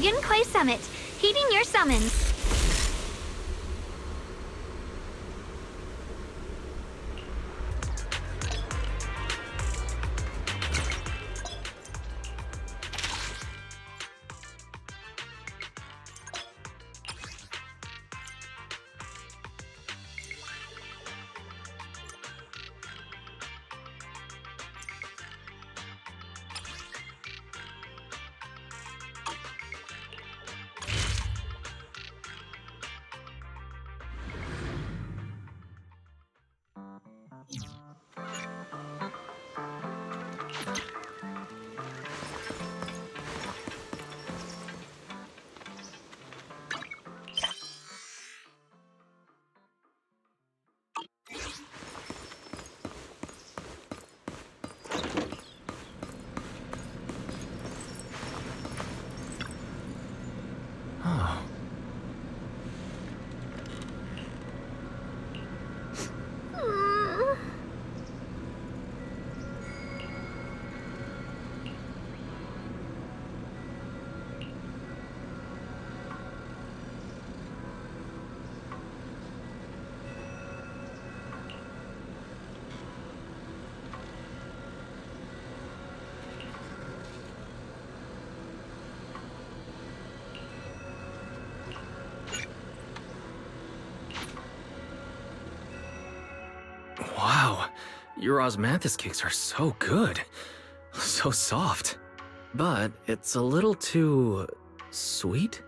Yunquai Summit, heeding your summons. Wow, your osmanthus cakes are so good. So soft. But it's a little too... sweet?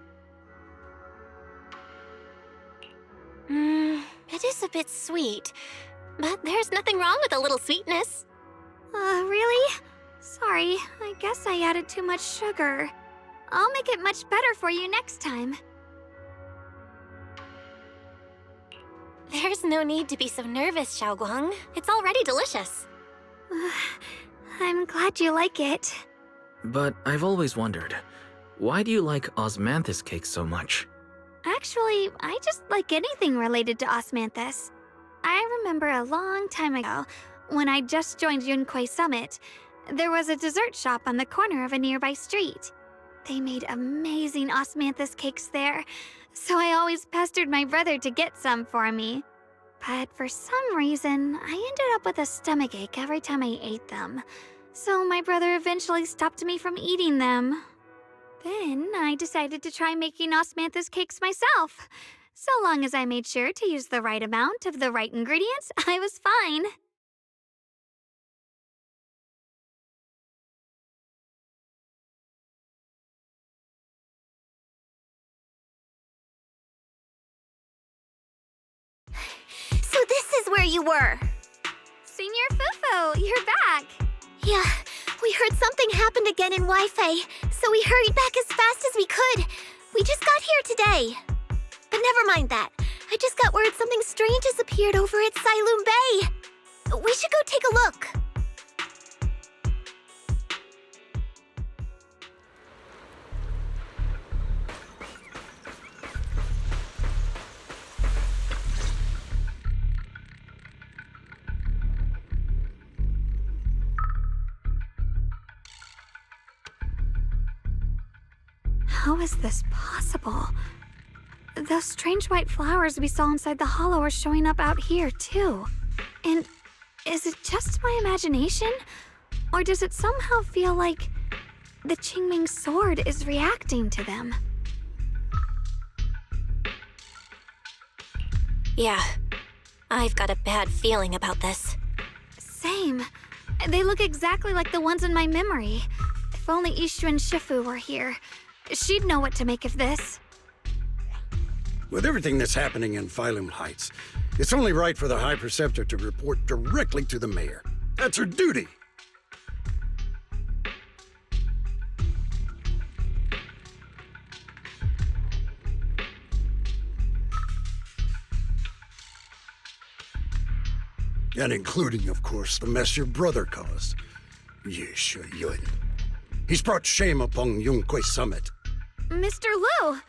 It is a bit sweet. But there's nothing wrong with a little sweetness. Really? Sorry, I guess I added too much sugar. I'll make it much better for you next time. There's no need to be so nervous, Shunguang. It's already delicious. I'm glad you like it. But I've always wondered, why do you like osmanthus cakes so much? Actually, I just like anything related to osmanthus. I remember a long time ago, when I just joined Yunquai Summit, there was a dessert shop on the corner of a nearby street. They made amazing osmanthus cakes there, so I always pestered my brother to get some for me. But for some reason, I ended up with a stomachache every time I ate them. So my brother eventually stopped me from eating them. Then I decided to try making osmanthus cakes myself. So long as I made sure to use the right amount of the right ingredients, I was fine. So this is where you were. Senior Fufu, you're back. Yeah, we heard something happened again in Wi-Fi, so we hurried back as fast as we could. We just got here today. But never mind that. I just got word something strange has appeared over at Siloon Bay. We should go take a look. How is this possible? Those strange white flowers we saw inside the hollow are showing up out here, too. And is it just my imagination? Or does it somehow feel like the Qingming sword is reacting to them? Yeah, I've got a bad feeling about this. Same. They look exactly like the ones in my memory. If only Yishuan Shifu were here. She'd know what to make of this. With everything that's happening in Phylum Heights, it's only right for the High Preceptor to report directly to the mayor. That's her duty. And including, of course, the mess your brother caused. Shiyuan. He's brought shame upon Yunquai Summit. Mr. Liu!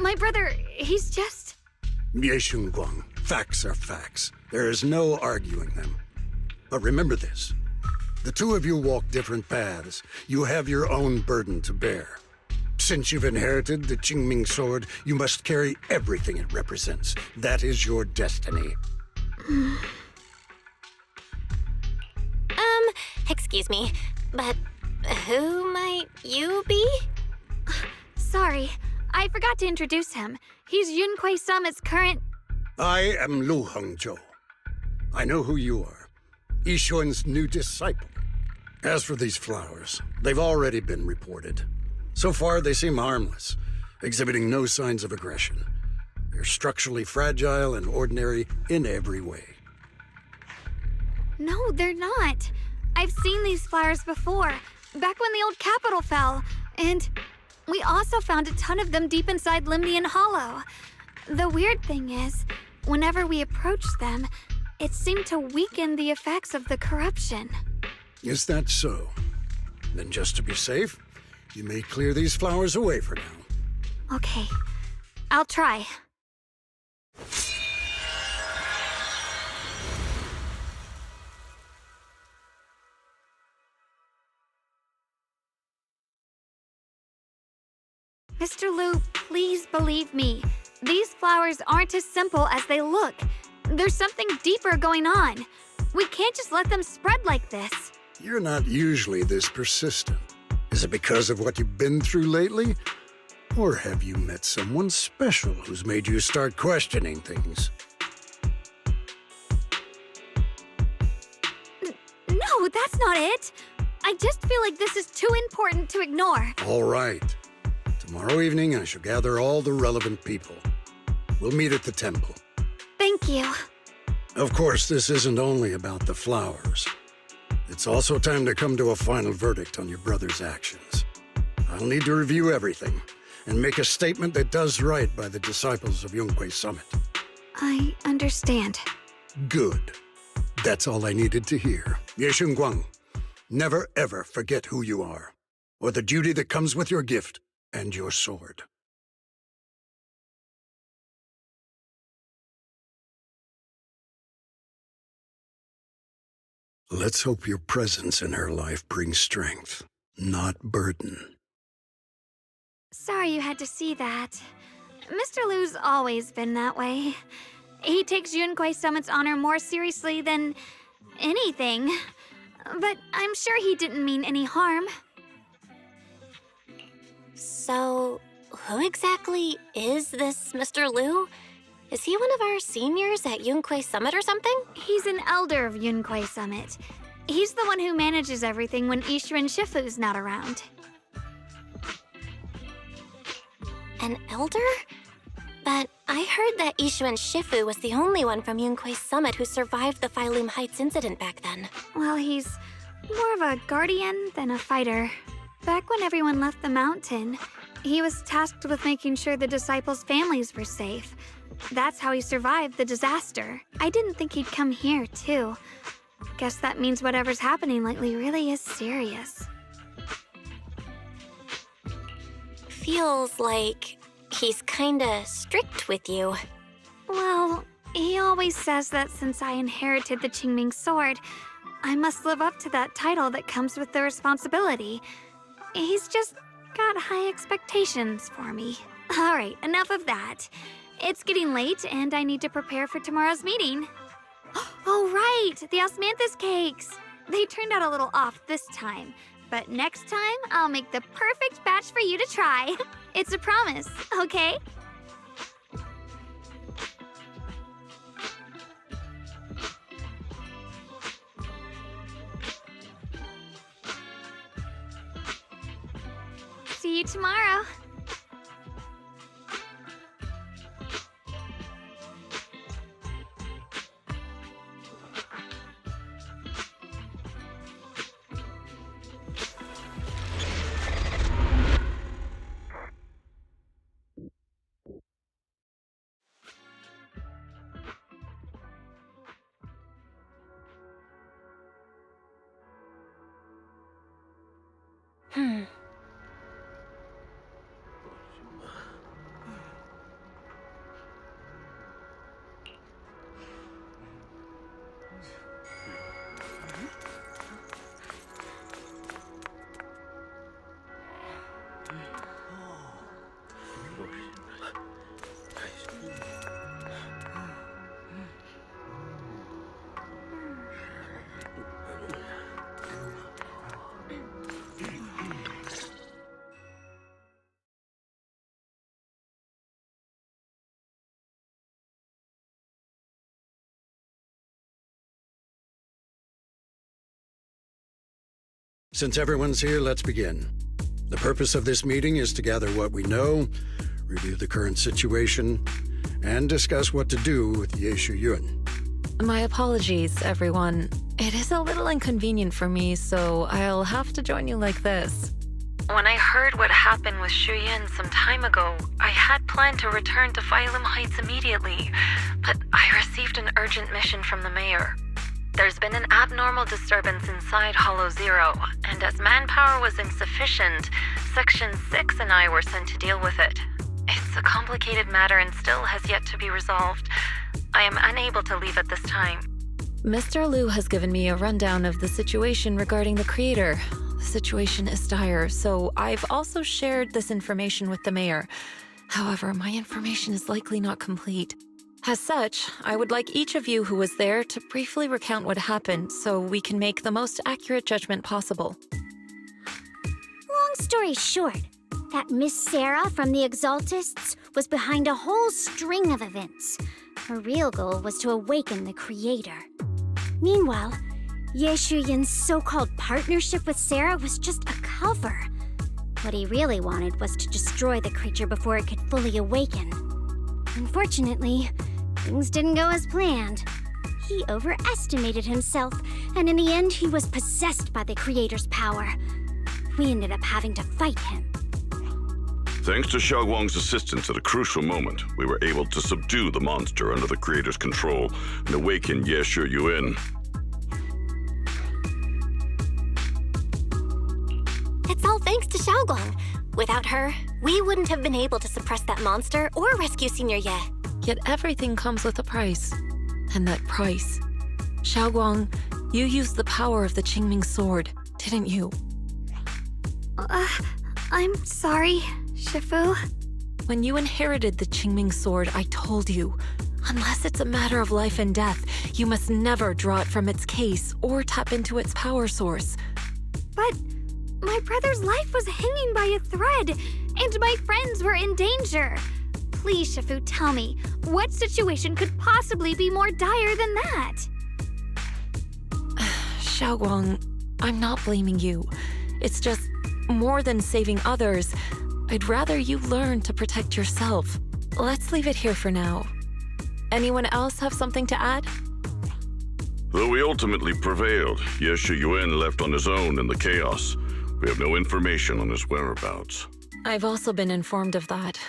My brother, he's just... Shunguang. Facts are facts. There is no arguing them. But remember this. The two of you walk different paths. You have your own burden to bear. Since you've inherited the Qingming sword, you must carry everything it represents. That is your destiny. Excuse me, but who might you be? Sorry, I forgot to introduce him. He's Yunquei Summit's current... I am Lu Hengzhou. I know who you are. Yishuan's new disciple. As for these flowers, they've already been reported. So far, they seem harmless, exhibiting no signs of aggression. They're structurally fragile and ordinary in every way. No, they're not. I've seen these flowers before, back when the old capital fell. And we also found a ton of them deep inside Limnian Hollow. The weird thing is, whenever we approached them, it seemed to weaken the effects of the corruption. Is that so? Then just to be safe, you may clear these flowers away for now. Okay, I'll try. Mr. Liu, please believe me. These flowers aren't as simple as they look. There's something deeper going on. We can't just let them spread like this. You're not usually this persistent. Is it because of what you've been through lately? Or have you met someone special who's made you start questioning things? No, that's not it. I just feel like this is too important to ignore. All right. Tomorrow evening, I shall gather all the relevant people. We'll meet at the temple. Thank you. Of course, this isn't only about the flowers. It's also time to come to a final verdict on your brother's actions. I'll need to review everything and make a statement that does right by the disciples of Yunquei Summit. I understand. Good. That's all I needed to hear. Ye shunguang, never ever forget who you are, or the duty that comes with your gift and your sword. Let's hope your presence in her life brings strength, not burden. Sorry you had to see that. Mr. Liu's always been that way. He takes Yunquei Summit's honor more seriously than anything. But I'm sure he didn't mean any harm. So, who exactly is this Mr. Liu? Is he one of our seniors at Yunquei Summit or something? He's an elder of Yunquei Summit. He's the one who manages everything when Ishu and Shifu's not around. An elder? But I heard that Ishu and Shifu was the only one from Yunquei Summit who survived the Phaethon Heights incident back then. Well, he's more of a guardian than a fighter. Back when everyone left the mountain, he was tasked with making sure the disciples' families were safe. That's how he survived the disaster. I didn't think he'd come here, too. Guess that means whatever's happening lately really is serious. Feels like he's kinda strict with you. Well, he always says that since I inherited the Qingming sword, I must live up to that title that comes with the responsibility. He's just got high expectations for me. All right, enough of that. It's getting late, and I need to prepare for tomorrow's meeting. Oh, right, the osmanthus cakes. They turned out a little off this time, but next time I'll make the perfect batch for you to try. It's a promise, okay? See you tomorrow. Since everyone's here, let's begin. The purpose of this meeting is to gather what we know, review the current situation, and discuss what to do with Ye Shiyuan. My apologies, everyone. It is a little inconvenient for me, so I'll have to join you like this. When I heard what happened with Shiyuan some time ago, I had planned to return to Phylum Heights immediately, but I received an urgent mission from the mayor. There's been an abnormal disturbance inside Hollow Zero, and as manpower was insufficient, Section 6 and I were sent to deal with it. It's a complicated matter and still has yet to be resolved. I am unable to leave at this time. Mr. Liu has given me a rundown of the situation regarding the creator. The situation is dire, so I've also shared this information with the mayor. However, my information is likely not complete. As such, I would like each of you who was there to briefly recount what happened so we can make the most accurate judgment possible. Long story short, that Miss Sarah from the Exaltists was behind a whole string of events. Her real goal was to awaken the creator. Meanwhile, Ye Shiyuan's so-called partnership with Sarah was just a cover. What he really wanted was to destroy the creature before it could fully awaken. Unfortunately, things didn't go as planned. He overestimated himself, and in the end, he was possessed by the creator's power. We ended up having to fight him. Thanks to Shunguang's assistance at a crucial moment, we were able to subdue the monster under the creator's control and awaken Ye Shiyuan. It's all thanks to Shunguang. Without her, we wouldn't have been able to suppress that monster or rescue Senior Ye. Yet everything comes with a price. And that price... Shunguang, you used the power of the Qingming sword, didn't you? I'm sorry, Shifu. When you inherited the Qingming sword, I told you, unless it's a matter of life and death, you must never draw it from its case or tap into its power source. But my brother's life was hanging by a thread, and my friends were in danger. Please, Shifu, tell me, what situation could possibly be more dire than that? Shunguang, I'm not blaming you. It's just, more than saving others, I'd rather you learn to protect yourself. Let's leave it here for now. Anyone else have something to add? Though we ultimately prevailed, Ye Shiyuan left on his own in the chaos. We have no information on his whereabouts. I've also been informed of that.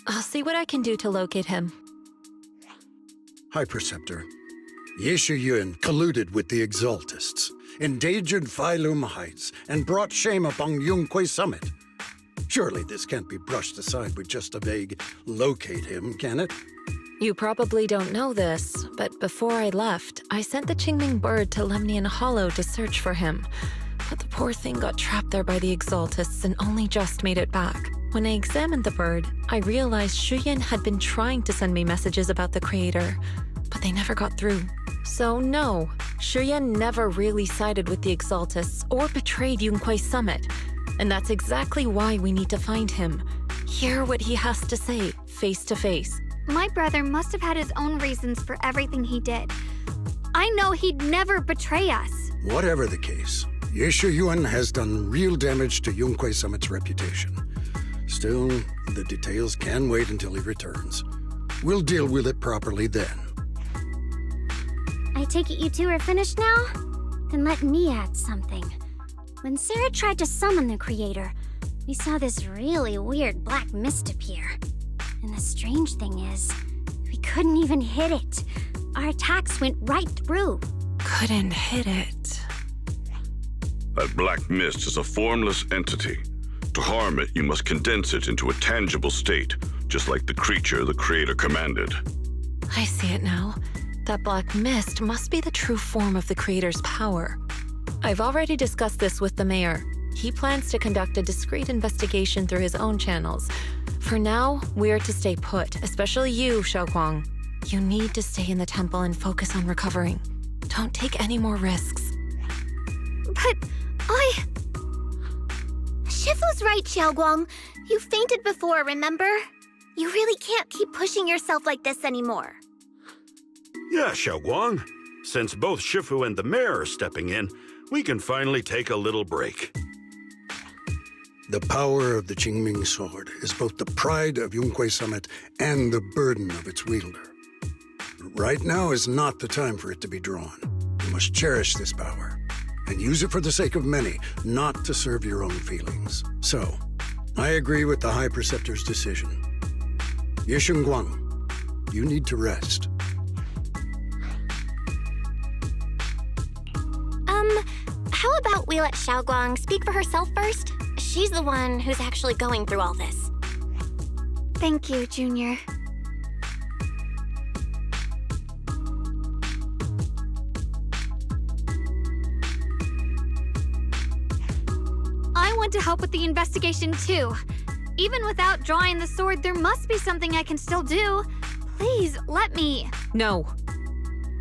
I'll see what I can do to locate him. High Preceptor, Ye Shiyuan colluded with the Exaltists, endangered Phylum Heights, and brought shame upon Yunquay Summit. Surely this can't be brushed aside with just a vague locate him, can it? You probably don't know this, but before I left, I sent the Qingming bird to Lemnian Hollow to search for him. But the poor thing got trapped there by the Exaltists and only just made it back. When I examined the bird, I realized Shiyuan had been trying to send me messages about the creator, but they never got through. So no, Shiyuan never really sided with the Exaltists or betrayed Yunquay Summit. And that's exactly why we need to find him. Hear what he has to say, face to face. My brother must have had his own reasons for everything he did. I know he'd never betray us. Whatever the case, Ye Shiyuan has done real damage to Yunquay Summit's reputation. Still, the details can wait until he returns. We'll deal with it properly then. I take it you two are finished now? Then let me add something. When Sarah tried to summon the creator, we saw this really weird black mist appear. And the strange thing is, we couldn't even hit it. Our attacks went right through. Couldn't hit it. That black mist is a formless entity. To harm it, you must condense it into a tangible state, just like the creature the creator commanded. I see it now. That black mist must be the true form of the creator's power. I've already discussed this with the mayor. He plans to conduct a discreet investigation through his own channels. For now, we're to stay put, especially you, Shunguang. You need to stay in the temple and focus on recovering. Don't take any more risks. But Shifu's right, Shunguang. You fainted before, remember? You really can't keep pushing yourself like this anymore. Yeah, Shunguang. Since both Shifu and the mayor are stepping in, we can finally take a little break. The power of the Qingming sword is both the pride of Yunhui Summit and the burden of its wielder. Right now is not the time for it to be drawn. You must cherish this power and use it for the sake of many, not to serve your own feelings. So, I agree with the High Preceptor's decision. Shunguang, you need to rest. How about we let Xiaoguang speak for herself first? She's the one who's actually going through all this. Thank you, Junior. I want to help with the investigation too. Even without drawing the sword, there must be something I can still do. Please, let me. No.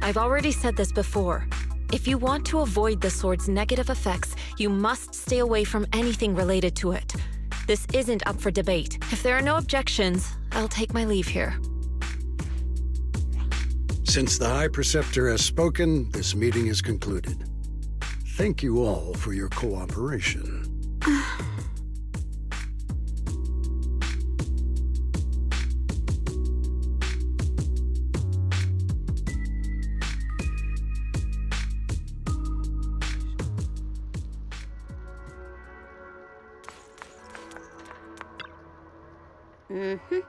I've already said this before. If you want to avoid the sword's negative effects, you must stay away from anything related to it. This isn't up for debate. If there are no objections, I'll take my leave here. Since the High Preceptor has spoken, this meeting is concluded. Thank you all for your cooperation. Mm-hmm.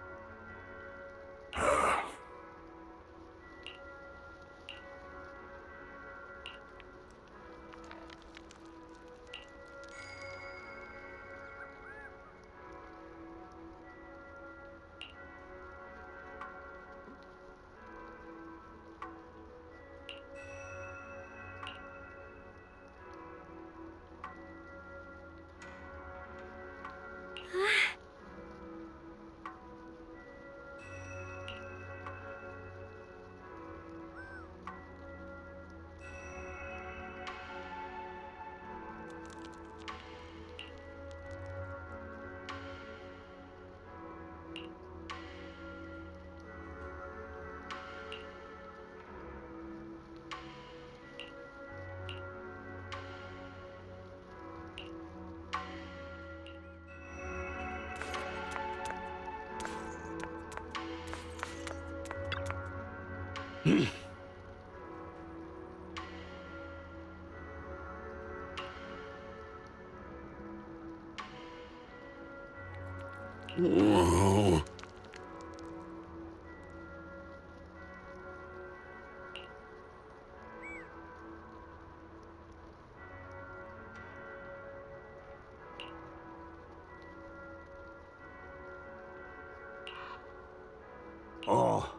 Whoa. Oh.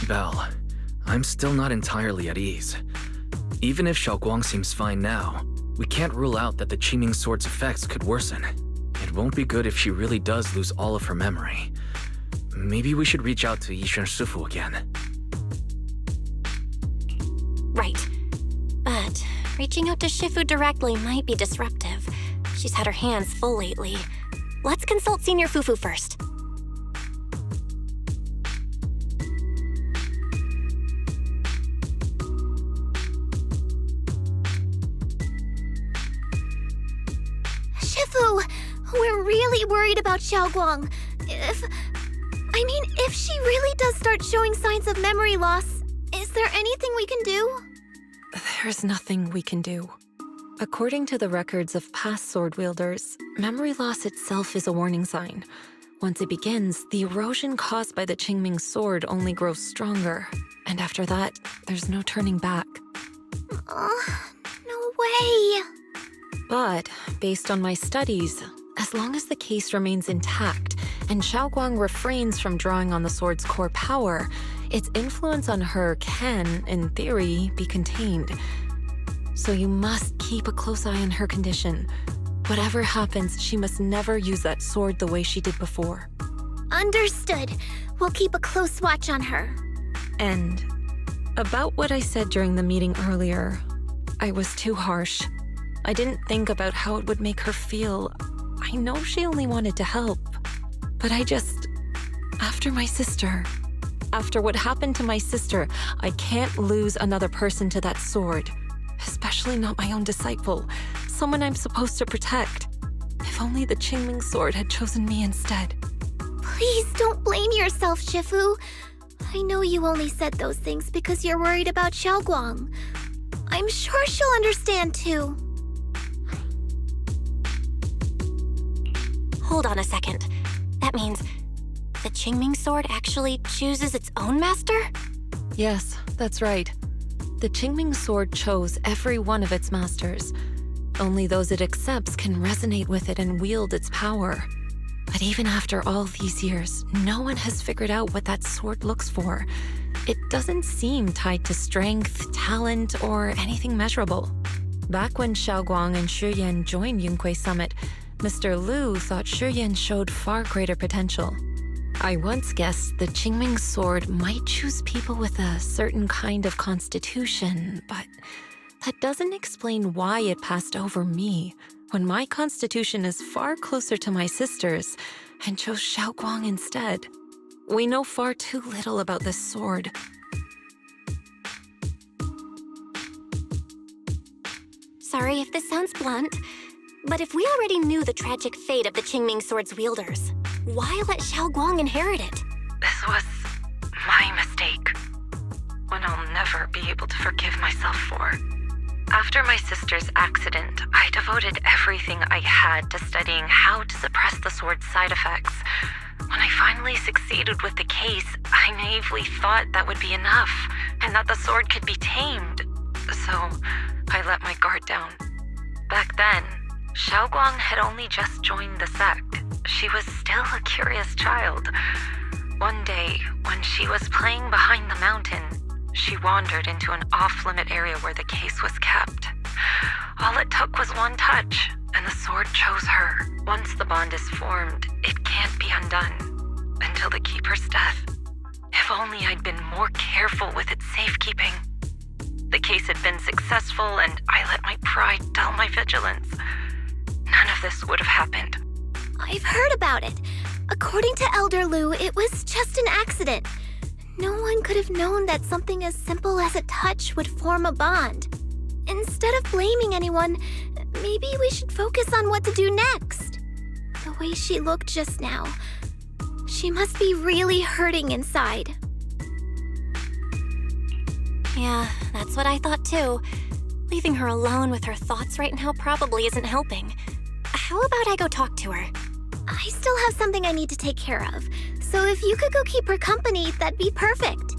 Belle, I'm still not entirely at ease. Even if Xiaoguang seems fine now, we can't rule out that the Qiming sword's effects could worsen. It won't be good if she really does lose all of her memory. Maybe we should reach out to Yishan Shifu again. Right. But reaching out to Shifu directly might be disruptive. She's had her hands full lately. Let's consult Senior Fufu first. Shifu, we're really worried about Xiaoguang. If she really does start showing signs of memory loss, is there anything we can do? There's nothing we can do. According to the records of past sword wielders, memory loss itself is a warning sign. Once it begins, the erosion caused by the Qingming sword only grows stronger. And after that, there's no turning back. No way! But, based on my studies, as long as the case remains intact and Shunguang refrains from drawing on the sword's core power, its influence on her can, in theory, be contained. So you must keep a close eye on her condition. Whatever happens, she must never use that sword the way she did before. Understood. We'll keep a close watch on her. And about what I said during the meeting earlier, I was too harsh. I didn't think about how it would make her feel. I know she only wanted to help, but after my sister, after what happened to my sister, I can't lose another person to that sword, especially not my own disciple, someone I'm supposed to protect. If only the Qingming sword had chosen me instead. Please don't blame yourself, Shifu. I know you only said those things because you're worried about Xiaoguang. I'm sure she'll understand too. Hold on a second. That means the Qingming sword actually chooses its own master? Yes, that's right. The Qingming sword chose every one of its masters. Only those it accepts can resonate with it and wield its power. But even after all these years, no one has figured out what that sword looks for. It doesn't seem tied to strength, talent, or anything measurable. Back when Xiaoguang and Shiyuan joined Yunquei Summit, Mr. Liu thought Shiyuan showed far greater potential. I once guessed the Qingming sword might choose people with a certain kind of constitution, but that doesn't explain why it passed over me, when my constitution is far closer to my sister's, and chose Xiaoguang instead. We know far too little about this sword. Sorry if this sounds blunt, but if we already knew the tragic fate of the Qingming sword's wielders, why let Xiaoguang inherit it? This was my mistake, one I'll never be able to forgive myself for. After my sister's accident, I devoted everything I had to studying how to suppress the sword's side effects. When I finally succeeded with the case, I naively thought that would be enough, and that the sword could be tamed. So, I let my guard down. Back then, Xiaoguang had only just joined the sect. She was still a curious child. One day, when she was playing behind the mountain, she wandered into an off-limit area where the case was kept. All it took was one touch, and the sword chose her. Once the bond is formed, it can't be undone until the keeper's death. If only I'd been more careful with its safekeeping. The case had been successful, and I let my pride dull my vigilance. None of this would have happened. I've heard about it. According to Elder Liu, it was just an accident. No one could have known that something as simple as a touch would form a bond. Instead of blaming anyone, maybe we should focus on what to do next. The way she looked just now, she must be really hurting inside. Yeah, that's what I thought too. Leaving her alone with her thoughts right now probably isn't helping. How about I go talk to her? I still have something I need to take care of, so if you could go keep her company, that'd be perfect.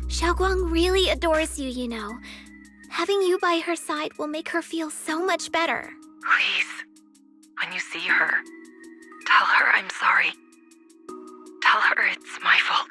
Xiaoguang really adores you, you know. Having you by her side will make her feel so much better. Please, when you see her, tell her I'm sorry. Tell her it's my fault.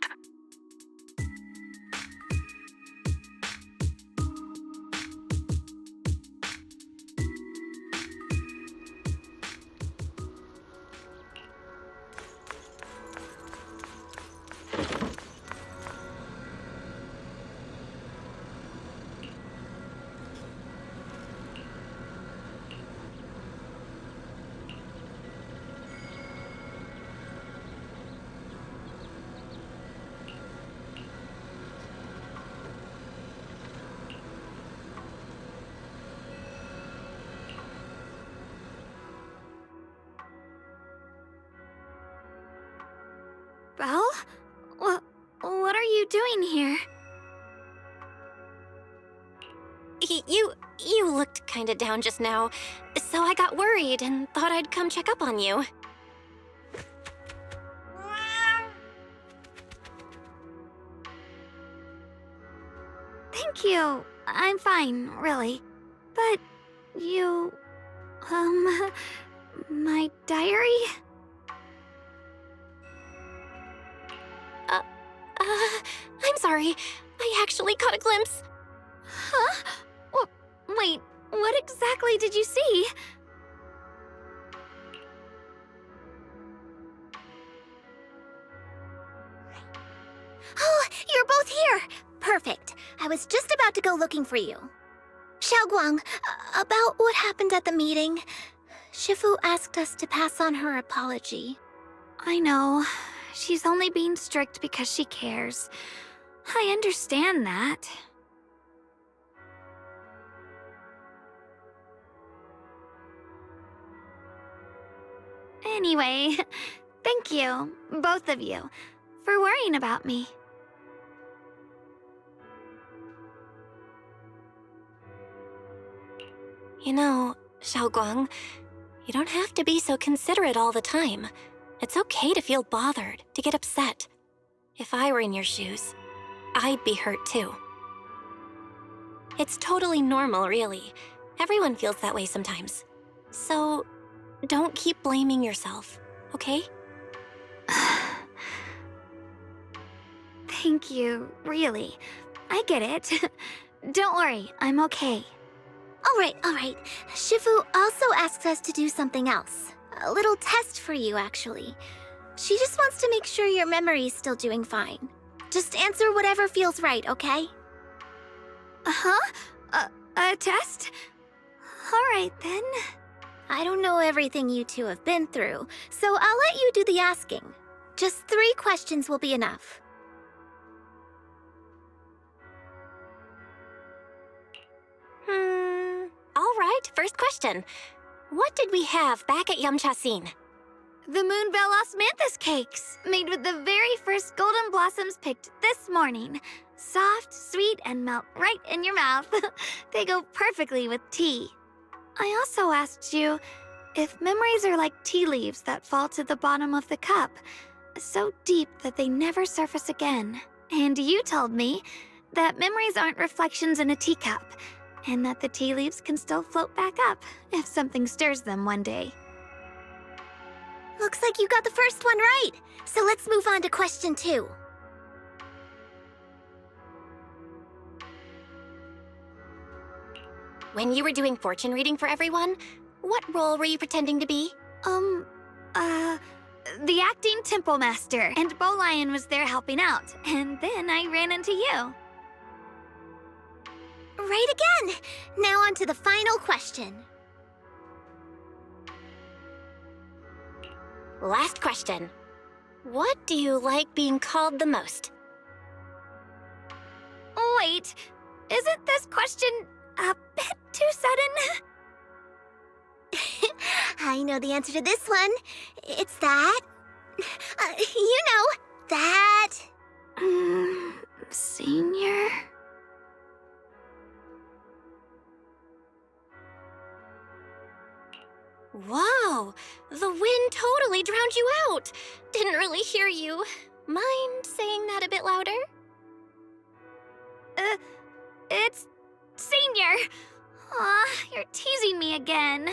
Belle? What are you doing here? You looked kinda down just now, so I got worried and thought I'd come check up on you. Thank you. I'm fine, really. But You... my diary? I'm sorry. I actually caught a glimpse. Huh? Wait, what exactly did you see? Oh, you're both here! Perfect. I was just about to go looking for you. Xiaoguang, about what happened at the meeting. Shifu asked us to pass on her apology. I know. She's only being strict because she cares. I understand that. Anyway, thank you, both of you, for worrying about me. You know, Xiaoguang, you don't have to be so considerate all the time. It's okay to feel bothered, to get upset. If I were in your shoes, I'd be hurt too. It's totally normal, really. Everyone feels that way sometimes. So, don't keep blaming yourself, okay? Thank you, really. I get it. Don't worry, I'm okay. All right. Shifu also asks us to do something else. A little test for you, actually. She just wants to make sure your memory's still doing fine. Just answer whatever feels right, okay? Huh? A test? All right, then. I don't know everything you two have been through, so I'll let you do the asking. Just 3 questions will be enough. All right, first question. What did we have back at Yamchasin? The Moon Belle Osmanthus cakes, made with the very first golden blossoms picked this morning. Soft, sweet, and melt right in your mouth. They go perfectly with tea. I also asked you if memories are like tea leaves that fall to the bottom of the cup, so deep that they never surface again. And you told me that memories aren't reflections in a teacup, and that the tea leaves can still float back up if something stirs them one day. Looks like you got the first one right, so let's move on to question 2. When you were doing fortune reading for everyone, what role were you pretending to be? The acting temple master, and Bow Lion was there helping out, and then I ran into you. Right again! Now on to the final question. Last question. What do you like being called the most? Wait, isn't this question a bit too sudden? I know the answer to this one. It's that. You know, that. Senior? Wow, the wind totally drowned you out. Didn't really hear you. Mind saying that a bit louder? It's Senior. Aw, you're teasing me again.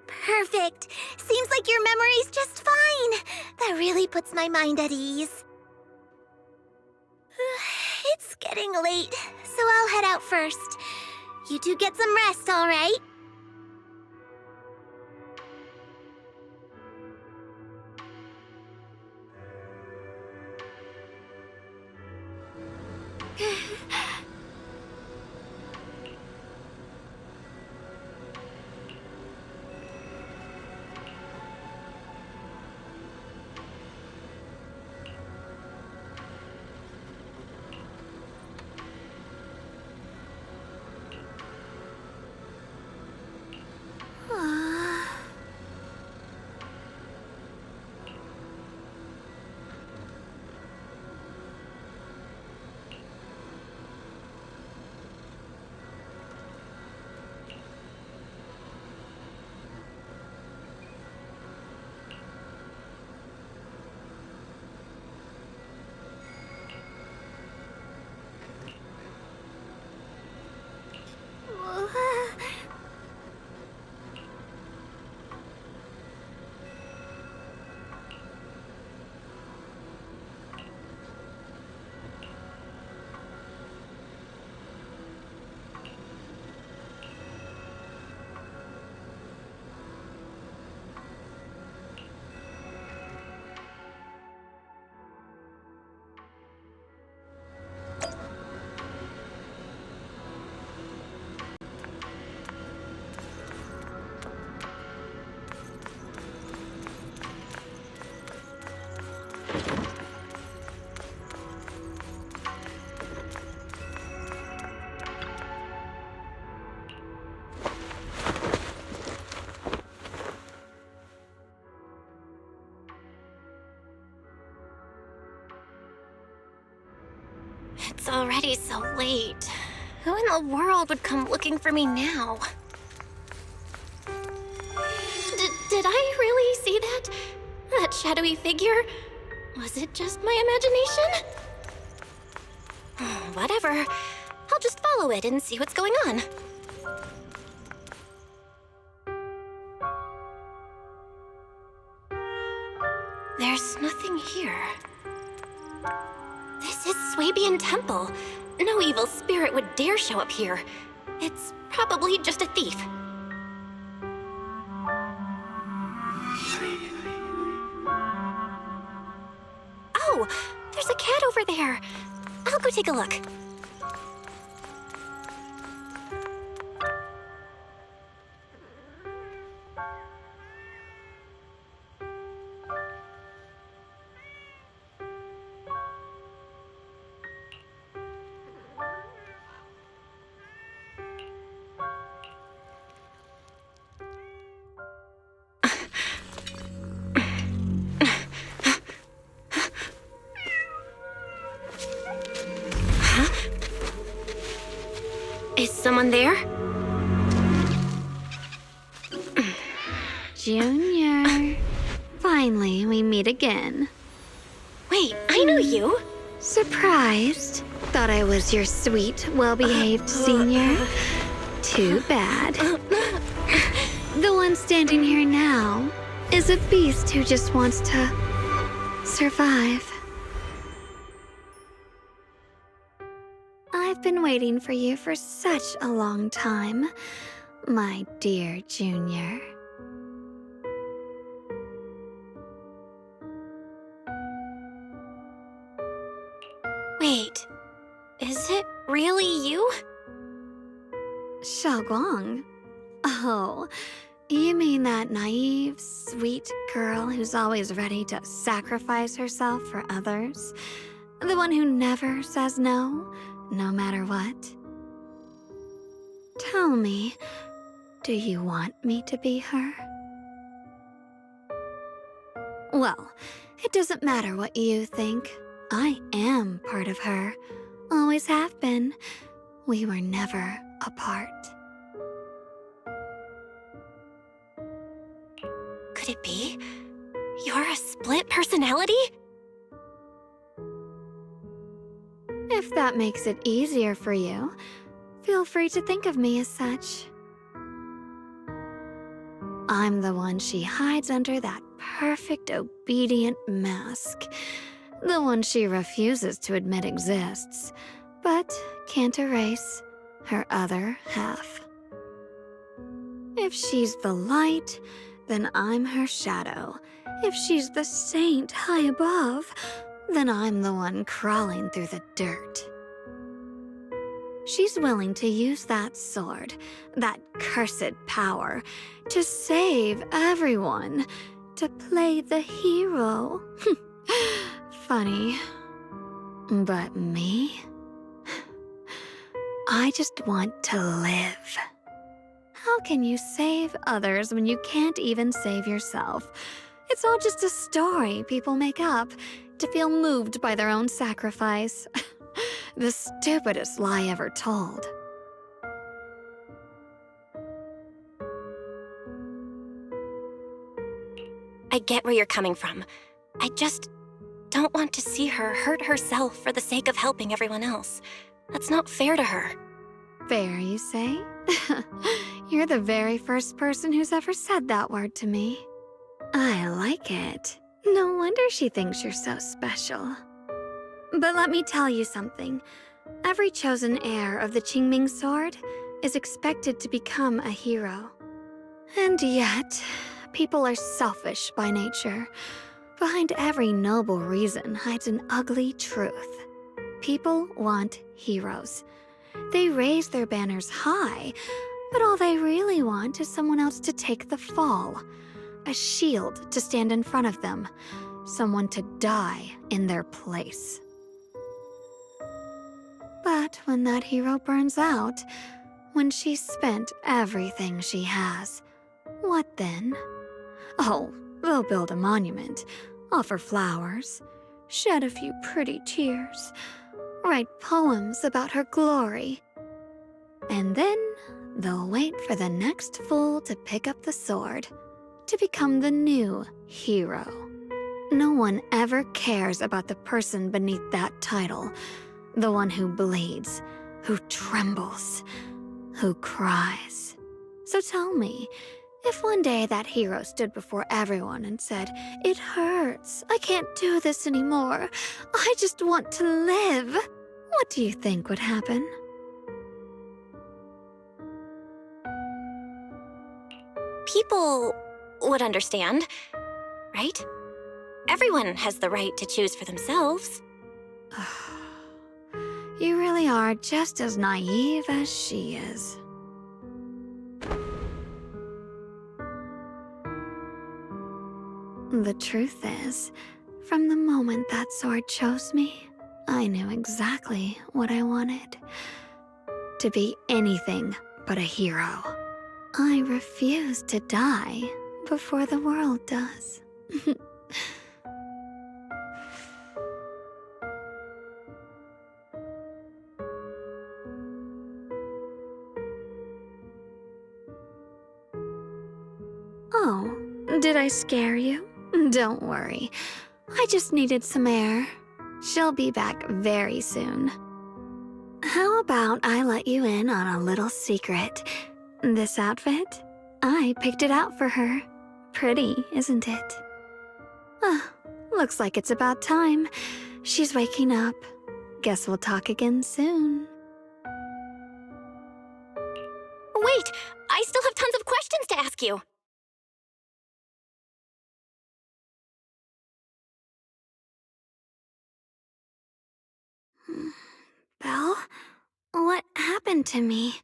Perfect. Seems like your memory's just fine. That really puts my mind at ease. It's getting late, so I'll head out first. You two get some rest, all right? It's already so late. Who in the world would come looking for me now? Did I really see that? That shadowy figure? Was it just my imagination? Whatever. I'll just follow it and see what's going on. There's nothing here. This is Swabian Temple. No evil spirit would dare show up here. It's probably just a thief. Oh, there's a cat over there. I'll go take a look. Is someone there? Junior. Finally, we meet again. Wait, I know you. Surprised? Thought I was your sweet, well-behaved senior? Too bad. The one standing here now is a beast who just wants to survive. I've been waiting for you for such a long time, my dear Junior. Wait, is it really you? Shunguang? Oh, you mean that naive, sweet girl who's always ready to sacrifice herself for others? The one who never says no, no matter what? Tell me, do you want me to be her? Well, it doesn't matter what you think. I am part of her. Always have been. We were never apart. Could it be? You're a split personality? If that makes it easier for you, feel free to think of me as such. I'm the one she hides under that perfect, obedient mask. The one she refuses to admit exists, but can't erase her other half. If she's the light, then I'm her shadow. If she's the saint high above, then I'm the one crawling through the dirt. She's willing to use that sword, that cursed power, to save everyone, to play the hero. Funny. But me? I just want to live. How can you save others when you can't even save yourself? It's all just a story people make up to feel moved by their own sacrifice. The stupidest lie ever told. I get where you're coming from. I just don't want to see her hurt herself for the sake of helping everyone else. That's not fair to her. Fair, you say? You're the very first person who's ever said that word to me. I like it. No wonder she thinks you're so special. But let me tell you something. Every chosen heir of the Qingming sword is expected to become a hero. And yet, people are selfish by nature. Behind every noble reason hides an ugly truth. People want heroes. They raise their banners high, but all they really want is someone else to take the fall. A shield to stand in front of them. Someone to die in their place. But when that hero burns out, when she's spent everything she has, what then? Oh, they'll build a monument, offer flowers, shed a few pretty tears, write poems about her glory. And then they'll wait for the next fool to pick up the sword to become the new hero. No one ever cares about the person beneath that title, the one who bleeds, who trembles, who cries. So tell me, if one day that hero stood before everyone and said, "It hurts, I can't do this anymore, I just want to live," what do you think would happen? People would understand, right? Everyone has the right to choose for themselves. You really are just as naive as she is. The truth is, from the moment that sword chose me, I knew exactly what I wanted. To be anything but a hero. I refuse to die before the world does. Oh, did I scare you? Don't worry. I just needed some air. She'll be back very soon. How about I let you in on a little secret? This outfit? I picked it out for her. Pretty, isn't it? Looks like it's about time. She's waking up. Guess we'll talk again soon. Wait, I still have tons of questions to ask you. Belle? What happened to me?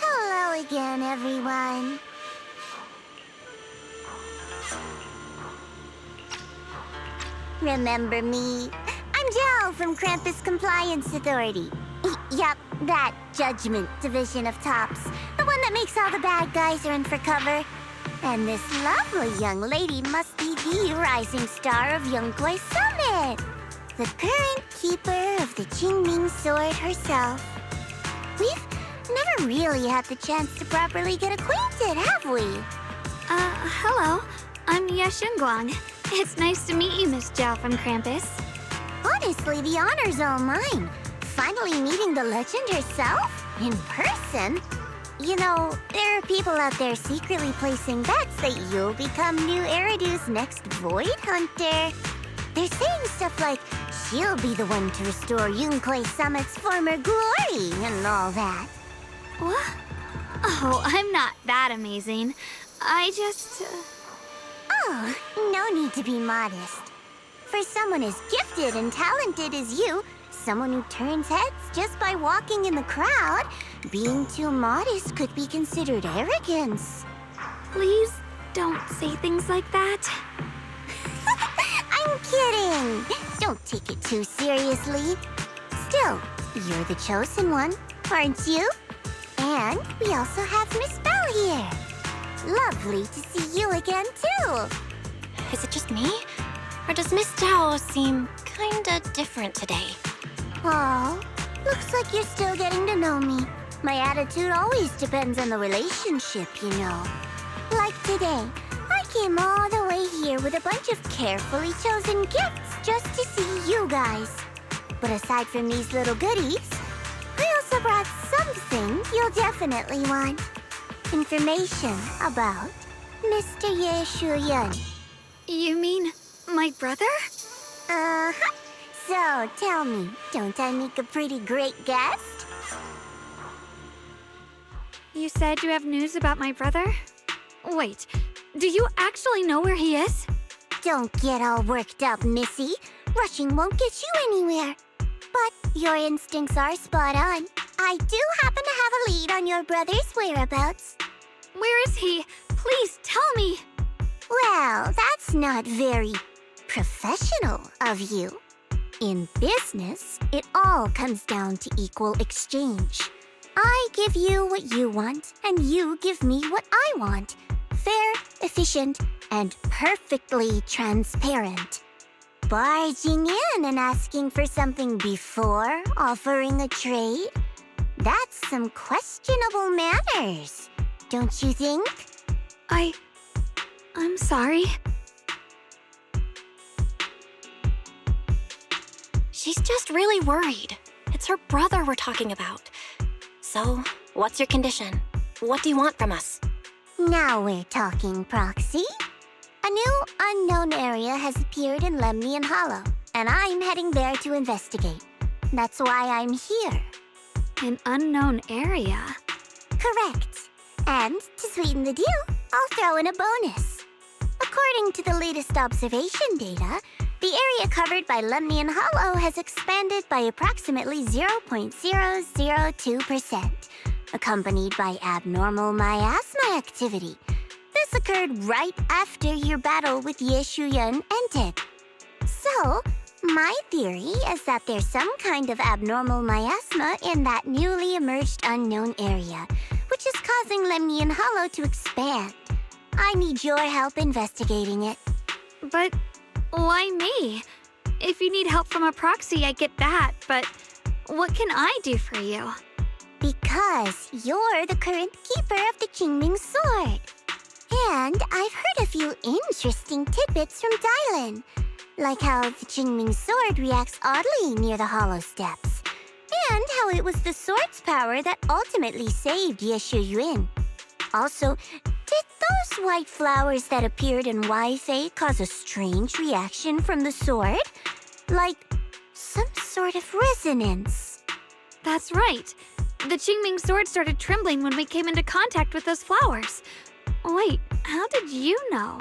Hello again, everyone. Remember me? I'm Jel from Krampus Compliance Authority. Yup, that Judgment Division of Tops. The one that makes all the bad guys run for cover. And this lovely young lady must be the rising star of Yunkwei Summit. The current keeper of the Qingming Sword herself. We've never really had the chance to properly get acquainted, have we? Hello. I'm shunguang. It's nice to meet you, Miss Zhao from Krampus. Honestly, the honor's all mine. Finally meeting the legend herself? In person? You know, there are people out there secretly placing bets that you'll become new Eridu's next Void Hunter. They're saying stuff like, she'll be the one to restore Yunkwei Summit's former glory and all that. What? Oh, I'm not that amazing. I just... Oh, no need to be modest. For someone as gifted and talented as you, someone who turns heads just by walking in the crowd, being too modest could be considered arrogance. Please don't say things like that. I'm kidding! Don't take it too seriously. Still, you're the chosen one, aren't you? And we also have Miss Belle here. Lovely to see you again, too. Is it just me? Or does Miss Zhao seem kinda different today? Oh, looks like you're still getting to know me. My attitude always depends on the relationship, you know. Like today, I came all the way here with a bunch of carefully chosen gifts just to see you guys. But aside from these little goodies, I also brought something you'll definitely want. Information about Mr. Ye Shiyuan. You mean my brother? Uh-huh. So, tell me, don't I make a pretty great guest? You said you have news about my brother? Wait, do you actually know where he is? Don't get all worked up, Missy. Rushing won't get you anywhere. But your instincts are spot on. I do happen to have a lead on your brother's whereabouts. Where is he? Please tell me. Well, that's not very professional of you. In business, it all comes down to equal exchange. I give you what you want, and you give me what I want. Fair, efficient, and perfectly transparent. Barging in and asking for something before offering a trade? That's some questionable manners, don't you think? I'm sorry. She's just really worried. It's her brother we're talking about. So, what's your condition? What do you want from us? Now we're talking, Proxy. A new unknown area has appeared in Lemnian Hollow, and I'm heading there to investigate. That's why I'm here. An unknown area? Correct. And to sweeten the deal, I'll throw in a bonus. According to the latest observation data, the area covered by Lemnian Hollow has expanded by approximately 0.002%, accompanied by abnormal miasma activity. This occurred right after your battle with Ye Shiyuan ended. So, my theory is that there's some kind of abnormal miasma in that newly emerged unknown area, which is causing Lemnian Hollow to expand. I need your help investigating it. But why me? If you need help from a proxy, I get that, but what can I do for you? Because you're the current keeper of the Qingming sword. And I've heard a few interesting tidbits from Dylan, like how the Qingming sword reacts oddly near the hollow steps, and how it was the sword's power that ultimately saved Ye Shiyuan. Also, did those white flowers that appeared in Wi-Fi cause a strange reaction from the sword? Like some sort of resonance. That's right. The Qingming sword started trembling when we came into contact with those flowers. Wait, how did you know?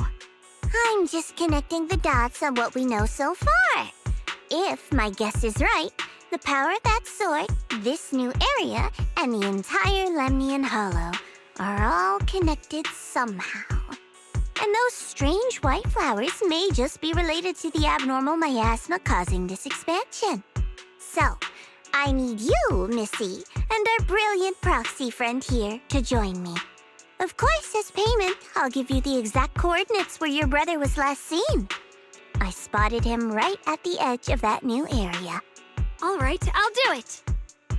I'm just connecting the dots on what we know so far. If my guess is right, the power of that sword, this new area, and the entire Lemnian Hollow are all connected somehow. And those strange white flowers may just be related to the abnormal miasma causing this expansion. So, I need you, Missy, and our brilliant proxy friend here to join me. Of course, as payment, I'll give you the exact coordinates where your brother was last seen. I spotted him right at the edge of that new area. All right, I'll do it.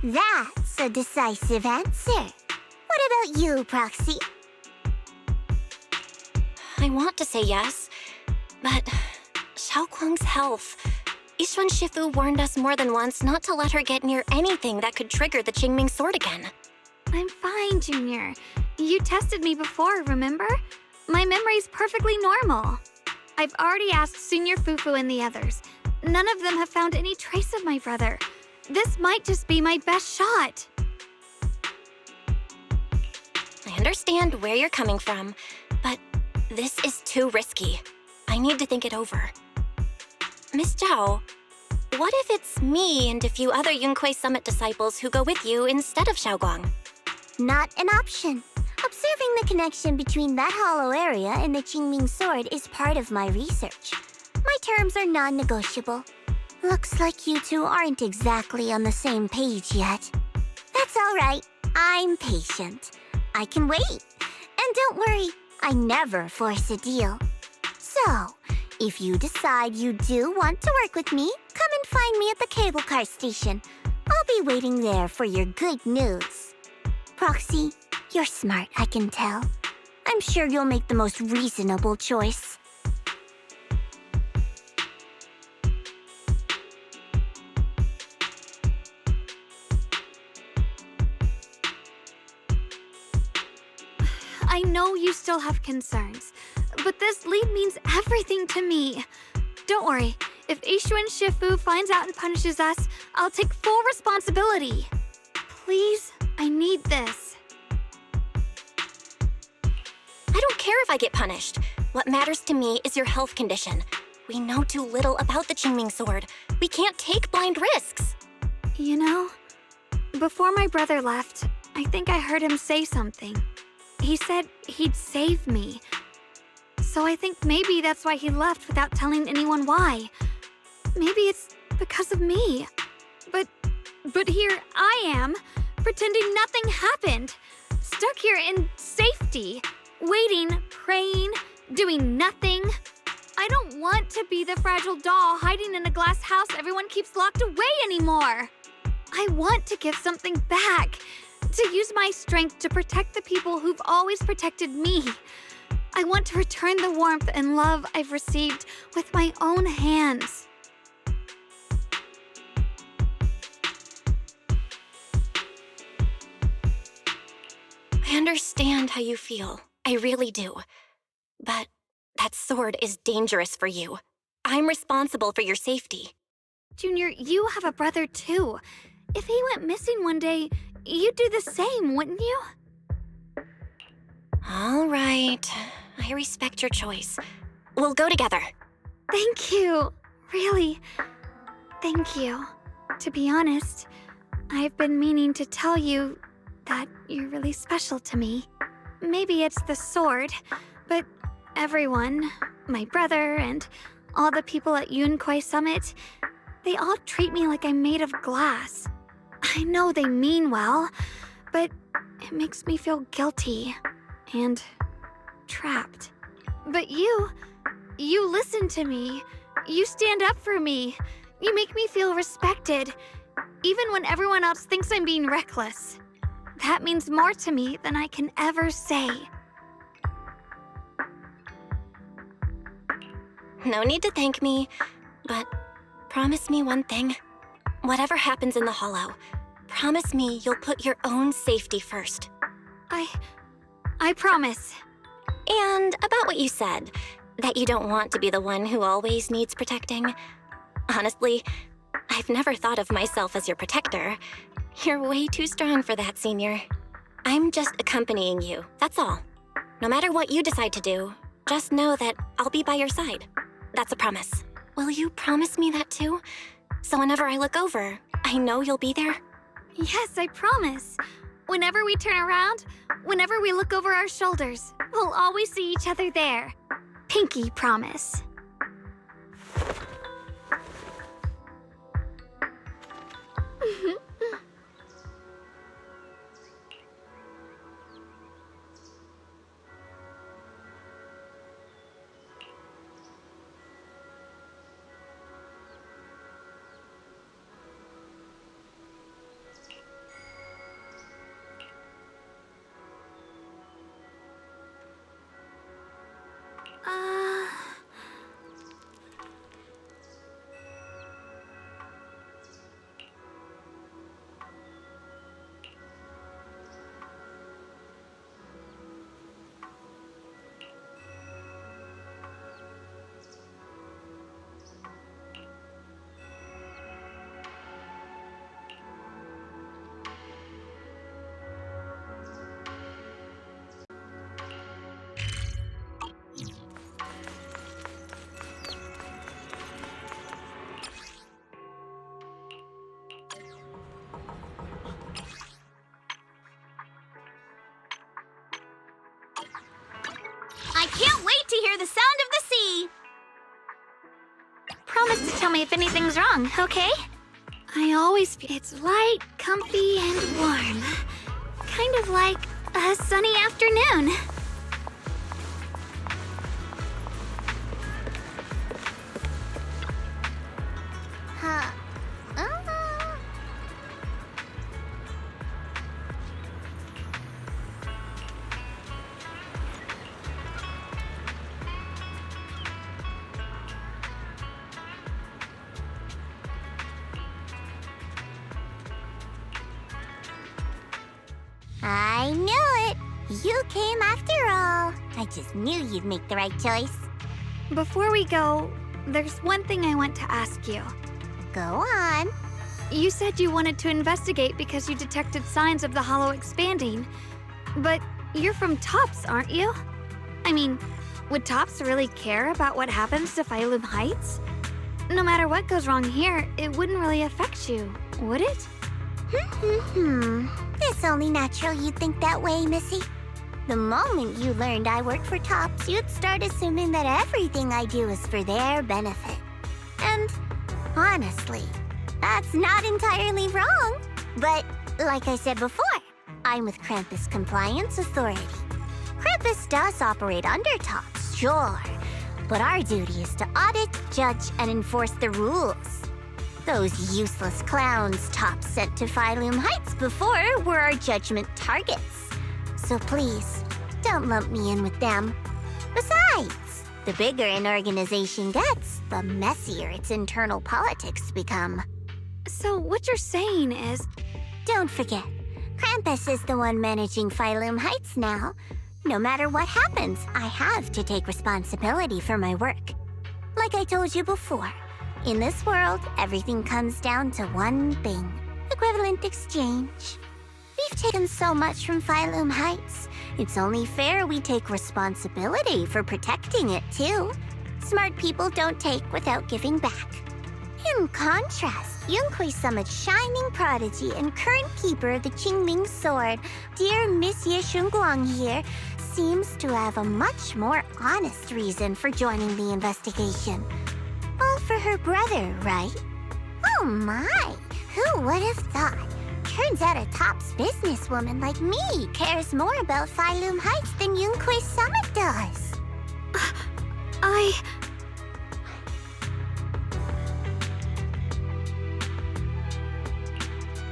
That's a decisive answer. What about you, Proxy? I want to say yes, but Xiaoguang's health. Yishuan Shifu warned us more than once not to let her get near anything that could trigger the Qingming sword again. I'm fine, Junior. You tested me before, remember? My memory's perfectly normal. I've already asked Senior Fufu and the others. None of them have found any trace of my brother. This might just be my best shot. understand where you're coming from, but this is too risky. I need to think it over. Miss Zhao, what if it's me and a few other Yunquei Summit disciples who go with you instead of Xiaoguang? Not an option. Observing the connection between that hollow area and the Qingming sword is part of my research. My terms are non-negotiable. Looks like you two aren't exactly on the same page yet. That's all right. I'm patient. I can wait. And don't worry, I never force a deal. So, if you decide you do want to work with me, come and find me at the cable car station. I'll be waiting there for your good news. Proxy, you're smart, I can tell. I'm sure you'll make the most reasonable choice. I know you still have concerns, but this lead means everything to me. Don't worry, if Yixuan Shifu finds out and punishes us, I'll take full responsibility. Please, I need this. I don't care if I get punished. What matters to me is your health condition. We know too little about the Qingming sword. We can't take blind risks. You know, before my brother left, I think I heard him say something. He said he'd save me. So I think maybe that's why he left without telling anyone why. Maybe it's because of me. But here I am, pretending nothing happened. Stuck here in safety, waiting, praying, doing nothing. I don't want to be the fragile doll hiding in a glass house everyone keeps locked away anymore. I want to give something back, to use my strength to protect the people who've always protected me. I want to return the warmth and love I've received with my own hands. I understand how you feel. I really do. But that sword is dangerous for you. I'm responsible for your safety. Junior, you have a brother too. If he went missing one day, you'd do the same, wouldn't you? All right. I respect your choice. We'll go together. Thank you. Really, thank you. To be honest, I've been meaning to tell you that you're really special to me. Maybe it's the sword, but everyone, my brother and all the people at Yunquei Summit, they all treat me like I'm made of glass. I know they mean well, but it makes me feel guilty and trapped. But you listen to me. You stand up for me. You make me feel respected, even when everyone else thinks I'm being reckless. That means more to me than I can ever say. No need to thank me, but promise me one thing. Whatever happens in the Hollow, promise me you'll put your own safety first. I promise. And about what you said, that you don't want to be the one who always needs protecting. Honestly, I've never thought of myself as your protector. You're way too strong for that, Senior. I'm just accompanying you, that's all. No matter what you decide to do, just know that I'll be by your side. That's a promise. Will you promise me that too? So whenever I look over, I know you'll be there? Yes, I promise. Whenever we turn around, whenever we look over our shoulders, we'll always see each other there. Pinky promise. Can't wait to hear the sound of the sea! Promise to tell me if anything's wrong, okay? I always feel it's light, comfy, and warm. Kind of like a sunny afternoon. Huh. I knew it! You came after all. I just knew you'd make the right choice. Before we go, there's one thing I want to ask you. Go on. You said you wanted to investigate because you detected signs of the hollow expanding. But you're from Tops, aren't you? I mean, would Tops really care about what happens to Phylum Heights? No matter what goes wrong here, it wouldn't really affect you, would it? It's only natural you'd think that way, Missy. The moment you learned I work for Tops, you'd start assuming that everything I do is for their benefit. And honestly, that's not entirely wrong. But like I said before, I'm with Krampus Compliance Authority. Krampus does operate under Tops, sure, but our duty is to audit, judge, and enforce the rules. Those useless clowns Tops sent to Phylum Heights before were our judgment targets. So please, don't lump me in with them. Besides, the bigger an organization gets, the messier its internal politics become. So what you're saying is... Don't forget, Krampus is the one managing Phylum Heights now. No matter what happens, I have to take responsibility for my work. Like I told you before, in this world, everything comes down to one thing: equivalent exchange. We've taken so much from Phylum Heights. It's only fair we take responsibility for protecting it, too. Smart people don't take without giving back. In contrast, Yunhui Summit's shining prodigy and current keeper of the Qingming Sword, dear Monsieur Shunguang here, seems to have a much more honest reason for joining the investigation. All for her brother, right? Oh my! Who would have thought? Turns out a Tops businesswoman like me cares more about Phylum Heights than Yunhui Summit does.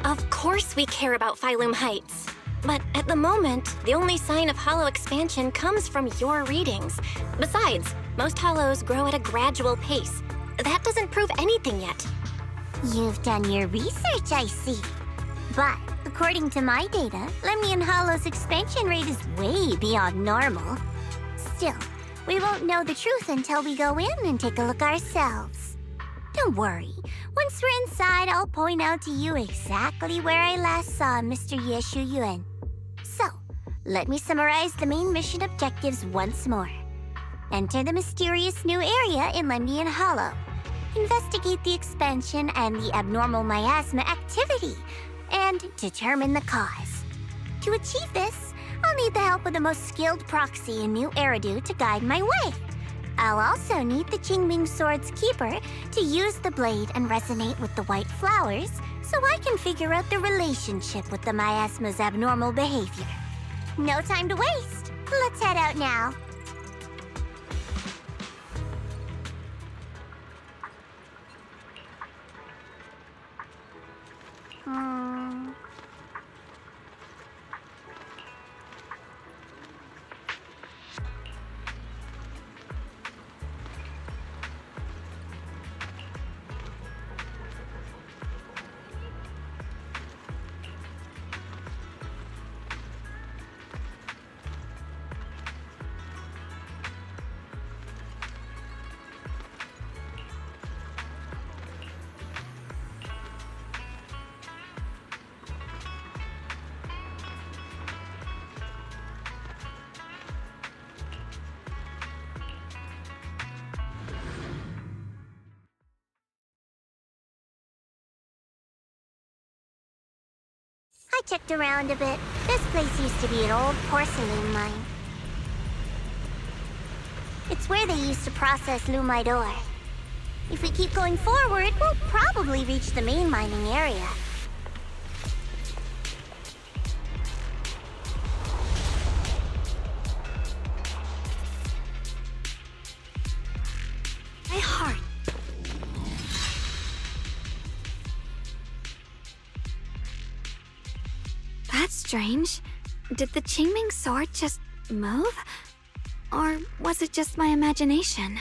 Of course we care about Phylum Heights. But at the moment, the only sign of hollow expansion comes from your readings. Besides, most hollows grow at a gradual pace. That doesn't prove anything yet. You've done your research, I see. But according to my data, Lemnian Hollow's expansion rate is way beyond normal. Still, we won't know the truth until we go in and take a look ourselves. Don't worry. Once we're inside, I'll point out to you exactly where I last saw Mr. Ye Shiyuan. So, let me summarize the main mission objectives once more. Enter the mysterious new area in Lemnian Hollow. Investigate the expansion and the abnormal miasma activity, and determine the cause. To achieve this, I'll need the help of the most skilled proxy in New Eridu to guide my way. I'll also need the Qingming Sword's keeper to use the blade and resonate with the white flowers so I can figure out the relationship with the miasma's abnormal behavior. No time to waste. Let's head out now. I checked around a bit. This place used to be an old porcelain mine. It's where they used to process lumite ore. If we keep going forward, we'll probably reach the main mining area. My heart. That's strange. Did the Qingming sword just move? Or was it just my imagination?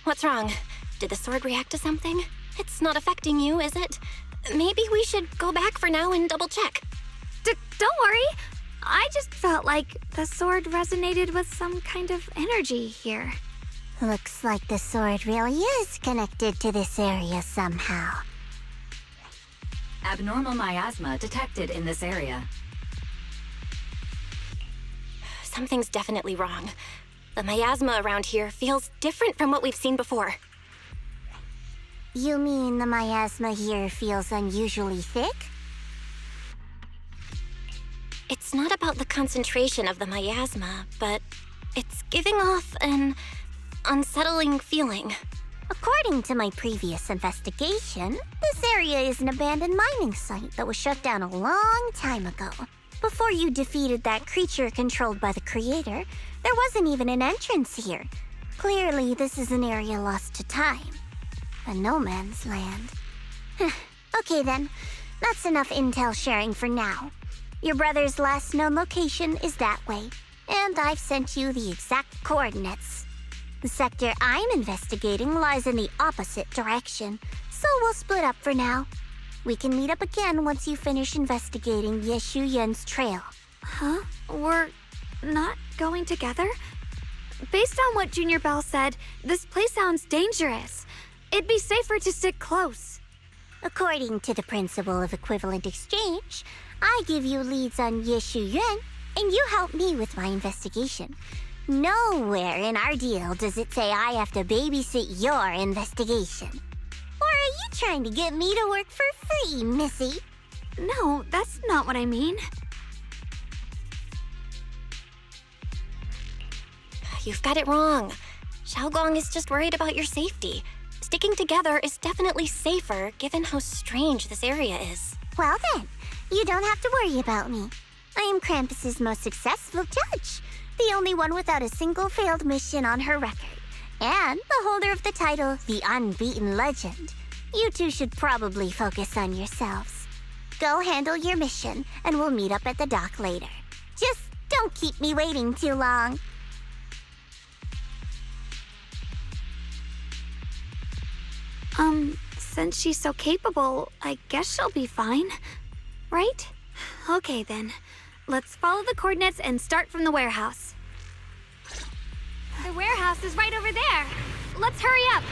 What's wrong? Did the sword react to something? It's not affecting you, is it? Maybe we should go back for now and double check. Don't worry. I just felt like the sword resonated with some kind of energy here. Looks like the sword really is connected to this area somehow. Abnormal miasma detected in this area. Something's definitely wrong. The miasma around here feels different from what we've seen before. You mean the miasma here feels unusually thick? It's not about the concentration of the miasma, but it's giving off an unsettling feeling. According to my previous investigation, this area is an abandoned mining site that was shut down a long time ago. Before you defeated that creature controlled by the creator, there wasn't even an entrance here. Clearly, this is an area lost to time. A no man's land. Okay then, that's enough intel sharing for now. Your brother's last known location is that way, and I've sent you the exact coordinates. The sector I'm investigating lies in the opposite direction, so we'll split up for now. We can meet up again once you finish investigating Ye Shiyuan's trail. Huh? We're not going together? Based on what Junior Belle said, this place sounds dangerous. It'd be safer to stick close. According to the principle of equivalent exchange, I give you leads on Ye Shiyuan, and you help me with my investigation. Nowhere in our deal does it say I have to babysit your investigation. Or are you trying to get me to work for free, Missy? No, that's not what I mean. You've got it wrong. Shunguang is just worried about your safety. Sticking together is definitely safer given how strange this area is. Well then, you don't have to worry about me. I am Krampus's most successful judge, the only one without a single failed mission on her record, and the holder of the title, the Unbeaten Legend. You two should probably focus on yourselves. Go handle your mission, and we'll meet up at the dock later. Just don't keep me waiting too long. Since she's so capable, I guess she'll be fine. Right? Okay then. Let's follow the coordinates and start from the warehouse. The warehouse is right over there. Let's hurry up.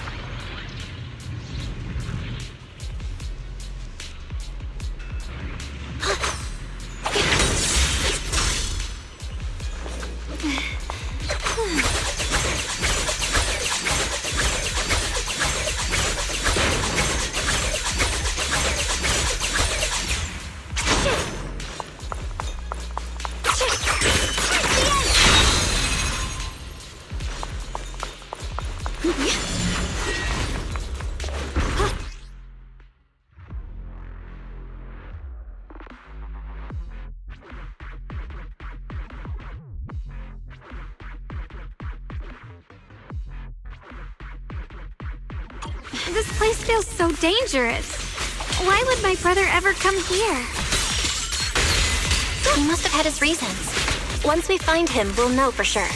This place feels so dangerous. Why would my brother ever come here? He must have had his reasons. Once we find him, we'll know for sure.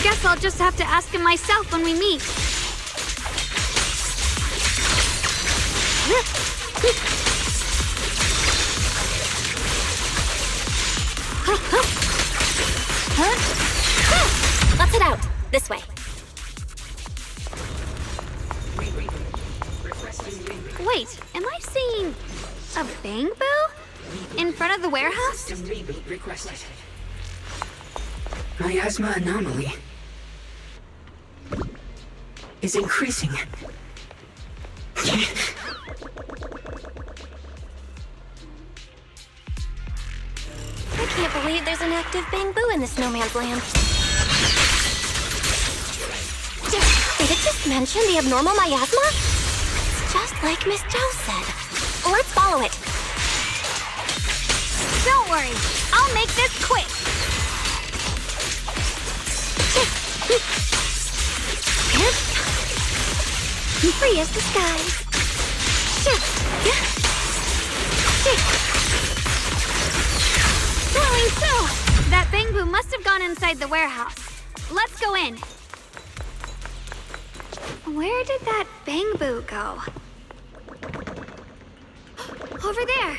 Guess I'll just have to ask him myself when we meet. Let's head out. This way. Wait, am I seeing a bang boo? In front of the warehouse? System reboot requested. Miasma anomaly is increasing. believe there's an active bamboo in this no man's land. Did it just mention the abnormal miasma? It's just like Miss Zhao said. Let's follow it. Don't worry, I'll make this quick. Free as the sky. Darling Sue! That bamboo must have gone inside the warehouse. Let's go in. Where did that bamboo go? Over there.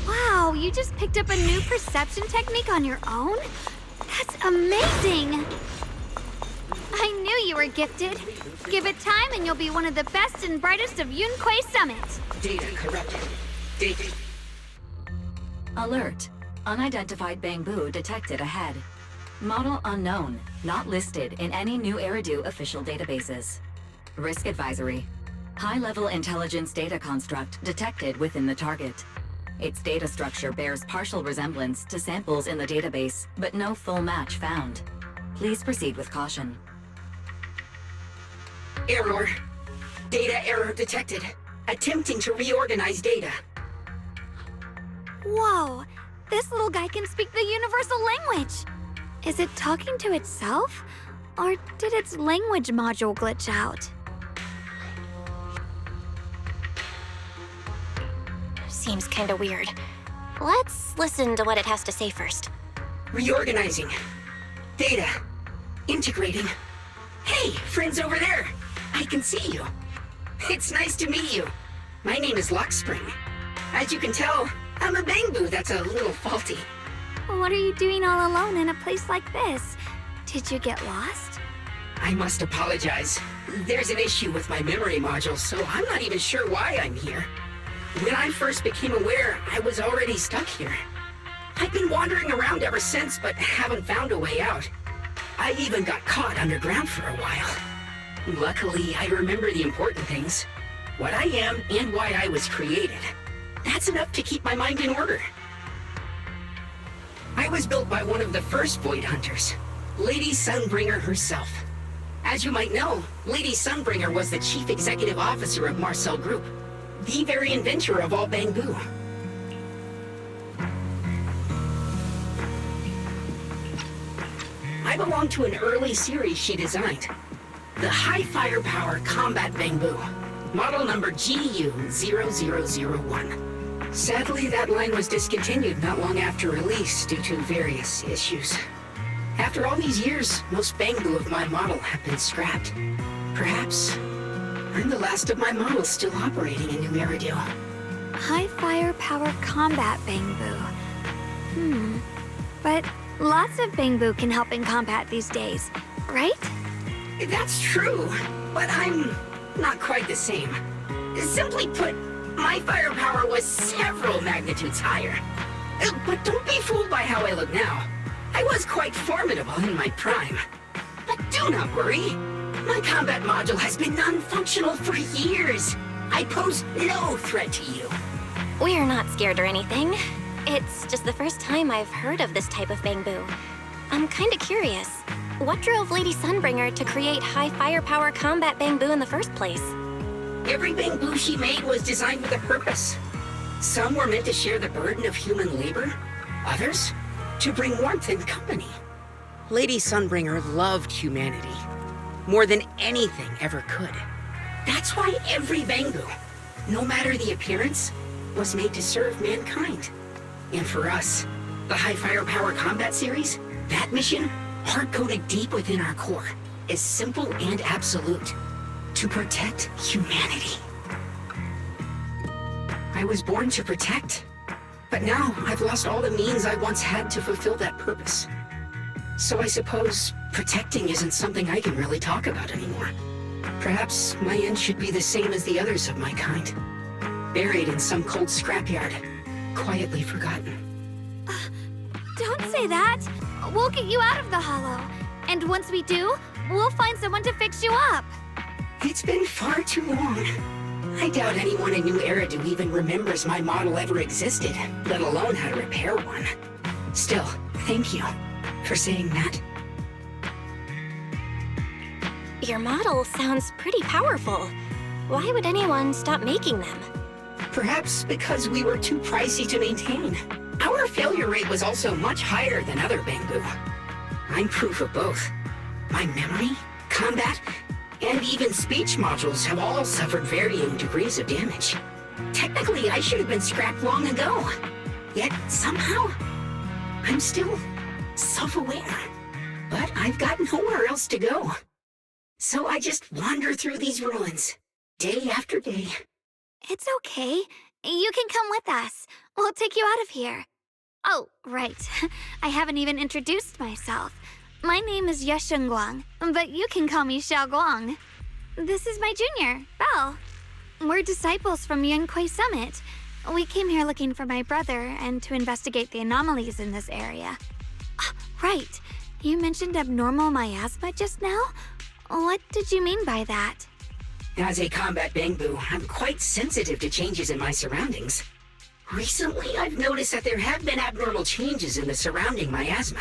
Wow, you just picked up a new perception technique on your own? That's amazing! I knew you were gifted. Give it time and you'll be one of the best and brightest of Yunquei Summit. Data corrupted. Data. Alert. Unidentified bamboo detected ahead. Model unknown, not listed in any New Eridu official databases. Risk advisory. High-level intelligence data construct detected within the target. Its data structure bears partial resemblance to samples in the database, but no full match found. Please proceed with caution. Error. Data error detected. Attempting to reorganize data. Whoa, this little guy can speak the universal language. Is it talking to itself? Or did its language module glitch out? Seems kinda weird. Let's listen to what it has to say first. Reorganizing. Data. Integrating. Hey, friends over there. I can see you. It's nice to meet you. My name is Lockspring. As you can tell, I'm a bamboo that's a little faulty. What are you doing all alone in a place like this? Did you get lost? I must apologize. There's an issue with my memory module, so I'm not even sure why I'm here. When I first became aware, I was already stuck here. I've been wandering around ever since, but haven't found a way out. I even got caught underground for a while. Luckily, I remember the important things. What I am and why I was created. That's enough to keep my mind in order. I was built by one of the first Void Hunters, Lady Sunbringer herself. As you might know, Lady Sunbringer was the chief executive officer of Marcel Group, the very inventor of all bamboo. I belong to an early series she designed, the High Firepower Combat Bamboo, model number GU0001. Sadly, that line was discontinued not long after release due to various issues. After all these years, most bamboo of my model have been scrapped. Perhaps I'm the last of my models still operating in New Eridu. High firepower combat bamboo. But lots of bamboo can help in combat these days, right? That's true, but I'm not quite the same. Simply put, my firepower was several magnitudes higher. But don't be fooled by how I look now. I was quite formidable in my prime. But do not worry. My combat module has been non-functional for years. I pose no threat to you. We're not scared or anything. It's just the first time I've heard of this type of bamboo. I'm kinda curious. What drove Lady Sunbringer to create high firepower combat bamboo in the first place? Every bamboo she made was designed with a purpose. Some were meant to share the burden of human labor. Others, to bring warmth and company. Lady Sunbringer loved humanity. more than anything ever could. That's why every Bangbu, no matter the appearance, was made to serve mankind. And for us, the High Firepower Combat Series, that mission, hard-coded deep within our core, is simple and absolute. To protect humanity. I was born to protect, but now I've lost all the means I once had to fulfill that purpose. So I suppose protecting isn't something I can really talk about anymore. Perhaps my end should be the same as the others of my kind. Buried in some cold scrapyard, quietly forgotten. Don't say that. We'll get you out of the hollow. And once we do, we'll find someone to fix you up. It's been far too long. I doubt anyone in New Eridu even remembers my model ever existed, let alone how to repair one. Still, thank you for saying that. Your model sounds pretty powerful. Why would anyone stop making them? Perhaps because we were too pricey to maintain. Our failure rate was also much higher than other Bangbu. I'm proof of both. My memory, combat, and even speech modules have all suffered varying degrees of damage. Technically, I should have been scrapped long ago. Yet, somehow, I'm still self-aware. But I've got nowhere else to go. So I just wander through these ruins, day after day. It's okay. You can come with us. We'll take you out of here. Oh, right. I haven't even introduced myself. My name is Shunguang, but you can call me Xiaoguang. This is my junior, Belle. We're disciples from Yunquay Summit. We came here looking for my brother and to investigate the anomalies in this area. Right. You mentioned abnormal miasma just now? What did you mean by that? As a combat Bangbu, I'm quite sensitive to changes in my surroundings. Recently, I've noticed that there have been abnormal changes in the surrounding miasma.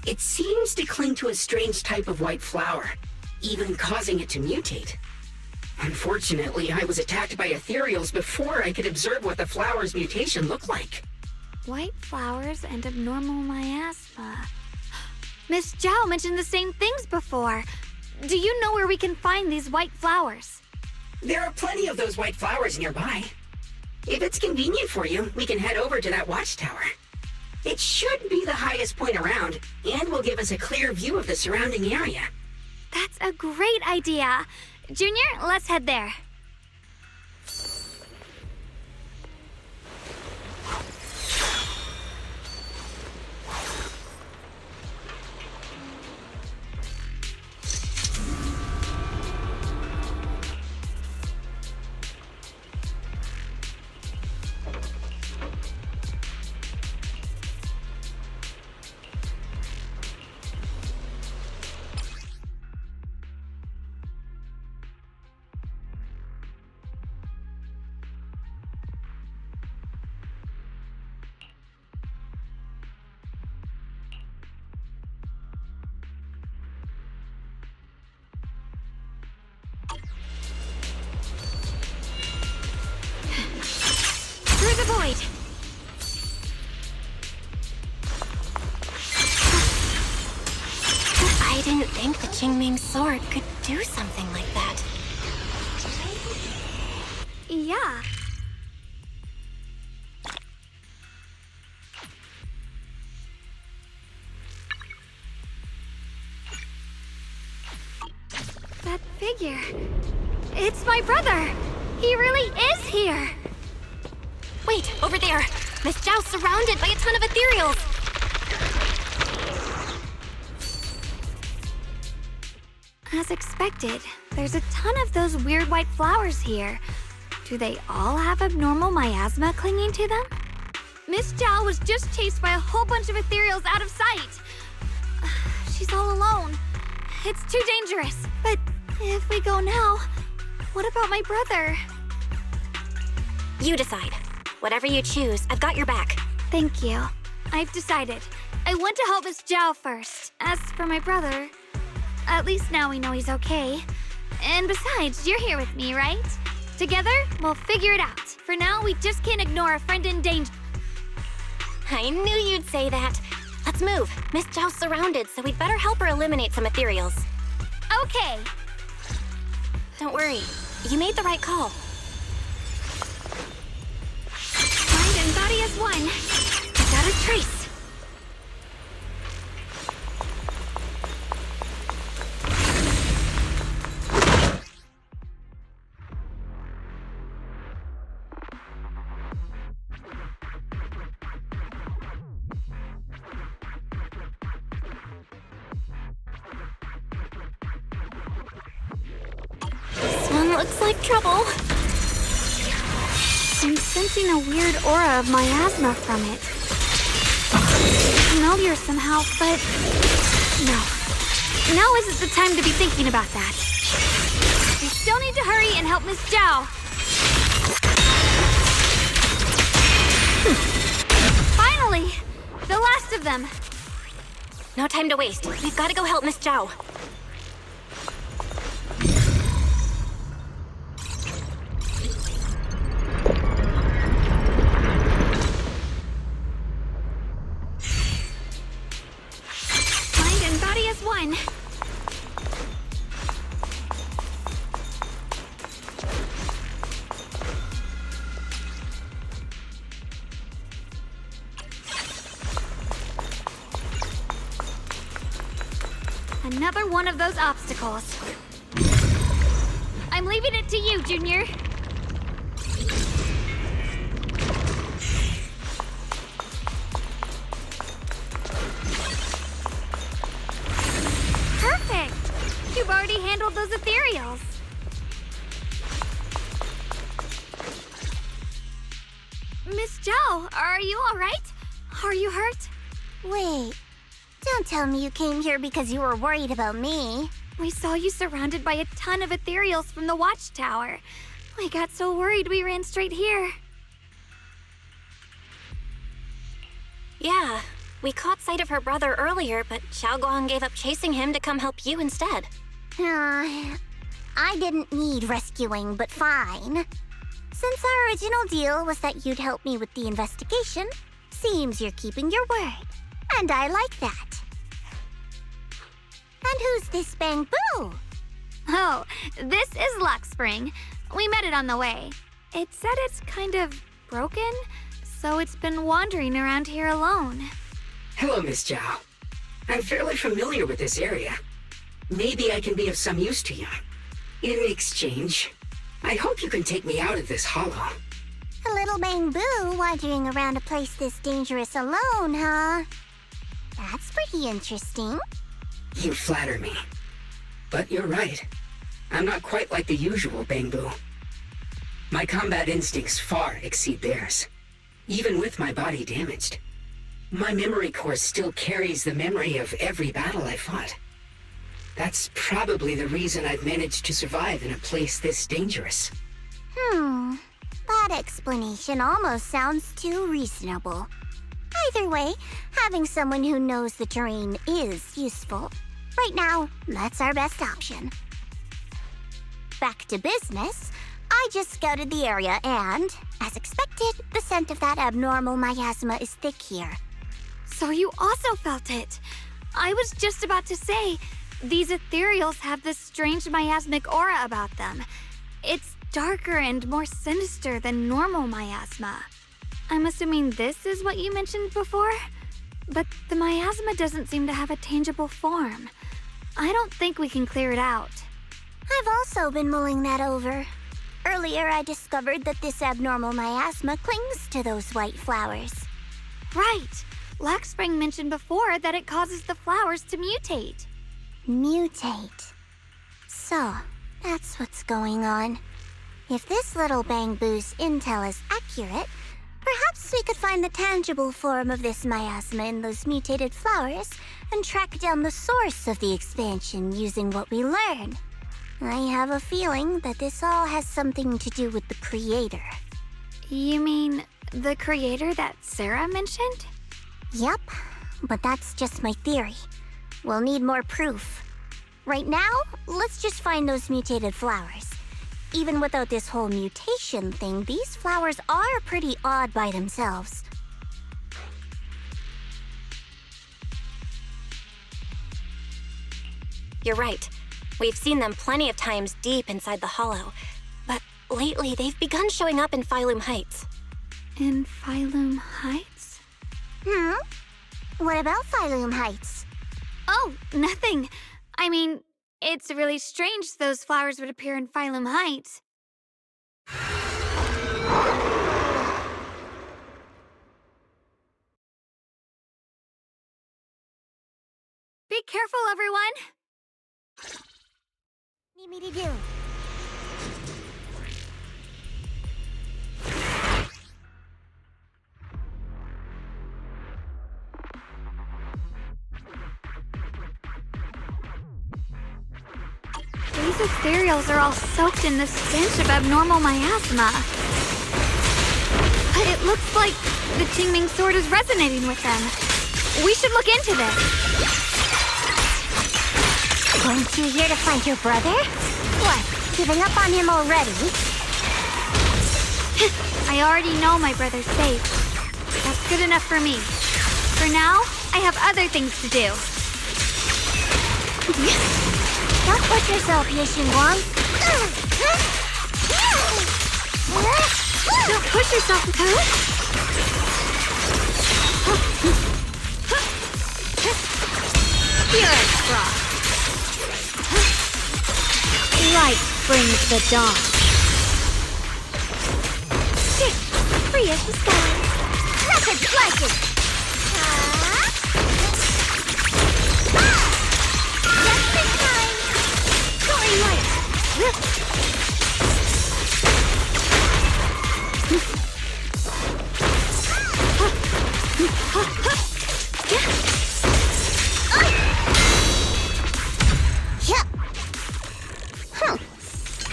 It seems to cling to a strange type of white flower, even causing it to mutate. Unfortunately, I was attacked by ethereals before I could observe what the flower's mutation looked like. White flowers and abnormal miasma. Miss Zhao mentioned the same things before. Do you know where we can find these white flowers? There are plenty of those white flowers nearby. If it's convenient for you, we can head over to that watchtower. It should be the highest point around, and will give us a clear view of the surrounding area. That's a great idea. Junior, let's head there. Through the void! I didn't think the Qingming sword could do something like that. Yeah. That figure. It's my brother! He really is here! Wait, over there! Miss Zhao's surrounded by a ton of ethereals! As expected, there's a ton of those weird white flowers here. Do they all have abnormal miasma clinging to them? Miss Zhao was just chased by a whole bunch of ethereals out of sight. She's all alone. It's too dangerous. But if we go now, what about my brother? You decide. Whatever you choose, I've got your back. Thank you. I've decided. I want to help Miss Zhao first. As for my brother, at least now we know he's okay. And besides, you're here with me, right? Together, we'll figure it out. For now, we just can't ignore a friend in danger. I knew you'd say that. Let's move. Miss Zhao's surrounded, so we'd better help her eliminate some ethereals. Okay. Don't worry. You made the right call. Mind and body as one. Got a trace. This one looks like trouble. I'm sensing a weird aura of miasma from it. Familiar somehow, but no. Now isn't the time to be thinking about that. We still need to hurry and help Miss Zhao. Finally! The last of them. No time to waste. We've got to go help Miss Zhao. Mind and body as one. Another one of those obstacles. I'm leaving it to you, Junior. Perfect! You've already handled those ethereals. Miss Zhao, are you all right? Are you hurt? Wait, don't tell me you came here because you were worried about me. We saw you surrounded by a ton of ethereals from the watchtower. We got so worried we ran straight here. Yeah, we caught sight of her brother earlier, but Shunguang gave up chasing him to come help you instead. I didn't need rescuing, but fine. Since our original deal was that you'd help me with the investigation, seems you're keeping your word. And I like that. And who's this Bangbu? Oh, this is Luckspring. We met it on the way. It said it's kind of broken, so it's been wandering around here alone. Hello, Miss Zhao. I'm fairly familiar with this area. Maybe I can be of some use to you. In exchange, I hope you can take me out of this hollow. A little Bangbu wandering around a place this dangerous alone, huh? That's pretty interesting. You flatter me. But you're right. I'm not quite like the usual Bangbu. My combat instincts far exceed theirs. Even with my body damaged, my memory core still carries the memory of every battle I fought. That's probably the reason I've managed to survive in a place this dangerous. That explanation almost sounds too reasonable. Either way, having someone who knows the terrain is useful. Right now, that's our best option. Back to business, I just scouted the area and, as expected, the scent of that abnormal miasma is thick here. So you also felt it. I was just about to say, these ethereals have this strange miasmic aura about them. It's darker and more sinister than normal miasma. I'm assuming this is what you mentioned before? But the miasma doesn't seem to have a tangible form. I don't think we can clear it out. I've also been mulling that over. Earlier, I discovered that this abnormal miasma clings to those white flowers. Right. Luckspring mentioned before that it causes the flowers to mutate. Mutate. So, that's what's going on. If this little Bangbu's intel is accurate, perhaps we could find the tangible form of this miasma in those mutated flowers and track down the source of the expansion using what we learn. I have a feeling that this all has something to do with the creator. You mean the creator that Sarah mentioned? Yep, but that's just my theory. We'll need more proof. Right now, let's just find those mutated flowers. Even without this whole mutation thing, these flowers are pretty odd by themselves. You're right. We've seen them plenty of times deep inside the hollow, but lately they've begun showing up in Phylum Heights. In Phylum Heights? What about Phylum Heights? Oh, nothing. I mean, it's really strange those flowers would appear in Phylum Heights. Be careful, everyone! Need me to do? These ethereals are all soaked in the stench of abnormal miasma. But it looks like the Qingming sword is resonating with them. We should look into this. Weren't you here to find your brother? What, giving up on him already? I already know my brother's safe. That's good enough for me. For now, I have other things to do. Don't push yourself, shunguang. Don't push yourself, Carole. Pure frost. Light brings the dawn. Free as the sky. Message flashes. Just in time. Soaring light.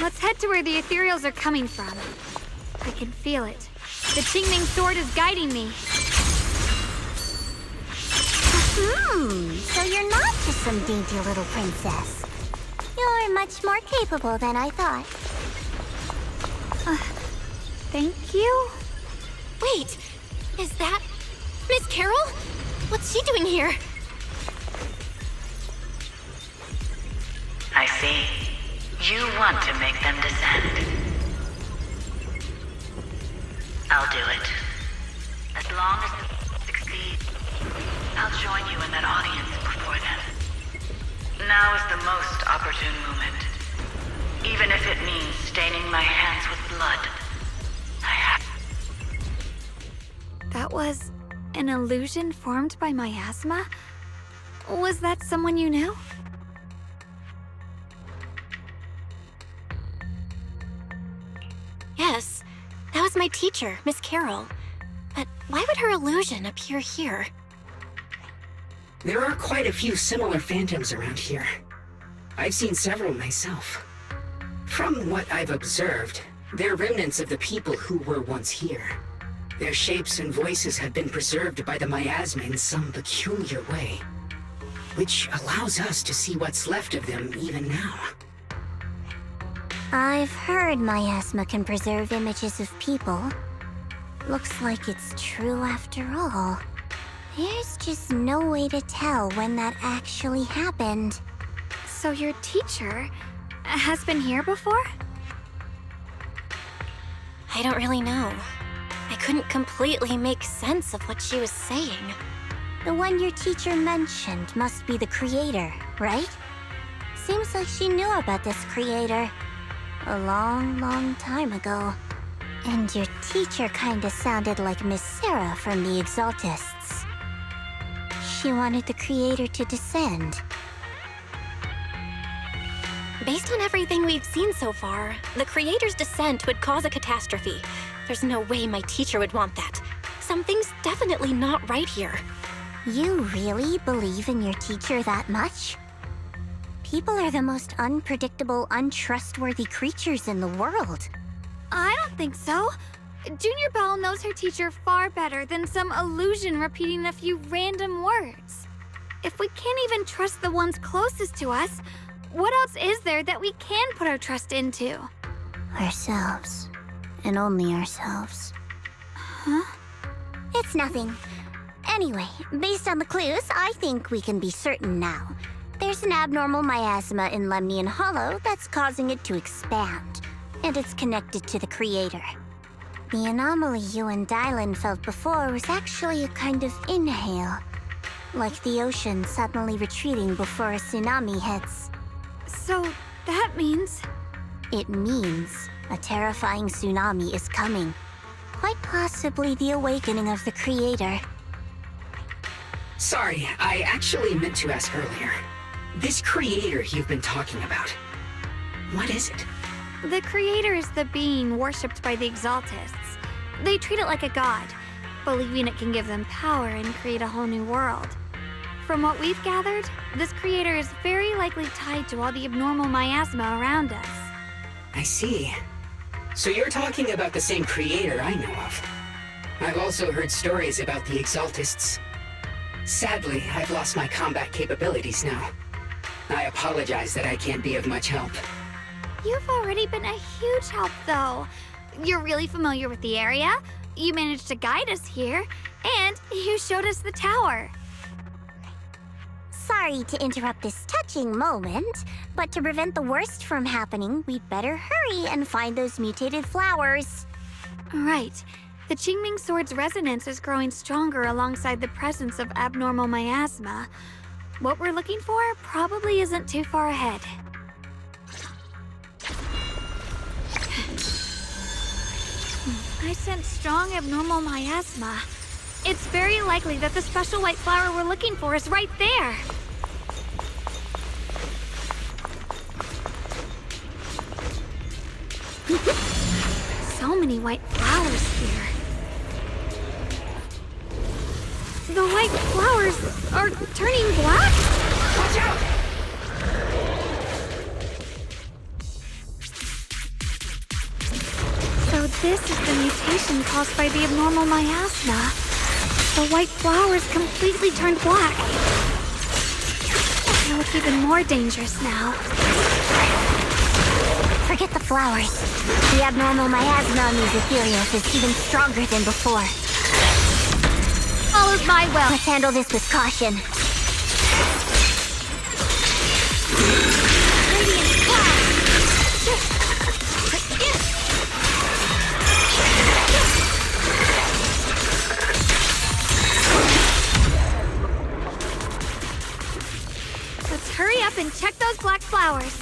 Let's head to where the ethereals are coming from. I can feel it. The Qingming sword is guiding me. So you're not just some dainty little princess. You're much more capable than I thought. Thank you? Wait, is that Miss Carole? What's she doing here? I see. You want to make them descend. I'll do it. As long as they succeed, I'll join you in that audience before them. Now is the most opportune moment. Even if it means staining my hands with blood. I have... That was an illusion formed by miasma? Was that someone you knew? Yes, that was my teacher, Miss Carole. But why would her illusion appear here? There are quite a few similar phantoms around here. I've seen several myself. From what I've observed, they're remnants of the people who were once here. Their shapes and voices have been preserved by the miasma in some peculiar way, which allows us to see what's left of them even now. I've heard miasma can preserve images of people. Looks like it's true after all. There's just no way to tell when that actually happened. So your teacher has been here before? I don't really know. I couldn't completely make sense of what she was saying. The one your teacher mentioned must be the creator, right? Seems like she knew about this creator a long time ago. And your teacher kinda sounded like Miss Sarah from the Exaltists. She wanted the creator to descend. Based on everything we've seen so far, the creator's descent would cause a catastrophe. There's no way my teacher would want that. Something's definitely not right here. You really believe in your teacher that much? People are the most unpredictable, untrustworthy creatures in the world. I don't think so. Junior Belle knows her teacher far better than some illusion repeating a few random words. If we can't even trust the ones closest to us, what else is there that we can put our trust into? Ourselves. And only ourselves. Huh? It's nothing. Anyway, based on the clues, I think we can be certain now. There's an abnormal miasma in Lemnian Hollow that's causing it to expand, and it's connected to the creator. The anomaly you and Dylan felt before was actually a kind of inhale, like the ocean suddenly retreating before a tsunami hits. So that means... It means a terrifying tsunami is coming. Quite possibly the awakening of the creator. Sorry, I actually meant to ask earlier. This creator you've been talking about, what is it? The creator is the being worshipped by the Exaltists. They treat it like a god, believing it can give them power and create a whole new world. From what we've gathered, this creator is very likely tied to all the abnormal miasma around us. I see. So you're talking about the same creator I know of. I've also heard stories about the Exaltists. Sadly, I've lost my combat capabilities now. I apologize that I can't be of much help. You've already been a huge help, though. You're really familiar with the area, you managed to guide us here, and you showed us the tower. Sorry to interrupt this touching moment, but to prevent the worst from happening, we'd better hurry and find those mutated flowers. Right. The Qingming Sword's resonance is growing stronger alongside the presence of abnormal miasma. What we're looking for probably isn't too far ahead. I sense strong abnormal miasma. It's very likely that the special white flower we're looking for is right there. So many white flowers here. The white flowers are turning black? Watch out! So this is the mutation caused by the abnormal miasma. The white flowers completely turned black. They look even more dangerous now. Forget the flowers. The abnormal miasma on these ethereals is even stronger than before. Follows my will. Let's handle this with caution. Let's hurry up and check those black flowers.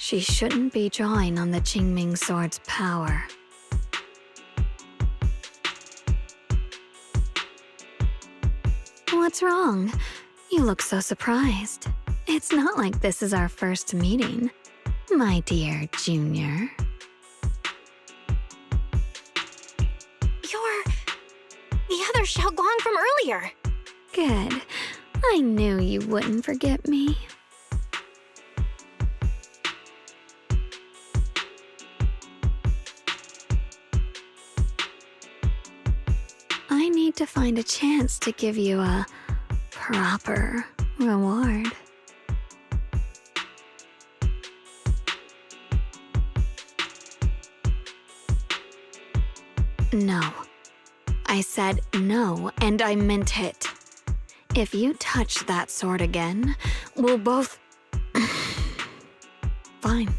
She shouldn't be drawing on the Qingming Sword's power. What's wrong? You look so surprised. It's not like this is our first meeting, my dear Junior. You're the other shunguang from earlier. Good. I knew you wouldn't forget me. I need to find a chance to give you a proper reward. No. I said no, and I meant it. If you touch that sword again, we'll both... Fine.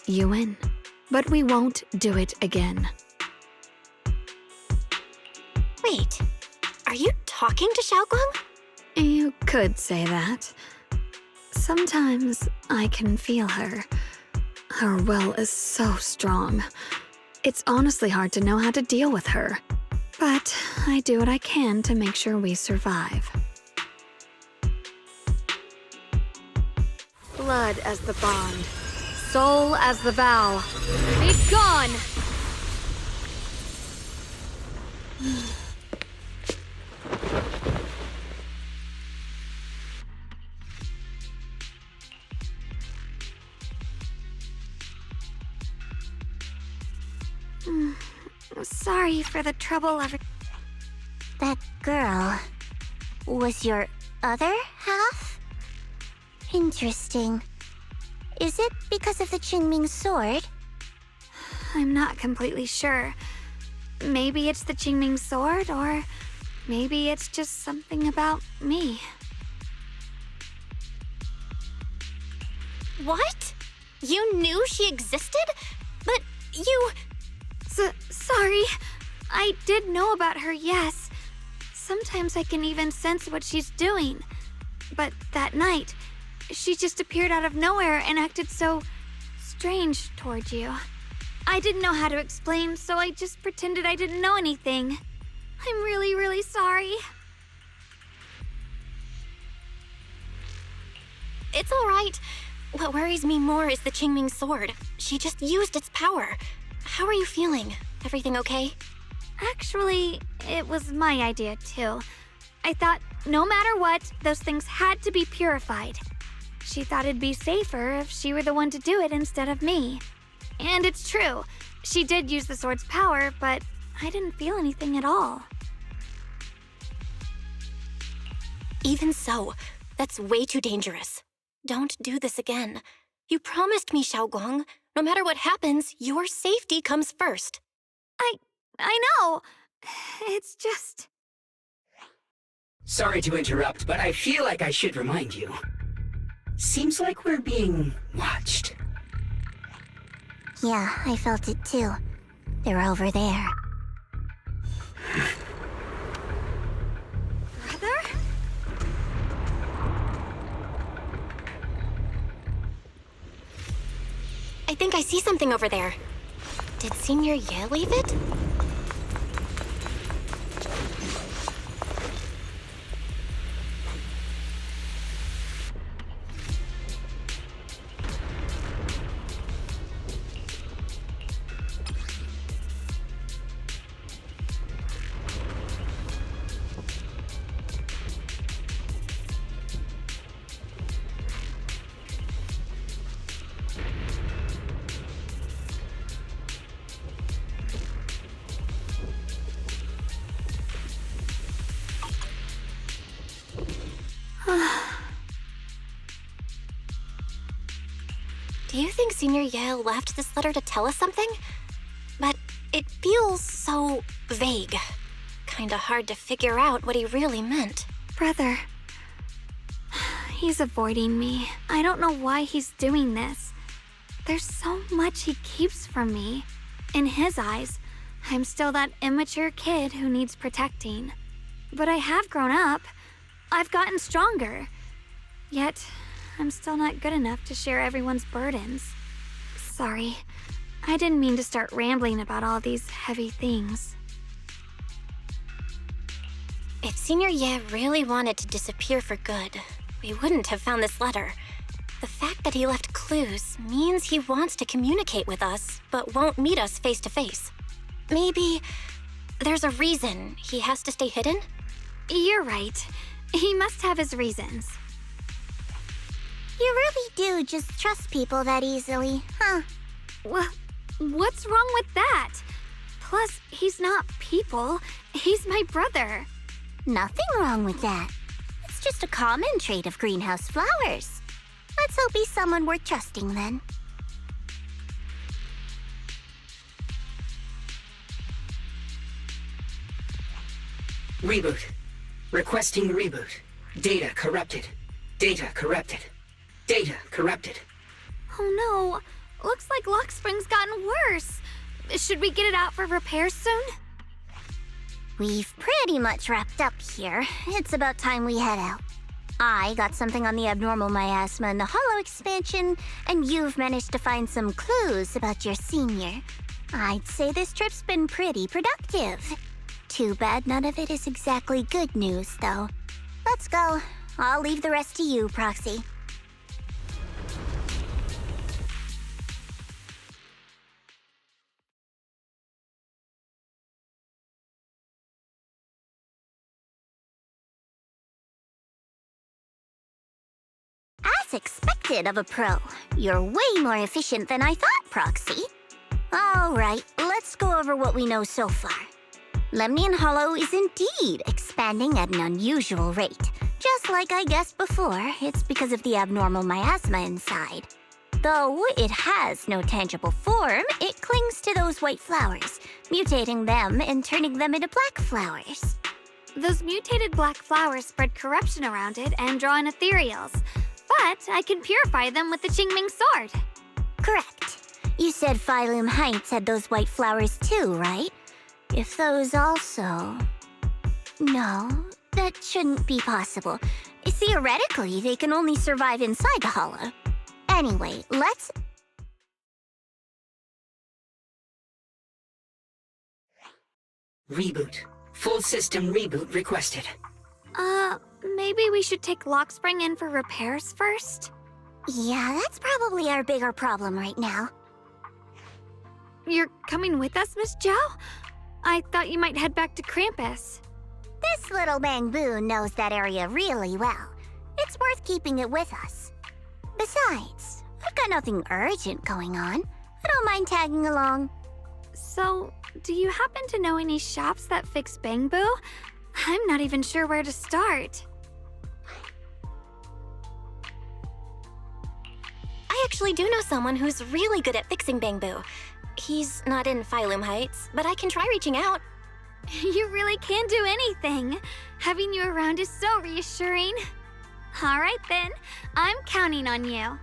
You win. But we won't do it again. Wait, are you talking to shunguang? You could say that. Sometimes I can feel her. Her will is so strong. It's honestly hard to know how to deal with her. But I do what I can to make sure we survive. Blood as the bond. Soul as the vow. Be gone! Sorry for the trouble of... That girl was your other half? Interesting. Is it because of the Qingming sword? I'm not completely sure. Maybe it's the Qingming sword, or maybe it's just something about me. What? You knew she existed? But you... Sorry. I did know about her, yes. Sometimes I can even sense what she's doing. But that night, she just appeared out of nowhere and acted so strange toward you. I didn't know how to explain, so I just pretended I didn't know anything. I'm really, really sorry. It's all right. What worries me more is the Qingming sword. She just used its power. How are you feeling? Everything okay? Actually, it was my idea too. I thought no matter what, those things had to be purified. She thought it'd be safer if she were the one to do it instead of me. And it's true. She did use the sword's power, but I didn't feel anything at all. Even so, that's way too dangerous. Don't do this again. You promised me, Xiaoguang. No matter what happens, your safety comes first. I know. It's just... Sorry to interrupt, but I feel like I should remind you. Seems like we're being watched. Yeah, I felt it too. They're over there. Brother? I think I see something over there. Did Senior Ye leave it? Do you think Senior Ye left this letter to tell us something? But it feels so vague. Kinda hard to figure out what he really meant. Brother. He's avoiding me. I don't know why he's doing this. There's so much he keeps from me. In his eyes, I'm still that immature kid who needs protecting. But I have grown up. I've gotten stronger. Yet, I'm still not good enough to share everyone's burdens. Sorry. I didn't mean to start rambling about all these heavy things. If Senior Ye really wanted to disappear for good, we wouldn't have found this letter. The fact that he left clues means he wants to communicate with us, but won't meet us face to face. Maybe there's a reason he has to stay hidden? You're right. He must have his reasons. You really do just trust people that easily, huh? Well, what's wrong with that? Plus, he's not people. He's my brother. Nothing wrong with that. It's just a common trait of greenhouse flowers. Let's hope he's someone worth trusting then. Reboot. Requesting reboot. Data corrupted. Data corrupted. Data corrupted. Oh no. Looks like Lock Spring's gotten worse. Should we get it out for repairs soon? We've pretty much wrapped up here. It's about time we head out. I got something on the abnormal miasma and the hollow expansion, and you've managed to find some clues about your senior. I'd say this trip's been pretty productive. Too bad none of it is exactly good news, though. Let's go. I'll leave the rest to you, Proxy. As expected of a pro. You're way more efficient than I thought, Proxy. Alright, let's go over what we know so far. Lemnian Hollow is indeed expanding at an unusual rate. Just like I guessed before, it's because of the abnormal miasma inside. Though it has no tangible form, it clings to those white flowers, mutating them and turning them into black flowers. Those mutated black flowers spread corruption around it and draw in ethereals. But I can purify them with the Qingming sword. Correct. You said Phylum Heights had those white flowers too, right? If those also... No, that shouldn't be possible. Theoretically, they can only survive inside the hollow. Anyway, let's... Reboot. Full system reboot requested. Maybe we should take Lockspring in for repairs first? Yeah, that's probably our bigger problem right now. You're coming with us, Miss Zhao? I thought you might head back to Krampus. This little bamboo knows that area really well. It's worth keeping it with us. Besides, I've got nothing urgent going on. I don't mind tagging along. So, do you happen to know any shops that fix bamboo? I'm not even sure where to start. I actually do know someone who's really good at fixing bamboo. He's not in Phylum Heights, but I can try reaching out. You really can do anything. Having you around is so reassuring. All right then, I'm counting on you.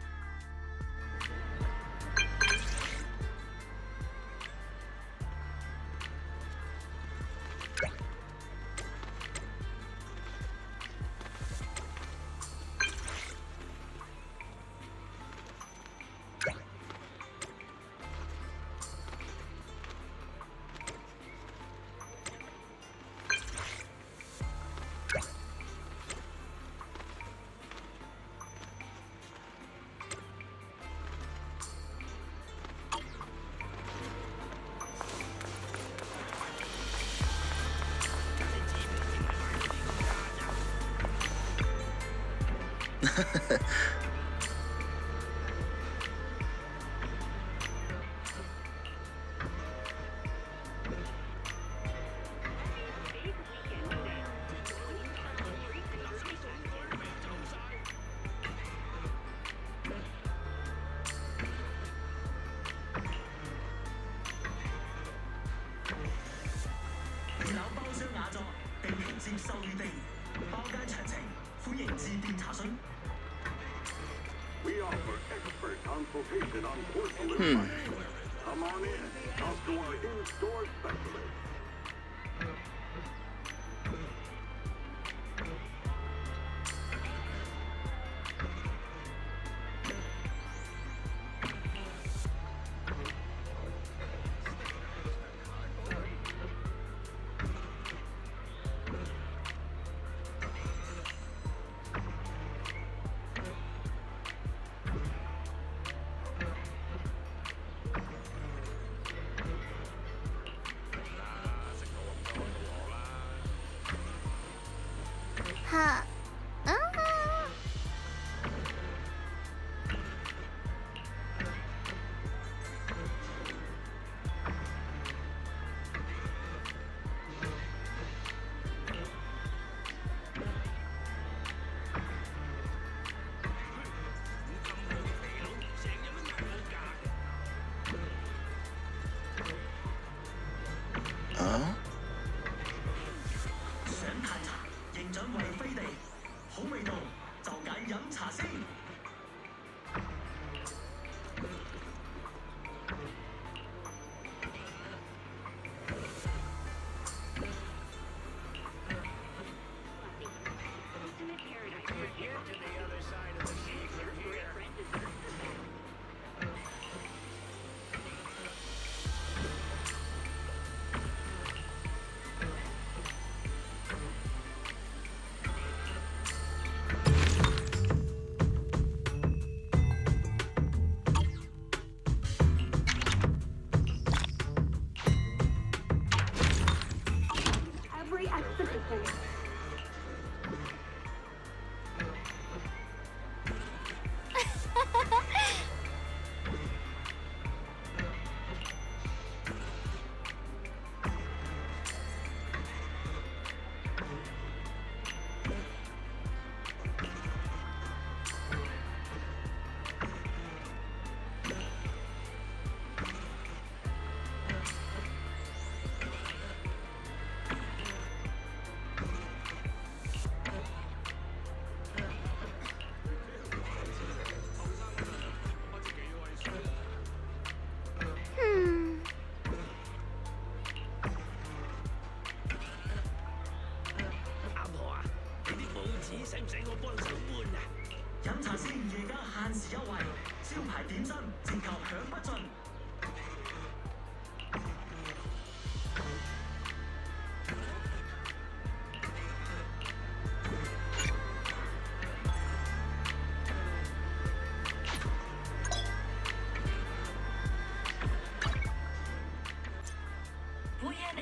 We offer expert consultation on porcelain. Come on in. Talk to our in-store specialist. Huh.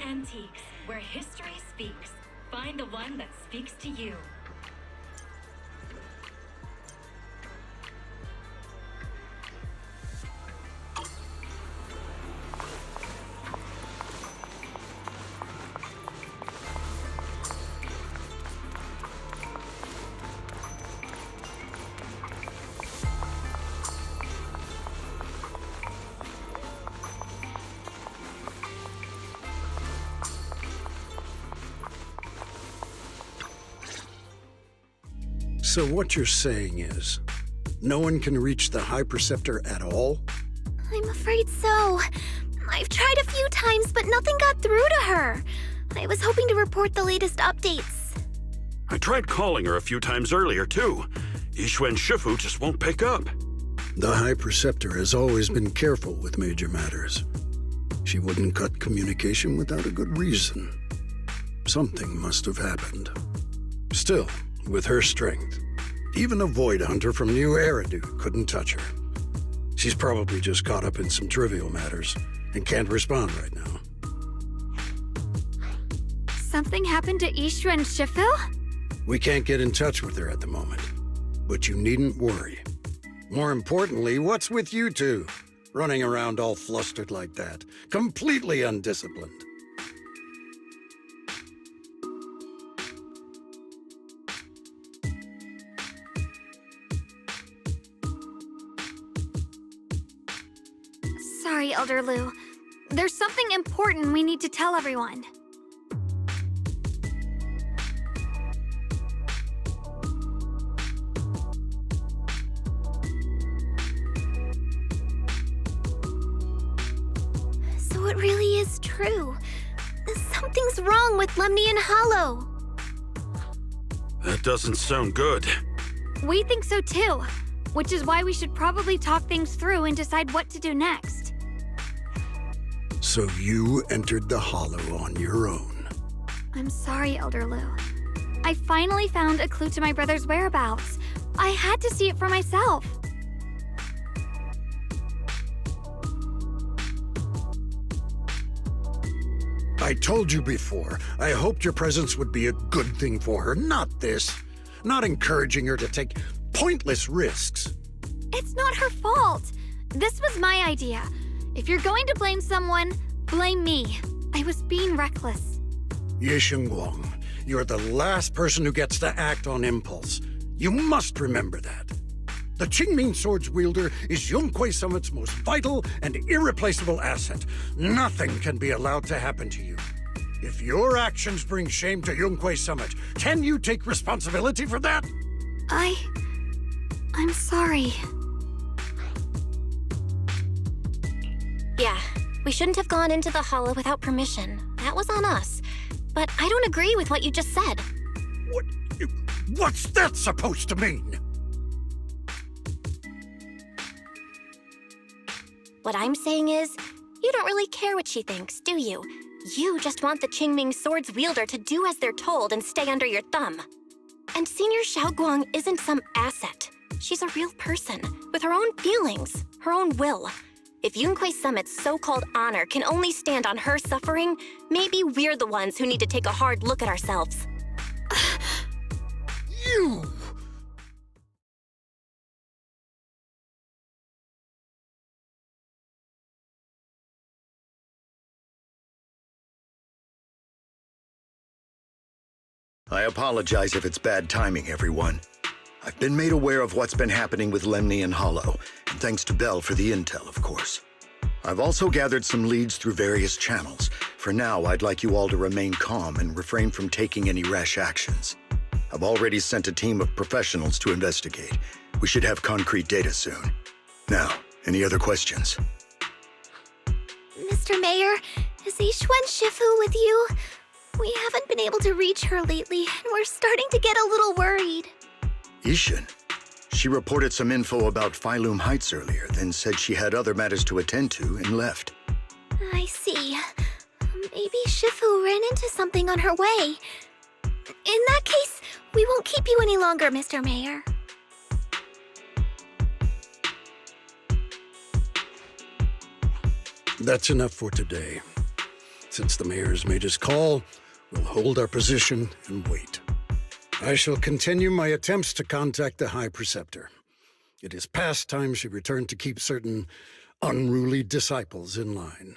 Antiques, where history speaks. Find the one that speaks to you. So what you're saying is, no one can reach the High Preceptor at all? I'm afraid so. I've tried a few times, but nothing got through to her. I was hoping to report the latest updates. I tried calling her a few times earlier, too. Yishuan Shifu just won't pick up. The High Preceptor has always been careful with major matters. She wouldn't cut communication without a good reason. Something must have happened. Still, with her strength, even a Void Hunter from New Eridu couldn't touch her. She's probably just caught up in some trivial matters and can't respond right now. Something happened to Yishuan Shifu? We can't get in touch with her at the moment, but you needn't worry. More importantly, what's with you two? Running around all flustered like that, completely undisciplined. Sorry, Elder Lu. There's something important we need to tell everyone. So it really is true. Something's wrong with Lemnian Hollow. That doesn't sound good. We think so too, which is why we should probably talk things through and decide what to do next. So you entered the Hollow on your own. I'm sorry, Elder Lu. I finally found a clue to my brother's whereabouts. I had to see it for myself. I told you before, I hoped your presence would be a good thing for her, not this. Not encouraging her to take pointless risks. It's not her fault. This was my idea. If you're going to blame someone, blame me. I was being reckless. Ye Shunguang, you're the last person who gets to act on impulse. You must remember that. The Qingming Sword's wielder is Yunquei Summit's most vital and irreplaceable asset. Nothing can be allowed to happen to you. If your actions bring shame to Yunquei Summit, can you take responsibility for that? I'm sorry. Yeah, we shouldn't have gone into the Hollow without permission. That was on us. But I don't agree with what you just said. What's that supposed to mean? What I'm saying is, you don't really care what she thinks, do you? You just want the Qingming Sword's wielder to do as they're told and stay under your thumb. And Senior Xiaoguang isn't some asset. She's a real person, with her own feelings, her own will. If Yunquei Summit's so-called honor can only stand on her suffering, maybe we're the ones who need to take a hard look at ourselves. You! I apologize if it's bad timing, everyone. I've been made aware of what's been happening with Lemnian Hollow, and thanks to Belle for the intel, of course. I've also gathered some leads through various channels. For now, I'd like you all to remain calm and refrain from taking any rash actions. I've already sent a team of professionals to investigate. We should have concrete data soon. Now, any other questions? Mr. Mayor, is Yishuan Shifu with you? We haven't been able to reach her lately, and we're starting to get a little worried. Yishuan? She reported some info about Phylum Heights earlier, then said she had other matters to attend to and left. I see. Maybe Shifu ran into something on her way. In that case, we won't keep you any longer, Mr. Mayor. That's enough for today. Since the mayor's made his call, we'll hold our position and wait. I shall continue my attempts to contact the High Preceptor. It is past time she returned to keep certain unruly disciples in line.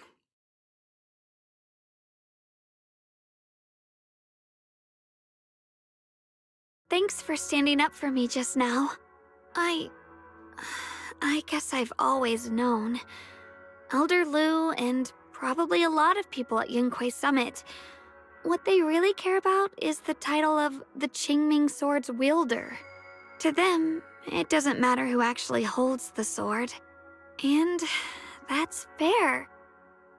Thanks for standing up for me just now. I guess I've always known. Elder Lu and probably a lot of people at Yunquay Summit, what they really care about is the title of the Qingming Sword's wielder. To them, it doesn't matter who actually holds the sword. And that's fair.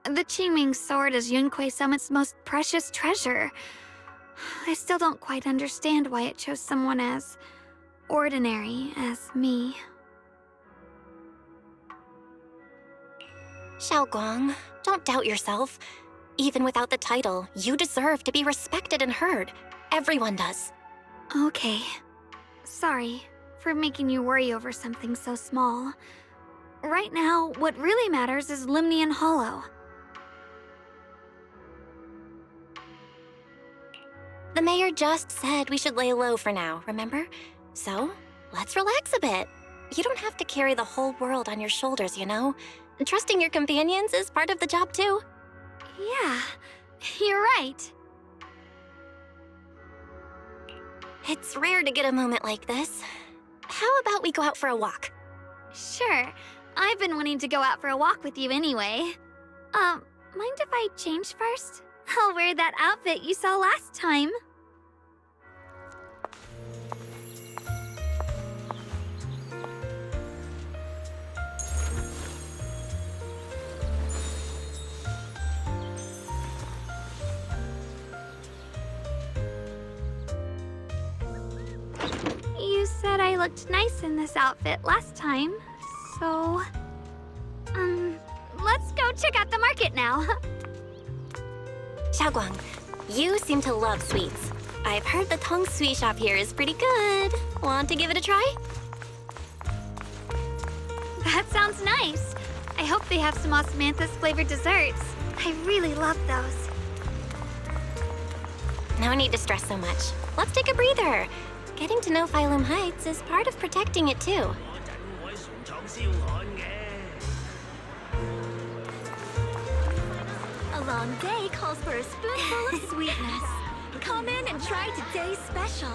The Qingming Sword is Yunquay Summit's most precious treasure. I still don't quite understand why it chose someone as ordinary as me. Shouguang, don't doubt yourself. Even without the title, you deserve to be respected and heard. Everyone does. Okay. Sorry for making you worry over something so small. Right now, what really matters is Limnian Hollow. The mayor just said we should lay low for now, remember? So, let's relax a bit. You don't have to carry the whole world on your shoulders, you know? Trusting your companions is part of the job, too. Yeah, you're right. It's rare to get a moment like this. How about we go out for a walk? Sure. I've been wanting to go out for a walk with you anyway. Mind if I change first? I'll wear that outfit you saw last time. You said I looked nice in this outfit last time, so... let's go check out the market now. Shouguang, you seem to love sweets. I've heard the Tong Sui shop here is pretty good. Want to give it a try? That sounds nice. I hope they have some osmanthus-flavored desserts. I really love those. No need to stress so much. Let's take a breather. Getting to know Phylum Heights is part of protecting it, too. A long day calls for a spoonful of sweetness. Come in and try today's special.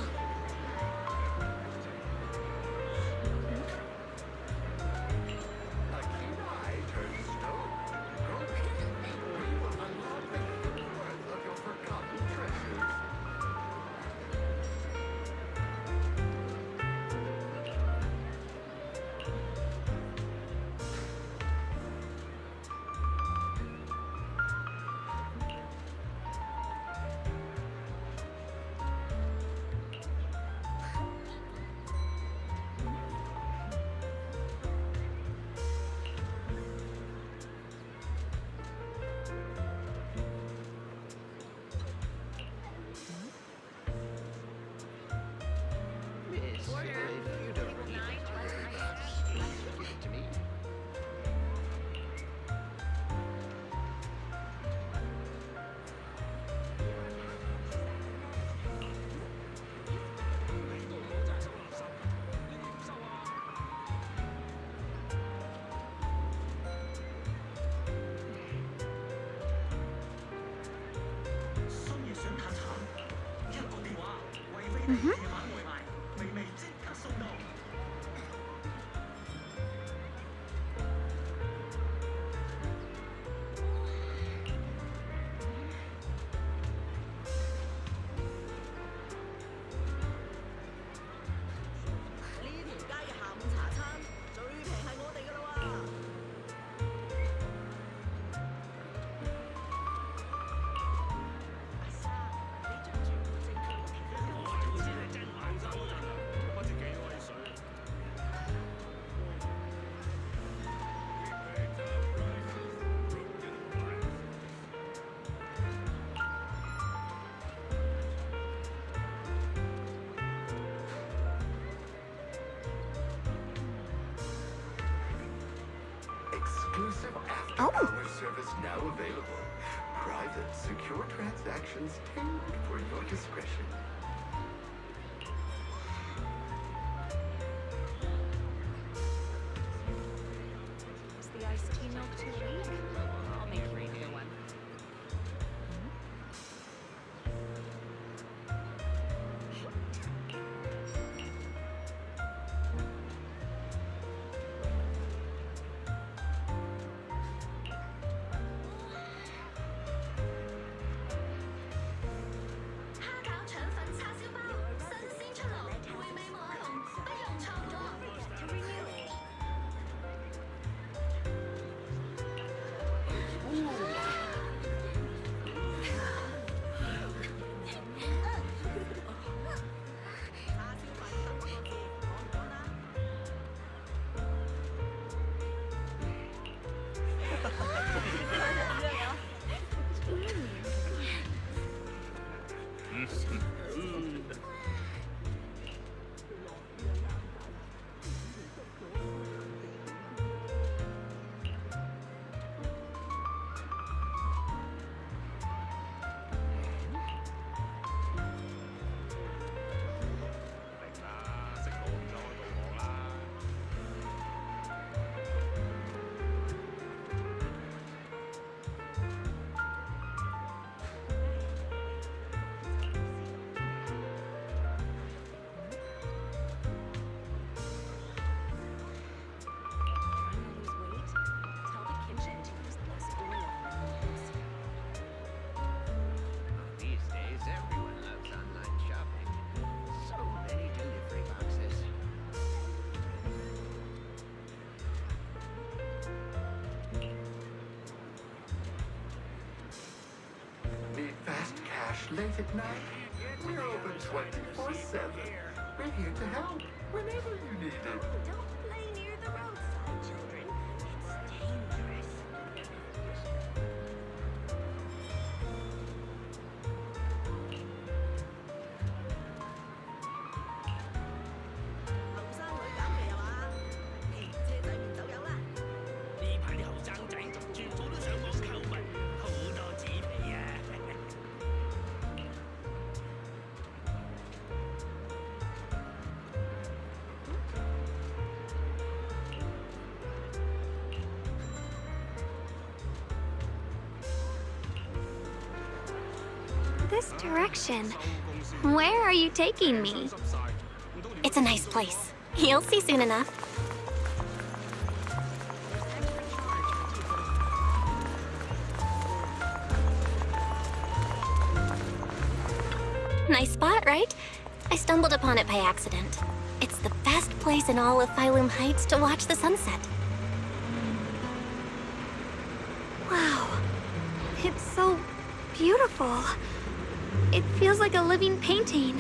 exclusive after-hour service now available. Private, secure transactions tailored for your discretion. Is the iced tea milk too weak? I'll make a regular one. Need fast cash late at night? We're open 24/7. We're here to help whenever you need it. Don't play near the roadside, children. It's dangerous. This direction. Where are you taking me? It's a nice place. You'll see soon enough. Nice spot, right? I stumbled upon it by accident. It's the best place in all of Phylum Heights to watch the sunset. Wow. It's so beautiful. It feels like a living painting.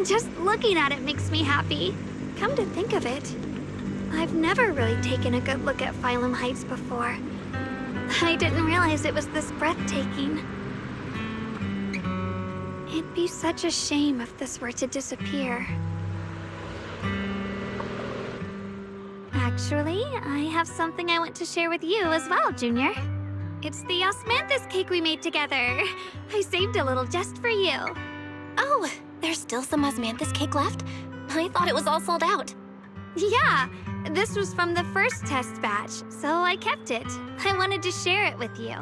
Just looking at it makes me happy. Come to think of it, I've never really taken a good look at Phylum Heights before. I didn't realize it was this breathtaking. It'd be such a shame if this were to disappear. Actually, I have something I want to share with you as well, Junior. It's the osmanthus cake we made together. I saved a little just for you. Oh, there's still some osmanthus cake left? I thought it was all sold out. Yeah, this was from the first test batch, so I kept it. I wanted to share it with you.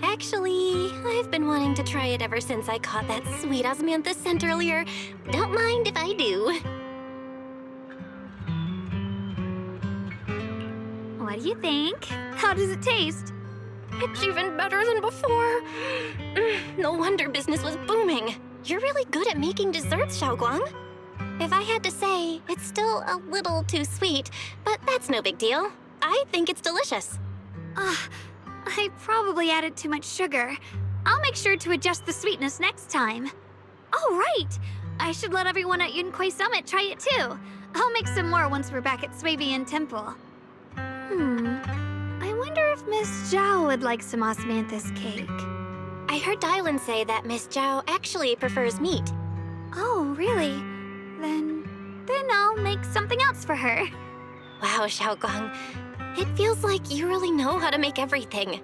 Actually, I've been wanting to try it ever since I caught that sweet osmanthus scent earlier. Don't mind if I do. What do you think? How does it taste? It's even better than before. No wonder business was booming. You're really good at making desserts, Shunguang. If I had to say, it's still a little too sweet, but that's no big deal. I think it's delicious. I probably added too much sugar. I'll make sure to adjust the sweetness next time. Oh, right! I should let everyone at Yunquay Summit try it too. I'll make some more once we're back at Swabian Temple. I wonder if Miss Zhao would like some osmanthus cake. I heard Dylan say that Miss Zhao actually prefers meat. Oh, really? Then I'll make something else for her. Wow, Shunguang. It feels like you really know how to make everything.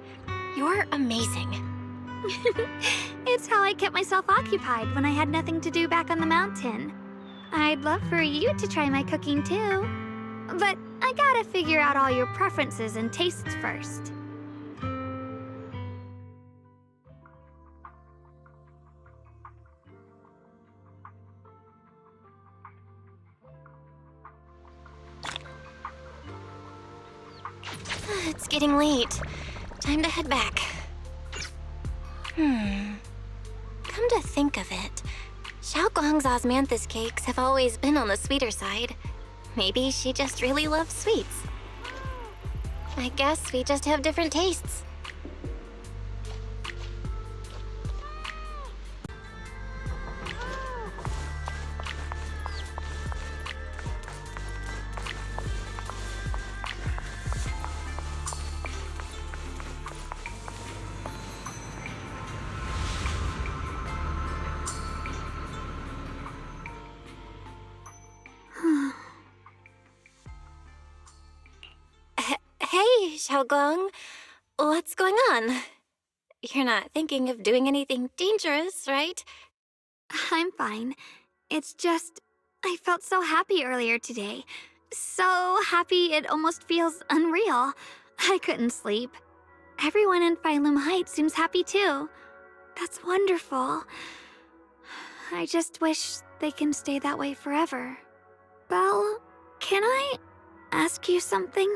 You're amazing. It's how I kept myself occupied when I had nothing to do back on the mountain. I'd love for you to try my cooking too. But I gotta figure out all your preferences and tastes first. It's getting late. Time to head back. Come to think of it, Shunguang's osmanthus cakes have always been on the sweeter side. Maybe she just really loves sweets. I guess we just have different tastes. Hey, Shunguang. What's going on? You're not thinking of doing anything dangerous, right? I'm fine. It's just, I felt so happy earlier today. So happy it almost feels unreal. I couldn't sleep. Everyone in Phylum Heights seems happy too. That's wonderful. I just wish they can stay that way forever. Belle, can I ask you something?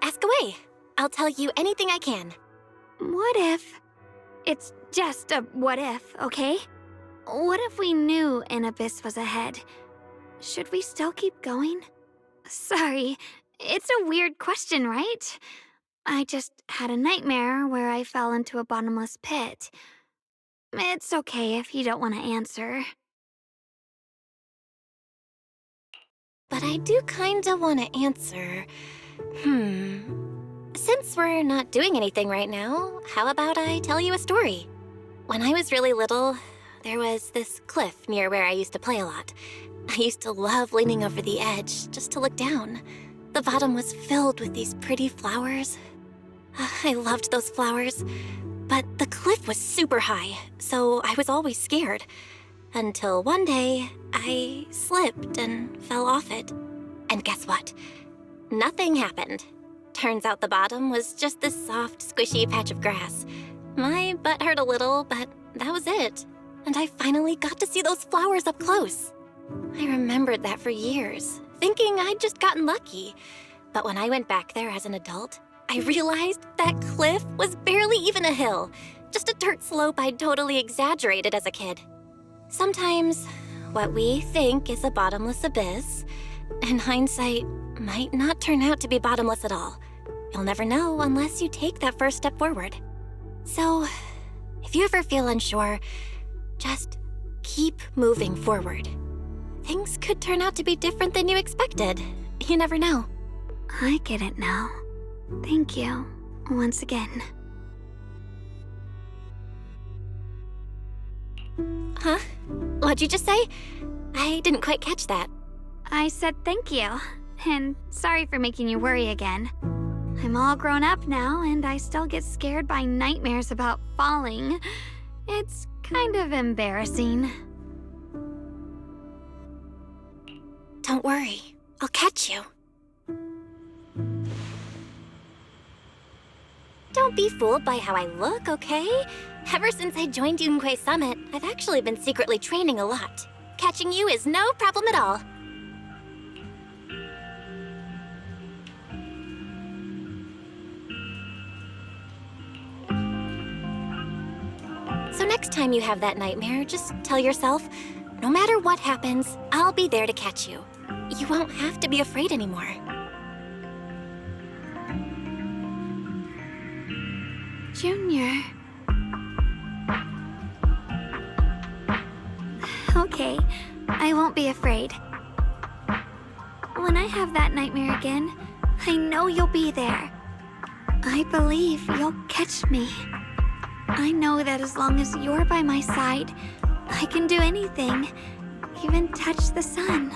Ask away. I'll tell you anything I can. What if... It's just a what if, okay? What if we knew an abyss was ahead? Should we still keep going? Sorry, it's a weird question, right? I just had a nightmare where I fell into a bottomless pit. It's okay if you don't want to answer. But I do kinda want to answer. Since we're not doing anything right now, how about I tell you a story? When I was really little, there was this cliff near where I used to play a lot. I used to love leaning over the edge just to look down. The bottom was filled with these pretty flowers. I loved those flowers, but the cliff was super high, so I was always scared. Until one day, I slipped and fell off it. And guess what? Nothing happened. Turns out the bottom was just this soft, squishy patch of grass. My butt hurt a little, but that was it. And I finally got to see those flowers up close. I remembered that for years, thinking I'd just gotten lucky. But when I went back there as an adult, I realized that cliff was barely even a hill, just a dirt slope I'd totally exaggerated as a kid. Sometimes, what we think is a bottomless abyss, in hindsight, might not turn out to be bottomless at all. You'll never know unless you take that first step forward. So, if you ever feel unsure, just keep moving forward. Things could turn out to be different than you expected. You never know. I get it now. Thank you, once again. Huh? What'd you just say? I didn't quite catch that. I said thank you, and sorry for making you worry again. I'm all grown up now, and I still get scared by nightmares about falling. It's kind of embarrassing. Don't worry, I'll catch you. Don't be fooled by how I look, okay? Ever since I joined Yunquay Summit, I've actually been secretly training a lot. Catching you is no problem at all. So next time you have that nightmare, just tell yourself, no matter what happens, I'll be there to catch you. You won't have to be afraid anymore. Junior. Okay, I won't be afraid. When I have that nightmare again, I know you'll be there. I believe you'll catch me. I know that as long as you're by my side, I can do anything, even touch the sun.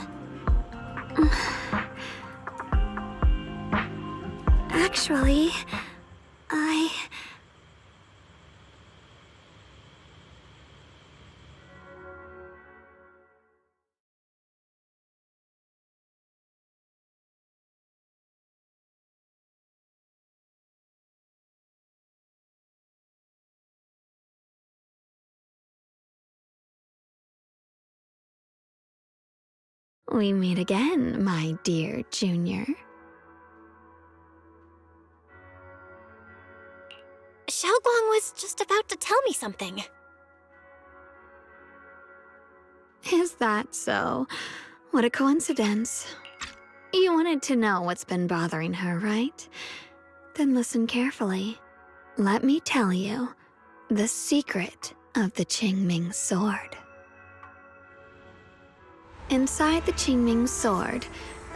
Actually, we meet again, my dear Junior. Shunguang was just about to tell me something. Is that so? What a coincidence. You wanted to know what's been bothering her, right? Then listen carefully. Let me tell you the secret of the Qingming sword. Inside the Qingming sword,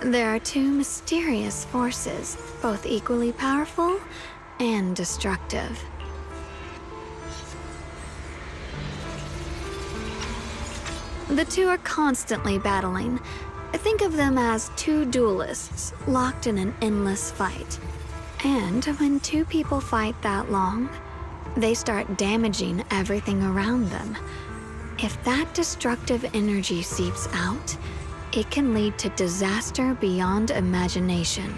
there are two mysterious forces, both equally powerful and destructive. The two are constantly battling. Think of them as two duelists locked in an endless fight. And when two people fight that long, they start damaging everything around them. If that destructive energy seeps out, it can lead to disaster beyond imagination.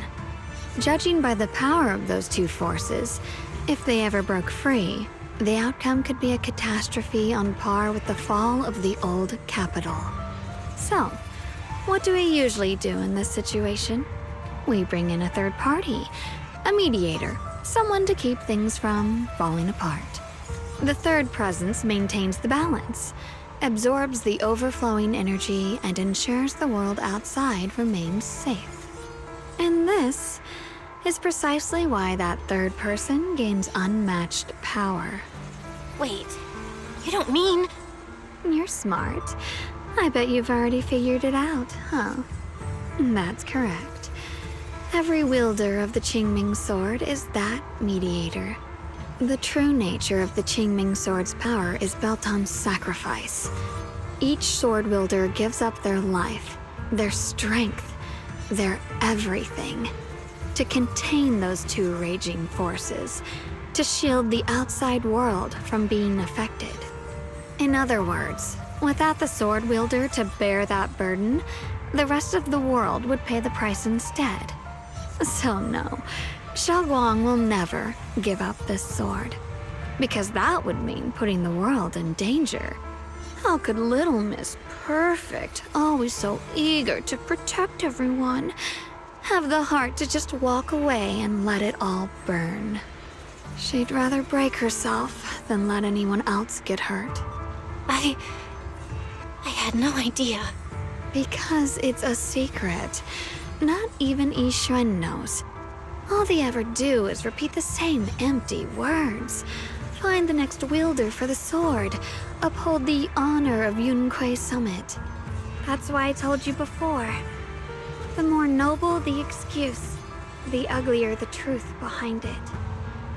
Judging by the power of those two forces, if they ever broke free, the outcome could be a catastrophe on par with the fall of the old capital. So, what do we usually do in this situation? We bring in a third party, a mediator, someone to keep things from falling apart. The third presence maintains the balance, absorbs the overflowing energy, and ensures the world outside remains safe. And this is precisely why that third person gains unmatched power. Wait, you don't mean... You're smart. I bet you've already figured it out, huh? That's correct. Every wielder of the Qingming sword is that mediator. The true nature of the Qingming sword's power is built on sacrifice. Each sword wielder gives up their life, their strength, their everything, to contain those two raging forces, to shield the outside world from being affected. In other words, without the sword wielder to bear that burden, the rest of the world would pay the price instead. So no, Shunguang will never give up this sword, because that would mean putting the world in danger. How could little Miss Perfect, always so eager to protect everyone, have the heart to just walk away and let it all burn? She'd rather break herself than let anyone else get hurt. I had no idea. Because it's a secret. Not even Yixuan knows. All they ever do is repeat the same empty words. Find the next wielder for the sword. Uphold the honor of Yunquei Summit. That's why I told you before. The more noble the excuse, the uglier the truth behind it.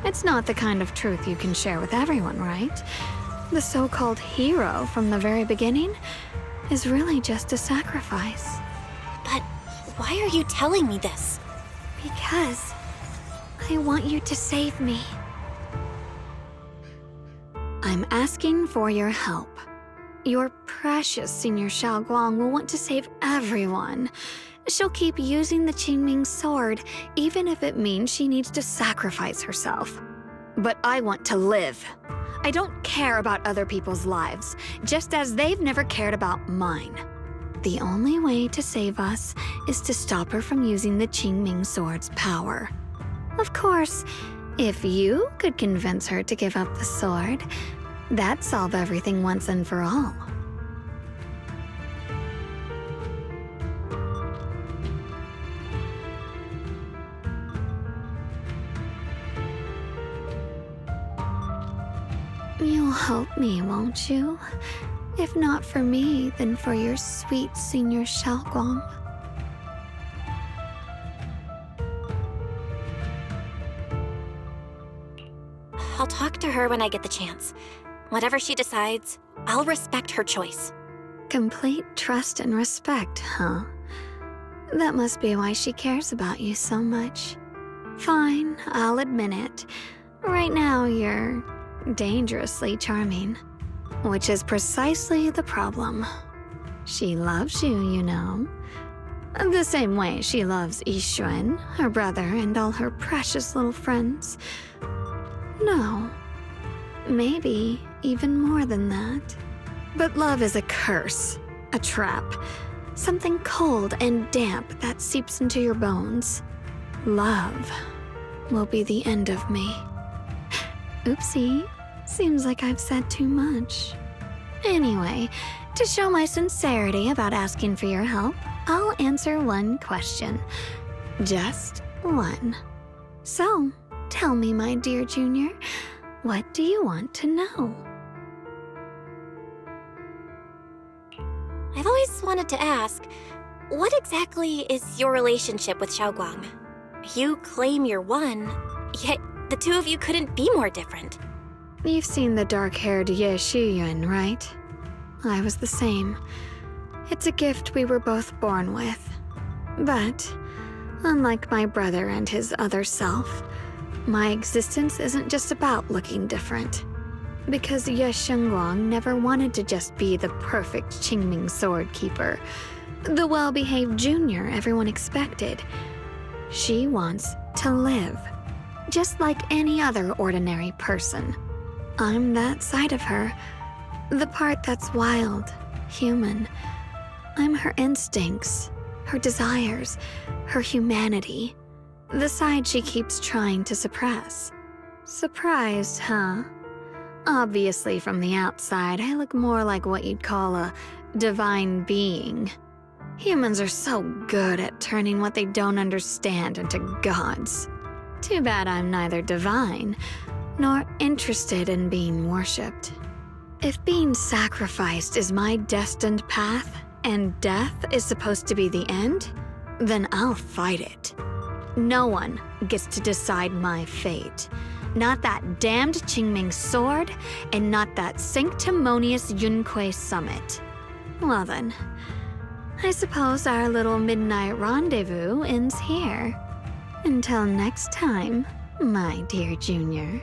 It's not the kind of truth you can share with everyone, right? The so-called hero from the very beginning is really just a sacrifice. But why are you telling me this? Because I want you to save me. I'm asking for your help. Your precious Senior Shunguang will want to save everyone. She'll keep using the Qingming sword, even if it means she needs to sacrifice herself. But I want to live. I don't care about other people's lives, just as they've never cared about mine. The only way to save us is to stop her from using the Qingming sword's power. Of course, if you could convince her to give up the sword, that'd solve everything once and for all. You'll help me, won't you? If not for me, then for your sweet Senior Shunguang. I'll talk to her when I get the chance. Whatever she decides, I'll respect her choice. Complete trust and respect, huh? That must be why she cares about you so much. Fine, I'll admit it. Right now, you're dangerously charming. Which is precisely the problem. She loves you, you know. The same way she loves Yixuan, her brother, and all her precious little friends. No. Maybe even more than that. But love is a curse, a trap, something cold and damp that seeps into your bones. Love will be the end of me. Oopsie, seems like I've said too much. Anyway, to show my sincerity about asking for your help, I'll answer one question. Just one. So, tell me, my dear Junior, what do you want to know? I've always wanted to ask, what exactly is your relationship with Xiaoguang? You claim you're one, yet the two of you couldn't be more different. You've seen the dark-haired Ye Shiyuan, right? I was the same. It's a gift we were both born with. But, unlike my brother and his other self, my existence isn't just about looking different. Because Ye Shunguang never wanted to just be the perfect Qingming sword keeper, the well-behaved junior everyone expected. She wants to live, just like any other ordinary person. I'm that side of her, the part that's wild, human. I'm her instincts, her desires, her humanity, the side she keeps trying to suppress. Surprised, huh? Obviously, from the outside, I look more like what you'd call a divine being. Humans are so good at turning what they don't understand into gods. Too bad I'm neither divine nor interested in being worshipped. If being sacrificed is my destined path and death is supposed to be the end, then I'll fight it. No one gets to decide my fate. Not that damned Qingming sword, and not that sanctimonious Yunque summit. Well then, I suppose our little midnight rendezvous ends here. Until next time, my dear Junior.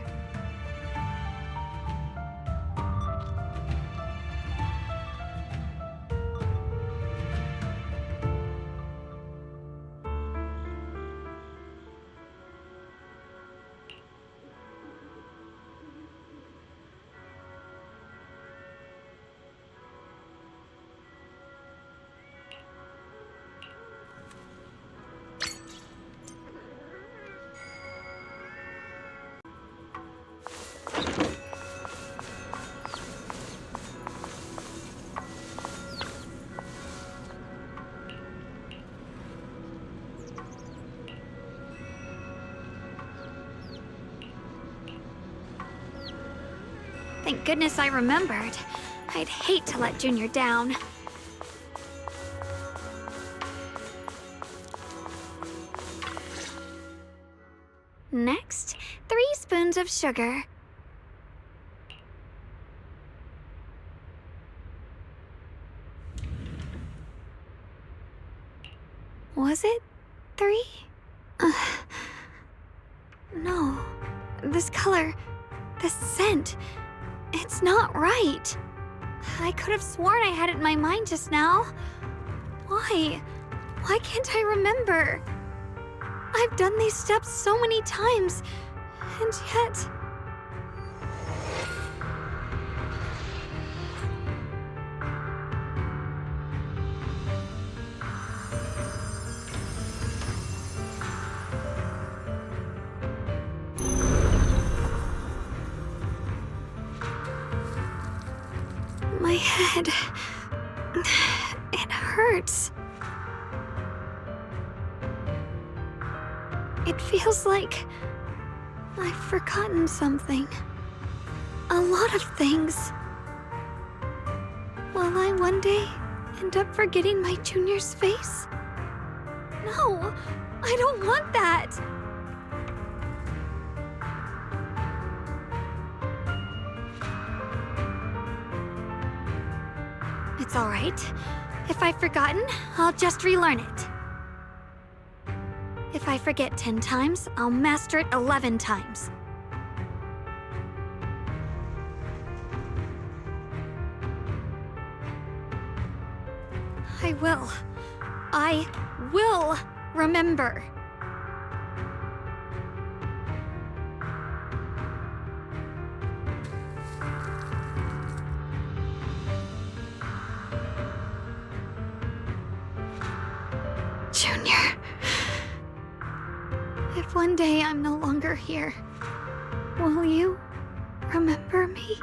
Thank goodness I remembered. I'd hate to let Junior down. Next, 3 spoons of sugar. Was it 3? No. This color, this scent, it's not right. I could have sworn I had it in my mind just now. Why? Why can't I remember? I've done these steps so many times, and yet... My head... it hurts. It feels like I've forgotten something. A lot of things. Will I one day end up forgetting my Junior's face? No, I don't want that. That's all right. If I've forgotten, I'll just relearn it. If I forget 10 times, I'll master it 11 times. I will remember. Junior. If one day I'm no longer here, will you remember me?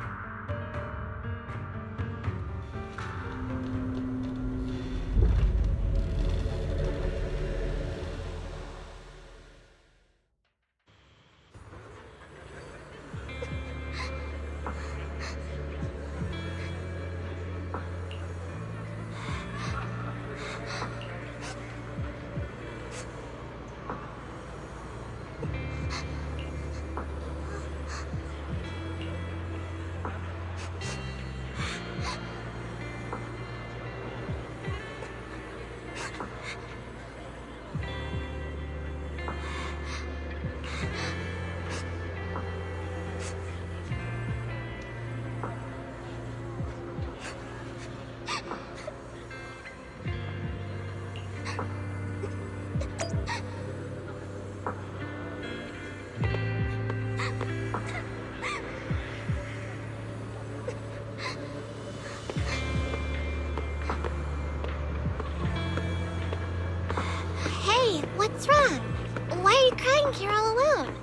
What's wrong? Why are you crying here all alone?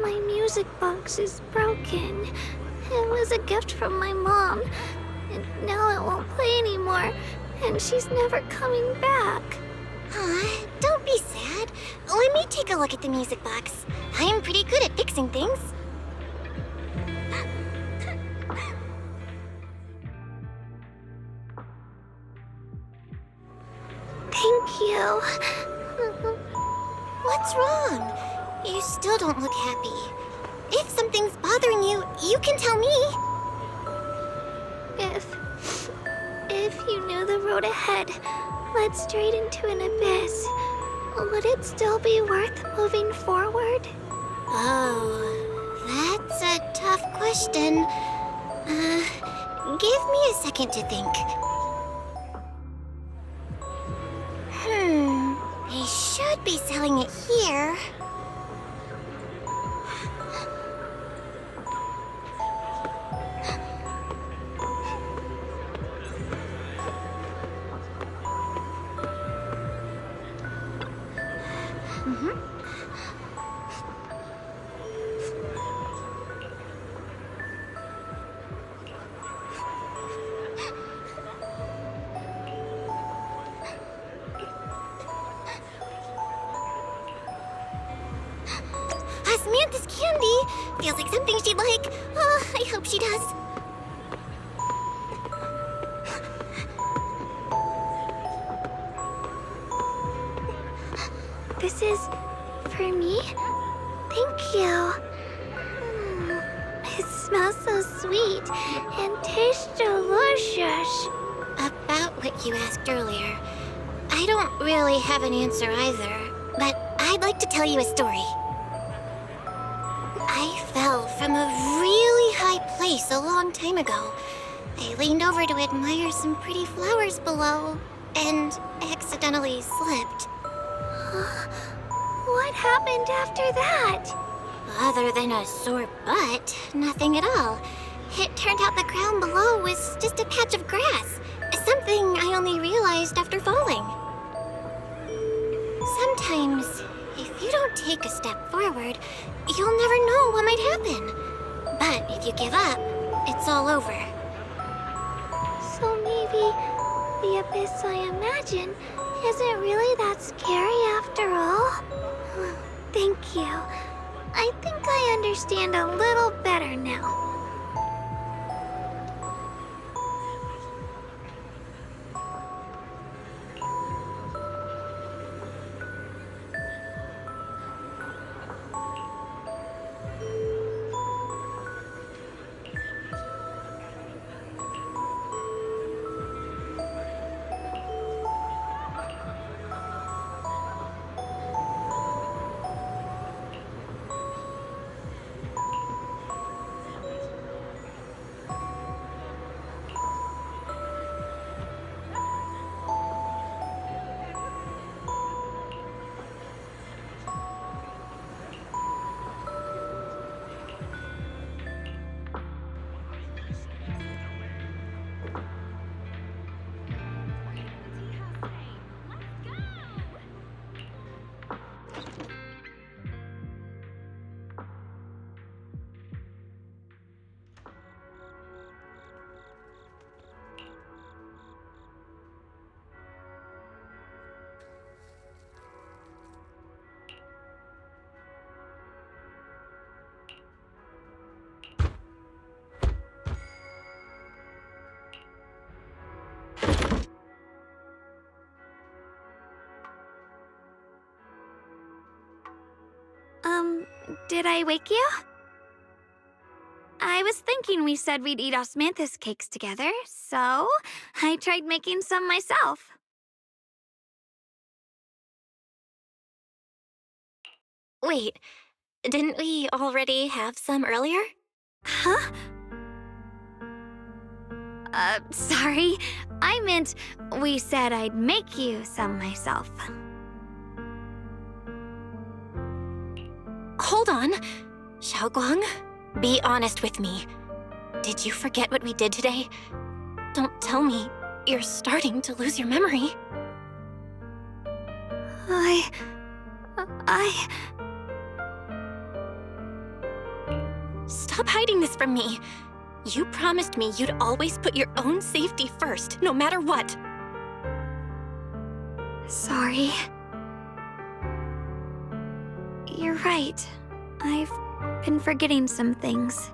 My music box is broken. It was a gift from my mom, and now it won't play anymore, and she's never coming back. Aw, don't be sad. Let me take a look at the music box. I'm pretty good at fixing things. Thank you. What's wrong? You still don't look happy. If something's bothering you, you can tell me. If you knew the road ahead led straight into an abyss, would it still be worth moving forward? Oh, that's a tough question. Give me a second to think. They should be selling it here. Samantha's candy feels like something she'd like. Oh, I hope she does. This is for me? Thank you. It smells so sweet and tastes delicious. About what you asked earlier, I don't really have an answer either, but I'd like to tell you a story. I fell from a really high place a long time ago. I leaned over to admire some pretty flowers below, and accidentally slipped. What happened after that? Other than a sore butt, nothing at all. It turned out the ground below was just a patch of grass, something I only realized after falling. Sometimes, if you don't take a step forward, you'll never know what might happen. But if you give up, it's all over. So maybe the abyss I imagine isn't really that scary after all? Thank you. I think I understand a little better now. Did I wake you? I was thinking we said we'd eat osmanthus cakes together, so I tried making some myself. Wait, didn't we already have some earlier? Huh? Sorry. I meant we said I'd make you some myself. Hold on. Shunguang, be honest with me. Did you forget what we did today? Don't tell me you're starting to lose your memory. Stop hiding this from me. You promised me you'd always put your own safety first, no matter what. Sorry. You're right. I've been forgetting some things.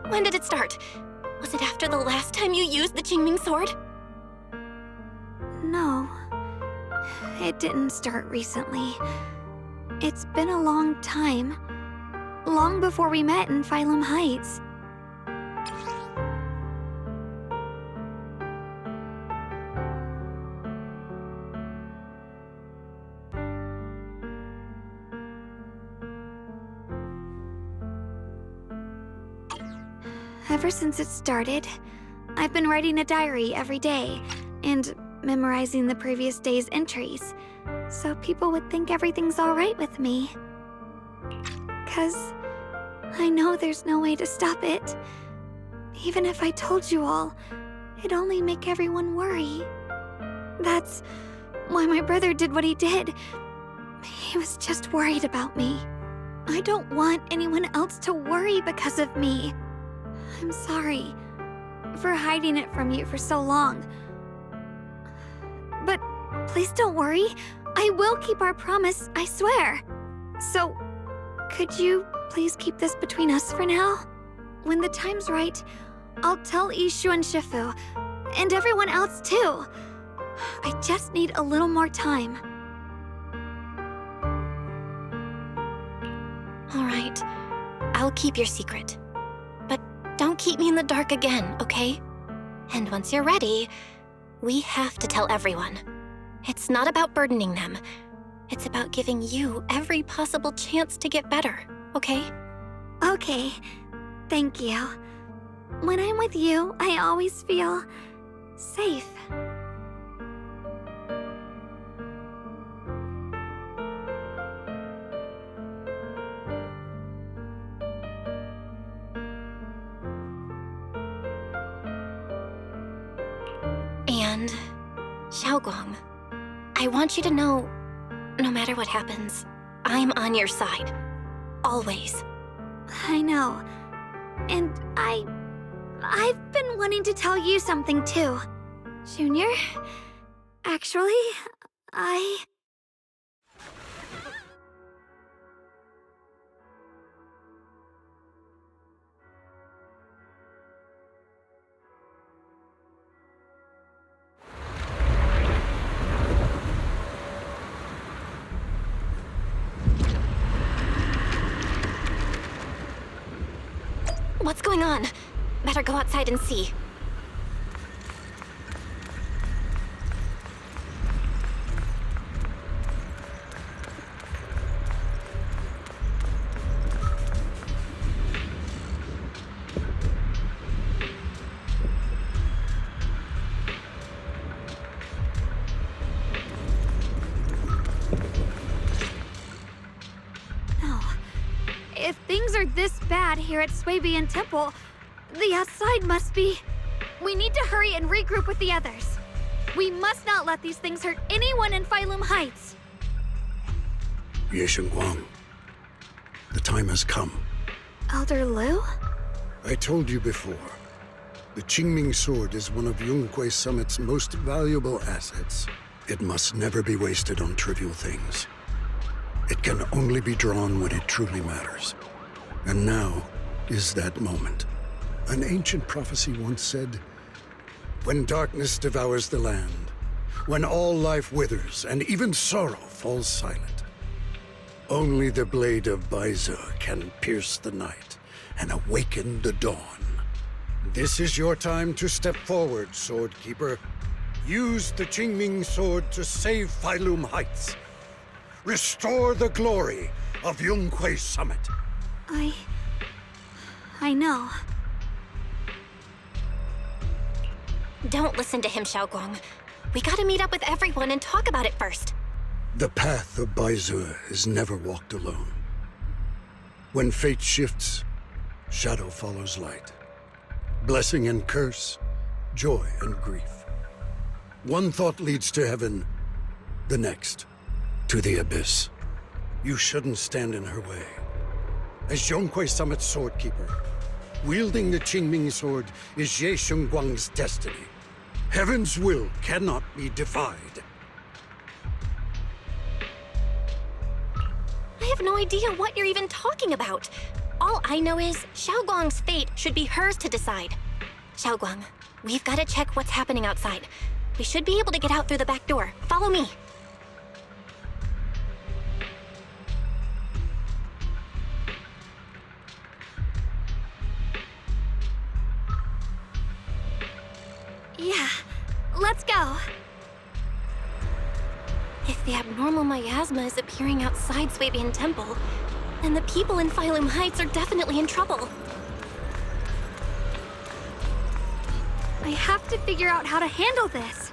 When did it start? Was it after the last time you used the Qingming sword? No. It didn't start recently. It's been a long time. Long before we met in Phylum Heights. Ever since it started, I've been writing a diary every day and memorizing the previous day's entries, so people would think everything's all right with me. 'Cause I know there's no way to stop it. Even if I told you all, it'd only make everyone worry. That's why my brother did what he did. He was just worried about me. I don't want anyone else to worry because of me. I'm sorry for hiding it from you for so long. But please don't worry. I will keep our promise, I swear. So, could you please keep this between us for now? When the time's right, I'll tell Ishu and Shifu, and everyone else too. I just need a little more time. All right, I'll keep your secret. But don't keep me in the dark again, okay? And once you're ready, we have to tell everyone. It's not about burdening them. It's about giving you every possible chance to get better, okay? Okay, thank you. When I'm with you, I always feel safe. And, Shunguang, I want you to know, no matter what happens, I'm on your side. Always. I know. And I've been wanting to tell you something too. Junior, actually, What's going on? Better go outside and see. no. If things are this bad here at Swabian Temple, the outside must be... We need to hurry and regroup with the others. We must not let these things hurt anyone in Phylum Heights. Ye Shunguang, the time has come. Elder Liu? I told you before. The Qingming sword is one of Yunquei Summit's most valuable assets. It must never be wasted on trivial things. It can only be drawn when it truly matters. And now is that moment. An ancient prophecy once said, "When darkness devours the land, when all life withers and even sorrow falls silent, Only the blade of Baize can pierce the night and awaken the dawn. This is your time to step forward, Sword Keeper. Use the Qingming sword to save Failum Heights. Restore the glory of Yunquay Summit. I know. Don't listen to him, Xiaoguang. We gotta meet up with everyone and talk about it first. The path of Baize is never walked alone. When fate shifts, shadow follows light. Blessing and curse, joy and grief. One thought leads to heaven, the next to the abyss. You shouldn't stand in her way. As Yunquay Summit's sword keeper, wielding the Qingming sword is Ye Shunguang's destiny. Heaven's will cannot be defied. I have no idea what you're even talking about. All I know is Xiaoguang's fate should be hers to decide. Xiaoguang, we've got to check what's happening outside. We should be able to get out through the back door. Follow me. Yeah, let's go. If the abnormal miasma is appearing outside Swabian Temple, then the people in Failum Heights are definitely in trouble. I have to figure out how to handle this.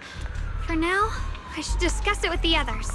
For now, I should discuss it with the others.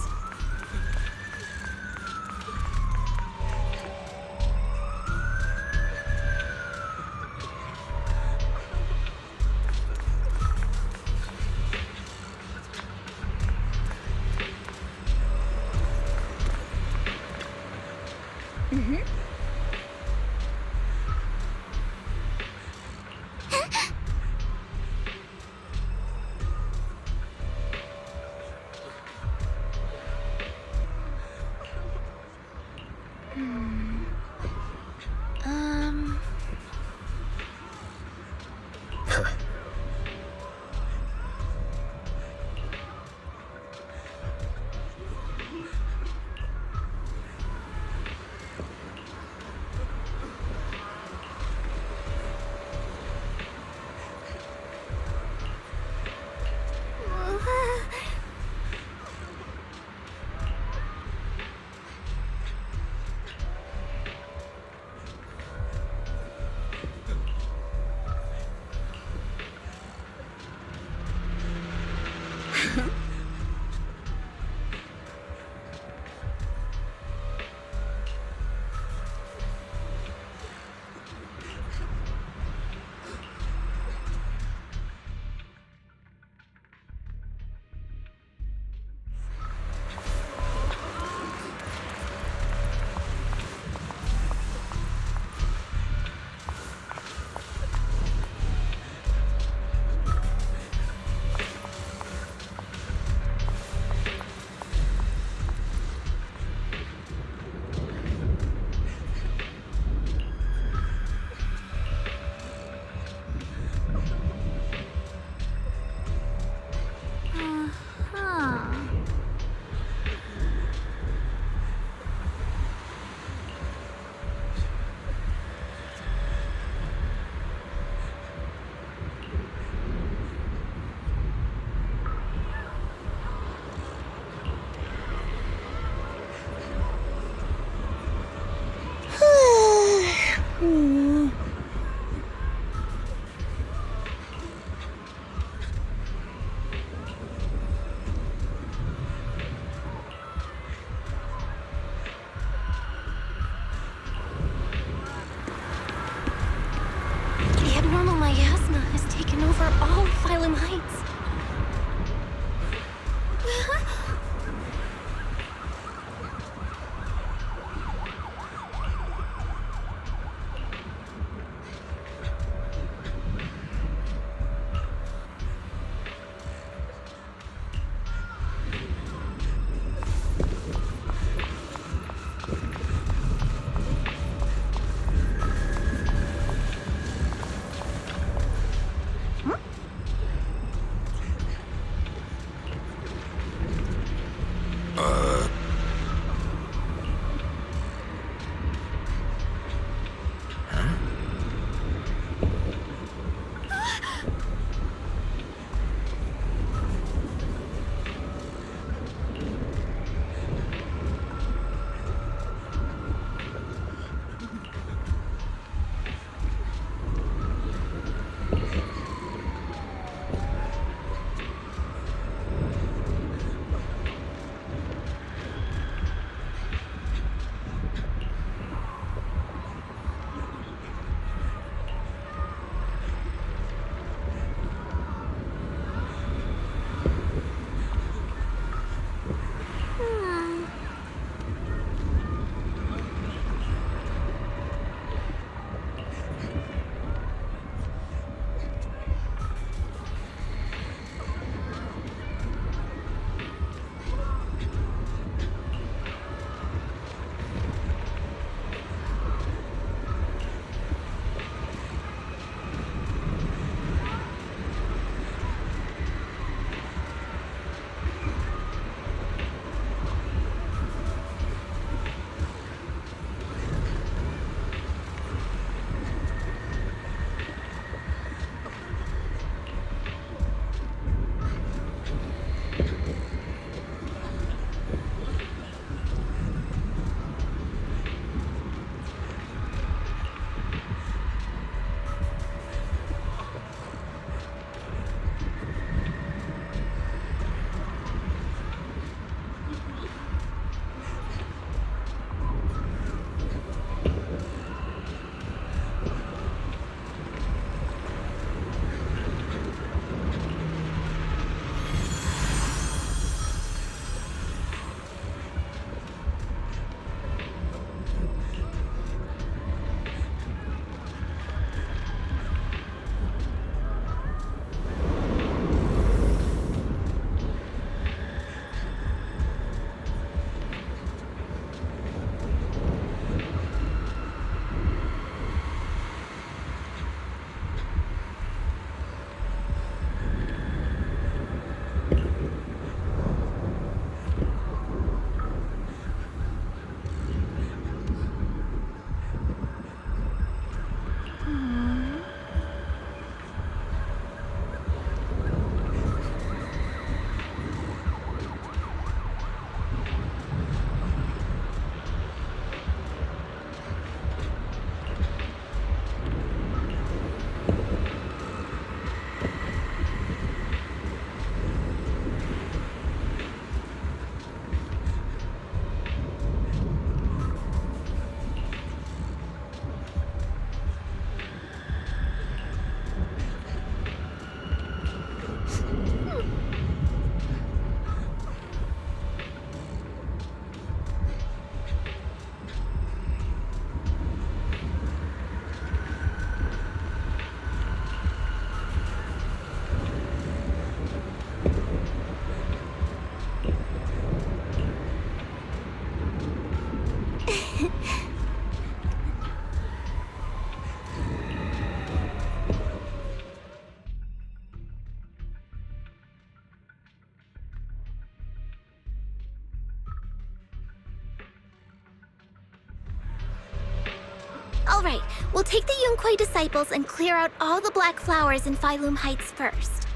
All right, we'll take the Yunquei disciples and clear out all the black flowers in Phylum Heights first.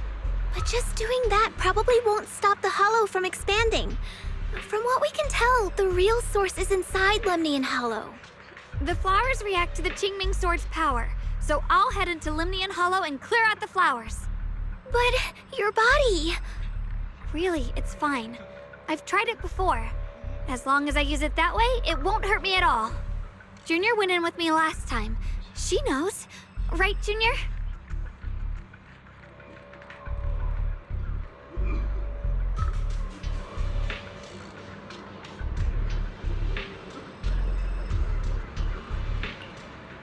But just doing that probably won't stop the Hollow from expanding. From what we can tell, the real source is inside Lemnian Hollow. The flowers react to the Qingming Sword's power, so I'll head into Lemnian Hollow and clear out the flowers. But your body... Really, it's fine. I've tried it before. As long as I use it that way, it won't hurt me at all. Junior went in with me last time. She knows. Right, Junior?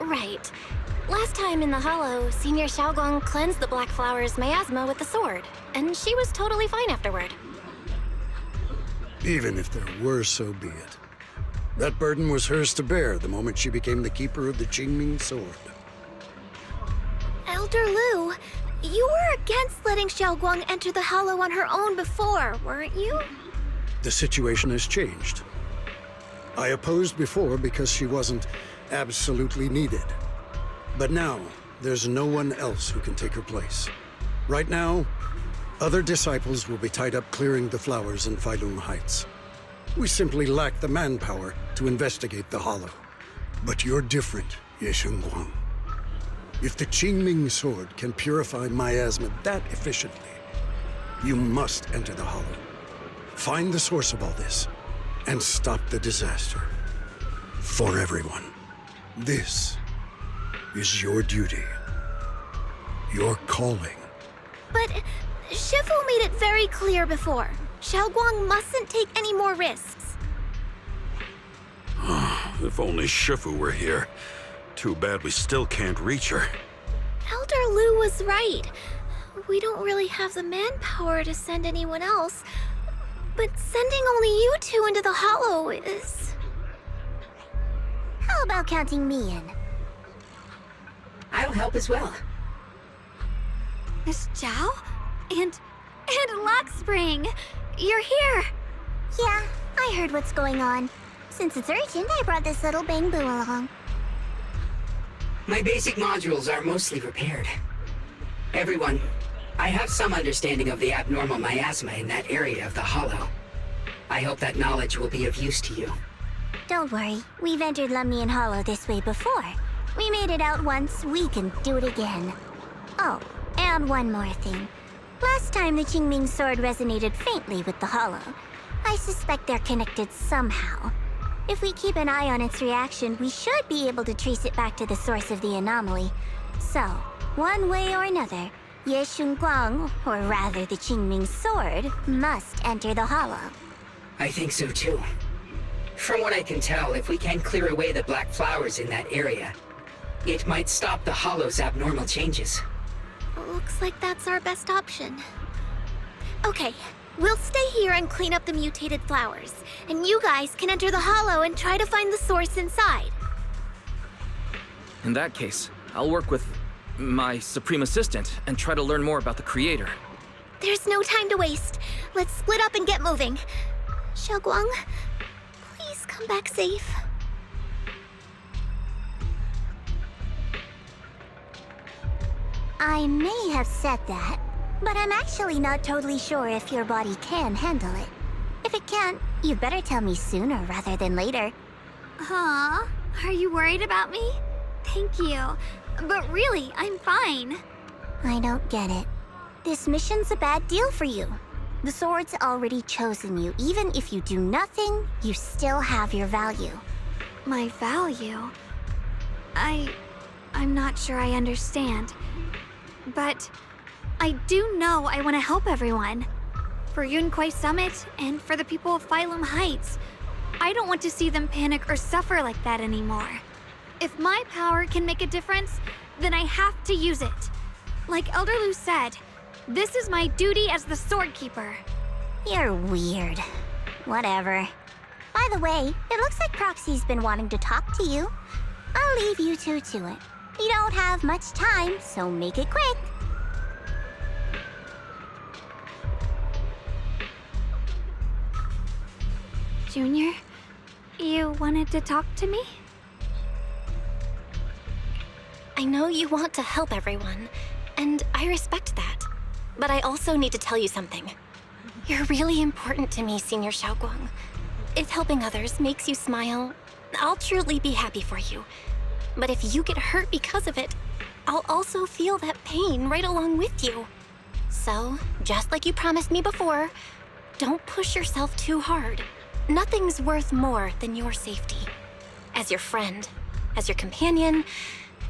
Right. Last time in the Hollow, Senior Shunguang cleansed the Black Flower's miasma with the sword, and she was totally fine afterward. Even if there were, so be it. That burden was hers to bear the moment she became the keeper of the Qingming Sword. Elder Lu, you were against letting Xiaoguang enter the Hollow on her own before, weren't you? The situation has changed. I opposed before because she wasn't absolutely needed. But now, there's no one else who can take her place. Right now, other disciples will be tied up clearing the flowers in Phylum Heights. We simply lack the manpower to investigate the Hollow. But you're different, Ye Shunguang. If the Qingming Sword can purify miasma that efficiently, you must enter the Hollow. Find the source of all this, and stop the disaster. For everyone. This is your duty. Your calling. But Shifu made it very clear before. Xiaoguang mustn't take any more risks. If only Shifu were here. Too bad we still can't reach her. Elder Lu was right. We don't really have the manpower to send anyone else. But sending only you two into the Hollow is... How about counting me in? I'll help as well. Miss Zhao? And Lockspring! You're here! Yeah, I heard what's going on. Since it's urgent, I brought this little Bangbu along. My basic modules are mostly repaired. Everyone, I have some understanding of the abnormal miasma in that area of the Hollow. I hope that knowledge will be of use to you. Don't worry, we've entered Lemnian Hollow this way before. We made it out once, we can do it again. Oh, and one more thing. Last time the Qingming Sword resonated faintly with the Hollow. I suspect they're connected somehow. If we keep an eye on its reaction, we should be able to trace it back to the source of the anomaly. So, one way or another, Ye Shunguang, or rather the Qingming Sword, must enter the Hollow. I think so too. From what I can tell, if we can clear away the black flowers in that area, it might stop the Hollow's abnormal changes. Looks like that's our best option. Okay, we'll stay here and clean up the mutated flowers, and you guys can enter the Hollow and try to find the source inside. In that case, I'll work with my Supreme Assistant and try to learn more about the Creator. There's no time to waste. Let's split up and get moving. Xiaoguang, please come back safe. I may have said that, but I'm actually not totally sure if your body can handle it. If it can't, you'd better tell me sooner rather than later. Huh? Are you worried about me? Thank you. But really, I'm fine. I don't get it. This mission's a bad deal for you. The sword's already chosen you. Even if you do nothing, you still have your value. My value? I'm not sure I understand. But I do know I want to help everyone. For Yunquei Summit and for the people of Phylum Heights. I don't want to see them panic or suffer like that anymore. If my power can make a difference, then I have to use it. Like Elder Lu said, this is my duty as the Sword Keeper. You're weird. Whatever. By the way, it looks like Proxy's been wanting to talk to you. I'll leave you two to it. You don't have much time, so make it quick. Junior, you wanted to talk to me? I know you want to help everyone, and I respect that. But I also need to tell you something. You're really important to me, Senior Shunguang. If helping others makes you smile, I'll truly be happy for you. But if you get hurt because of it, I'll also feel that pain right along with you. So, just like you promised me before, don't push yourself too hard. Nothing's worth more than your safety. As your friend, as your companion,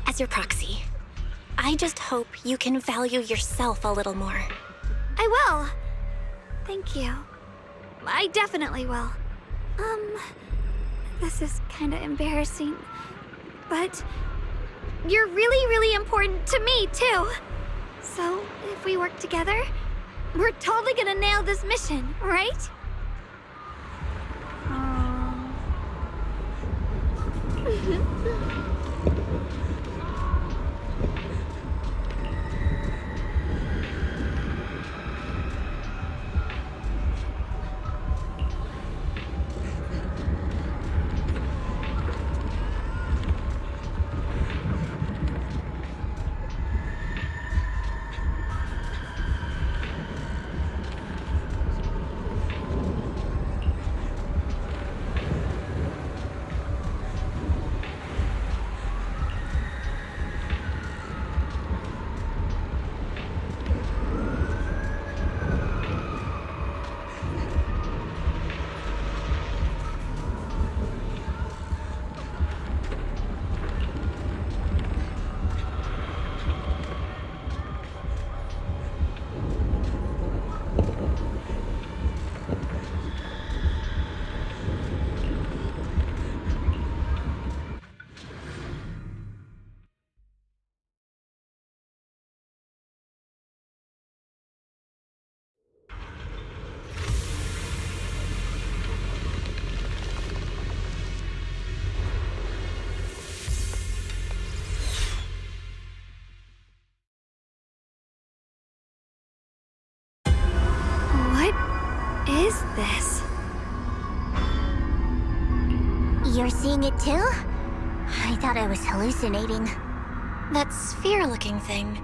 as your proxy. I just hope you can value yourself a little more. I will. Thank you. I definitely will. This is kinda embarrassing, but you're really, really important to me, too. So, if we work together, we're totally gonna nail this mission, right? What is this? You're seeing it too? I thought I was hallucinating. That sphere-looking thing.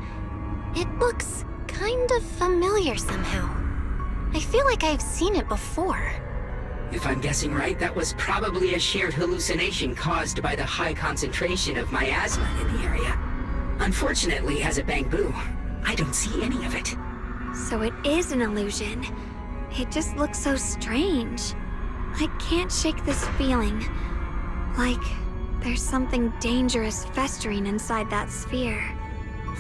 It looks kind of familiar somehow. I feel like I've seen it before. If I'm guessing right, that was probably a shared hallucination caused by the high concentration of miasma in the area. Unfortunately, as a Bangbu, I don't see any of it. So it is an illusion. It just looks so strange. I can't shake this feeling. Like there's something dangerous festering inside that sphere.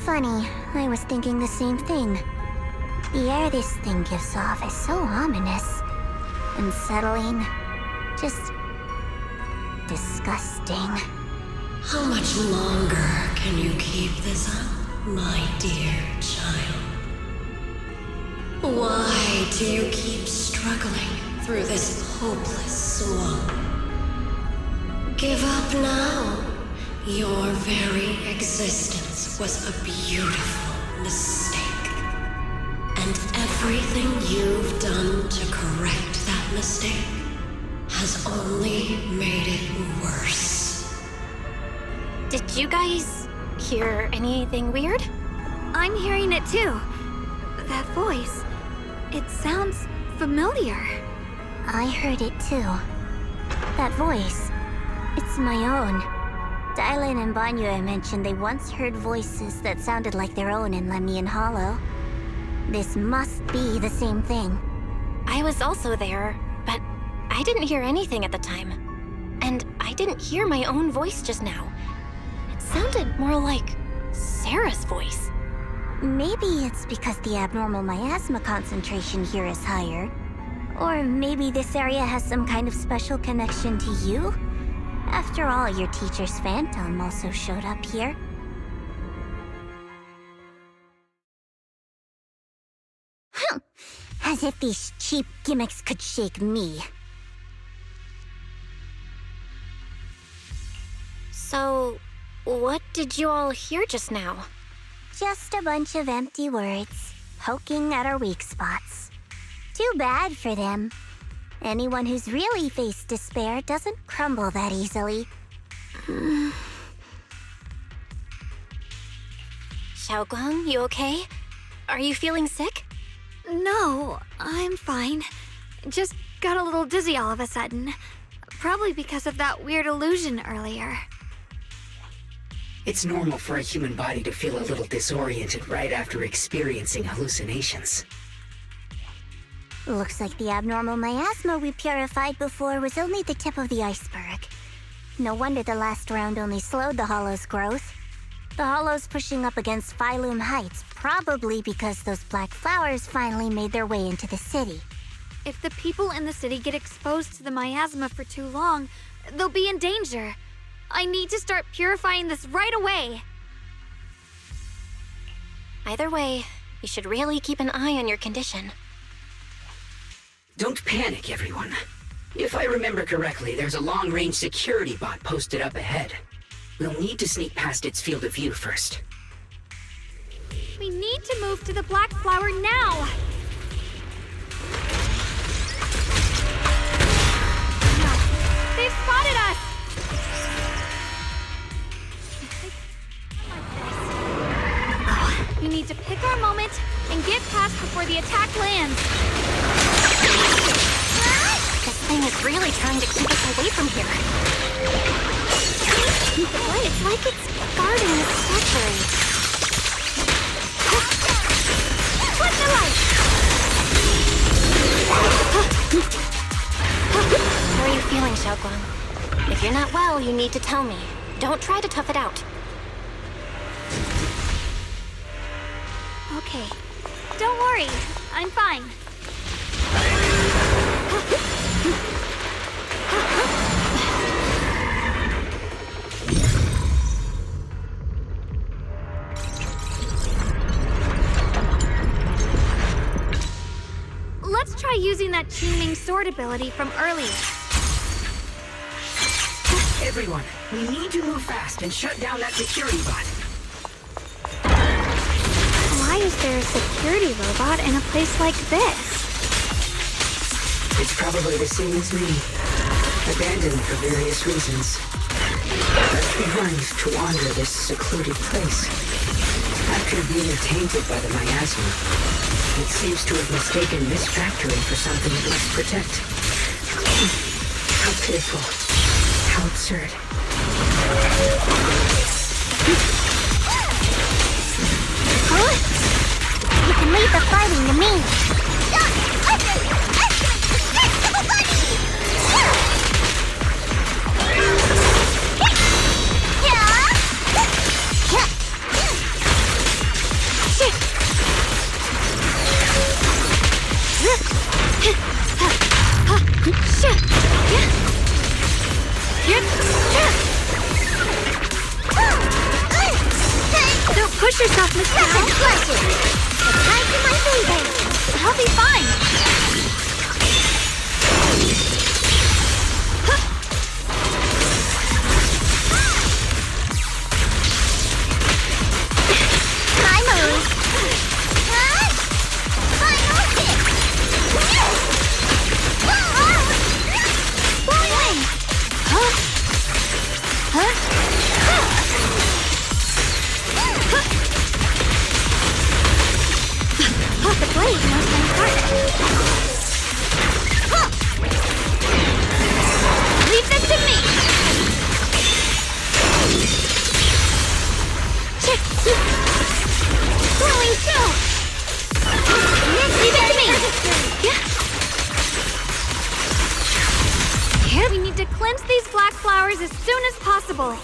Funny, I was thinking the same thing. The air this thing gives off is so ominous. Unsettling. Just disgusting. How much longer can you keep this up, my dear child? Why do you keep struggling through this hopeless swamp? Give up now. Your very existence was a beautiful mistake. And everything you've done to correct that mistake has only made it worse. Did you guys hear anything weird? I'm hearing it too. That voice. It sounds familiar. I heard it too. That voice. It's my own. Dylan and Banyue mentioned they once heard voices that sounded like their own in Lemnian Hollow. This must be the same thing. I was also there, but I didn't hear anything at the time. And I didn't hear my own voice just now. It sounded more like Sarah's voice. Maybe it's because the abnormal miasma concentration here is higher. Or maybe this area has some kind of special connection to you? After all, your teacher's phaethon also showed up here. As if these cheap gimmicks could shake me. So, what did you all hear just now? Just a bunch of empty words, poking at our weak spots. Too bad for them. Anyone who's really faced despair doesn't crumble that easily. Xiaoguang, you okay? Are you feeling sick? No, I'm fine. Just got a little dizzy all of a sudden. Probably because of that weird illusion earlier. It's normal for a human body to feel a little disoriented right after experiencing hallucinations. Looks like the abnormal miasma we purified before was only the tip of the iceberg. No wonder the last round only slowed the Hollow's growth. The Hollow's pushing up against Phylum Heights, probably because those black flowers finally made their way into the city. If the people in the city get exposed to the miasma for too long, they'll be in danger. I need to start purifying this right away. Either way, you should really keep an eye on your condition. Don't panic, everyone. If I remember correctly, there's a long-range security bot posted up ahead. We'll need to sneak past its field of view first. We need to move to the black flower now! No, they've spotted us! We need to pick our moment and get past before the attack lands. This thing is really trying to keep us away from here. Boy, it's like it's guarding its treachery. What the light? How are you feeling, Xiaoguang? If you're not well, you need to tell me. Don't try to tough it out. Okay. Don't worry. I'm fine. Let's try using that Qingming sword ability from earlier. Everyone, we need to move fast and shut down that security bot. Why is there a security robot in a place like this? It's probably the same as me. Abandoned for various reasons. Left behind to wander this secluded place. After being tainted by the miasma, it seems to have mistaken this factory for something it must protect. How pitiful. How absurd. You can leave the fighting to me. Don't push yourself, Miss Carole. The tide's in my favor. I'll be fine. My move. Final hit. Boiling. The blade must be hard. Leave this to me. Blowing through. Leave it to me. Here, we need to cleanse these black flowers as soon as possible.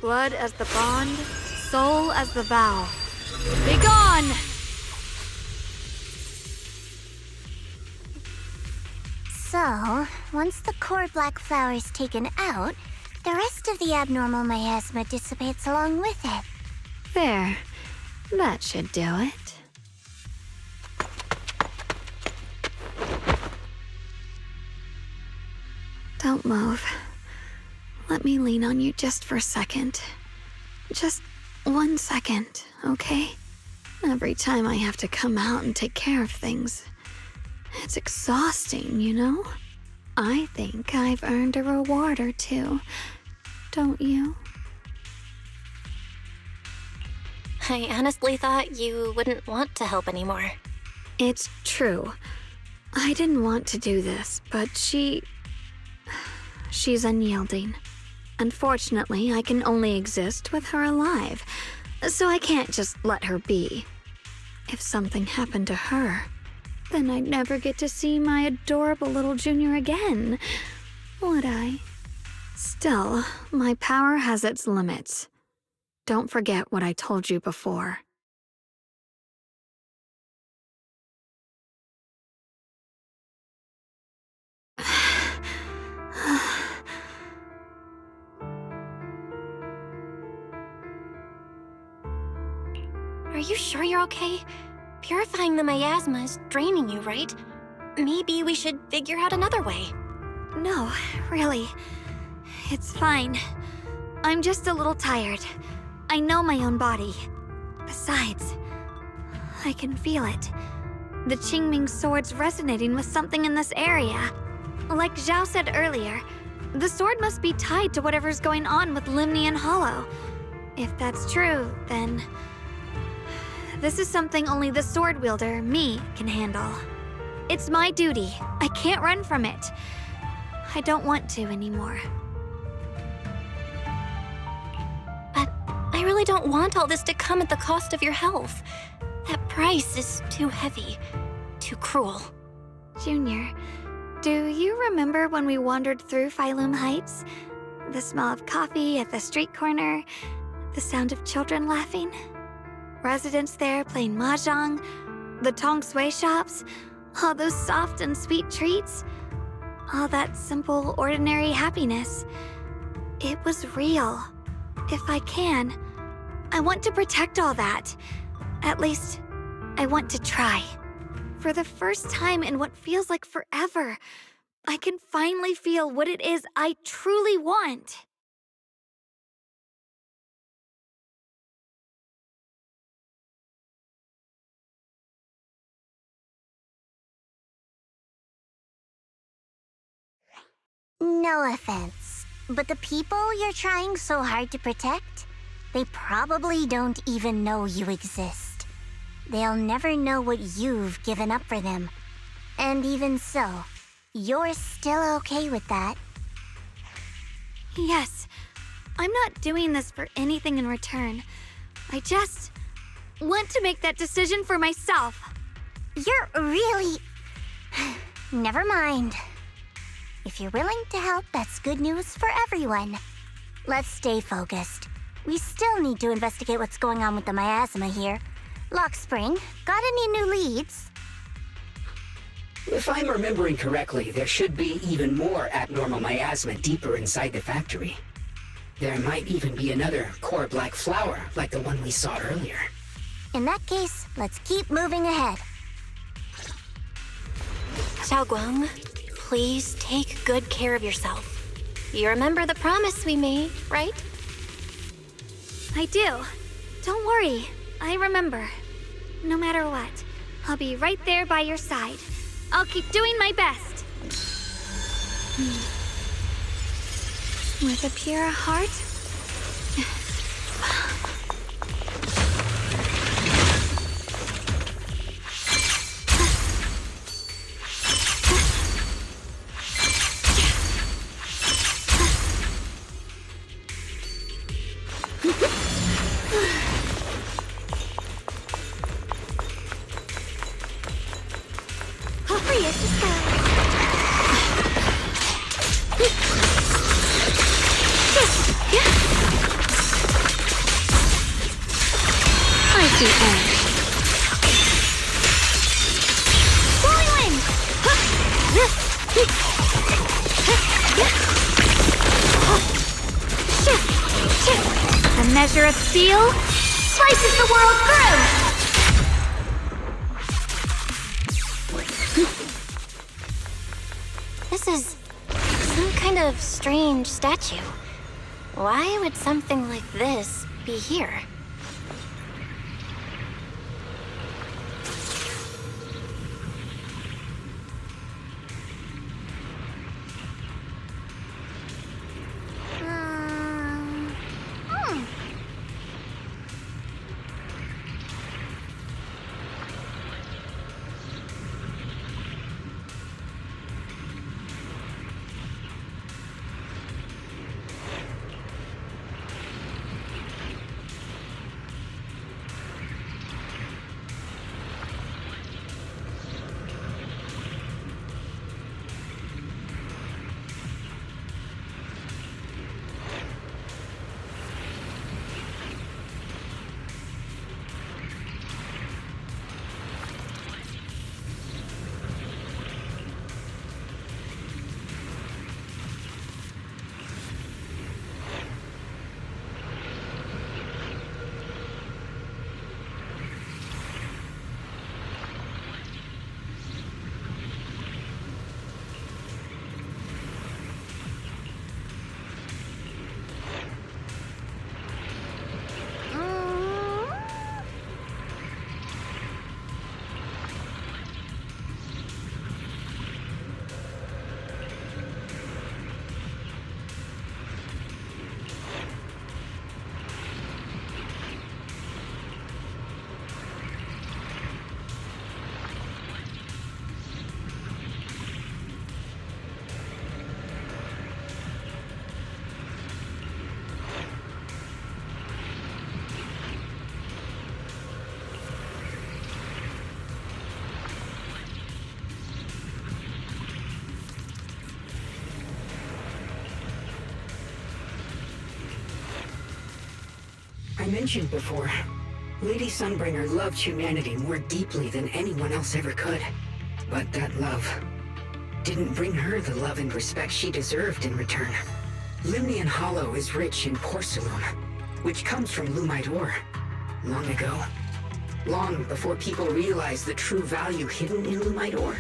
Blood as the bond, soul as the vow. Begone! So, once the core black flower is taken out, the rest of the abnormal miasma dissipates along with it. There. That should do it. Don't move. Let me lean on you just for a second. Just 1 second, okay? Every time I have to come out and take care of things, it's exhausting, you know? I think I've earned a reward or two, don't you? I honestly thought you wouldn't want to help anymore. It's true. I didn't want to do this, but she's unyielding. Unfortunately, I can only exist with her alive, so I can't just let her be. If something happened to her, then I'd never get to see my adorable little Junior again, would I? Still, my power has its limits. Don't forget what I told you before. Are you sure you're okay? Purifying the miasma is draining you, right? Maybe we should figure out another way. No, really. It's fine. I'm just a little tired. I know my own body. Besides, I can feel it. The Qingming sword's resonating with something in this area. Like Zhao said earlier, the sword must be tied to whatever's going on with Lemnian Hollow. If that's true, then this is something only the sword wielder, me, can handle. It's my duty. I can't run from it. I don't want to anymore. But I really don't want all this to come at the cost of your health. That price is too heavy, too cruel. Junior, do you remember when we wandered through Phylum Heights? The smell of coffee at the street corner, the sound of children laughing? Residents there playing mahjong, the tong sui shops, all those soft and sweet treats, all that simple, ordinary happiness. It was real. If I can, I want to protect all that. At least, I want to try. For the first time in what feels like forever, I can finally feel what it is I truly want. No offense, but the people you're trying so hard to protect, they probably don't even know you exist. They'll never know what you've given up for them. And even so, you're still okay with that. Yes, I'm not doing this for anything in return. I just want to make that decision for myself. You're really... Never mind. If you're willing to help, that's good news for everyone. Let's stay focused. We still need to investigate what's going on with the miasma here. Lockspring, got any new leads? If I'm remembering correctly, there should be even more abnormal miasma deeper inside the factory. There might even be another core black flower, like the one we saw earlier. In that case, let's keep moving ahead. Shunguang, please take good care of yourself. You remember the promise we made, right? I do. Don't worry, I remember. No matter what, I'll be right there by your side. I'll keep doing my best. With a pure heart? measure of steel slices the world through! This is some kind of strange statue. Why would something like this be here? I mentioned before, Lady Sunbringer loved humanity more deeply than anyone else ever could. But that love didn't bring her the love and respect she deserved in return. Limnian Hollow is rich in porcelain, which comes from Lumite ore. Long ago, long before people realized the true value hidden in Lumite ore,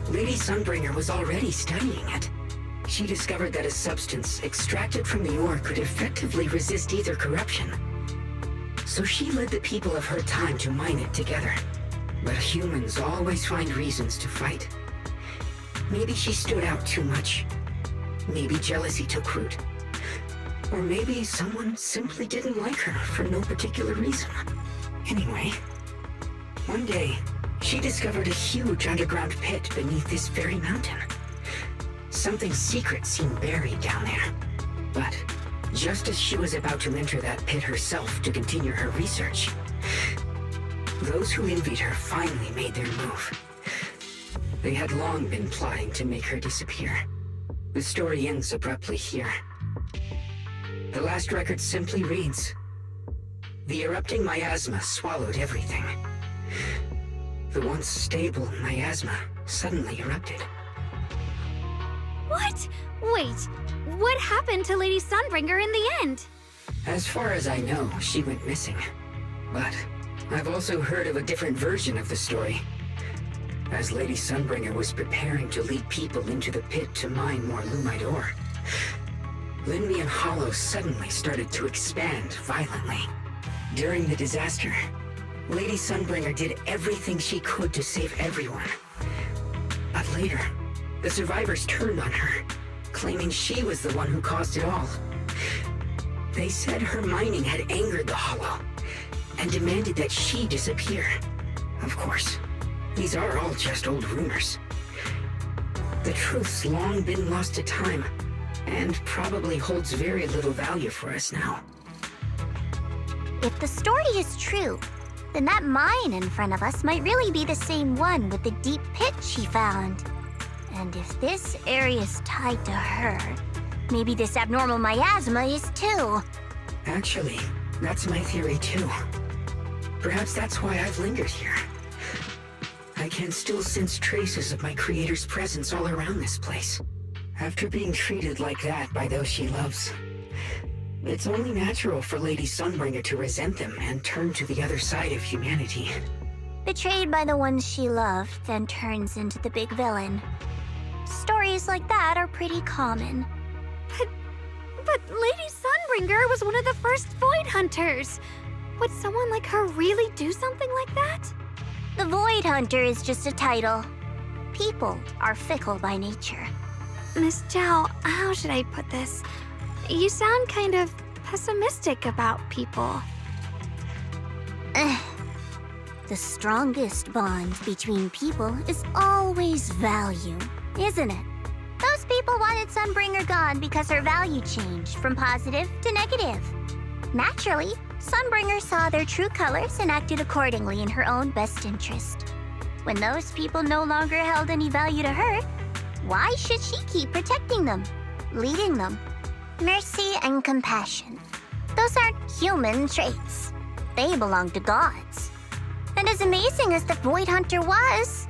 Lady Sunbringer was already studying it. She discovered that a substance extracted from the ore could effectively resist ether corruption. So she led the people of her time to mine it together. But humans always find reasons to fight. Maybe she stood out too much. Maybe jealousy took root. Or maybe someone simply didn't like her for no particular reason. Anyway, one day, she discovered a huge underground pit beneath this very mountain. Something secret seemed buried down there. But just as she was about to enter that pit herself to continue her research, those who envied her finally made their move. They had long been plotting to make her disappear. The story ends abruptly here. The last record simply reads, "The erupting miasma swallowed everything. The once stable miasma suddenly erupted." What? Wait, what happened to Lady Sunbringer in the end? As far as I know, she went missing. But I've also heard of a different version of the story. As Lady Sunbringer was preparing to lead people into the pit to mine more Lumite ore, Limnian Hollow suddenly started to expand violently. During the disaster, Lady Sunbringer did everything she could to save everyone. But later, the survivors turned on her, claiming she was the one who caused it all. They said her mining had angered the Hollow, and demanded that she disappear. Of course, these are all just old rumors. The truth's long been lost to time, and probably holds very little value for us now. If the story is true, then that mine in front of us might really be the same one with the deep pit she found. And if this area is tied to her, maybe this abnormal miasma is too. Actually, that's my theory too. Perhaps that's why I've lingered here. I can still sense traces of my creator's presence all around this place. After being treated like that by those she loves, It's only natural for Lady Sunbringer to resent them and turn to the other side of humanity. Betrayed by the ones she loved, then turns into the big villain. Stories like that are pretty common. But Lady Sunbringer was one of the first Void Hunters. Would someone like her really do something like that? The Void Hunter is just a title. People are fickle by nature. Miss Zhao, how should I put this? You sound kind of pessimistic about people. The strongest bond between people is always value, isn't it? Those people wanted Sunbringer gone because her value changed from positive to negative. Naturally, Sunbringer saw their true colors and acted accordingly in her own best interest. When those people no longer held any value to her, why should she keep protecting them, leading them? Mercy and compassion. Those aren't human traits. They belong to gods. And as amazing as the Void Hunter was,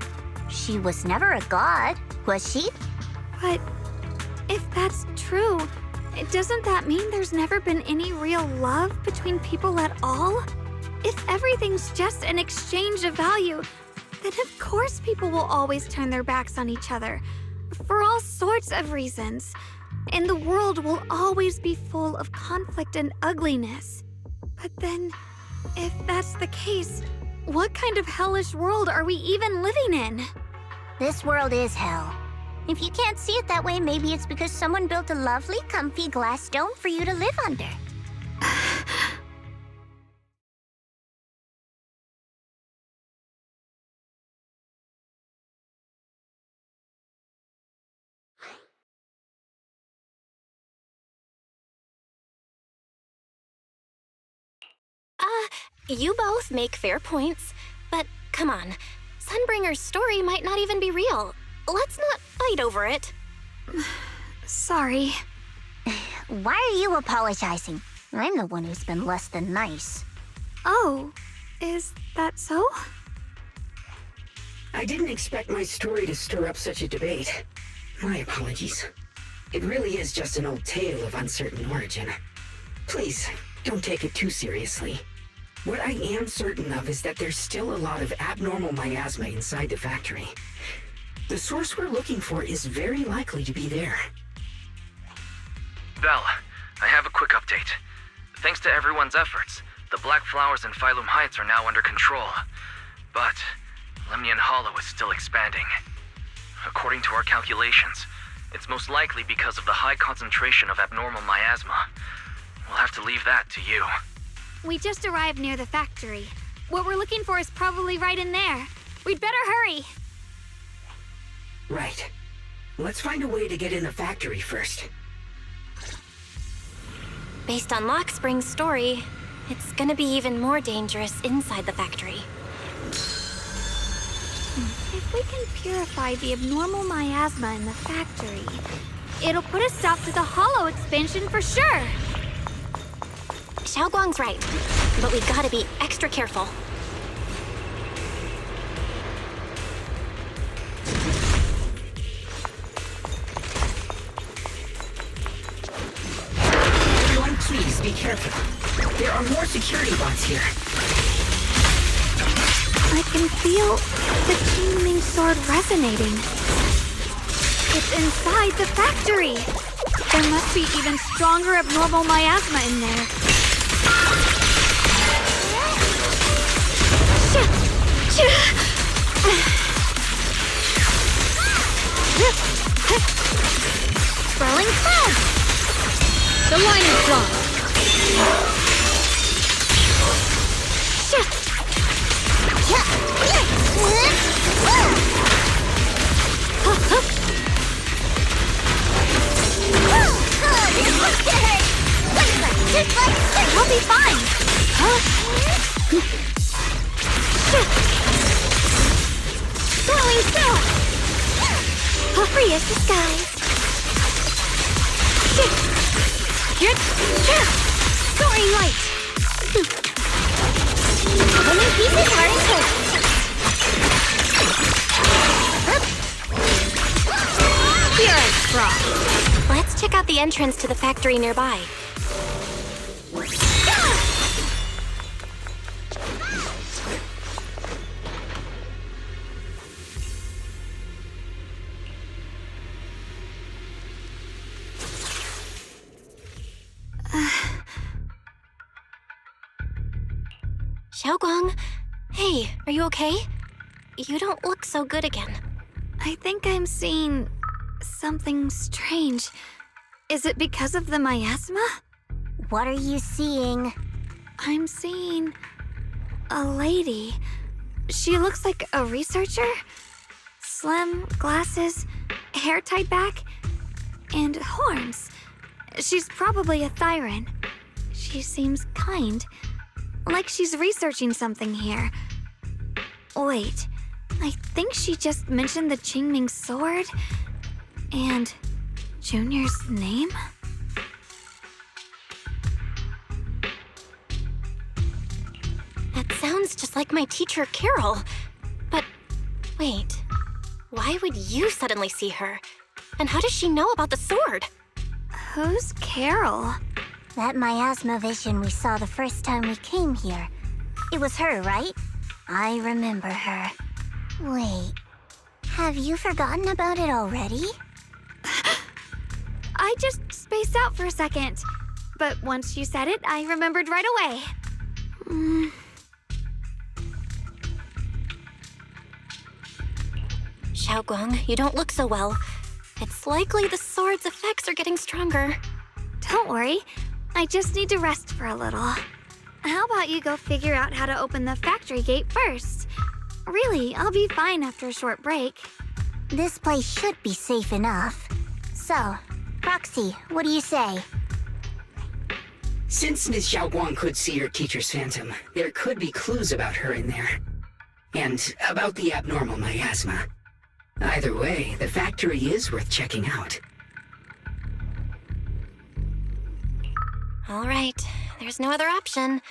she was never a god, was she? But if that's true, doesn't that mean there's never been any real love between people at all? If everything's just an exchange of value, then of course people will always turn their backs on each other, for all sorts of reasons. And the world will always be full of conflict and ugliness. But then, if that's the case, what kind of hellish world are we even living in? This world is hell. If you can't see it that way, maybe it's because someone built a lovely, comfy glass dome for you to live under. You both make fair points, but come on. Sunbringer's story might not even be real. Let's not fight over it. Sorry. Why are you apologizing? I'm the one who's been less than nice. Oh, is that so? I didn't expect my story to stir up such a debate. My apologies. It really is just an old tale of uncertain origin. Please, don't take it too seriously. What I am certain of is that there's still a lot of abnormal miasma inside the factory. The source we're looking for is very likely to be there. Belle, I have a quick update. Thanks to everyone's efforts, the Black Flowers in Phylum Heights are now under control. But Lemnian Hollow is still expanding. According to our calculations, it's most likely because of the high concentration of abnormal miasma. We'll have to leave that to you. We just arrived near the factory. What we're looking for is probably right in there. We'd better hurry. Right. Let's find a way to get in the factory first. Based on Lockspring's story, it's gonna be even more dangerous inside the factory. If we can purify the abnormal miasma in the factory, it'll put a stop to the Hollow expansion for sure. Xiaoguang's right, but we gotta be extra careful. Everyone, please be careful. There are more security bots here. I can feel the Qingming sword resonating. It's inside the factory. There must be even stronger abnormal miasma in there. Swirling cloud! The line is drawn. We'll be fine! Swirling stone! Free as the skies! Soaring light! Winning pieces are in place! Let's check out the entrance to the factory nearby. Xiaoguang? Hey, are you okay? You don't look so good again. I think I'm seeing something strange. Is it because of the miasma? What are you seeing? I'm seeing a lady. She looks like a researcher. Slim, glasses, hair tied back, and horns. She's probably a Thyran. She seems kind, like she's researching something here. Wait, I think she just mentioned the Qingming sword and Junior's name? That sounds just like my teacher, Carole. But wait, why would you suddenly see her? And how does she know about the sword? Who's Carole? That miasma vision we saw the first time we came here. It was her, right? I remember her. Wait, have you forgotten about it already? I just spaced out for a second. But once you said it, I remembered right away. Xiaoguang, you don't look so well. It's likely the sword's effects are getting stronger. Don't worry. I just need to rest for a little. How about you go figure out how to open the factory gate first? Really, I'll be fine after a short break. This place should be safe enough. So, Proxy, what do you say? Since Ms. Xiaoguang could see her teacher's phantom, there could be clues about her in there. And about the abnormal miasma. Either way, the factory is worth checking out. All right, there's no other option.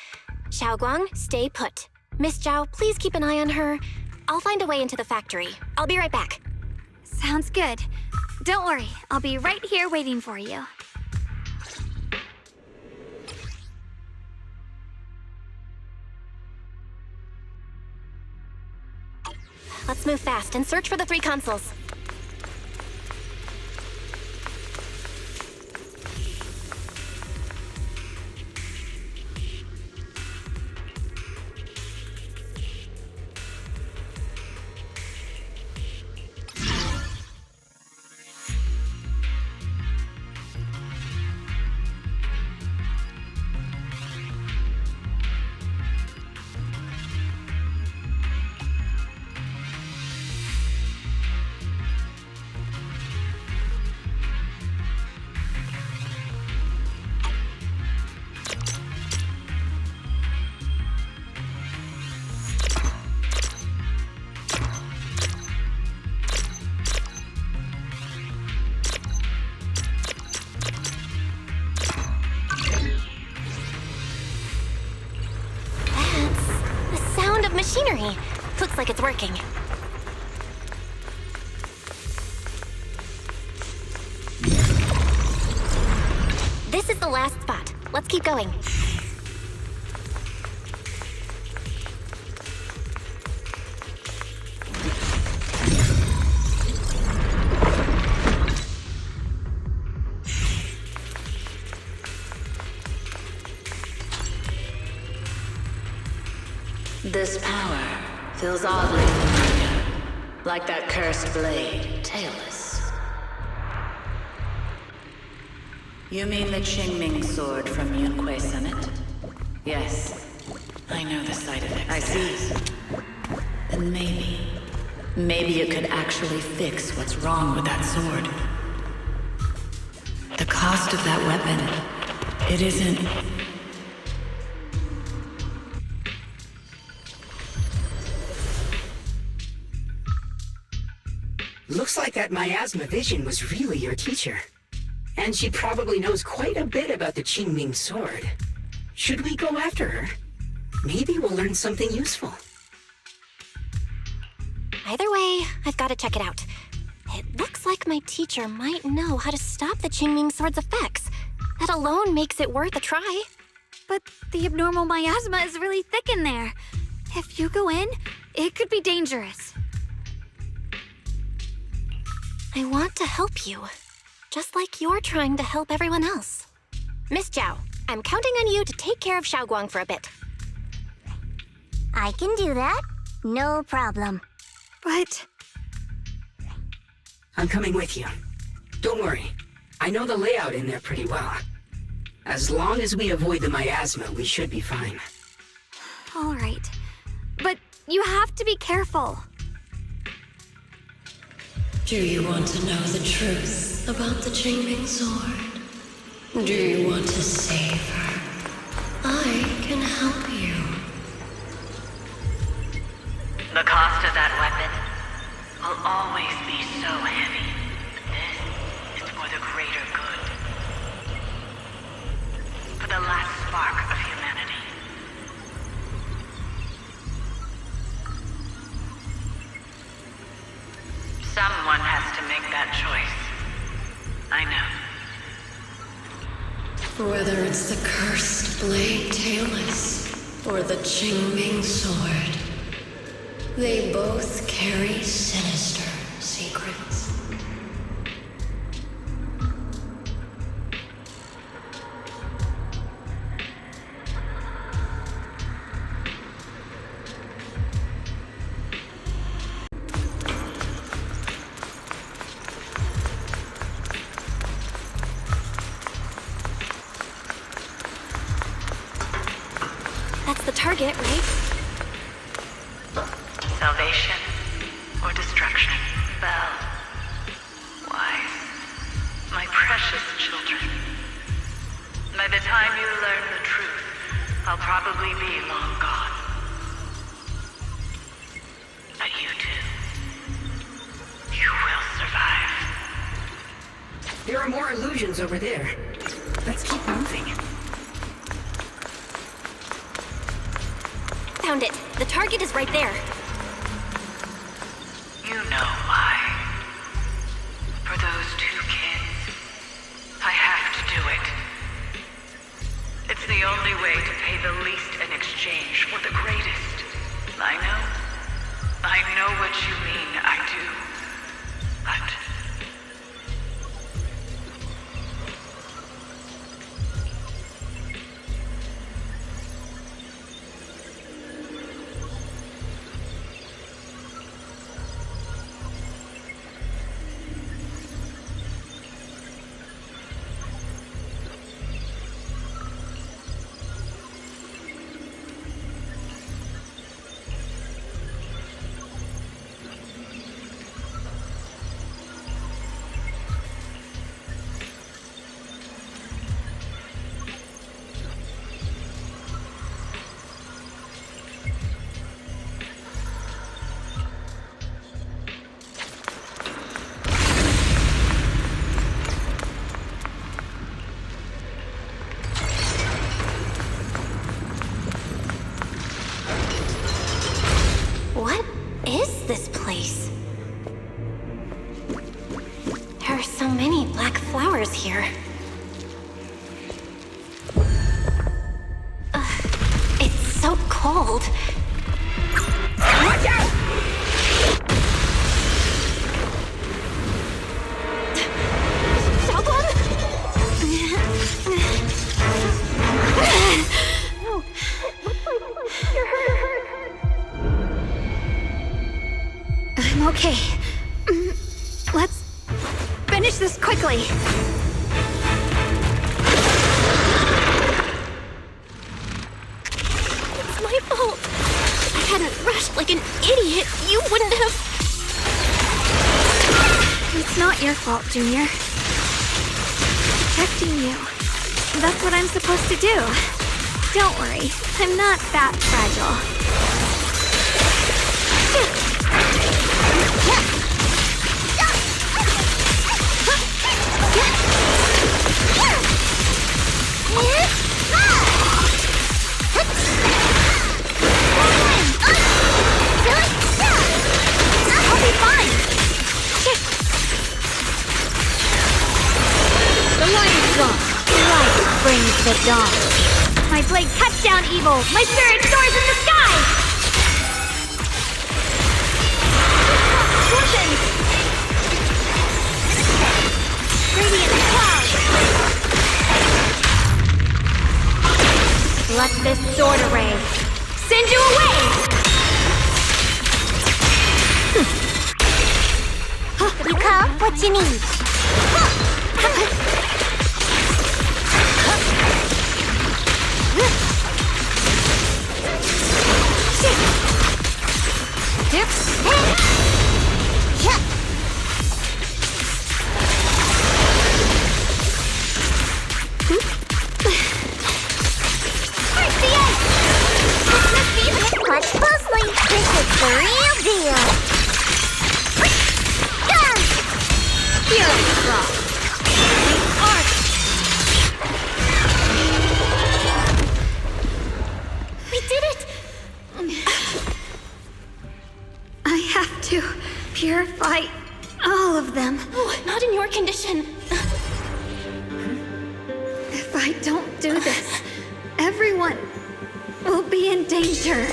Xiaoguang, stay put. Miss Zhao, please keep an eye on her. I'll find a way into the factory. I'll be right back. Sounds good. Don't worry, I'll be right here waiting for you. Let's move fast and search for the 3 consoles. Machinery. Looks like it's working. This is the last spot. Let's keep going. This power feels oddly familiar, like that cursed blade, tailless. You mean the Qingming sword from Yunquei Summit? Yes, I know the side effects. I see. Then maybe you could actually fix what's wrong with that sword. The cost of that weapon, it isn't... Looks like that miasma vision was really your teacher. And she probably knows quite a bit about the Qingming sword. Should we go after her? Maybe we'll learn something useful. Either way, I've got to check it out. It looks like my teacher might know how to stop the Qingming sword's effects. That alone makes it worth a try. But the abnormal miasma is really thick in there. If you go in, it could be dangerous. I want to help you, just like you're trying to help everyone else. Miss Zhao, I'm counting on you to take care of Xiaoguang for a bit. I can do that. No problem. But... I'm coming with you. Don't worry. I know the layout in there pretty well. As long as we avoid the miasma, we should be fine. All right. But you have to be careful. Do you want to know the truth about the Qingming sword? Do you want to save her? I can help you. The cost of that weapon will always be so heavy. This is for the greater good. For the last spark of humanity. Someone has to make that choice. I know. Whether it's the cursed blade tailless or the Qingming sword, they both carry sinister secrets. That's the target, right? Salvation or destruction? Belle. Wise. My precious children. By the time you learn the truth, I'll probably be long gone. But you two, you will survive. There are more illusions over there. Let's keep moving. Found it. The target is right there. You know why. For those two kids, I have to do it. It's the only way to pay the least in exchange for the greatest. I know what you mean, I do. But... What is this place? There are so many black flowers here. It's so cold. Watch out! I'm okay. Let's finish this quickly. It's my fault. If I hadn't rushed like an idiot, you wouldn't have... It's not your fault, Junior. Protecting you. That's what I'm supposed to do. Don't worry, I'm not that fragile. I'll be fine. The lion's gone. Light brings the dawn. My blade cuts down evil. My spirit soars in the sky. Fortunes. Radiant cloud. Let this sword array send you away. what you need. Watch closely. This is the real deal. We did it! I have to purify all of them. Oh, not in your condition. If I don't do this, everyone will be in danger.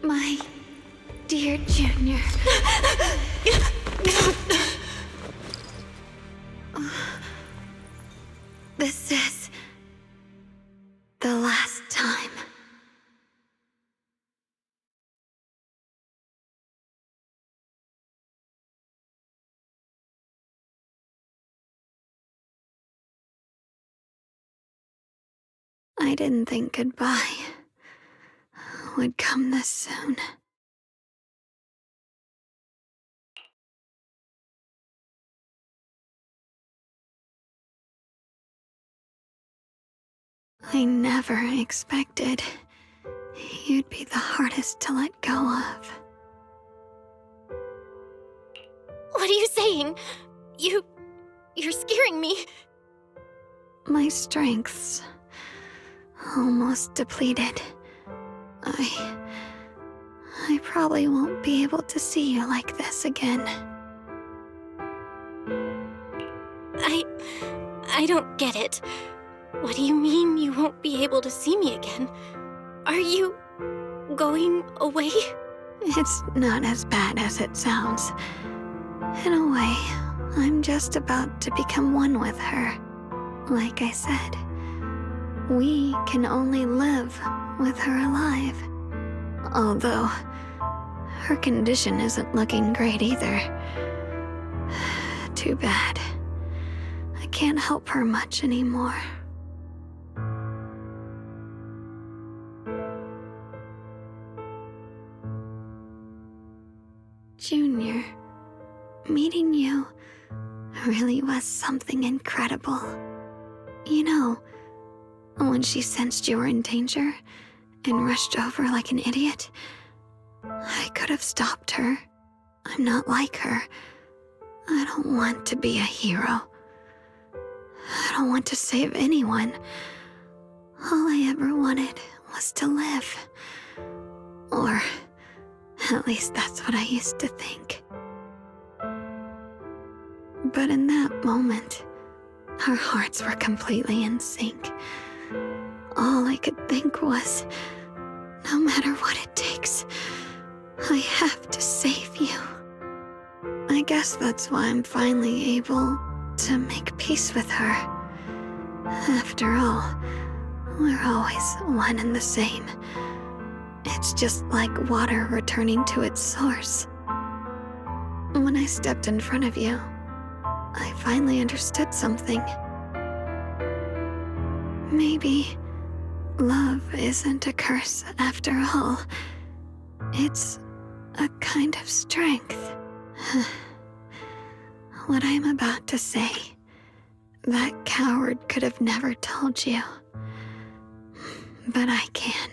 My dear Junior. This is the last time. I didn't think goodbye would come this soon. I never expected you'd be the hardest to let go of. What are you saying? You're scaring me. My strength's almost depleted. I probably won't be able to see you like this again. I don't get it. What do you mean you won't be able to see me again? Are you going away? It's not as bad as it sounds. In a way, I'm just about to become one with her. Like I said, we can only live with her alive. Although, her condition isn't looking great either. Too bad. I can't help her much anymore. Junior, meeting you really was something incredible. You know, when she sensed you were in danger and rushed over like an idiot, I could have stopped her. I'm not like her. I don't want to be a hero. I don't want to save anyone. All I ever wanted was to live. Or at least that's what I used to think. But in that moment, our hearts were completely in sync. All I could think was, no matter what it takes, I have to save you. I guess that's why I'm finally able to make peace with her. After all, we're always one and the same. It's just like water returning to its source. When I stepped in front of you, I finally understood something. Maybe love isn't a curse after all. It's a kind of strength. What I'm about to say, that coward could have never told you. But I can.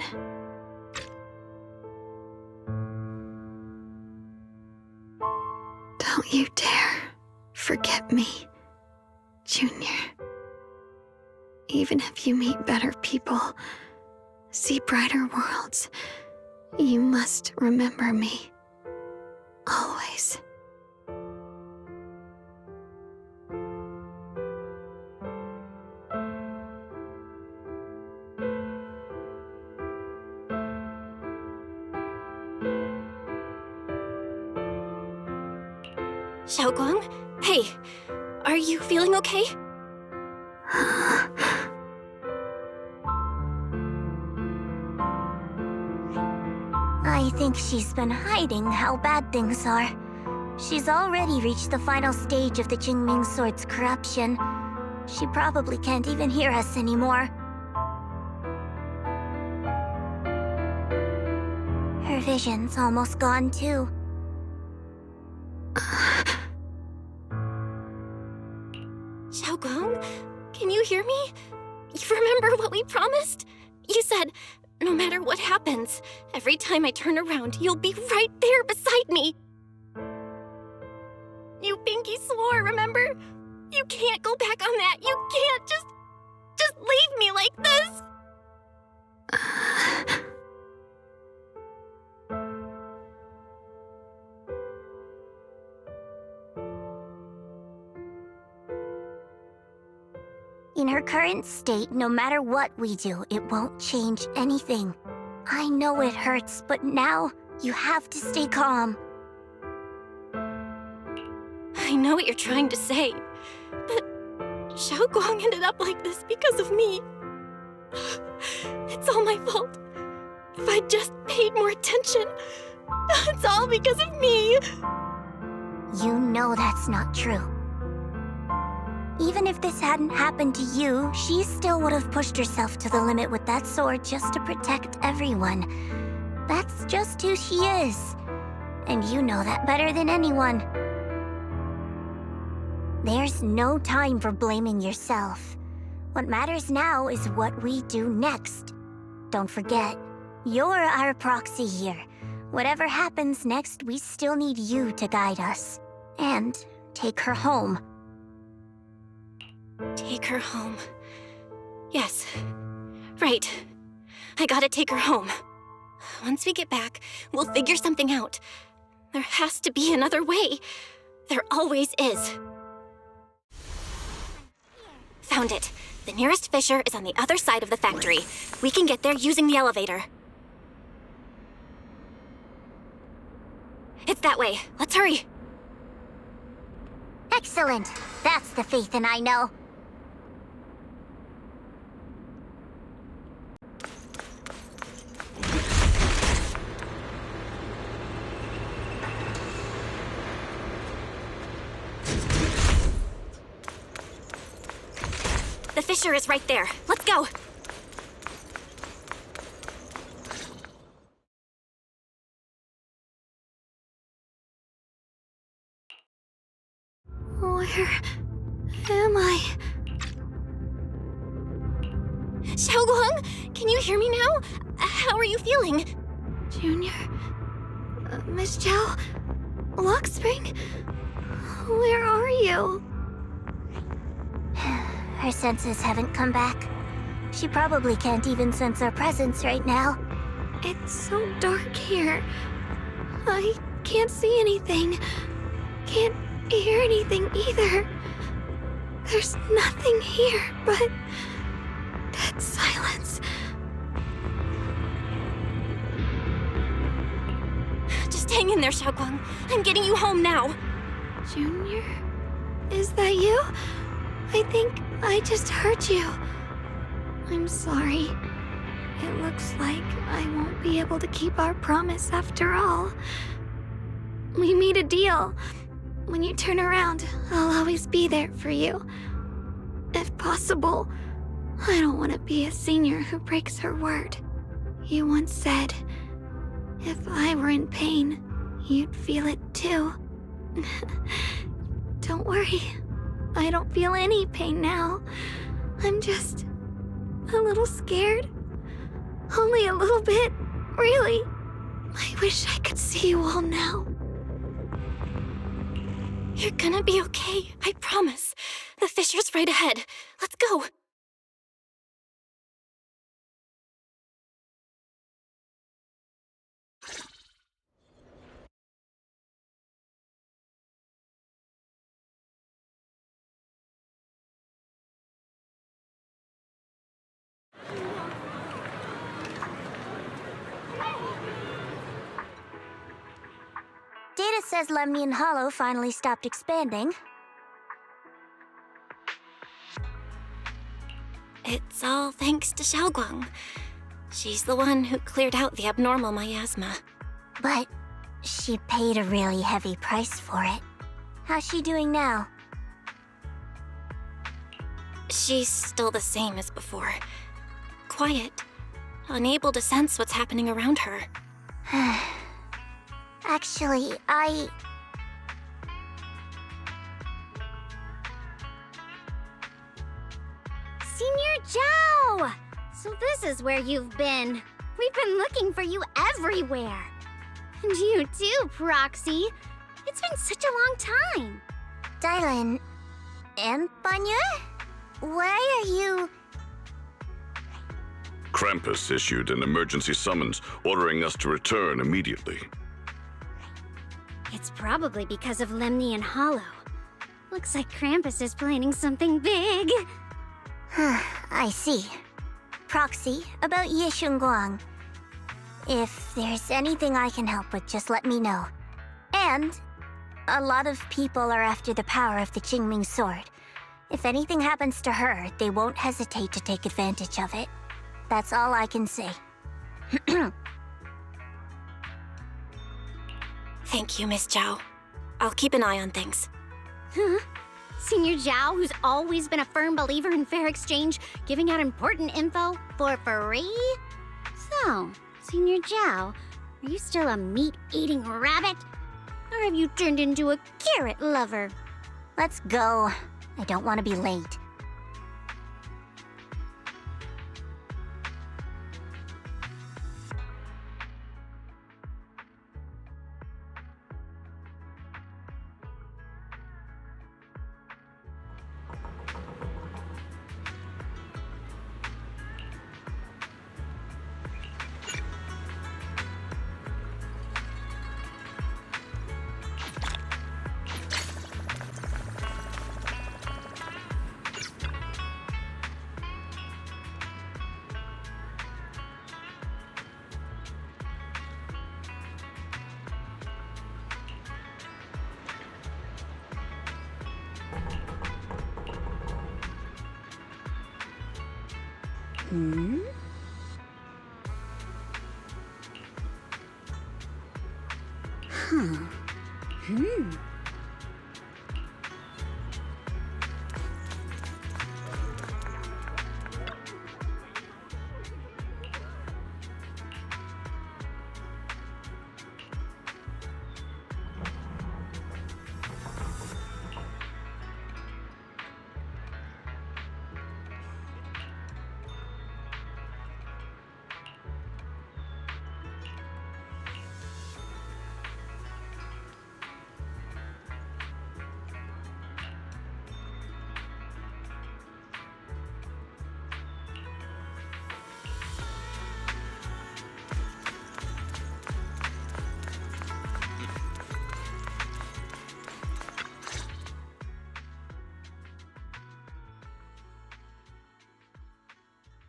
Don't you dare forget me, Junior. Even if you meet better people, see brighter worlds, you must remember me. Always. Xiaoguang? Hey, are you feeling okay? I think she's been hiding how bad things are. She's already reached the final stage of the Qingming Sword's corruption. She probably can't even hear us anymore. Her vision's almost gone too. Xiaoguang, can you hear me? You remember what we promised? You said, no matter what happens, every time I turn around, you'll be right there beside me. You pinky swore, remember? You can't go back on that. You can't just leave me like this. In her current state, no matter what we do, it won't change anything. I know it hurts, but now you have to stay calm. I know what you're trying to say, but Xiaoguang ended up like this because of me. It's all my fault. If I'd just paid more attention, it's all because of me. You know that's not true. Even if this hadn't happened to you, she still would have pushed herself to the limit with that sword just to protect everyone. That's just who she is. And you know that better than anyone. There's no time for blaming yourself. What matters now is what we do next. Don't forget, you're our proxy here. Whatever happens next, we still need you to guide us. And take her home. Take her home. Yes. Right. I gotta take her home. Once we get back, we'll figure something out. There has to be another way. There always is. Found it. The nearest fissure is on the other side of the factory. We can get there using the elevator. It's that way. Let's hurry. Excellent. That's the Phaethon I know. The fissure is right there. Let's go. Where am I? Xiaoguang, can you hear me now? How are you feeling? Junior? Miss Chow? Lockspring? Where are you? Her senses haven't come back. She probably can't even sense our presence right now. It's so dark here. I can't see anything. Can't hear anything either. There's nothing here but dead silence. Just hang in there, Xiaoguang. I'm getting you home now. Junior? Is that you? I think I just heard you. I'm sorry. It looks like I won't be able to keep our promise after all. We made a deal. When you turn around, I'll always be there for you. If possible, I don't want to be a senior who breaks her word. You once said, if I were in pain, you'd feel it too. Don't worry. I don't feel any pain now. I'm just a little scared. Only a little bit, really. I wish I could see you all now. You're gonna be okay, I promise. The fissure's right ahead. Let's go. Data Data says Lemnian Hollow finally stopped expanding. It's all thanks to Shunguang. She's the one who cleared out the abnormal miasma. But she paid a really heavy price for it. How's she doing now? She's still the same as before. Quiet, unable to sense what's happening around her. Actually, Senior Zhao! So this is where you've been. We've been looking for you everywhere. And you too, Proxy. It's been such a long time. Dylan and Banya? Why are you... Krampus issued an emergency summons ordering us to return immediately. It's probably because of Lemnian Hollow. Looks like Krampus is planning something big. I see. Proxy, about Ye Shunguang. If there's anything I can help with, just let me know. And a lot of people are after the power of the Qingming sword. If anything happens to her, they won't hesitate to take advantage of it. That's all I can say. Thank you, Miss Zhao. I'll keep an eye on things. Huh? Senior Zhao, who's always been a firm believer in fair exchange, giving out important info for free? So, Senior Zhao, are you still a meat-eating rabbit? Or have you turned into a carrot lover? Let's go. I don't want to be late.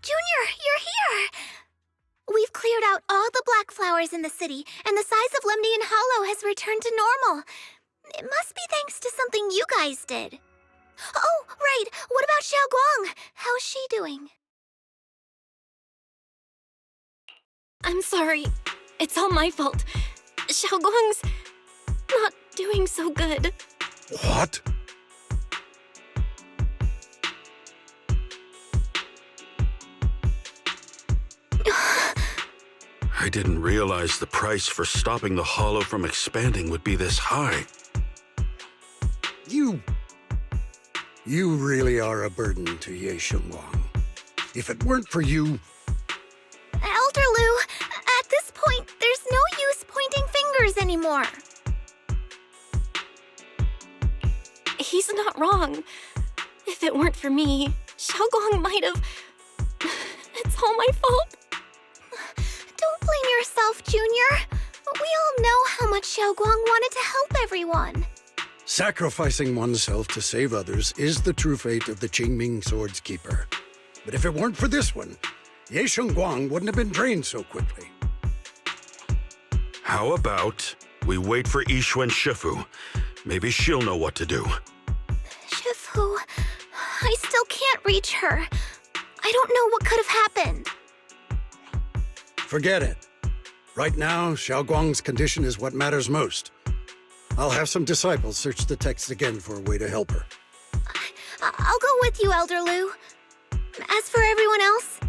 Junior, you're here! We've cleared out all the black flowers in the city, and the size of Lemnian Hollow has returned to normal. It must be thanks to something you guys did. Oh, right, what about Xiaoguang? How's she doing? I'm sorry. It's all my fault. Xiaoguang's not doing so good. What? I didn't realize the price for stopping the hollow from expanding would be this high. You really are a burden to Ye Shunguang. If it weren't for you... Elder Lu, at this point, there's no use pointing fingers anymore. He's not wrong. If it weren't for me, Xiaoguang might have... It's all my fault. Don't blame yourself, Junior. We all know how much Xiaoguang wanted to help everyone. Sacrificing oneself to save others is the true fate of the Qingming Sword's keeper. But if it weren't for this one, Ye Shunguang wouldn't have been drained so quickly. How about We wait for Yixuan Shifu. Maybe she'll know what to do. Shifu, I still can't reach her. I don't know what could have happened. Forget it. Right now, Xiaoguang's condition is what matters most. I'll have some disciples search the text again for a way to help her. I'll go with you, Elder Lu. As for everyone else,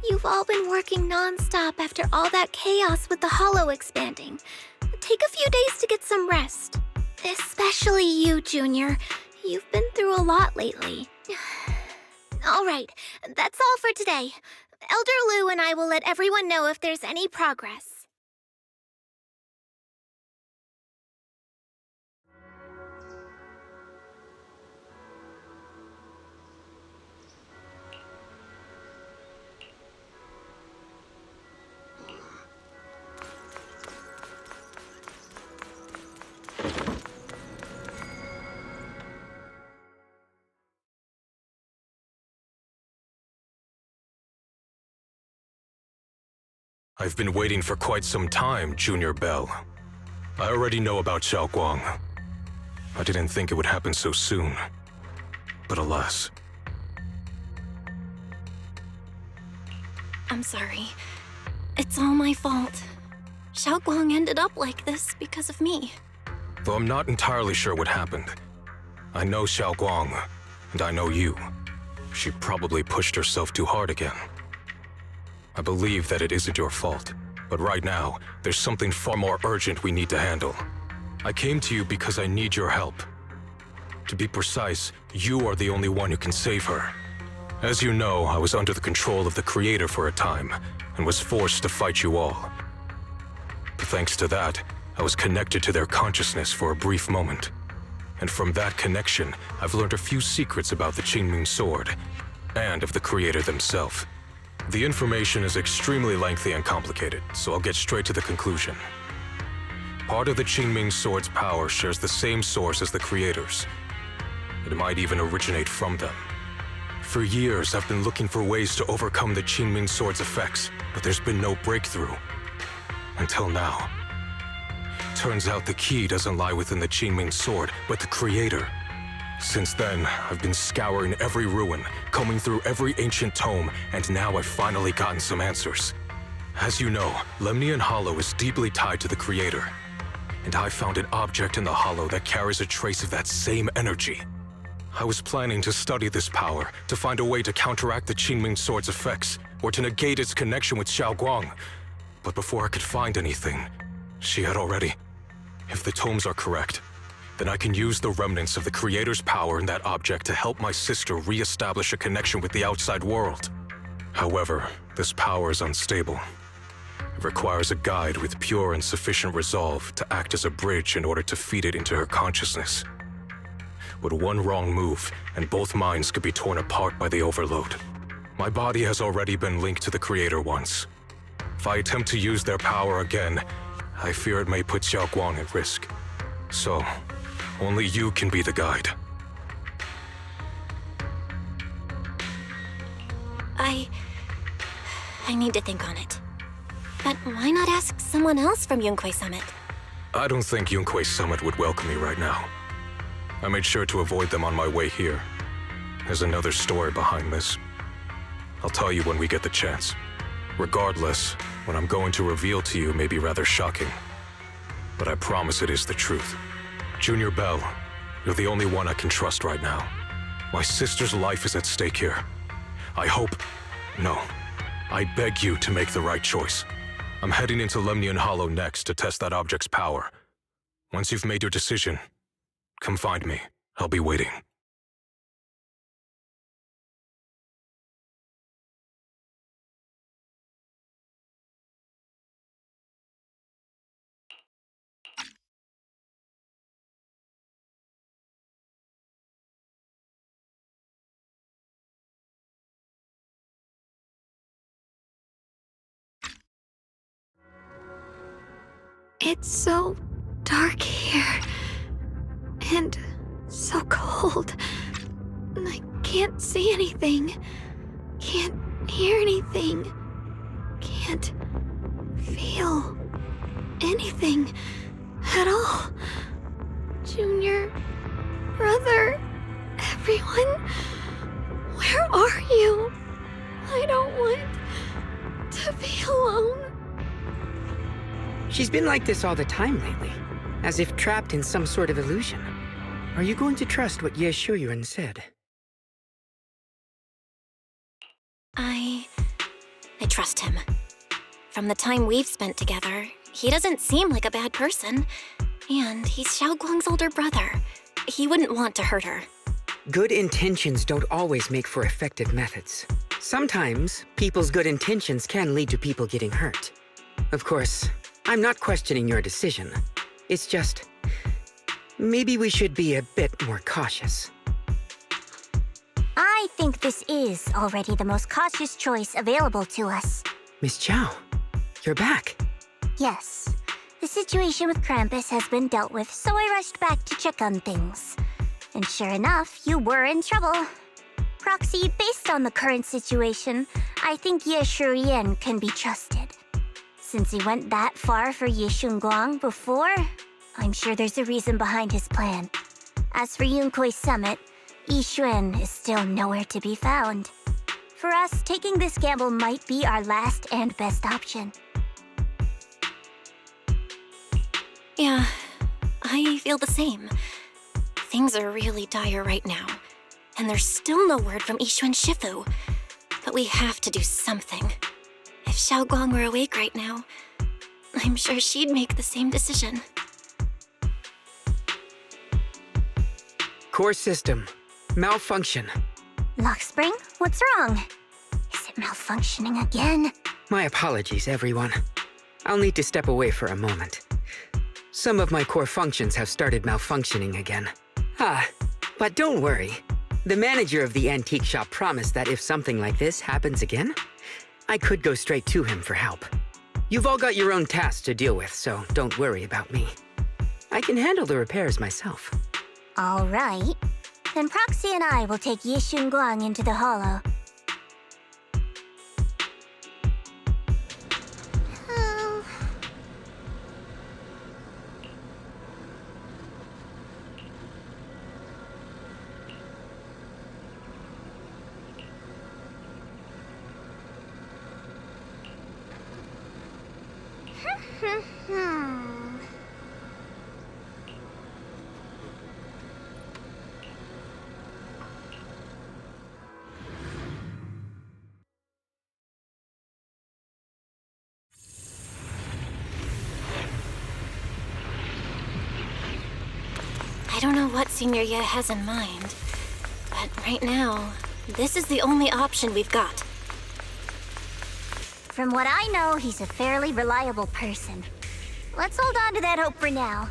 you've all been working non-stop after all that chaos with the hollow expanding. Take a few days to get some rest. Especially you, Junior. You've been through a lot lately. All right, that's all for today. Elder Lu and I will let everyone know if there's any progress. I've been waiting for quite some time, Junior Belle. I already know about Xiaoguang. I didn't think it would happen so soon. But alas. I'm sorry. It's all my fault. Xiaoguang ended up like this because of me. Though I'm not entirely sure what happened. I know Xiaoguang, and I know you. She probably pushed herself too hard again. I believe that it isn't your fault, but right now, there's something far more urgent we need to handle. I came to you because I need your help. To be precise, you are the only one who can save her. As you know, I was under the control of the Creator for a time, and was forced to fight you all. But thanks to that, I was connected to their consciousness for a brief moment. And from that connection, I've learned a few secrets about the Qingming Sword, and of the Creator themselves. The information is extremely lengthy and complicated, so I'll get straight to the conclusion. Part of the Qingming Sword's power shares the same source as the Creator's. It might even originate from them. For years, I've been looking for ways to overcome the Qingming Sword's effects, but there's been no breakthrough. Until now. Turns out the key doesn't lie within the Qingming Sword, but the Creator. Since then, I've been scouring every ruin, combing through every ancient tome, and now I've finally gotten some answers. As you know, Lemnian Hollow is deeply tied to the Creator. And I found an object in the Hollow that carries a trace of that same energy. I was planning to study this power, to find a way to counteract the Qingming Sword's effects, or to negate its connection with Xiaoguang. But before I could find anything, she had already... If the tomes are correct, then I can use the remnants of the Creator's power in that object to help my sister re-establish a connection with the outside world. However, this power is unstable. It requires a guide with pure and sufficient resolve to act as a bridge in order to feed it into her consciousness. With one wrong move, and both minds could be torn apart by the overload. My body has already been linked to the Creator once. If I attempt to use their power again, I fear it may put Xiaoguang at risk. So, only you can be the guide. I need to think on it. But why not ask someone else from Yunquei Summit? I don't think Yunquei Summit would welcome me right now. I made sure to avoid them on my way here. There's another story behind this. I'll tell you when we get the chance. Regardless, what I'm going to reveal to you may be rather shocking. But I promise it is the truth. Junior Belle, you're the only one I can trust right now. My sister's life is at stake here. No, I beg you to make the right choice. I'm heading into Lemnian Hollow next to test that object's power. Once you've made your decision, come find me. I'll be waiting. It's so dark here. And so cold. I can't see anything. Can't hear anything. Can't feel anything. at all. Junior, brother, everyone, where are you? I don't want to be alone. She's been like this all the time lately, as if trapped in some sort of illusion. Are you going to trust what shiyuan said? I trust him. From the time we've spent together, he doesn't seem like a bad person. And he's Xiaoguang's older brother. He wouldn't want to hurt her. Good intentions don't always make for effective methods. Sometimes, people's good intentions can lead to people getting hurt. Of course, I'm not questioning your decision. It's just, maybe we should be a bit more cautious. I think this is already the most cautious choice available to us. Miss Chow, you're back. Yes. The situation with Krampus has been dealt with, so I rushed back to check on things. And sure enough, you were in trouble. Proxy, based on the current situation, I think shiyuan can be trusted. Since he went that far for shunguang before, I'm sure there's a reason behind his plan. As for Yunkui's summit, Yixuan is still nowhere to be found. For us, taking this gamble might be our last and best option. Yeah, I feel the same. Things are really dire right now, and there's still no word from Yixuan Shifu. But we have to do something. If Xiaoguang were awake right now, I'm sure she'd make the same decision. Core system. Malfunction. Lockspring, what's wrong? Is it malfunctioning again? My apologies, everyone. I'll need to step away for a moment. Some of my core functions have started malfunctioning again. But don't worry. The manager of the antique shop promised that if something like this happens again, I could go straight to him for help. You've all got your own tasks to deal with, so don't worry about me. I can handle the repairs myself. All right. Then Proxy and I will take Shunguang into the hollow. I don't know what Senior Ye has in mind, but right now, this is the only option we've got. From what I know, he's a fairly reliable person. Let's hold on to that hope for now.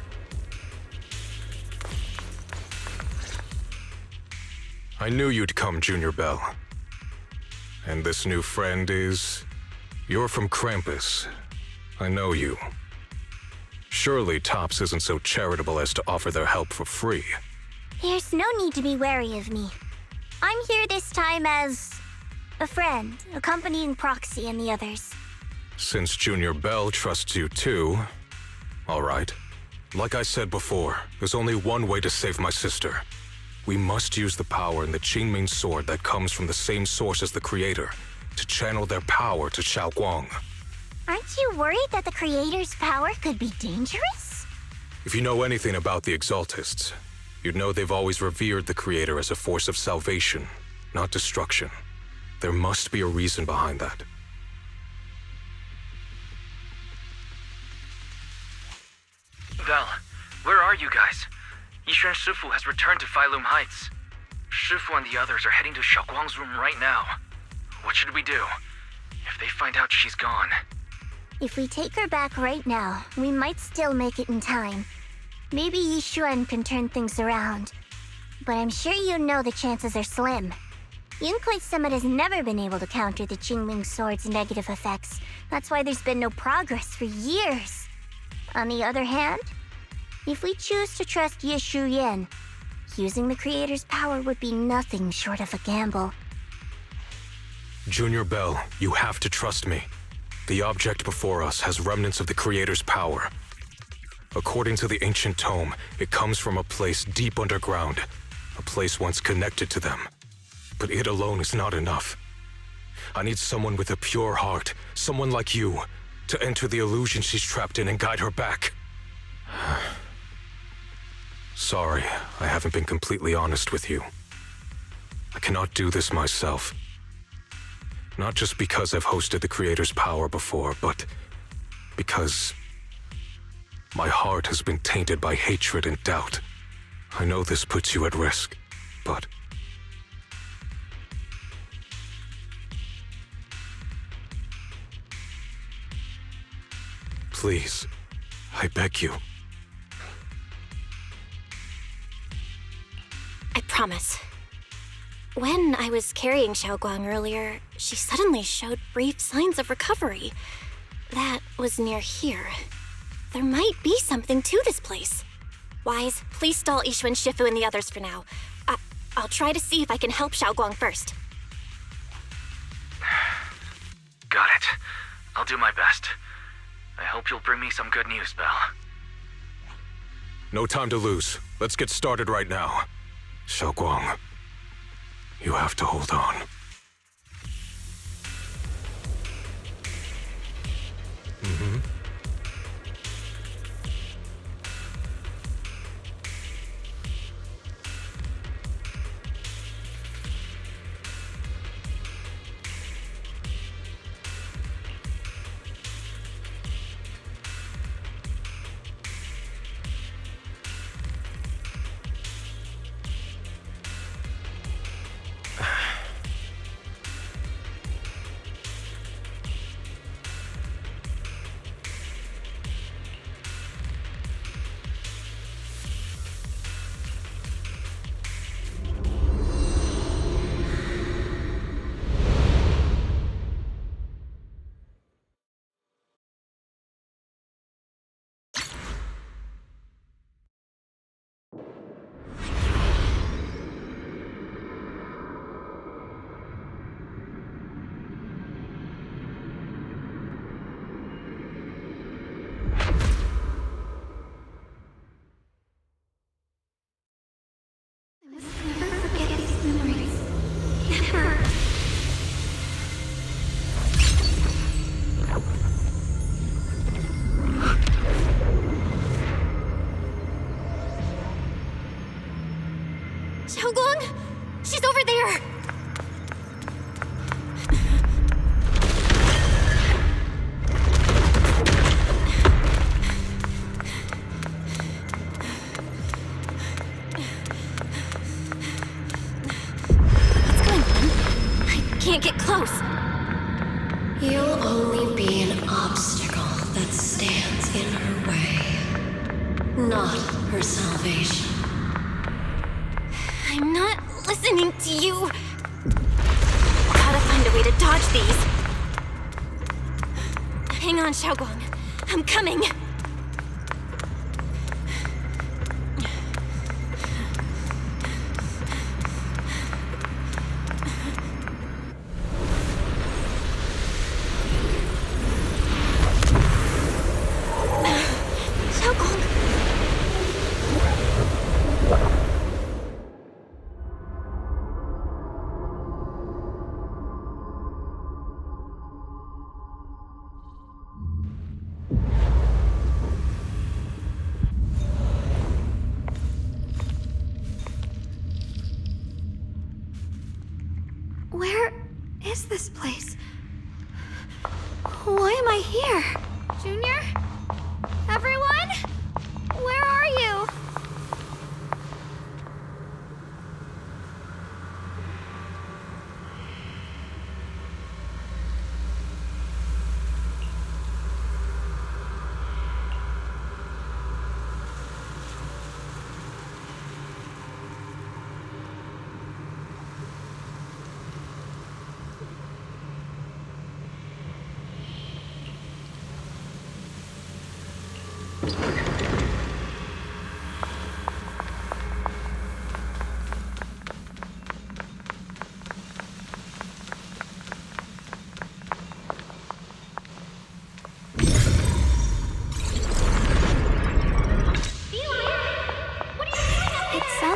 I knew you'd come, Junior Belle. And this new friend is... You're from Krampus. I know you. Surely Tops isn't so charitable as to offer their help for free. There's no need to be wary of me. I'm here this time as... a friend, accompanying Proxy and the others. Since Junior Belle trusts you too... All right. Like I said before, there's only one way to save my sister. We must use the power in the Qingming sword that comes from the same source as the Creator to channel their power to Xiaoguang. Aren't you worried that the Creator's power could be dangerous? If you know anything about the Exaltists, you'd know they've always revered the Creator as a force of salvation, not destruction. There must be a reason behind that. Belle, where are you guys? Yixuan Shifu has returned to Failum Heights. Shifu and the others are heading to Xiaoguang's room right now. What should we do? If they find out she's gone... If we take her back right now, we might still make it in time. Maybe Yixuan can turn things around. But I'm sure you know the chances are slim. Yunkui's summit has never been able to counter the Qingming sword's negative effects. That's why there's been no progress for years. On the other hand, if we choose to trust shiyuan, using the Creator's power would be nothing short of a gamble. Junior Belle, you have to trust me. The object before us has remnants of the Creator's power. According to the ancient tome, it comes from a place deep underground, a place once connected to them. But it alone is not enough. I need someone with a pure heart, someone like you, to enter the illusion she's trapped in and guide her back. Sorry, I haven't been completely honest with you. I cannot do this myself. Not just because I've hosted the Creator's power before, but because my heart has been tainted by hatred and doubt. I know this puts you at risk, but please, I beg you. I promise. When I was carrying Shunguang earlier, she suddenly showed brief signs of recovery. That was near here. There might be something to this place. Wise, please stall Yixuan, Shifu, and the others for now. I'll try to see if I can help Shunguang first. Got it. I'll do my best. I hope you'll bring me some good news, Belle. No time to lose. Let's get started right now. Shunguang, you have to hold on. Shunguang! She's over there! What's going on? I can't get close. You'll only be an obstacle that stands in her way, not her salvation. I'm not listening to you. Gotta find a way to dodge these. Hang on, Shunguang. I'm coming. Where is this place? Why am I here? Junior? Everyone? Where are you?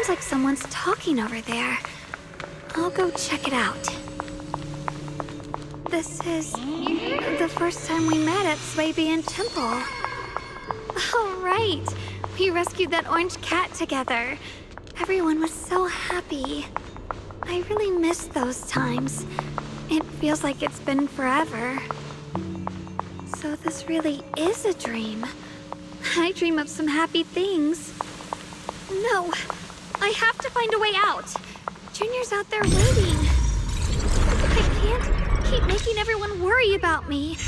Sounds like someone's talking over there. I'll go check it out. This is the first time we met at Swabian Temple. Oh, right. We rescued that orange cat together. Everyone was so happy. I really miss those times. It feels like it's been forever. So this really is a dream. I dream of some happy things. No, I have to find a way out. Junior's out there waiting. I can't keep making everyone worry about me.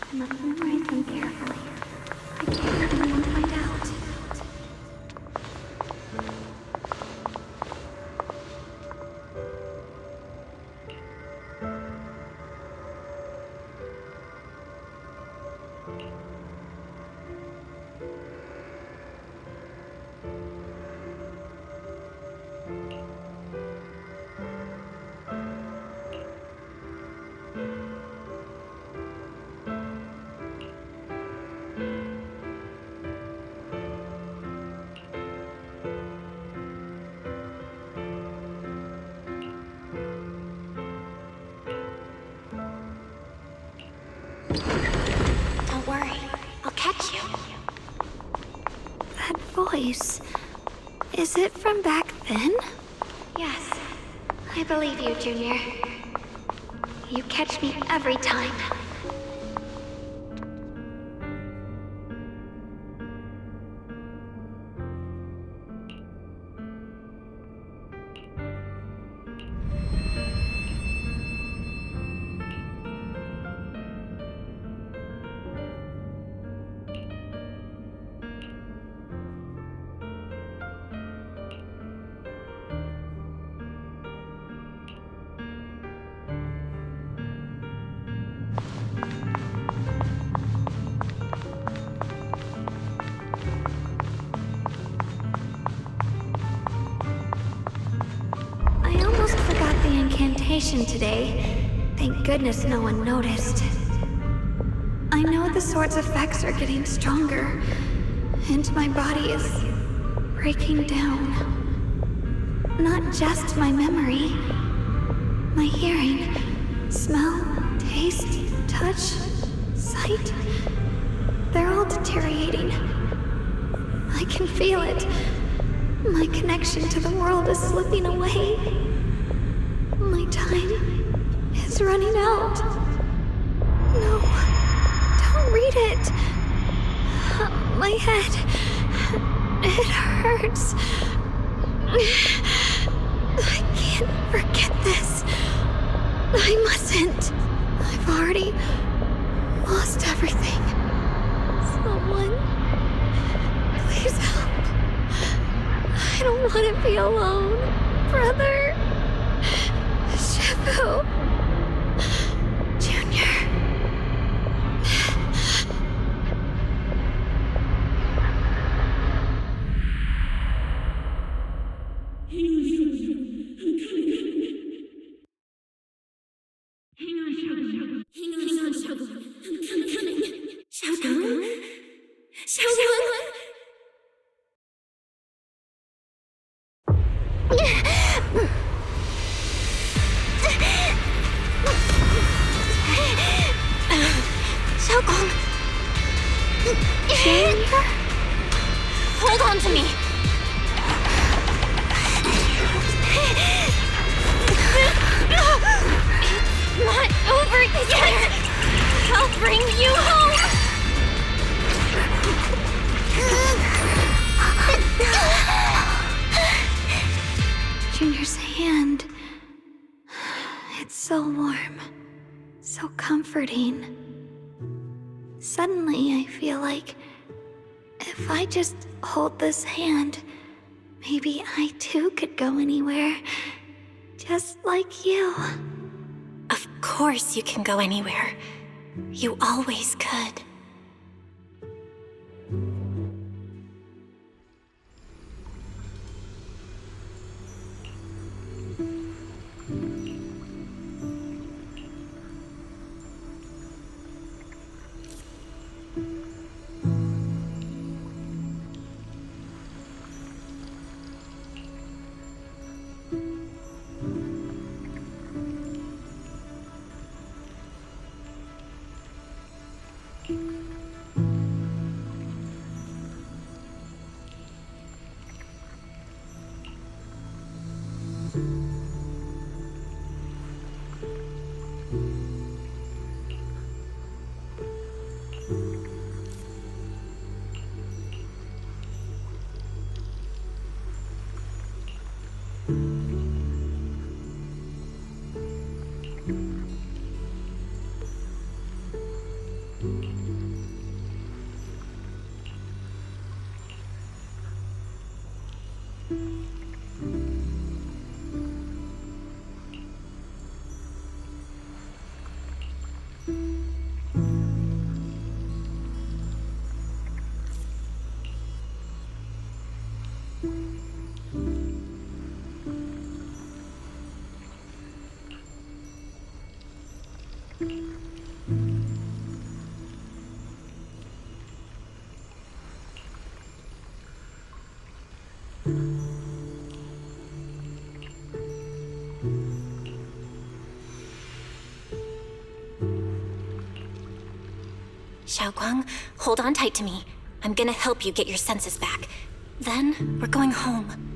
I must memorize them carefully. I can't let anyone find out. Don't worry, I'll catch you. That voice. Is it from back then? Yes, I believe you, Junior. You catch me every time. I almost forgot the incantation today. Thank goodness no one noticed. I know the sword's effects are getting stronger, and my body is breaking down. Not just my memory, my hearing, smell, taste, touch, sight. They're all deteriorating. I can feel it. My connection to the world is slipping away. My time is running out. No, don't read it. My head, it hurts. I can't forget this. I mustn't. I've already lost everything. Someone, please help. I don't want to be alone. Brother. Shifu. Junior. Shunguang! so warm, so comforting. Suddenly, I feel like if I just hold this hand, maybe I too could go anywhere, just like you. Of course you can go anywhere. You always could. Shunguang, hold on tight to me. I'm gonna help you get your senses back. Then, we're going home.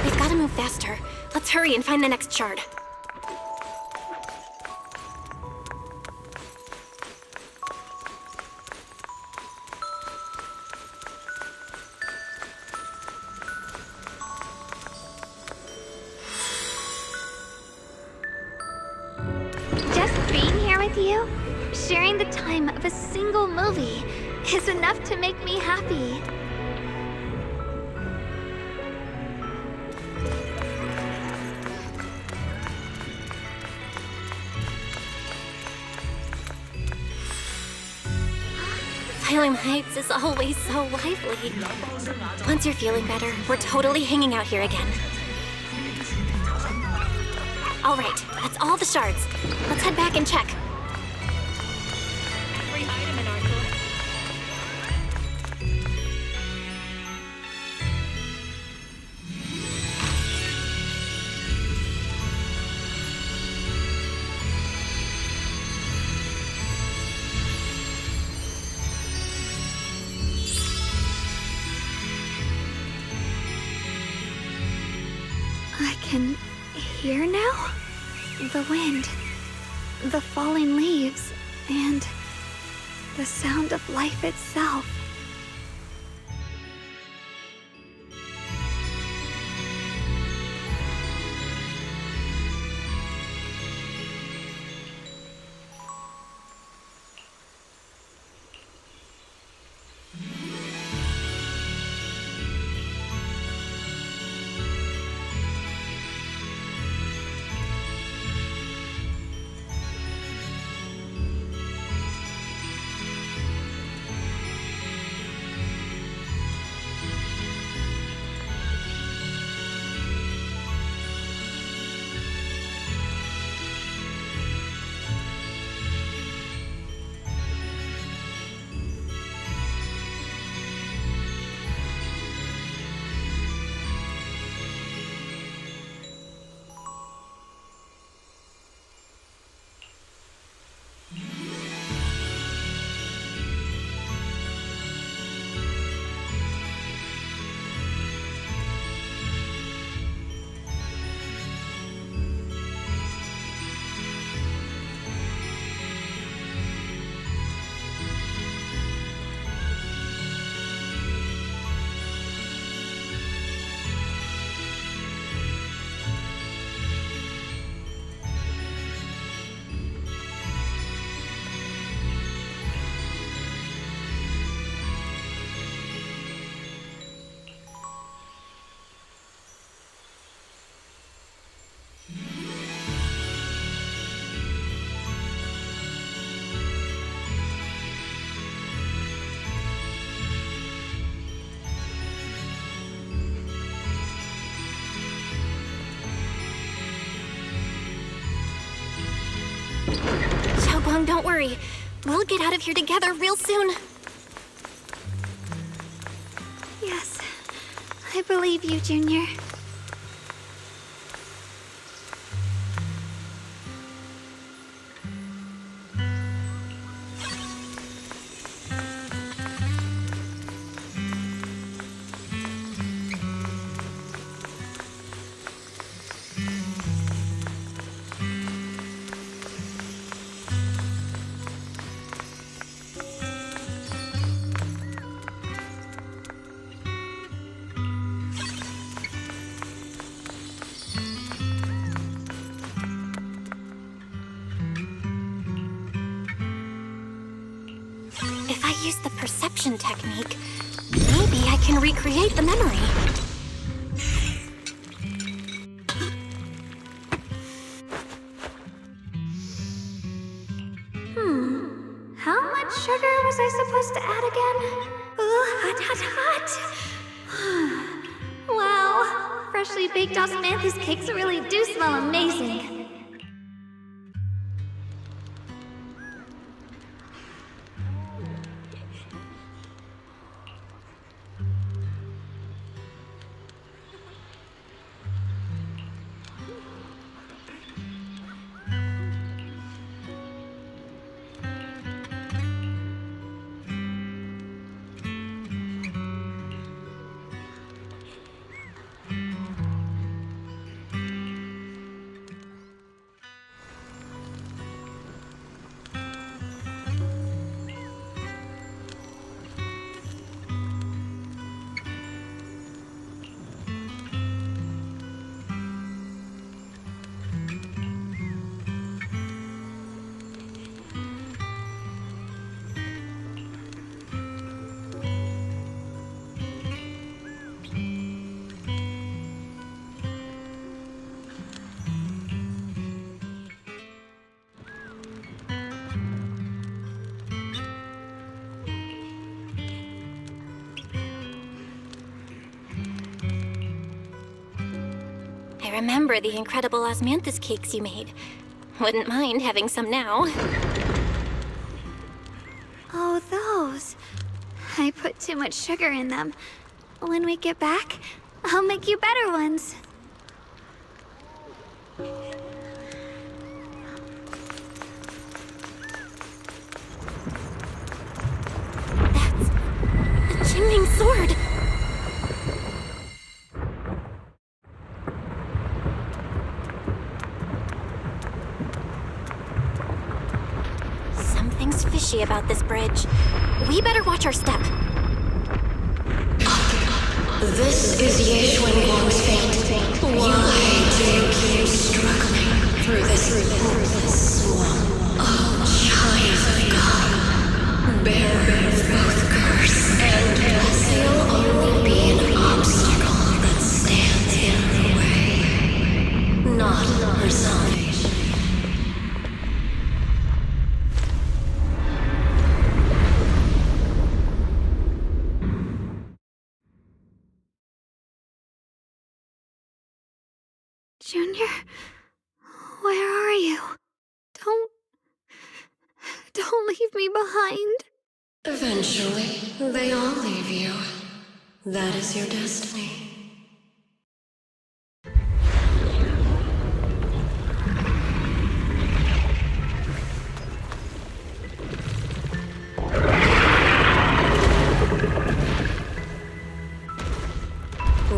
We've gotta move faster. Let's hurry and find the next shard. Just being here with you, sharing the time of a single movie, is enough to make me happy. Highland Heights is always so lively. Once you're feeling better, we're totally hanging out here again. All right, that's all the shards. Let's head back and check. Every item in our I can hear now? The wind, the falling leaves, and the sound of life itself. Xiaoguang, don't worry. We'll get out of here together real soon. Yes, I believe you, Junior. If I use the perception technique, maybe I can recreate the memory. How much sugar was I supposed to add again? Hot, hot, hot. Wow, freshly baked osmanthus cakes really do smell amazing. I remember the incredible osmanthus cakes you made. Wouldn't mind having some now. Oh, those. I put too much sugar in them. When we get back, I'll make you better ones. That's a Qingming sword. Something's fishy about this bridge. We better watch our step. This is Shunguang's fate. Why do you keep struggling through this swamp? Oh, child of God, bearer of both curse and blessing, will only be an obstacle that stands in her way, not her salvation. Junior, where are you? Don't leave me behind. Eventually, they all leave you. That is your destiny.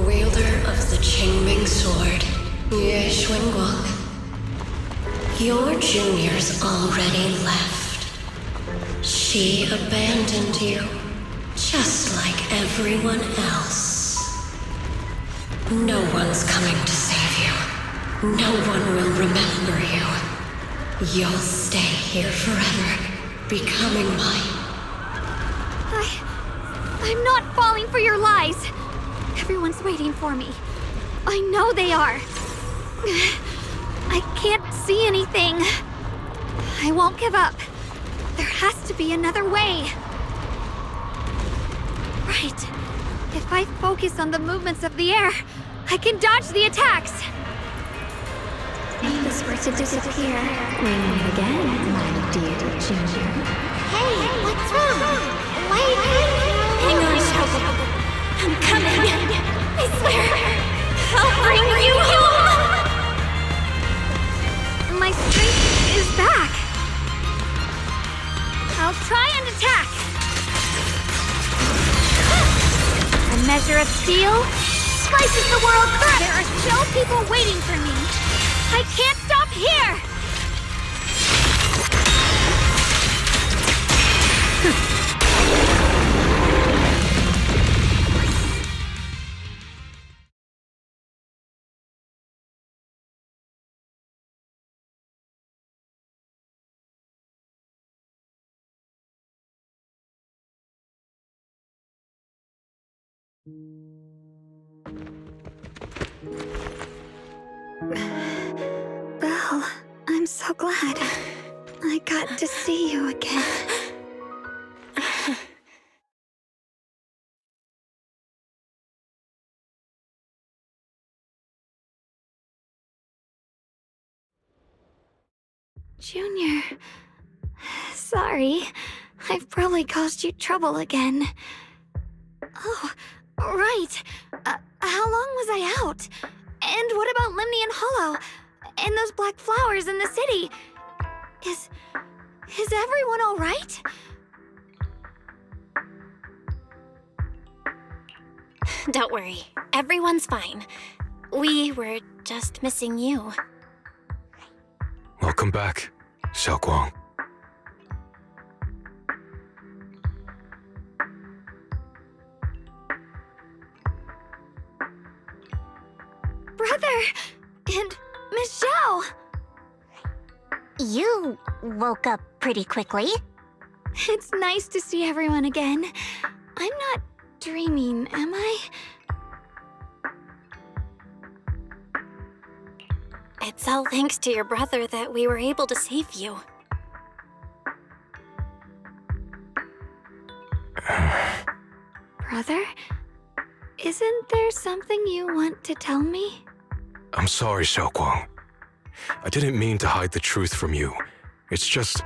Wielder of the Qingming sword, Shunguang. Your junior's already left. She abandoned you, just like everyone else. No one's coming to save you. No one will remember you. You'll stay here forever, becoming mine. I'm not falling for your lies. Everyone's waiting for me. I know they are. I can't see anything. I won't give up. There has to be another way. Right. If I focus on the movements of the air, I can dodge the attacks. If the were to disappear, we meet again, my dear Junior. Hey, what's wrong? Why are you crying? Hang on, Shao. I'm coming. I swear. I'll bring you home. My strength is back. I'll try and attack. A measure of steel slices the world through. There are still people waiting for me. I can't stop here. Belle, I'm so glad I got to see you again. Junior, sorry. I've probably caused you trouble again. Oh, right. How long was I out? And what about Lemnian Hollow? And those black flowers in the city? Is everyone all right? Don't worry. Everyone's fine. We were just missing you. Welcome back, Shunguang. Brother! And Miss Zhao! You woke up pretty quickly. It's nice to see everyone again. I'm not dreaming, am I? It's all thanks to your brother that we were able to save you. Brother? Isn't there something you want to tell me? I'm sorry, Shunguang. I didn't mean to hide the truth from you. It's just...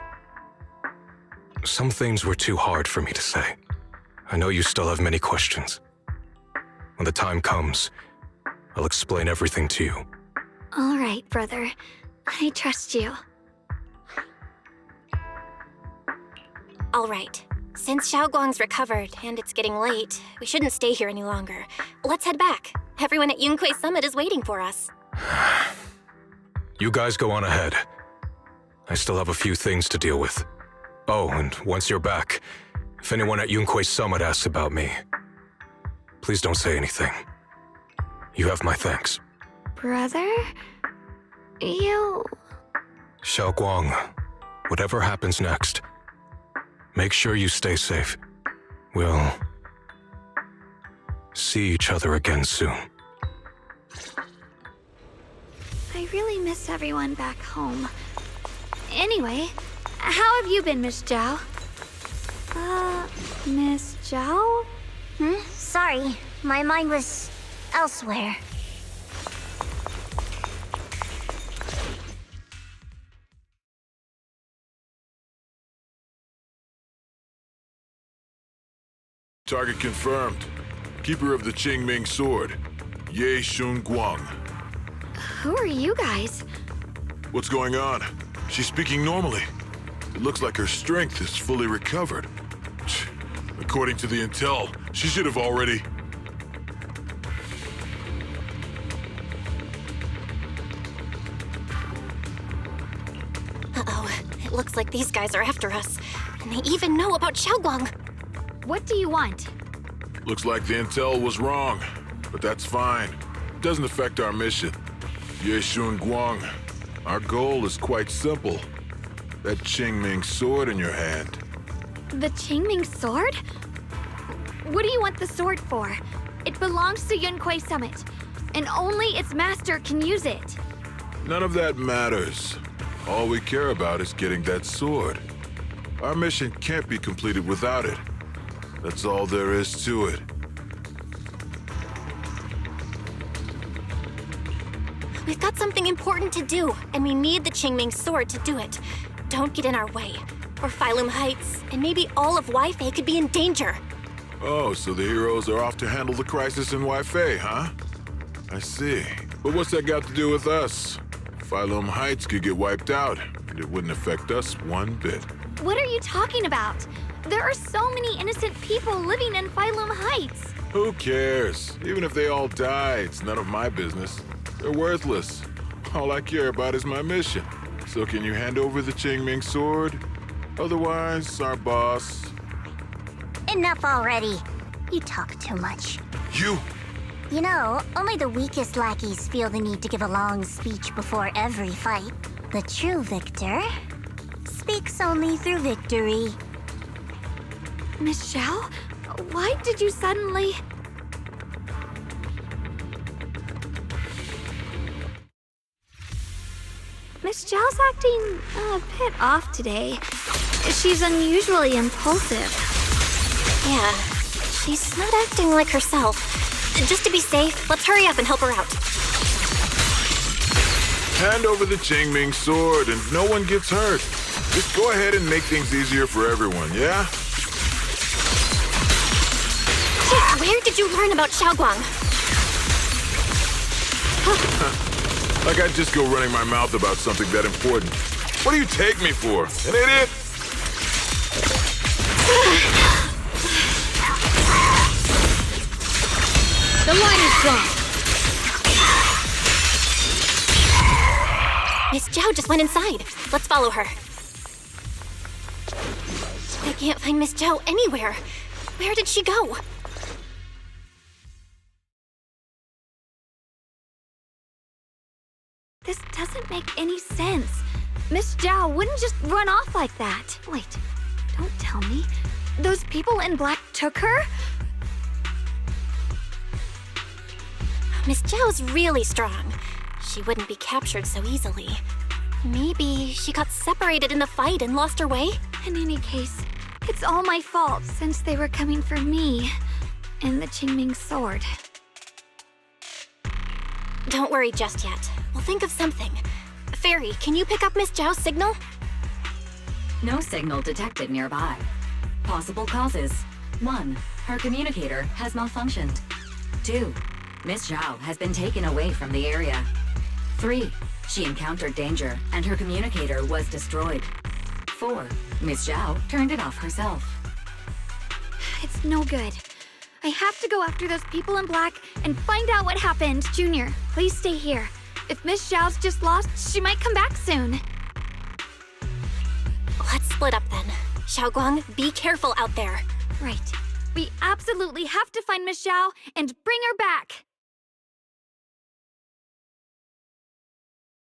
some things were too hard for me to say. I know you still have many questions. When the time comes, I'll explain everything to you. All right, brother. I trust you. All right. Since Xiaoguang's recovered and it's getting late, we shouldn't stay here any longer. Let's head back. Everyone at Yunquei Summit is waiting for us. You guys go on ahead. I still have a few things to deal with. Oh, and once you're back, if anyone at Yunquei Summit asks about me, please don't say anything. You have my thanks. Brother? You... Shunguang, whatever happens next, make sure you stay safe. We'll see each other again soon. I really miss everyone back home. Anyway, how have you been, Miss Zhao? Miss Zhao? Sorry, my mind was elsewhere. Target confirmed. Keeper of the Qingming Sword, Ye Shunguang. Who are you guys? What's going on? She's speaking normally. It looks like her strength is fully recovered. According to the intel, she should have already... Uh-oh. It looks like these guys are after us. And they even know about Xiaoguang. What do you want? Looks like the intel was wrong, but that's fine. Doesn't affect our mission. Ye Shunguang, our goal is quite simple. That Qingming sword in your hand. The Qingming sword? What do you want the sword for? It belongs to Yunquei Summit, and only its master can use it. None of that matters. All we care about is getting that sword. Our mission can't be completed without it. That's all there is to it. We've got something important to do, and we need the Qingming sword to do it. Don't get in our way. Or Phylum Heights, and maybe all of Wi-Fi could be in danger. Oh, so the heroes are off to handle the crisis in Wi-Fi, huh? I see. But what's that got to do with us? Phylum Heights could get wiped out, and it wouldn't affect us one bit. What are you talking about? There are so many innocent people living in Phylum Heights. Who cares? Even if they all die, it's none of my business. They're worthless. All I care about is my mission. So can you hand over the Qingming sword? Otherwise, our boss... Enough already. You talk too much. You! You know, only the weakest lackeys feel the need to give a long speech before every fight. The true victor speaks only through victory. Miss Xiao, why did you suddenly... Miss Zhao's acting a bit off today. She's unusually impulsive. Yeah, she's not acting like herself. Just to be safe, let's hurry up and help her out. Hand over the Qingming sword and no one gets hurt. Just go ahead and make things easier for everyone, yeah? Where did you learn about shunguang? Like I'd just go running my mouth about something that important. What do you take me for? An idiot? The line is drawn. Miss Zhao just went inside. Let's follow her. I can't find Miss Zhao anywhere. Where did she go? This doesn't make any sense. Miss Zhao wouldn't just run off like that. Wait, don't tell me. Those people in black took her? Miss Zhao's really strong. She wouldn't be captured so easily. Maybe she got separated in the fight and lost her way? In any case, it's all my fault since they were coming for me and the Qingming sword. Don't worry just yet. We'll think of something. Fairy, can you pick up Miss Zhao's signal? No signal detected nearby. Possible causes. 1. Her communicator has malfunctioned. 2. Miss Zhao has been taken away from the area. 3. She encountered danger and her communicator was destroyed. 4. Miss Zhao turned it off herself. It's no good. I have to go after those people in black and find out what happened. Junior, please stay here. If Miss Zhao's just lost, she might come back soon. Let's split up then. Shunguang, be careful out there. Right. We absolutely have to find Miss Zhao and bring her back.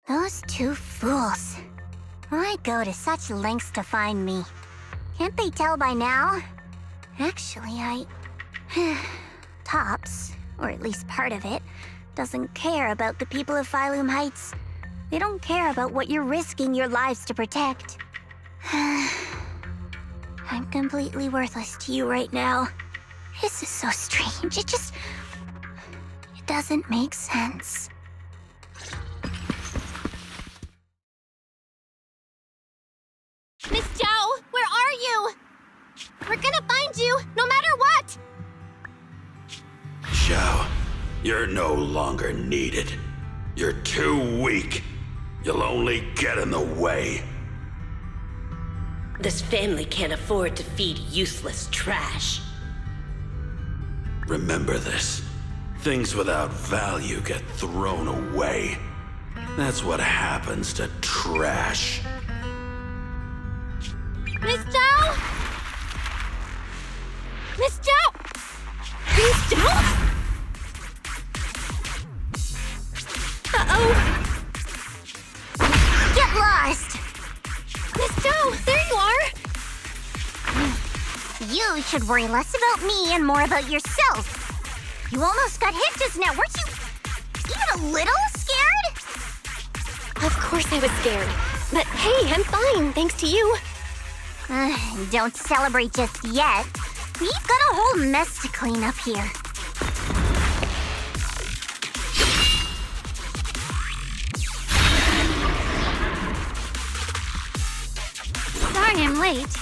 Those two fools. Why go to such lengths to find me? Can't they tell by now? Actually, Tops, or at least part of it, doesn't care about the people of Phylum Heights. They don't care about what you're risking your lives to protect. I'm completely worthless to you right now. This is so strange. It doesn't make sense. Miss Zhao, where are you? We're gonna find you, no matter what! Zhao, you're no longer needed. You're too weak. You'll only get in the way. This family can't afford to feed useless trash. Remember this. Things without value get thrown away. That's what happens to trash. Miss Zhao? Miss Zhao? Miss Zhao? Uh-oh. Get lost! Miss Zhao, there you are! You should worry less about me and more about yourself. You almost got hit just now. Weren't you even a little scared? Of course I was scared. But hey, I'm fine, thanks to you. Don't celebrate just yet. We've got a whole mess to clean up here. right.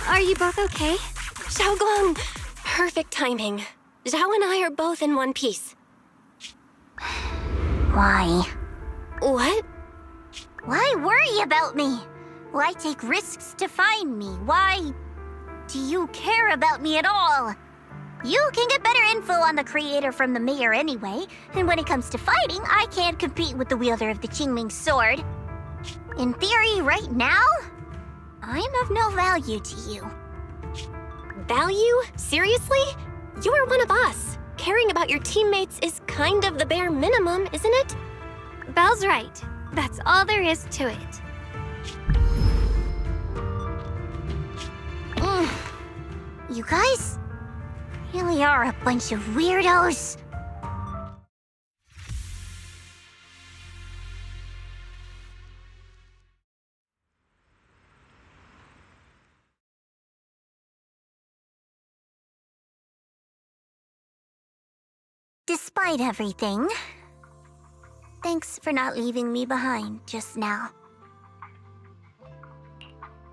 Are you both okay? Xiaoguang! Perfect timing. Zhao and I are both in one piece. Why? What? Why worry about me? Why take risks to find me? Why do you care about me at all? You can get better info on the creator from the mayor anyway, and when it comes to fighting, I can't compete with the wielder of the Qingming sword. In theory, right now, I'm of no value to you. Value? Seriously? You are one of us. Caring about your teammates is kind of the bare minimum, isn't it? Belle's right. That's all there is to it. You guys really are a bunch of weirdos. Despite everything, thanks for not leaving me behind just now.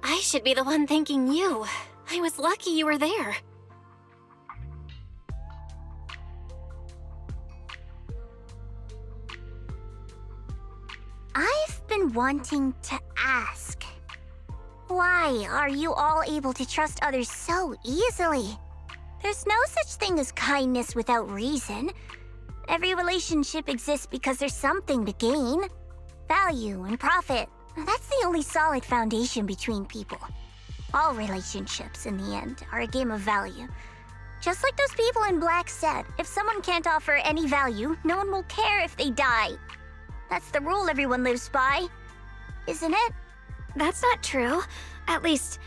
I should be the one thanking you. I was lucky you were there. I've been wanting to ask. Why are you all able to trust others so easily? There's no such thing as kindness without reason. Every relationship exists because there's something to gain. Value and profit. That's the only solid foundation between people. All relationships, in the end, are a game of value. Just like those people in Black said, if someone can't offer any value, no one will care if they die. That's the rule everyone lives by, isn't it? That's not true. At least,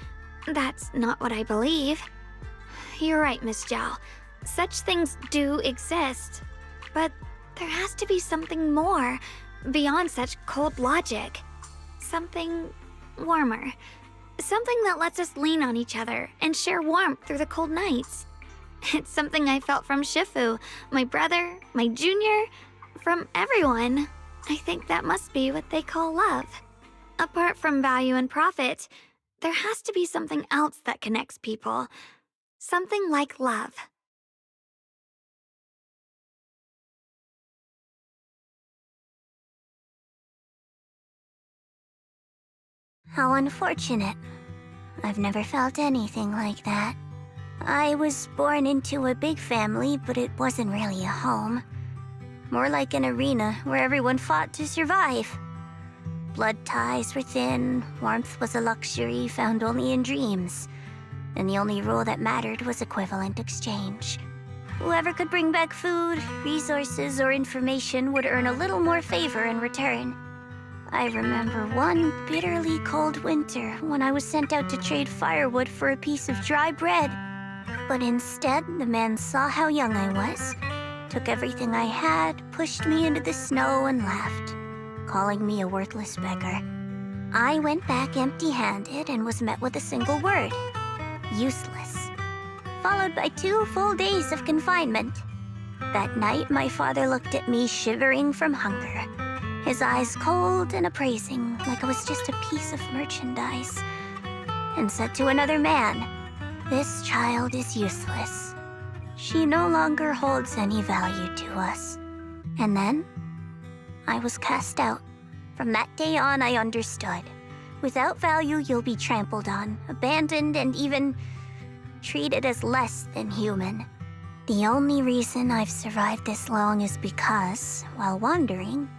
that's not what I believe. You're right, Miss Zhao. Such things do exist. But there has to be something more, beyond such cold logic. Something warmer. Something that lets us lean on each other and share warmth through the cold nights. It's something I felt from Shifu, my brother, my junior, from everyone. I think that must be what they call love. Apart from value and profit, there has to be something else that connects people. Something like love. How unfortunate. I've never felt anything like that. I was born into a big family, but it wasn't really a home. More like an arena where everyone fought to survive. Blood ties were thin, warmth was a luxury found only in dreams. And the only rule that mattered was equivalent exchange. Whoever could bring back food, resources, or information would earn a little more favor in return. I remember one bitterly cold winter when I was sent out to trade firewood for a piece of dry bread. But instead, the man saw how young I was, took everything I had, pushed me into the snow, and left, calling me a worthless beggar. I went back empty-handed and was met with a single word: useless. Followed by 2 full days of confinement. That night, my father looked at me shivering from hunger. His eyes cold and appraising, like I was just a piece of merchandise, and said to another man, "This child is useless. She no longer holds any value to us." And then, I was cast out. From that day on, I understood. Without value, you'll be trampled on, abandoned, and even treated as less than human. The only reason I've survived this long is because, while wandering,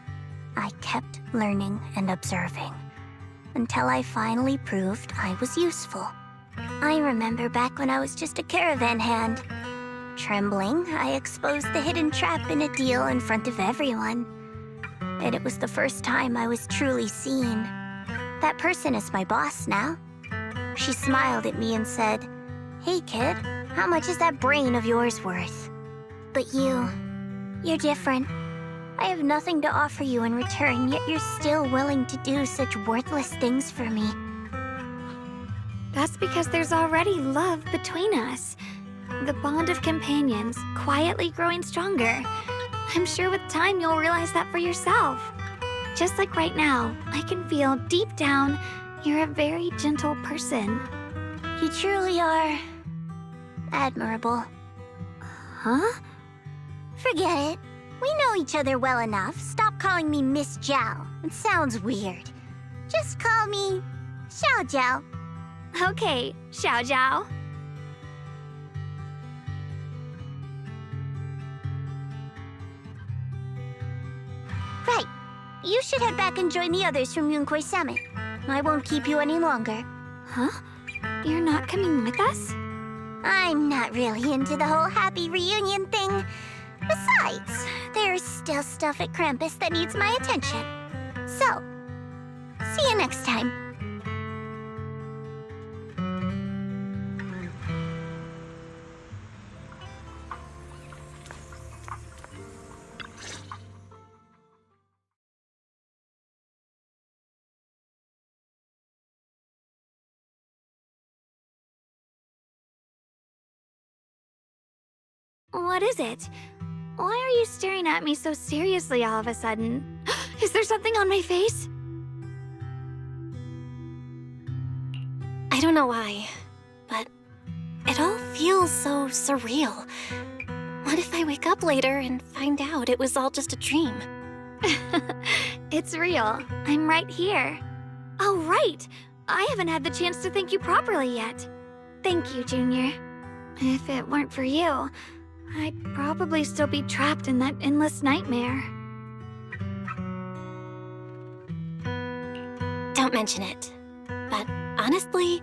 I kept learning and observing, until I finally proved I was useful. I remember back when I was just a caravan hand. Trembling, I exposed the hidden trap in a deal in front of everyone. And it was the first time I was truly seen. That person is my boss now. She smiled at me and said, "Hey kid, how much is that brain of yours worth?" But you're different. I have nothing to offer you in return, yet you're still willing to do such worthless things for me. That's because there's already love between us. The bond of companions, quietly growing stronger. I'm sure with time you'll realize that for yourself. Just like right now, I can feel deep down you're a very gentle person. You truly are admirable. Huh? Forget it. We know each other well enough. Stop calling me Miss Zhao. It sounds weird. Just call me Xiao Zhao. Okay, Xiao Zhao. Right. You should head back and join the others from Yunquay Summit. I won't keep you any longer. Huh? You're not coming with us? I'm not really into the whole happy reunion thing. Besides, there's still stuff at Krampus that needs my attention. So, see you next time. What is it? Why are you staring at me so seriously all of a sudden? Is there something on my face? I don't know why, but it all feels so surreal. What if I wake up later and find out it was all just a dream? It's real. I'm right here. Oh, right! I haven't had the chance to thank you properly yet. Thank you, Junior. If it weren't for you, I'd probably still be trapped in that endless nightmare. Don't mention it. But honestly,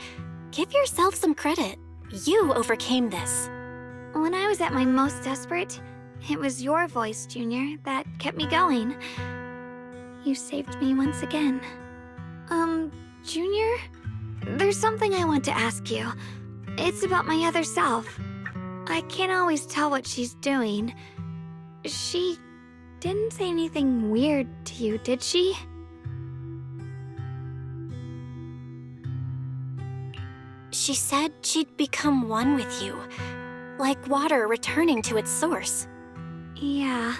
give yourself some credit. You overcame this. When I was at my most desperate, it was your voice, Junior, that kept me going. You saved me once again. Junior? There's something I want to ask you. It's about my other self. I can't always tell what she's doing. She didn't say anything weird to you, did she? She said she'd become one with you, like water returning to its source. Yeah,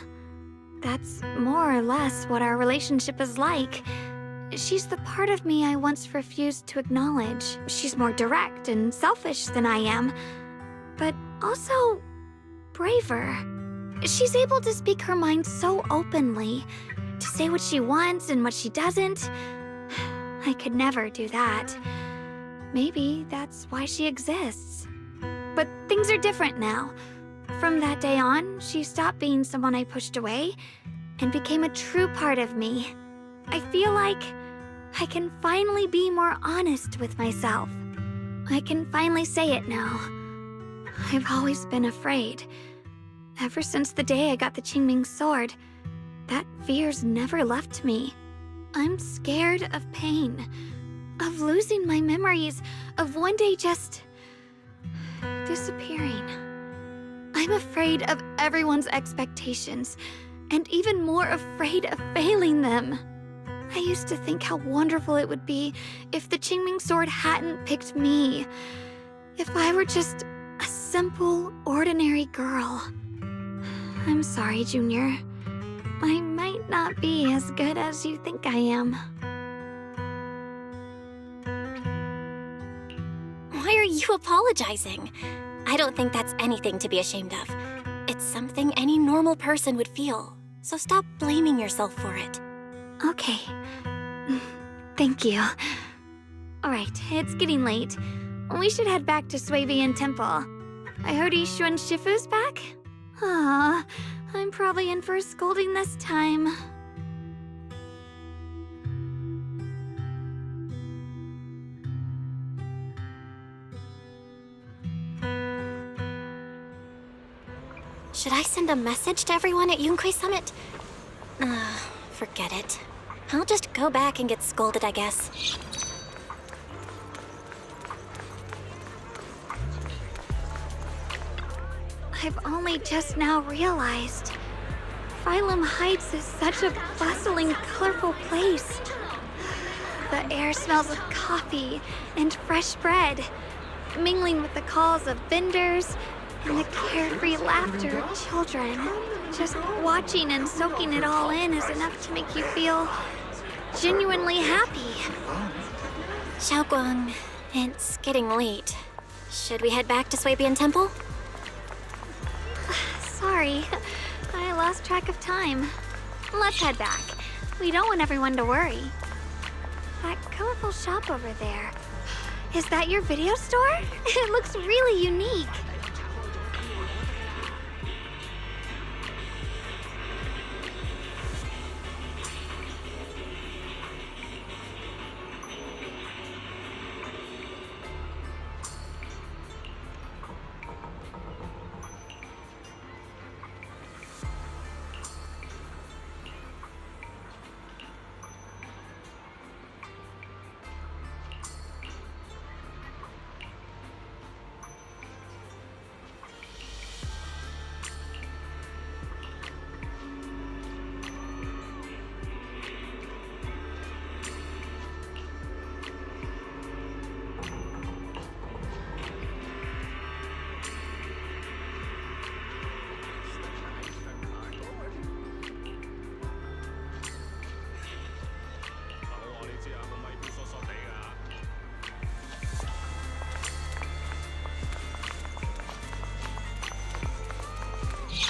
that's more or less what our relationship is like. She's the part of me I once refused to acknowledge. She's more direct and selfish than I am, but also braver. She's able to speak her mind so openly, to say what she wants and what she doesn't. I could never do that. Maybe that's why she exists. But things are different now. From that day on, she stopped being someone I pushed away and became a true part of me. I feel like I can finally be more honest with myself. I can finally say it now. I've always been afraid. Ever since the day I got the Qingming sword, that fear's never left me. I'm scared of pain, of losing my memories, of one day just disappearing. I'm afraid of everyone's expectations, and even more afraid of failing them. I used to think how wonderful it would be if the Qingming sword hadn't picked me. If I were just a simple, ordinary girl. I'm sorry, Junior. I might not be as good as you think I am. Why are you apologizing? I don't think that's anything to be ashamed of. It's something any normal person would feel, so stop blaming yourself for it. Okay. Thank you. Alright, it's getting late. We should head back to Suivian Temple. I heard Yishuan Shifu's back? Aw, I'm probably in for a scolding this time. Should I send a message to everyone at Yunquay Summit? Forget it. I'll just go back and get scolded, I guess. I've only just now realized. Phylum Heights is such a bustling, colorful place. The air smells of coffee and fresh bread, mingling with the calls of vendors and the carefree laughter of children. Just watching and soaking it all in is enough to make you feel genuinely happy. Shunguang, it's getting late. Should we head back to Swabian Temple? Sorry, I lost track of time. Let's head back. We don't want everyone to worry. That colorful shop over there. Is that your video store? It looks really unique.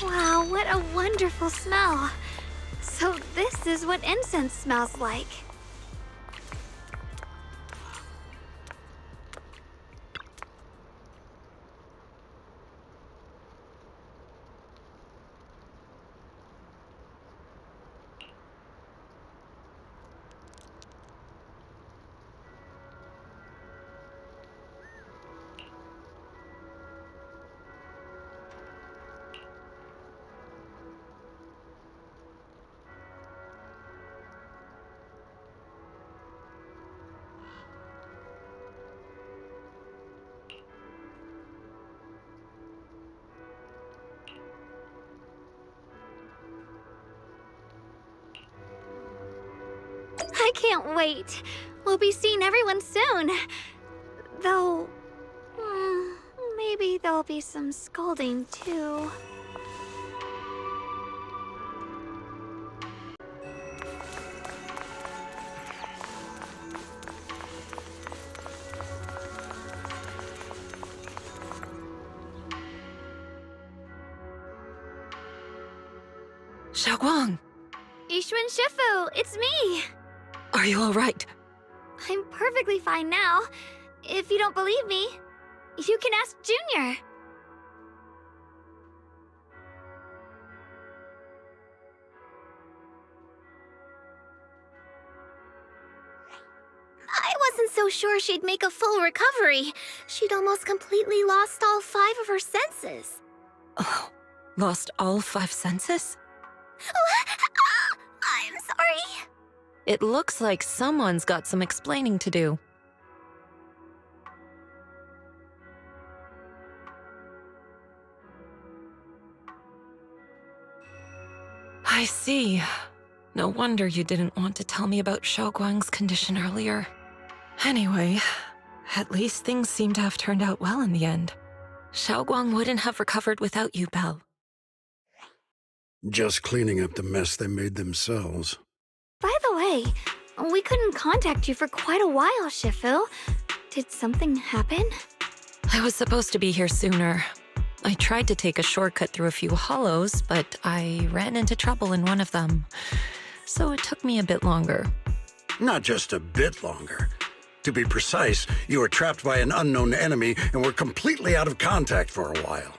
Wow, what a wonderful smell. So this is what incense smells like. I can't wait. We'll be seeing everyone soon. Though, maybe there'll be some scolding too. Shunguang, Yixuan Shifu, it's me. are you all right? I'm perfectly fine now. If you don't believe me, you can ask Junior. I wasn't so sure she'd make a full recovery. She'd almost completely lost all 5 of her senses. Oh, lost all 5 senses? I'm sorry. It looks like someone's got some explaining to do. I see. No wonder you didn't want to tell me about Shunguang's condition earlier. Anyway, at least things seem to have turned out well in the end. Shunguang wouldn't have recovered without you, Belle. Just cleaning up the mess they made themselves. By the way, we couldn't contact you for quite a while, Shifu. Did something happen? I was supposed to be here sooner. I tried to take a shortcut through a few hollows, but I ran into trouble in one of them. So it took me a bit longer. Not just a bit longer. To be precise, you were trapped by an unknown enemy and were completely out of contact for a while.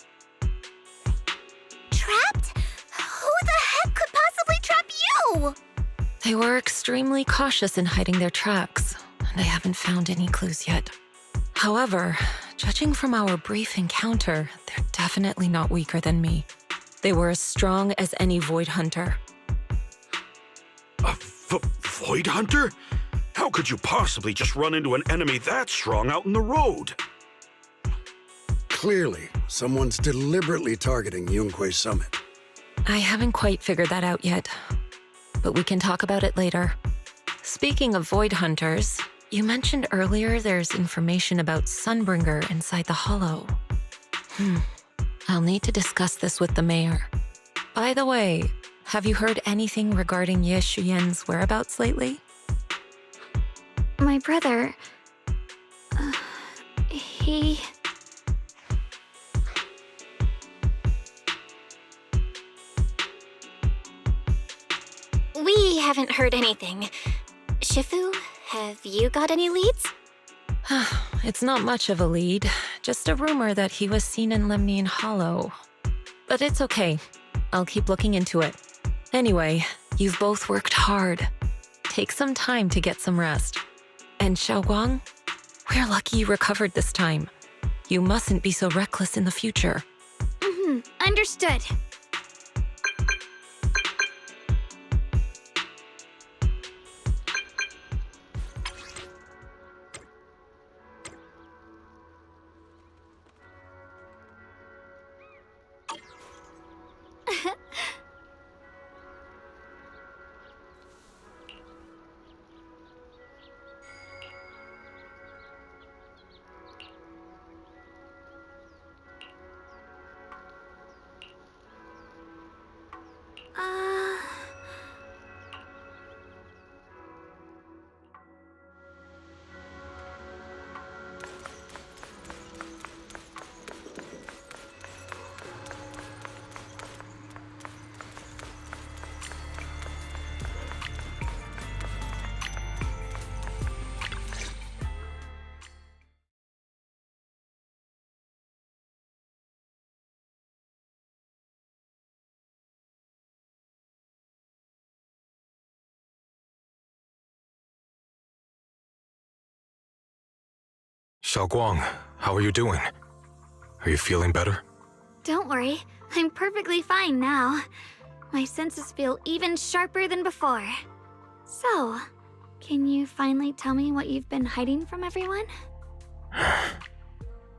Trapped? Who the heck could possibly trap you? They were extremely cautious in hiding their tracks, and I haven't found any clues yet. However, judging from our brief encounter, they're definitely not weaker than me. They were as strong as any Void Hunter. A Void Hunter? How could you possibly just run into an enemy that strong out in the road? Clearly, someone's deliberately targeting Yunquei Summit. I haven't quite figured that out yet, but we can talk about it later. Speaking of Void Hunters, you mentioned earlier there's information about Sunbringer inside the Hollow. I'll need to discuss this with the mayor. By the way, have you heard anything regarding Ye Shuyuan's whereabouts lately? My brother... he... haven't heard anything. Shifu, have you got any leads? It's not much of a lead, just a rumor that he was seen in Lemnian Hollow. But it's okay. I'll keep looking into it. Anyway, you've both worked hard. Take some time to get some rest. And Xiaoguang, we're lucky you recovered this time. You mustn't be so reckless in the future. Understood. Xiaoguang, how are you doing? Are you feeling better? Don't worry, I'm perfectly fine now. My senses feel even sharper than before. So, can you finally tell me what you've been hiding from everyone?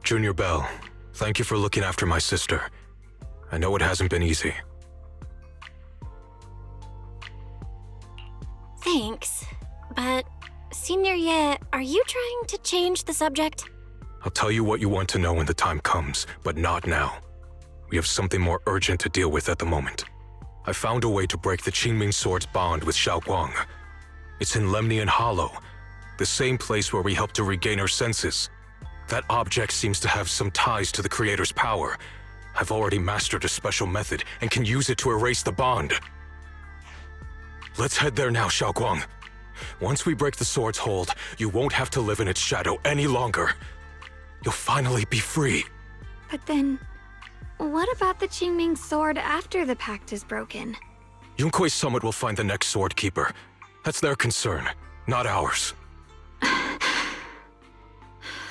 Junior Belle, thank you for looking after my sister. I know it hasn't been easy. Thanks, but Senior Ye, are you trying to change the subject? I'll tell you what you want to know when the time comes, but not now. We have something more urgent to deal with at the moment. I found a way to break the Qingming Sword's bond with Xiaoguang. It's in Lemnian Hollow, the same place where we helped to regain her senses. That object seems to have some ties to the Creator's power. I've already mastered a special method and can use it to erase the bond. Let's head there now, Xiaoguang. Once we break the sword's hold, you won't have to live in its shadow any longer. You'll finally be free. But then, what about the Qingming Sword after the pact is broken? Yunkuei Summit will find the next sword keeper. That's their concern, not ours.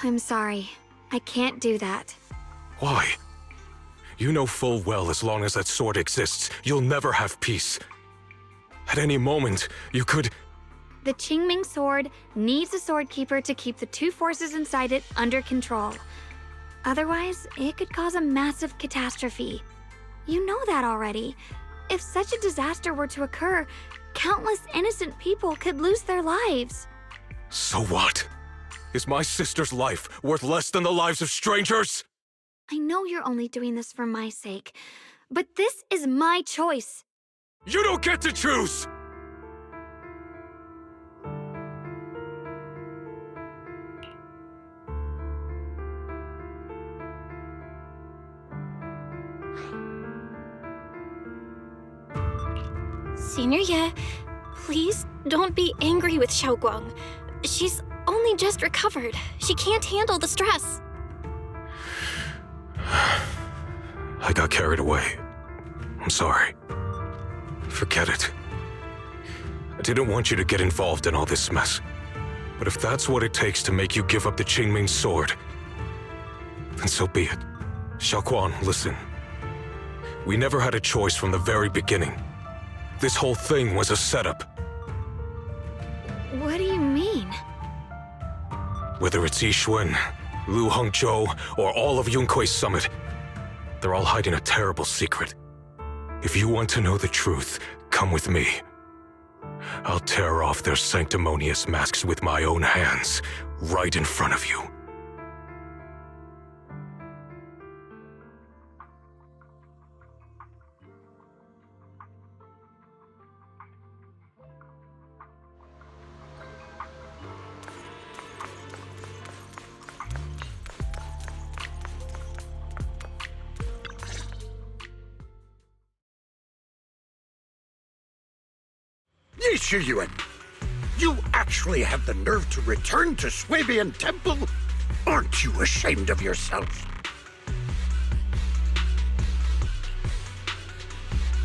I'm sorry. I can't do that. Why? You know full well as long as that sword exists, you'll never have peace. At any moment, you could... The Qingming Sword needs a sword keeper to keep the two forces inside it under control. Otherwise, it could cause a massive catastrophe. You know that already. If such a disaster were to occur, countless innocent people could lose their lives. So what? Is my sister's life worth less than the lives of strangers? I know you're only doing this for my sake, but this is my choice. You don't get to choose! Senior Ye, please don't be angry with Xiaoguang. She's only just recovered. She can't handle the stress. I got carried away. I'm sorry. Forget it. I didn't want you to get involved in all this mess. But if that's what it takes to make you give up the Qingming Sword, then so be it. Xiaoguang, listen. We never had a choice from the very beginning. This whole thing was a setup. What do you mean? Whether it's Yixuan, Lu Hongzhou, or all of Yunkuei Summit, they're all hiding a terrible secret. If you want to know the truth, come with me. I'll tear off their sanctimonious masks with my own hands, right in front of you. shiyuan! You actually have the nerve to return to Swabian Temple? Aren't you ashamed of yourself?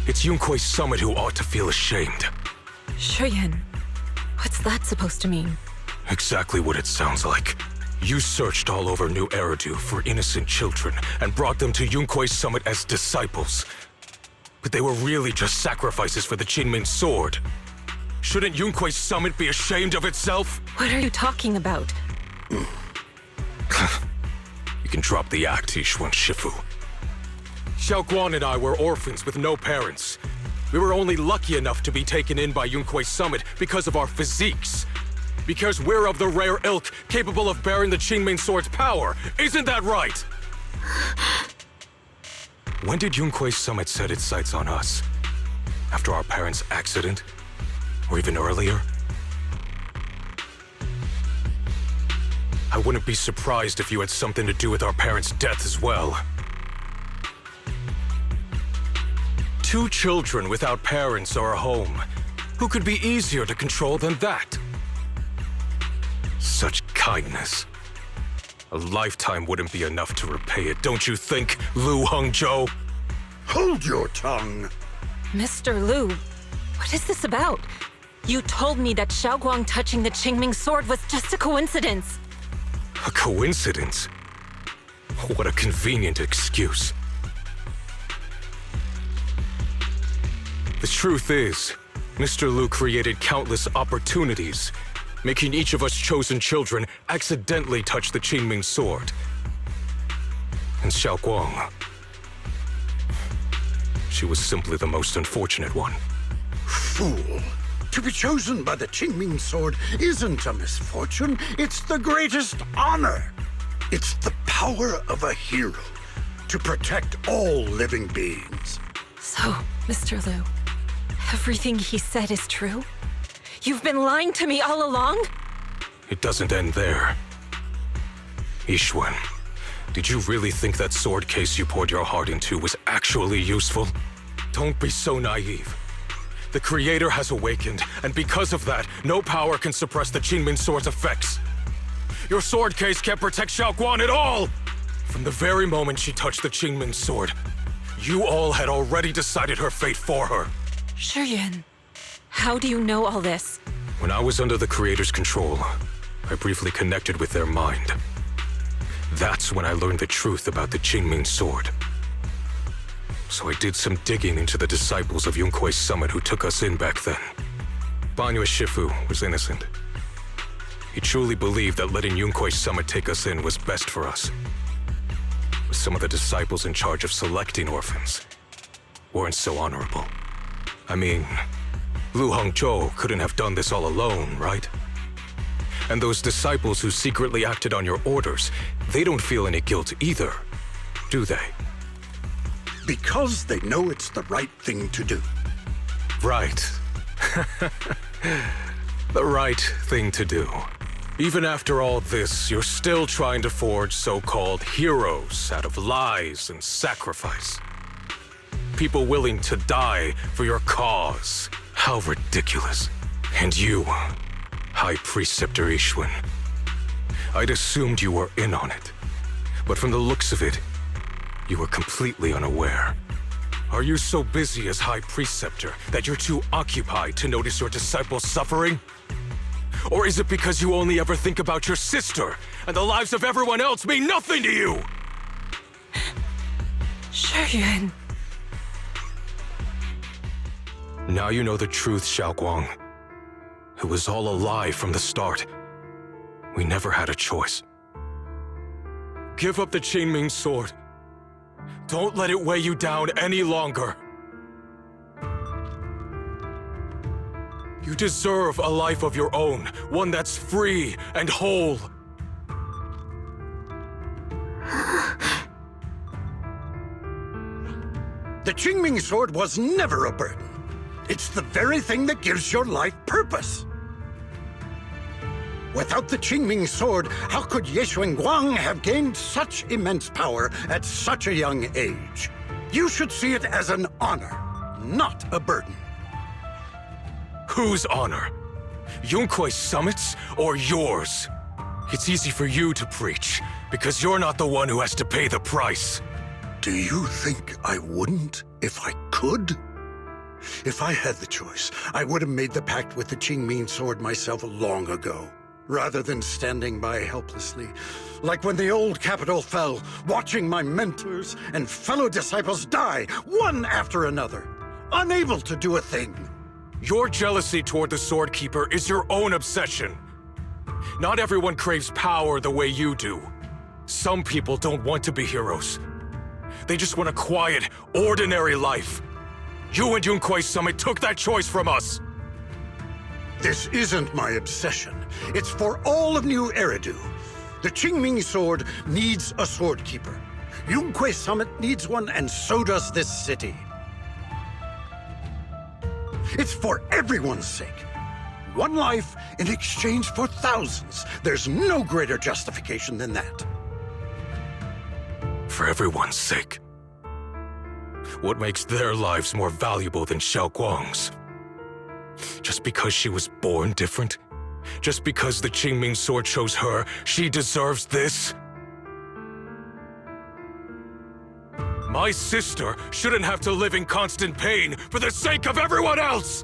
It's Yunkui's summit who ought to feel ashamed. Shiyuan, what's that supposed to mean? Exactly what it sounds like. You searched all over New Eridu for innocent children and brought them to Yunkui's summit as disciples. But they were really just sacrifices for the Qingming sword. Shouldn't Yunkui's summit be ashamed of itself? What are you talking about? You can drop the act, Yishuan Shifu. Xiaoguang and I were orphans with no parents. We were only lucky enough to be taken in by Yunkui's summit because of our physiques. Because we're of the rare ilk capable of bearing the Qingming sword's power. Isn't that right? When did Yunkui's summit set its sights on us? After our parents' accident? Or even earlier? I wouldn't be surprised if you had something to do with our parents' death as well. 2 children without parents or a home. Who could be easier to control than that? Such kindness. A lifetime wouldn't be enough to repay it, don't you think, Lu Hongzhou? Hold your tongue! Mr. Lu, what is this about? You told me that Xiaoguang touching the Qingming sword was just a coincidence. A coincidence? What a convenient excuse. The truth is, Mr. Lu created countless opportunities, making each of us chosen children accidentally touch the Qingming sword. And Xiaoguang, she was simply the most unfortunate one. Fool! To be chosen by the Qingming sword isn't a misfortune, it's the greatest honor. It's the power of a hero to protect all living beings. So, Mr. Lu, everything he said is true? You've been lying to me all along? It doesn't end there. Yishuan, did you really think that sword case you poured your heart into was actually useful? Don't be so naive. The Creator has awakened, and because of that, no power can suppress the Qingming sword's effects. Your sword case can't protect Xiaoguang at all! From the very moment she touched the Qingming sword, you all had already decided her fate for her. Shiyuan, how do you know all this? When I was under the Creator's control, I briefly connected with their mind. That's when I learned the truth about the Qingming sword. So I did some digging into the disciples of Yunkui's summit who took us in back then. Banyue Shifu was innocent. He truly believed that letting Yunkui's summit take us in was best for us. But some of the disciples in charge of selecting orphans weren't so honorable. I mean, Lu Hongzhou couldn't have done this all alone, right? And those disciples who secretly acted on your orders, they don't feel any guilt either, do they? Because they know it's the right thing to do. Right. The right thing to do. Even after all this, you're still trying to forge so-called heroes out of lies and sacrifice. People willing to die for your cause. How ridiculous. And you, High Preceptor Yishuan. I'd assumed you were in on it. But from the looks of it, you were completely unaware. Are you so busy as High Preceptor that you're too occupied to notice your disciples suffering? Or is it because you only ever think about your sister, and the lives of everyone else mean nothing to you? Shiyuan. Now you know the truth, Xiaoguang. It was all a lie from the start. We never had a choice. Give up the Qingming sword. Don't let it weigh you down any longer. You deserve a life of your own, one that's free and whole. The Qingming sword was never a burden. It's the very thing that gives your life purpose. Without the Qingming sword, how could Ye Xuanguang have gained such immense power at such a young age? You should see it as an honor, not a burden. Whose honor? Yunkuei Summit's or yours? It's easy for you to preach, because you're not the one who has to pay the price. Do you think I wouldn't if I could? If I had the choice, I would have made the pact with the Qingming sword myself long ago, rather than standing by helplessly, like when the old capital fell, watching my mentors and fellow disciples die, one after another, unable to do a thing. Your jealousy toward the Sword Keeper is your own obsession. Not everyone craves power the way you do. Some people don't want to be heroes. They just want a quiet, ordinary life. You and Yunkuei Summit took that choice from us. This isn't my obsession. It's for all of New Eridu. The Qingming sword needs a sword keeper. Yunkuei Summit needs one, and so does this city. It's for everyone's sake. One life in exchange for thousands. There's no greater justification than that. For everyone's sake. What makes their lives more valuable than Xiaoguang's? Just because she was born different? Just because the Qingming sword chose her, she deserves this? My sister shouldn't have to live in constant pain for the sake of everyone else!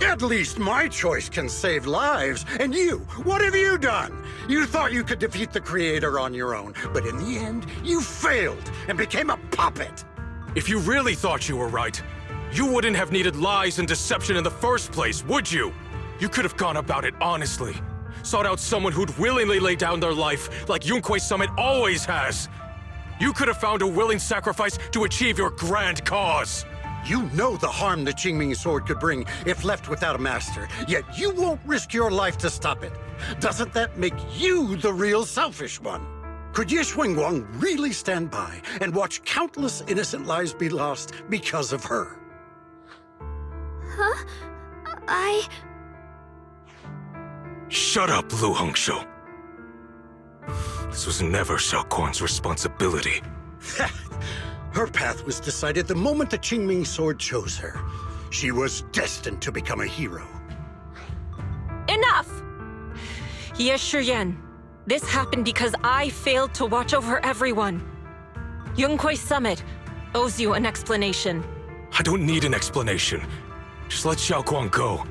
At least my choice can save lives. And you, what have you done? You thought you could defeat the Creator on your own, but in the end, you failed and became a puppet. If you really thought you were right, you wouldn't have needed lies and deception in the first place, would you? You could have gone about it honestly. Sought out someone who'd willingly lay down their life, like Yunkuei Summit always has. You could have found a willing sacrifice to achieve your grand cause. You know the harm the Qingming sword could bring if left without a master, yet you won't risk your life to stop it. Doesn't that make you the real selfish one? Could Ye Xuanguang really stand by and watch countless innocent lives be lost because of her? Huh? Shut up, Lu Hongshou. This was never Xiaoguang's responsibility. Her path was decided the moment the Qingming sword chose her. She was destined to become a hero. Enough! Ye Shiyuan, this happened because I failed to watch over everyone. Yunkuei Summit owes you an explanation. I don't need an explanation. Just let Xiaoguang go.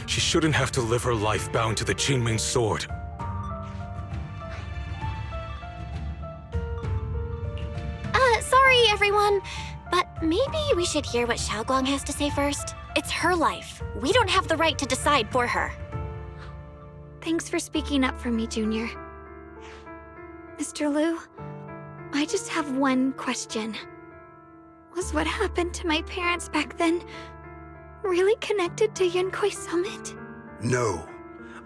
She shouldn't have to live her life bound to the Qingming sword. Sorry, everyone, but maybe we should hear what Xiaoguang has to say first. It's her life. We don't have the right to decide for her. Thanks for speaking up for me, Junior. Mr. Liu, I just have one question. Was what happened to my parents back then really connected to Yunkuei Summit? No.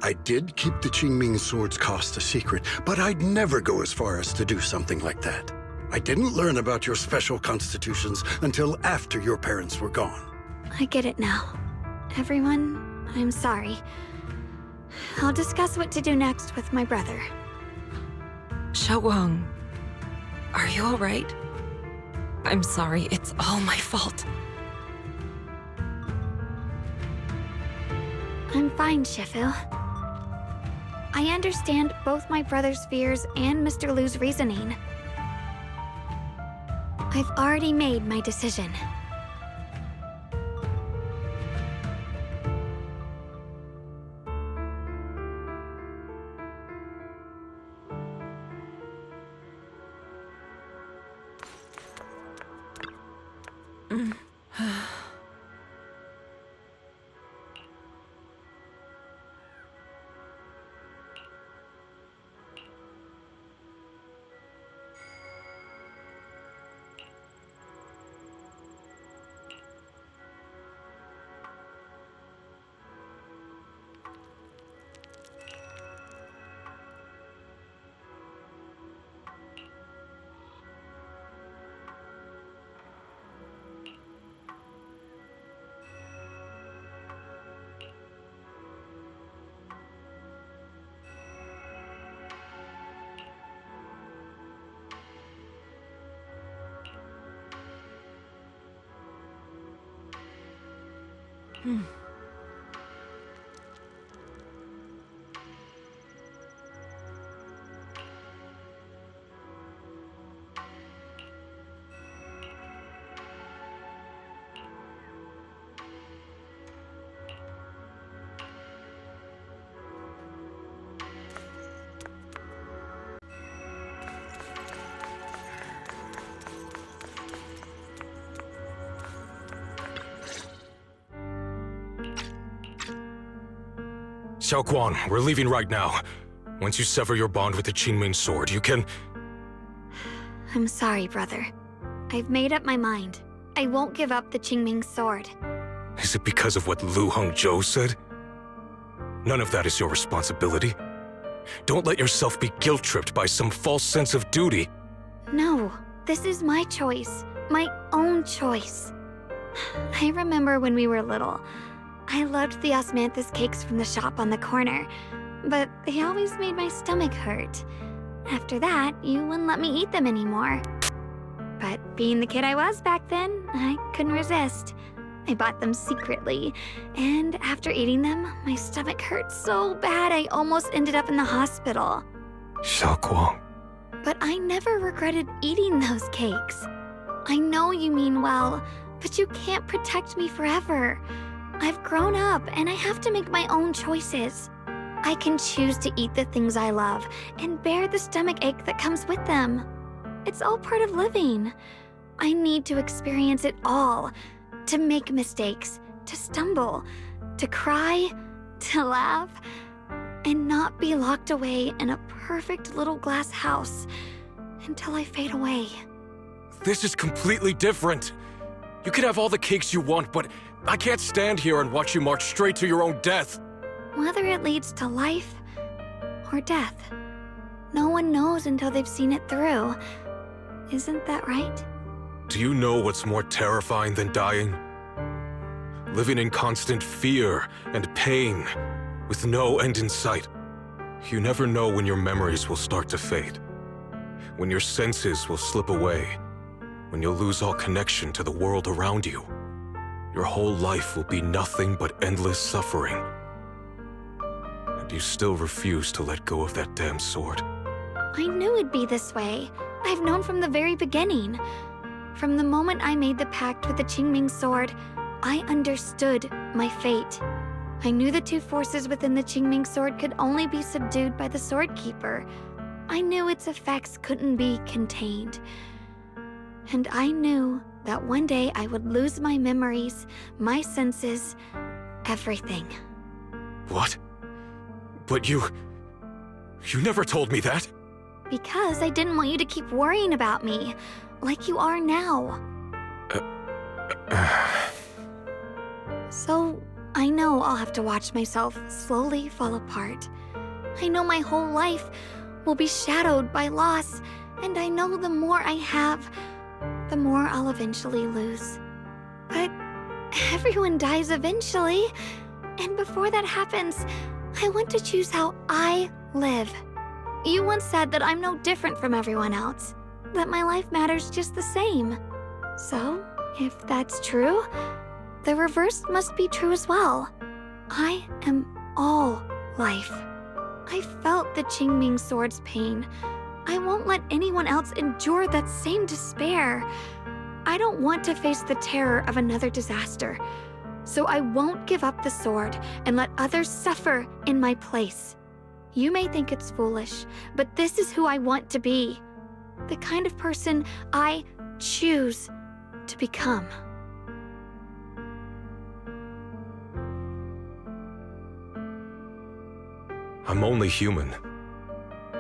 I did keep the Qingming sword's cost a secret, but I'd never go as far as to do something like that. I didn't learn about your special constitutions until after your parents were gone. I get it now. Everyone, I'm sorry. I'll discuss what to do next with my brother. Xiaoguang, are you alright? I'm sorry, it's all my fault. I'm fine, Shifu. I understand both my brother's fears and Mr. Liu's reasoning. I've already made my decision. Xiaoguang, we're leaving right now. Once you sever your bond with the Qingming sword, you can... I'm sorry, brother. I've made up my mind. I won't give up the Qingming sword. Is it because of what Lu Hongzhou said? None of that is your responsibility. Don't let yourself be guilt-tripped by some false sense of duty. No, this is my choice. My own choice. I remember when we were little. I loved the osmanthus cakes from the shop on the corner, but they always made my stomach hurt. After that, you wouldn't let me eat them anymore. But being the kid I was back then, I couldn't resist. I bought them secretly, and after eating them, my stomach hurt so bad I almost ended up in the hospital. Xiaoguang. But I never regretted eating those cakes. I know you mean well, but you can't protect me forever. I've grown up, and I have to make my own choices. I can choose to eat the things I love and bear the stomach ache that comes with them. It's all part of living. I need to experience it all, to make mistakes, to stumble, to cry, to laugh, and not be locked away in a perfect little glass house until I fade away. This is completely different. You can have all the cakes you want, but I can't stand here and watch you march straight to your own death. Whether it leads to life or death, no one knows until they've seen it through. Isn't that right? Do you know what's more terrifying than dying? Living in constant fear and pain, with no end in sight. You never know when your memories will start to fade, when your senses will slip away, when you'll lose all connection to the world around you. Your whole life will be nothing but endless suffering. And you still refuse to let go of that damn sword. I knew it'd be this way. I've known from the very beginning. From the moment I made the pact with the Qingming sword, I understood my fate. I knew the two forces within the Qingming sword could only be subdued by the sword keeper. I knew its effects couldn't be contained. And I knew that one day I would lose my memories, my senses, everything. What? But you never told me that. Because I didn't want you to keep worrying about me, like you are now. So, I know I'll have to watch myself slowly fall apart. I know my whole life will be shadowed by loss, and I know the more I have, the more I'll eventually lose. But everyone dies eventually, and before that happens, I want to choose how I live. You once said that I'm no different from everyone else, that my life matters just the same. So, if that's true, the reverse must be true as well. I am all life. I felt the Qingming sword's pain. I won't let anyone else endure that same despair. I don't want to face the terror of another disaster. So I won't give up the sword and let others suffer in my place. You may think it's foolish, but this is who I want to be. The kind of person I choose to become. I'm only human.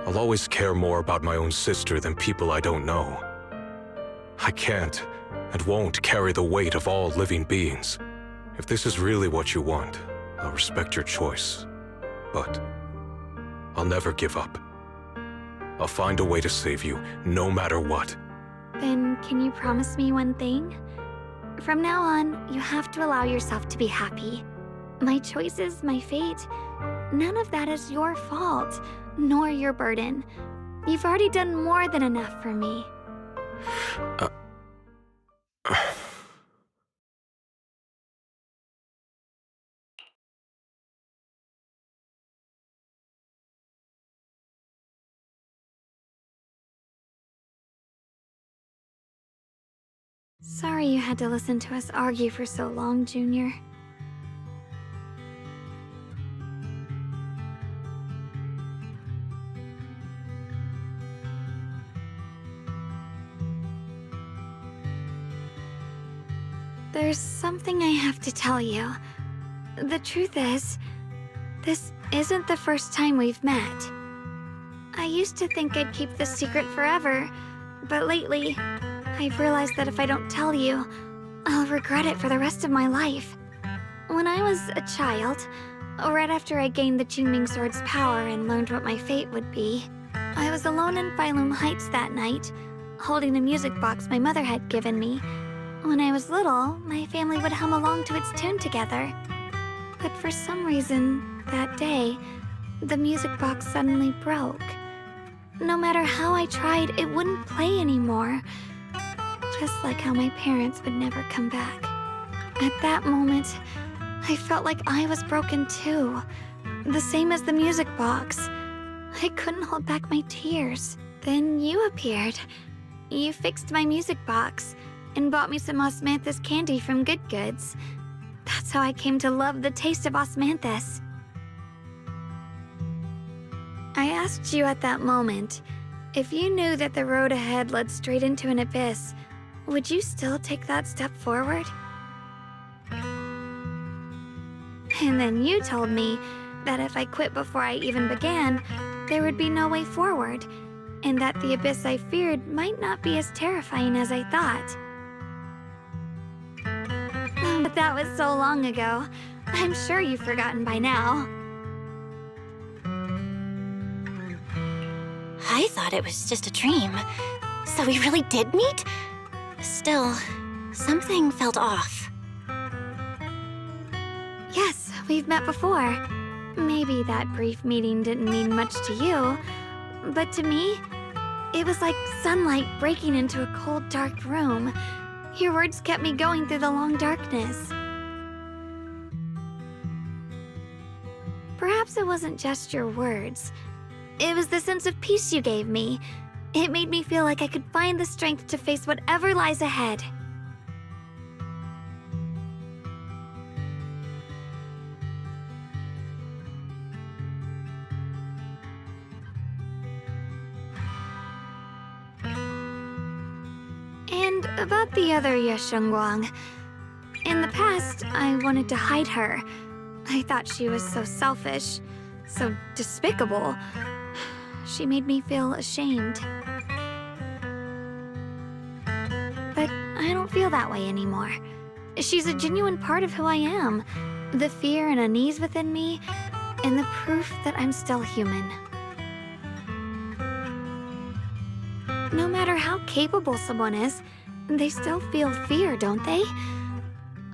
I'll always care more about my own sister than people I don't know. I can't and won't carry the weight of all living beings. If this is really what you want, I'll respect your choice. But I'll never give up. I'll find a way to save you, no matter what. Then can you promise me one thing? From now on, you have to allow yourself to be happy. My choices, my fate, none of that is your fault, nor your burden. You've already done more than enough for me. Sorry you had to listen to us argue for so long, Junior. There's something I have to tell you. The truth is, this isn't the first time we've met. I used to think I'd keep this secret forever, but lately, I've realized that if I don't tell you, I'll regret it for the rest of my life. When I was a child, right after I gained the Qingming Sword's power and learned what my fate would be, I was alone in Phylum Heights that night, holding a music box my mother had given me. When I was little, my family would hum along to its tune together. But for some reason, that day, the music box suddenly broke. No matter how I tried, it wouldn't play anymore. Just like how my parents would never come back. At that moment, I felt like I was broken too. The same as the music box. I couldn't hold back my tears. Then you appeared. You fixed my music box and bought me some osmanthus candy from Good Goods. That's how I came to love the taste of osmanthus. I asked you at that moment, if you knew that the road ahead led straight into an abyss, would you still take that step forward? And then you told me that if I quit before I even began, there would be no way forward, and that the abyss I feared might not be as terrifying as I thought. But that was so long ago. I'm sure you've forgotten by now. I thought it was just a dream. So we really did meet? Still, something felt off. Yes, we've met before. Maybe that brief meeting didn't mean much to you, but to me, it was like sunlight breaking into a cold, dark room. Your words kept me going through the long darkness. Perhaps it wasn't just your words. It was the sense of peace you gave me. It made me feel like I could find the strength to face whatever lies ahead. And about the other shunguang. In the past, I wanted to hide her. I thought she was so selfish, so despicable. She made me feel ashamed. But I don't feel that way anymore. She's a genuine part of who I am. The fear and unease within me, and the proof that I'm still human. No matter how capable someone is, they still feel fear, don't they?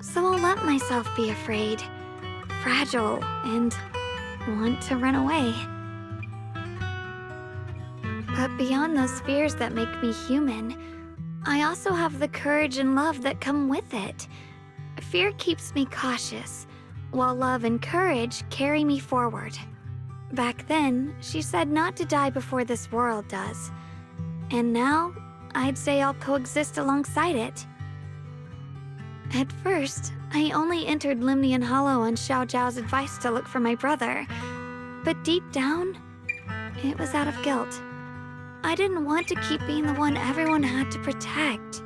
So I'll let myself be afraid, fragile, and want to run away. But beyond those fears that make me human, I also have the courage and love that come with it. Fear keeps me cautious, while love and courage carry me forward. Back then, she said not to die before this world does. And now, I'd say I'll coexist alongside it. At first, I only entered Limnian Hollow on Xiao Zhao's advice to look for my brother. But deep down, it was out of guilt. I didn't want to keep being the one everyone had to protect.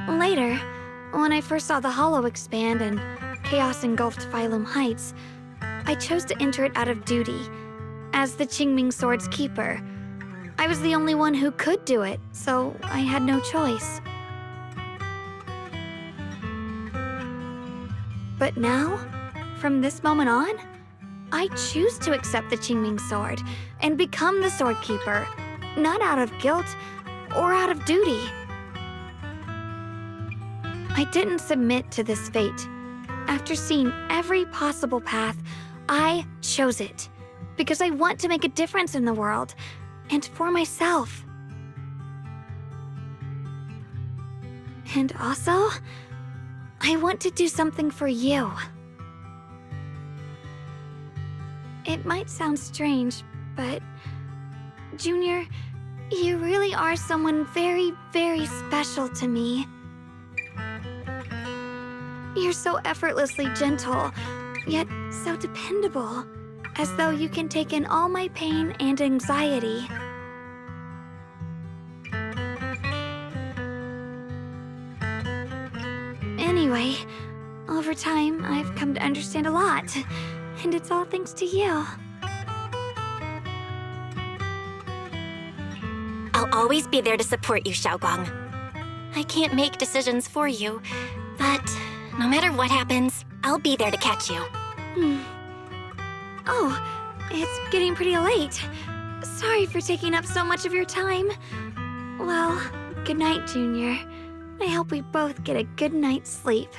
Later, when I first saw the Hollow expand and chaos engulfed Phylum Heights, I chose to enter it out of duty. As the Qingming Sword's keeper, I was the only one who could do it, so I had no choice. But now, from this moment on, I choose to accept the Qingming Sword and become the Sword Keeper, not out of guilt or out of duty. I didn't submit to this fate. After seeing every possible path, I chose it because I want to make a difference in the world and for myself. And also, I want to do something for you. It might sound strange, but Junior, You really are someone very, very special to me. You're so effortlessly gentle, yet so dependable, as though you can take in all my pain and anxiety. Anyway, over time, I've come to understand a lot, and it's all thanks to you. I'll always be there to support you, Shunguang. I can't make decisions for you, but no matter what happens, I'll be there to catch you. Oh, it's getting pretty late. Sorry for taking up so much of your time. Well, good night, Junior. I hope we both get a good night's sleep.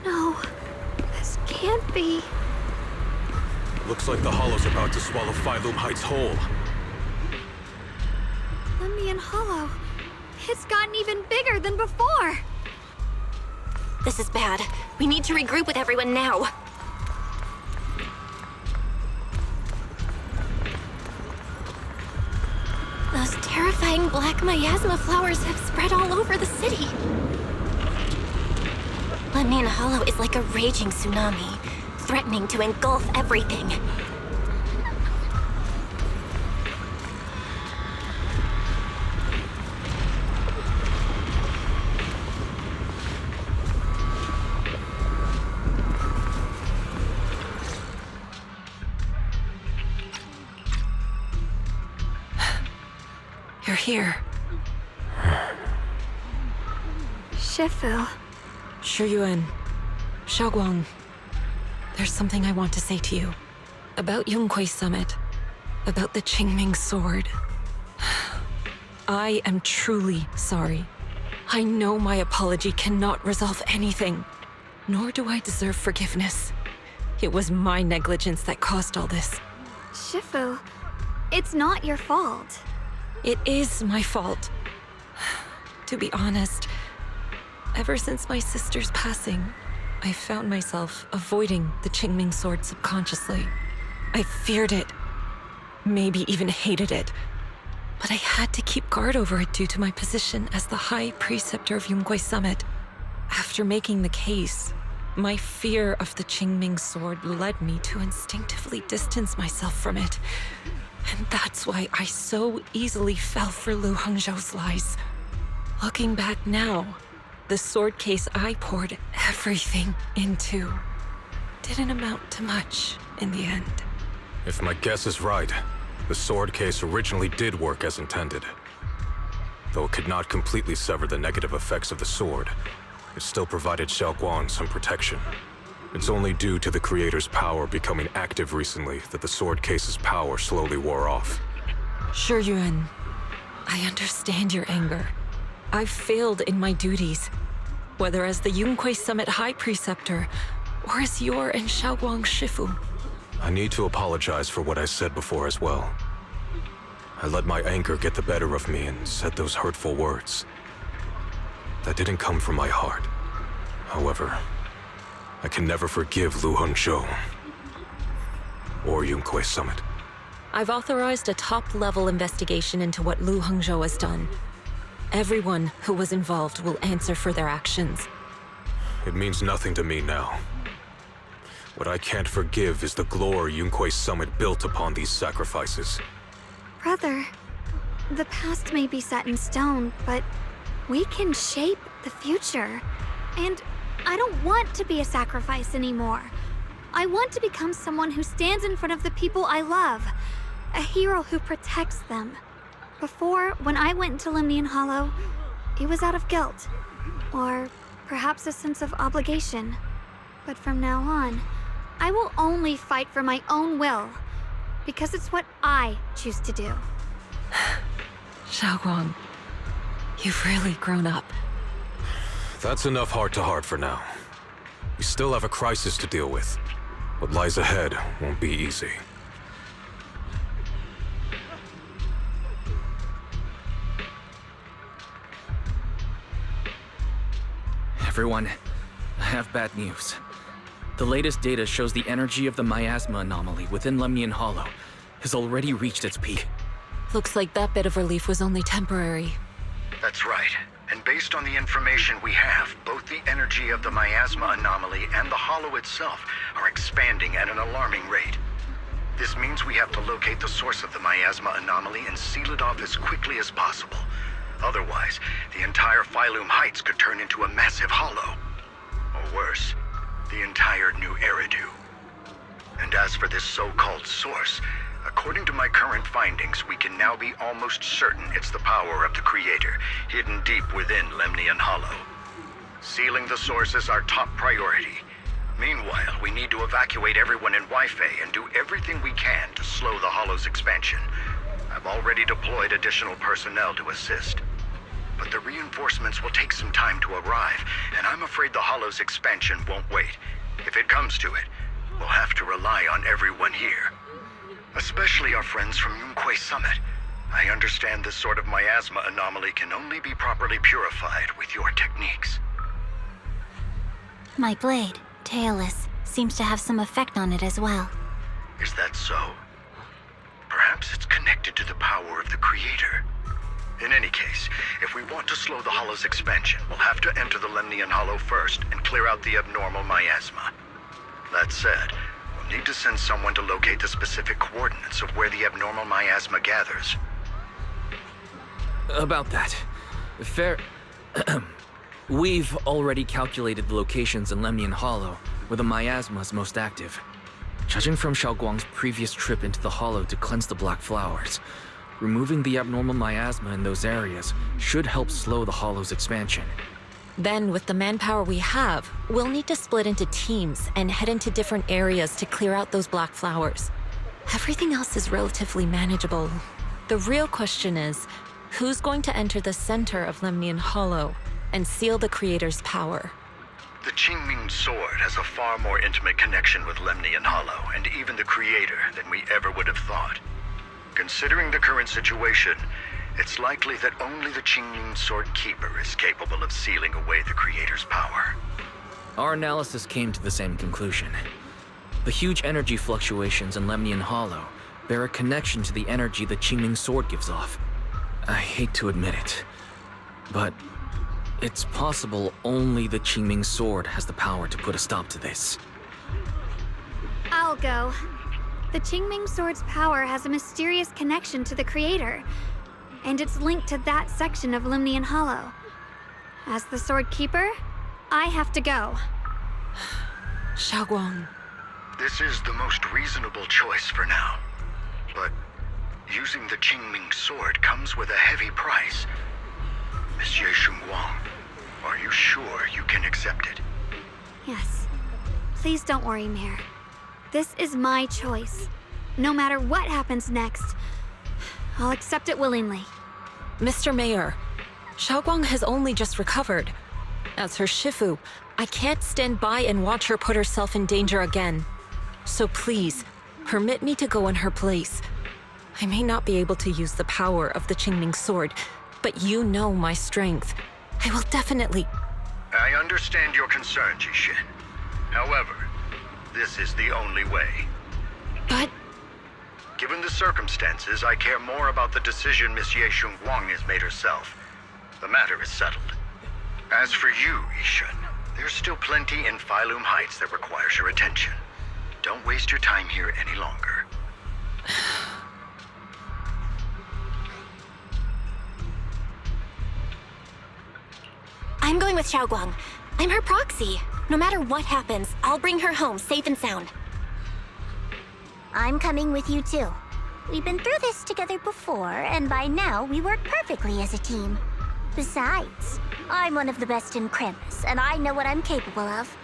No, this can't be. Looks like the Hollow's about to swallow Phylum Heights whole. Lemnian Hollow. It's gotten even bigger than before. This is bad. We need to regroup with everyone now. Those terrifying black miasma flowers have spread all over the city. Lemnian Hollow is like a raging tsunami, threatening to engulf everything. You're here. Shifu. Shiyuan. Shunguang. There's something I want to say to you. About Yunquei Summit. About the Qingming sword. I am truly sorry. I know my apology cannot resolve anything. Nor do I deserve forgiveness. It was my negligence that caused all this. Shifu, it's not your fault. It is my fault. To be honest, ever since my sister's passing, I found myself avoiding the Qingming sword subconsciously. I feared it, maybe even hated it, but I had to keep guard over it due to my position as the High Preceptor of Yunquei Summit. After making the case, my fear of the Qingming sword led me to instinctively distance myself from it. And that's why I so easily fell for Lu Hangzhou's lies. Looking back now, the sword case I poured everything into didn't amount to much in the end. If my guess is right, the sword case originally did work as intended. Though it could not completely sever the negative effects of the sword, it still provided Shunguang some protection. It's only due to the creator's power becoming active recently that the sword case's power slowly wore off. Shiyuan, I understand your anger. I've failed in my duties, whether as the Yunquei Summit High Preceptor or as your and Shunguang's Shifu. I need to apologize for what I said before as well. I let my anger get the better of me and said those hurtful words. That didn't come from my heart. However, I can never forgive Lu Hangzhou. or Yunkwei Summit. I've authorized a top-level investigation into what Lu Hongzhou has done. Everyone who was involved will answer for their actions. It means nothing to me now. What I can't forgive is the glory Yunkwei Summit built upon these sacrifices. Brother, the past may be set in stone, but we can shape the future. And I don't want to be a sacrifice anymore. I want to become someone who stands in front of the people I love. A hero who protects them. Before, when I went into Lemnian Hollow, it was out of guilt. Or perhaps a sense of obligation. But from now on, I will only fight for my own will. Because it's what I choose to do. Shunguang, you've really grown up. That's enough heart-to-heart for now. We still have a crisis to deal with. What lies ahead won't be easy. Everyone, I have bad news. The latest data shows the energy of the miasma anomaly within Lemnian Hollow has already reached its peak. Looks like that bit of relief was only temporary. That's right. And based on the information we have, both the energy of the miasma anomaly and the hollow itself are expanding at an alarming rate. This means we have to locate the source of the miasma anomaly and seal it off as quickly as possible. Otherwise, the entire Phylum Heights could turn into a massive hollow. Or worse, the entire new Eridu. And as for this so-called source, according to my current findings, we can now be almost certain it's the power of the Creator, hidden deep within Lemnian Hollow. Sealing the source is our top priority. Meanwhile, we need to evacuate everyone in Wi-Fi and do everything we can to slow the Hollow's expansion. I've already deployed additional personnel to assist. But the reinforcements will take some time to arrive, and I'm afraid the Hollow's expansion won't wait. If it comes to it, we'll have to rely on everyone here. Especially our friends from Yunkwei Summit. I understand this sort of miasma anomaly can only be properly purified with your techniques. My blade, Tailless, seems to have some effect on it as well. Is that so? Perhaps it's connected to the power of the Creator. In any case, if we want to slow the Hollow's expansion, we'll have to enter the Lemnian Hollow first and clear out the abnormal miasma. That said, we'll need to send someone to locate the specific coordinates of where the abnormal miasma gathers. About that. We've already calculated the locations in Lemnian Hollow, where the miasma is most active. Judging from Shunguang's previous trip into the Hollow to cleanse the Black Flowers, removing the abnormal miasma in those areas should help slow the Hollow's expansion. Then, with the manpower we have, we'll need to split into teams and head into different areas to clear out those black flowers. Everything else is relatively manageable. The real question is, who's going to enter the center of Lemnian Hollow and seal the Creator's power? The Qingming Sword has a far more intimate connection with Lemnian Hollow and even the Creator than we ever would have thought. Considering the current situation, it's likely that only the Qingming Sword Keeper is capable of sealing away the Creator's power. Our analysis came to the same conclusion. The huge energy fluctuations in Lemnian Hollow bear a connection to the energy the Qingming Sword gives off. I hate to admit it, but it's possible only the Qingming Sword has the power to put a stop to this. I'll go. The Qingming Sword's power has a mysterious connection to the Creator, and it's linked to that section of Lemnian Hollow. As the Sword Keeper, I have to go. Shunguang. This is the most reasonable choice for now. But using the Qingming Sword comes with a heavy price. Monsieur Shunguang, are you sure you can accept it? Yes. Please don't worry, Mayor. This is my choice. No matter what happens next, I'll accept it willingly. Mr. Mayor, Shunguang has only just recovered. As her Shifu, I can't stand by and watch her put herself in danger again. So please, permit me to go in her place. I may not be able to use the power of the Qingming Sword, but you know my strength. I will definitely... I understand your concern, Jishin. However, this is the only way. But... Given the circumstances, I care more about the decision Miss Ye Shunguang has made herself. The matter is settled. As for you, Yishun, there's still plenty in Phylum Heights that requires your attention. Don't waste your time here any longer. I'm going with Xiaoguang. I'm her proxy. No matter what happens, I'll bring her home safe and sound. I'm coming with you too. We've been through this together before, and by now we work perfectly as a team. Besides, I'm one of the best in Krims, and I know what I'm capable of.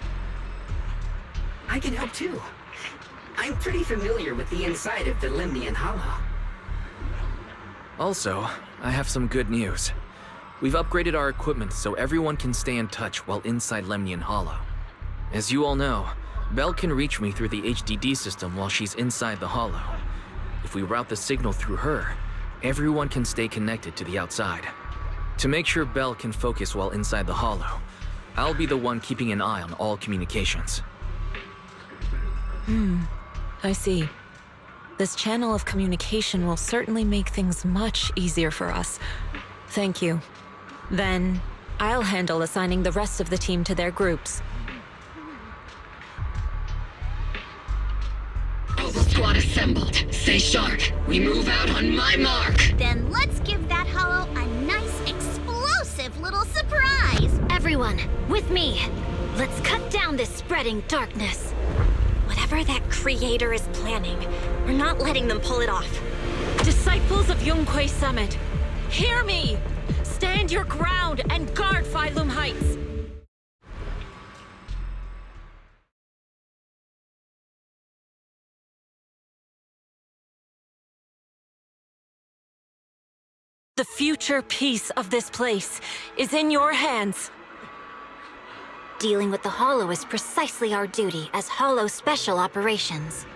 I can help too. I'm pretty familiar with the inside of the Lemnian Hollow. Also, I have some good news. We've upgraded our equipment so everyone can stay in touch while inside Lemnian Hollow. As you all know, Belle can reach me through the HDD system while she's inside the Hollow. If we route the signal through her, everyone can stay connected to the outside. To make sure Belle can focus while inside the Hollow, I'll be the one keeping an eye on all communications. I see. This channel of communication will certainly make things much easier for us. Thank you. Then, I'll handle assigning the rest of the team to their groups. Squad assembled. Stay sharp. We move out on my mark. Then let's give that hollow a nice, explosive little surprise! Everyone, with me. Let's cut down this spreading darkness. Whatever that creator is planning, we're not letting them pull it off. Disciples of Yunquei Summit, hear me! Stand your ground and guard Phylum Heights! The future peace of this place is in your hands. Dealing with the Hollow is precisely our duty as Hollow Special Operations.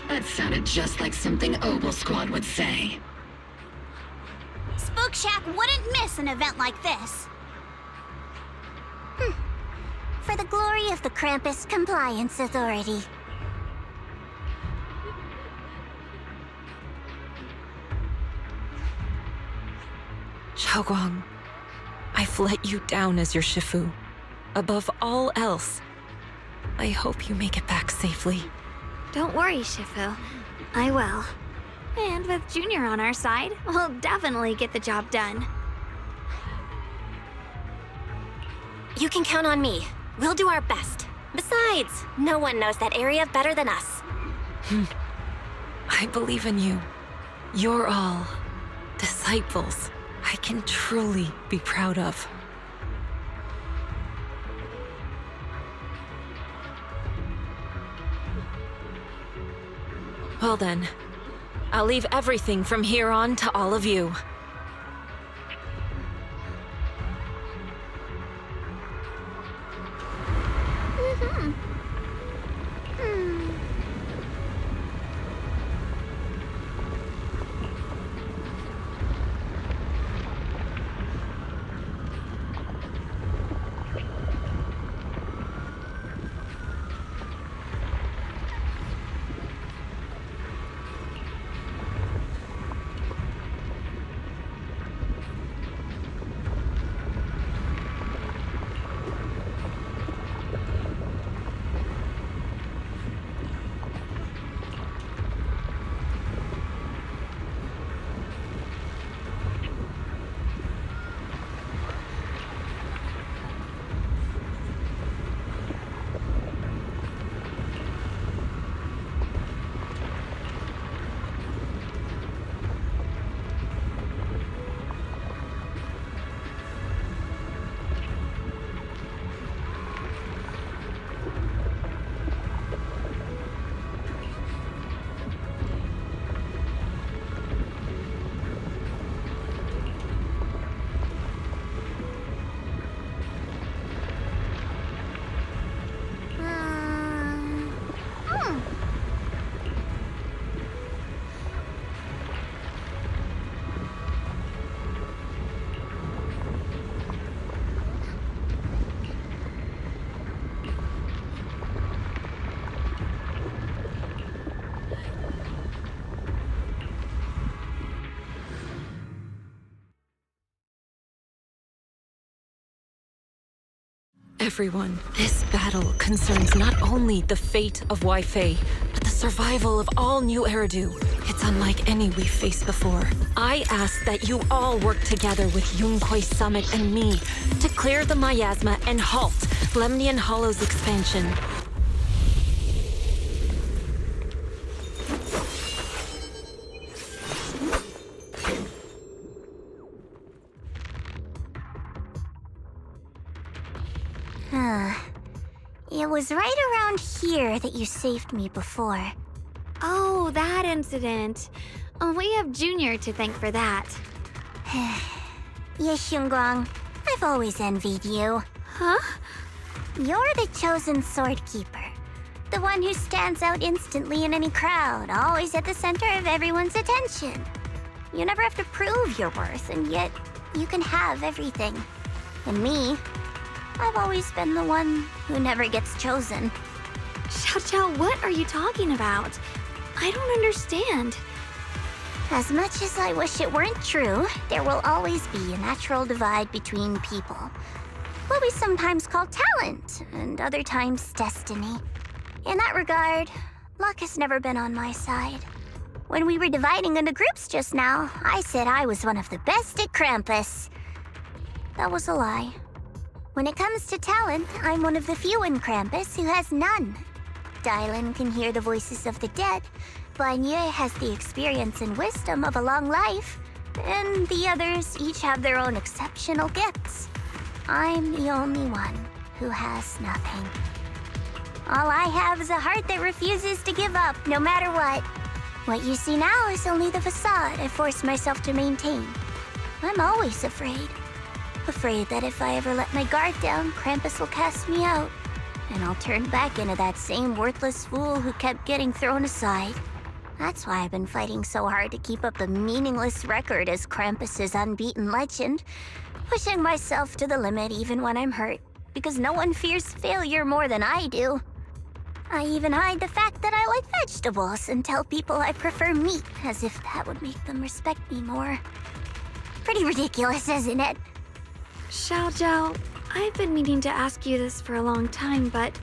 That sounded just like something Obel Squad would say. Spook Shack wouldn't miss an event like this. For the glory of the Krampus Compliance Authority. Xiaoguang, I've let you down as your Shifu. Above all else, I hope you make it back safely. Don't worry, Shifu. I will. And with Junior on our side, we'll definitely get the job done. You can count on me. We'll do our best. Besides, no one knows that area better than us. I believe in you. You're all disciples I can truly be proud of. Well then, I'll leave everything from here on to all of you. Everyone, this battle concerns not only the fate of Weifei, but the survival of all new Eridu. It's unlike any we've faced before. I ask that you all work together with Yunquei Summit and me to clear the miasma and halt Lemnian Hollow's expansion. It was right around here that you saved me before. Oh, that incident. We have Junior to thank for that. Yes, shunguang. I've always envied you. Huh? You're the chosen sword keeper. The one who stands out instantly in any crowd, always at the center of everyone's attention. You never have to prove your worth, and yet you can have everything. And me, I've always been the one who never gets chosen. Xiao, what are you talking about? I don't understand. As much as I wish it weren't true, there will always be a natural divide between people. What we sometimes call talent, and other times destiny. In that regard, luck has never been on my side. When we were dividing into groups just now, I said I was one of the best at Krampus. That was a lie. When it comes to talent, I'm one of the few in Krampus who has none. Dylan can hear the voices of the dead, Banye has the experience and wisdom of a long life, and the others each have their own exceptional gifts. I'm the only one who has nothing. All I have is a heart that refuses to give up, no matter what. What you see now is only the facade I forced myself to maintain. I'm always afraid. Afraid that if I ever let my guard down, Krampus will cast me out, and I'll turn back into that same worthless fool who kept getting thrown aside. That's why I've been fighting so hard to keep up the meaningless record as Krampus's unbeaten legend, pushing myself to the limit even when I'm hurt, because no one fears failure more than I do. I even hide the fact that I like vegetables and tell people I prefer meat, as if that would make them respect me more. Pretty ridiculous, isn't it? Xiao, I've been meaning to ask you this for a long time, but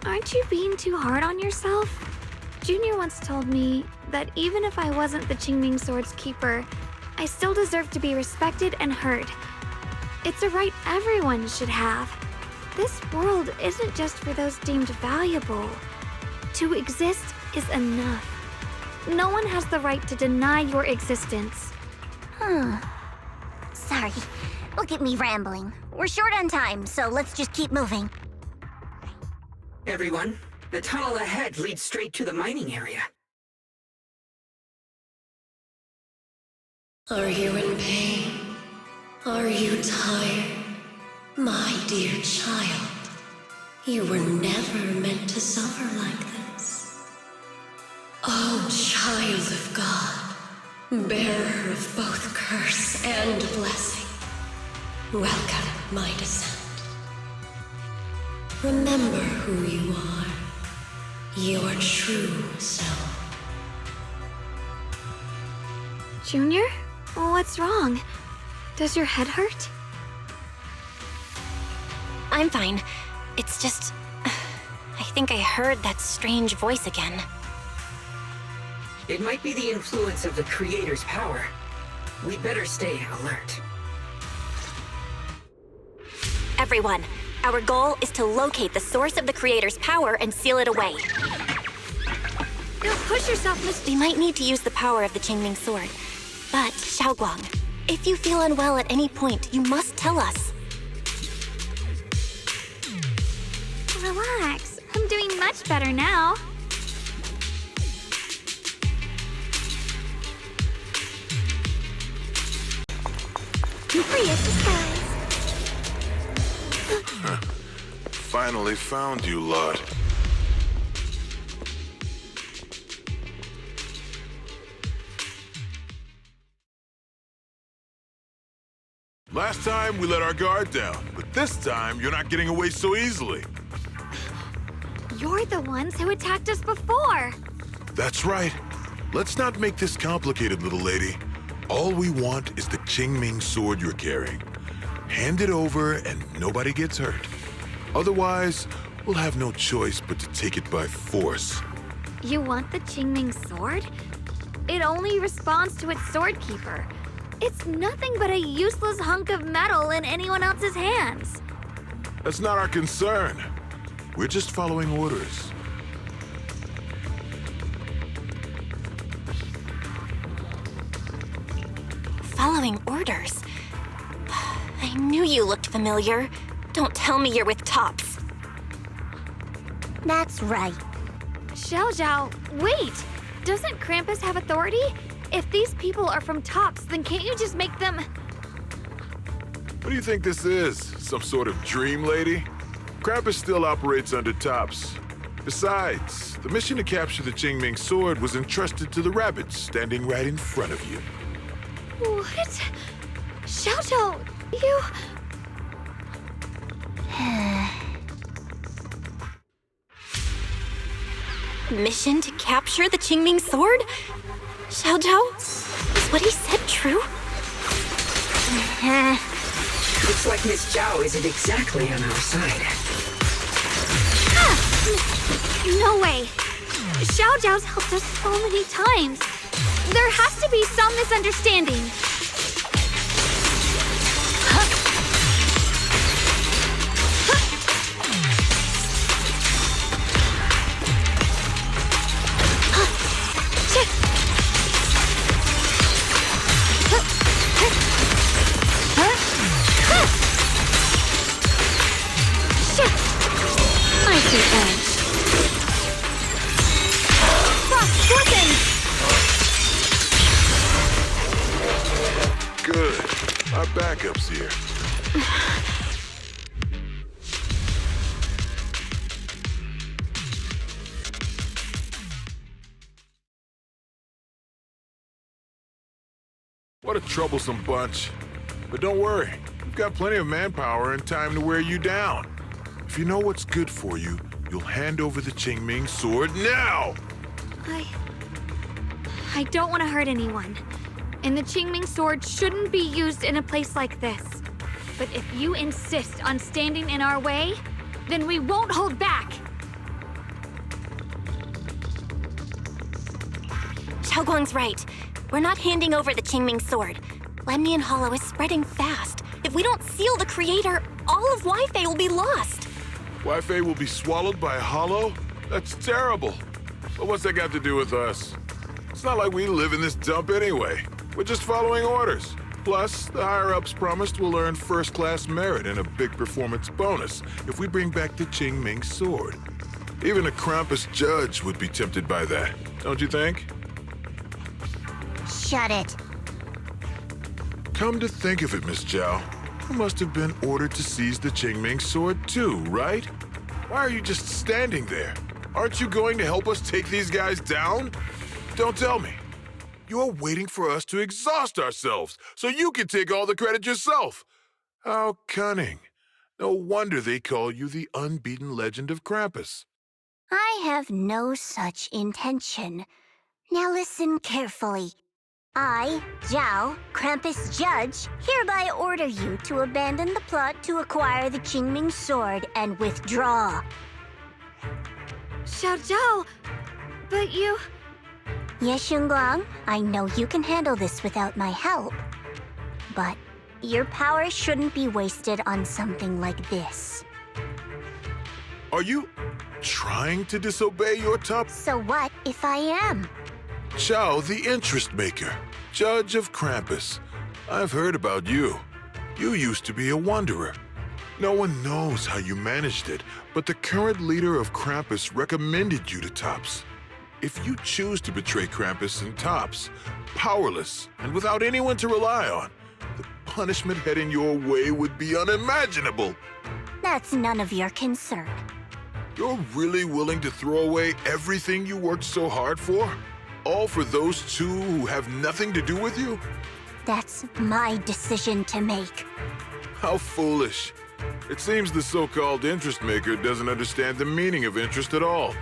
aren't you being too hard on yourself? Junior once told me that even if I wasn't the Qingming Sword's keeper, I still deserve to be respected and heard. It's a right everyone should have. This world isn't just for those deemed valuable. To exist is enough. No one has the right to deny your existence. Sorry. Look at me rambling. We're short on time, so let's just keep moving. Everyone, the tunnel ahead leads straight to the mining area. Are you in pain? Are you tired? My dear child, you were never meant to suffer like this. Oh, child of God, bearer of both curse and blessing, welcome my descent. Remember who you are, your true self. Junior? What's wrong? Does your head hurt? I'm fine. It's just... I think I heard that strange voice again. It might be the influence of the Creator's power. We'd better stay alert. Everyone, our goal is to locate the source of the Creator's power and seal it away. Don't push yourself, Miss... We might need to use the power of the Qingming Sword. But, Xiaoguang, if you feel unwell at any point, you must tell us. Relax. I'm doing much better now. Free as disguise. Finally found you, lot. Last time, we let our guard down, but this time, you're not getting away so easily. You're the ones who attacked us before. That's right. Let's not make this complicated, little lady. All we want is the Qingming sword you're carrying. Hand it over and nobody gets hurt. Otherwise, we'll have no choice but to take it by force. You want the Qingming sword? It only responds to its sword keeper. It's nothing but a useless hunk of metal in anyone else's hands. That's not our concern. We're just following orders. Following orders? I knew you looked familiar. Don't tell me you're with Tops. That's right. Xiao, wait! Doesn't Krampus have authority? If these people are from Tops, then can't you just make them... What do you think this is? Some sort of dream lady? Krampus still operates under Tops. Besides, the mission to capture the Qingming sword was entrusted to the rabbits standing right in front of you. What? Xiao, you... Mission to capture the Qingming sword? Xiao Zhao? Is what he said true? Looks like Miss Zhao isn't exactly on our side. No way! Xiao Zhao's helped us so many times. There has to be some misunderstanding. Good. Our backup's here. What a troublesome bunch. But don't worry, we've got plenty of manpower and time to wear you down. If you know what's good for you, you'll hand over the Qingming sword now! I don't want to hurt anyone. And the Qingming sword shouldn't be used in a place like this. But if you insist on standing in our way, then we won't hold back. Xiaoguang's right. We're not handing over the Qingming sword. Lemnian Hollow is spreading fast. If we don't seal the creator, all of Wi-Fi will be lost. Wi-Fi will be swallowed by a hollow? That's terrible. But what's that got to do with us? It's not like we live in this dump anyway. We're just following orders. Plus, the higher-ups promised we'll earn first-class merit and a big performance bonus if we bring back the Qingming sword. Even a Krampus judge would be tempted by that, don't you think? Shut it. Come to think of it, Miss Zhao, you must have been ordered to seize the Qingming sword too, right? Why are you just standing there? Aren't you going to help us take these guys down? Don't tell me. You're waiting for us to exhaust ourselves so you can take all the credit yourself. How cunning. No wonder they call you the unbeaten legend of Krampus. I have no such intention. Now listen carefully. I, Zhao, Krampus Judge, hereby order you to abandon the plot to acquire the Qingming sword and withdraw. Xiao Zhao, but you... Yes, Shunguang, I know you can handle this without my help. But your power shouldn't be wasted on something like this. Are you trying to disobey your top? So what if I am? Zhao, the interest maker, judge of Krampus. I've heard about you. You used to be a wanderer. No one knows how you managed it, but the current leader of Krampus recommended you to Tops. If you choose to betray Krampus and Tops, powerless and without anyone to rely on, the punishment heading your way would be unimaginable. That's none of your concern. You're really willing to throw away everything you worked so hard for? All for those two who have nothing to do with you? That's my decision to make. How foolish. It seems the so-called interest maker doesn't understand the meaning of interest at all.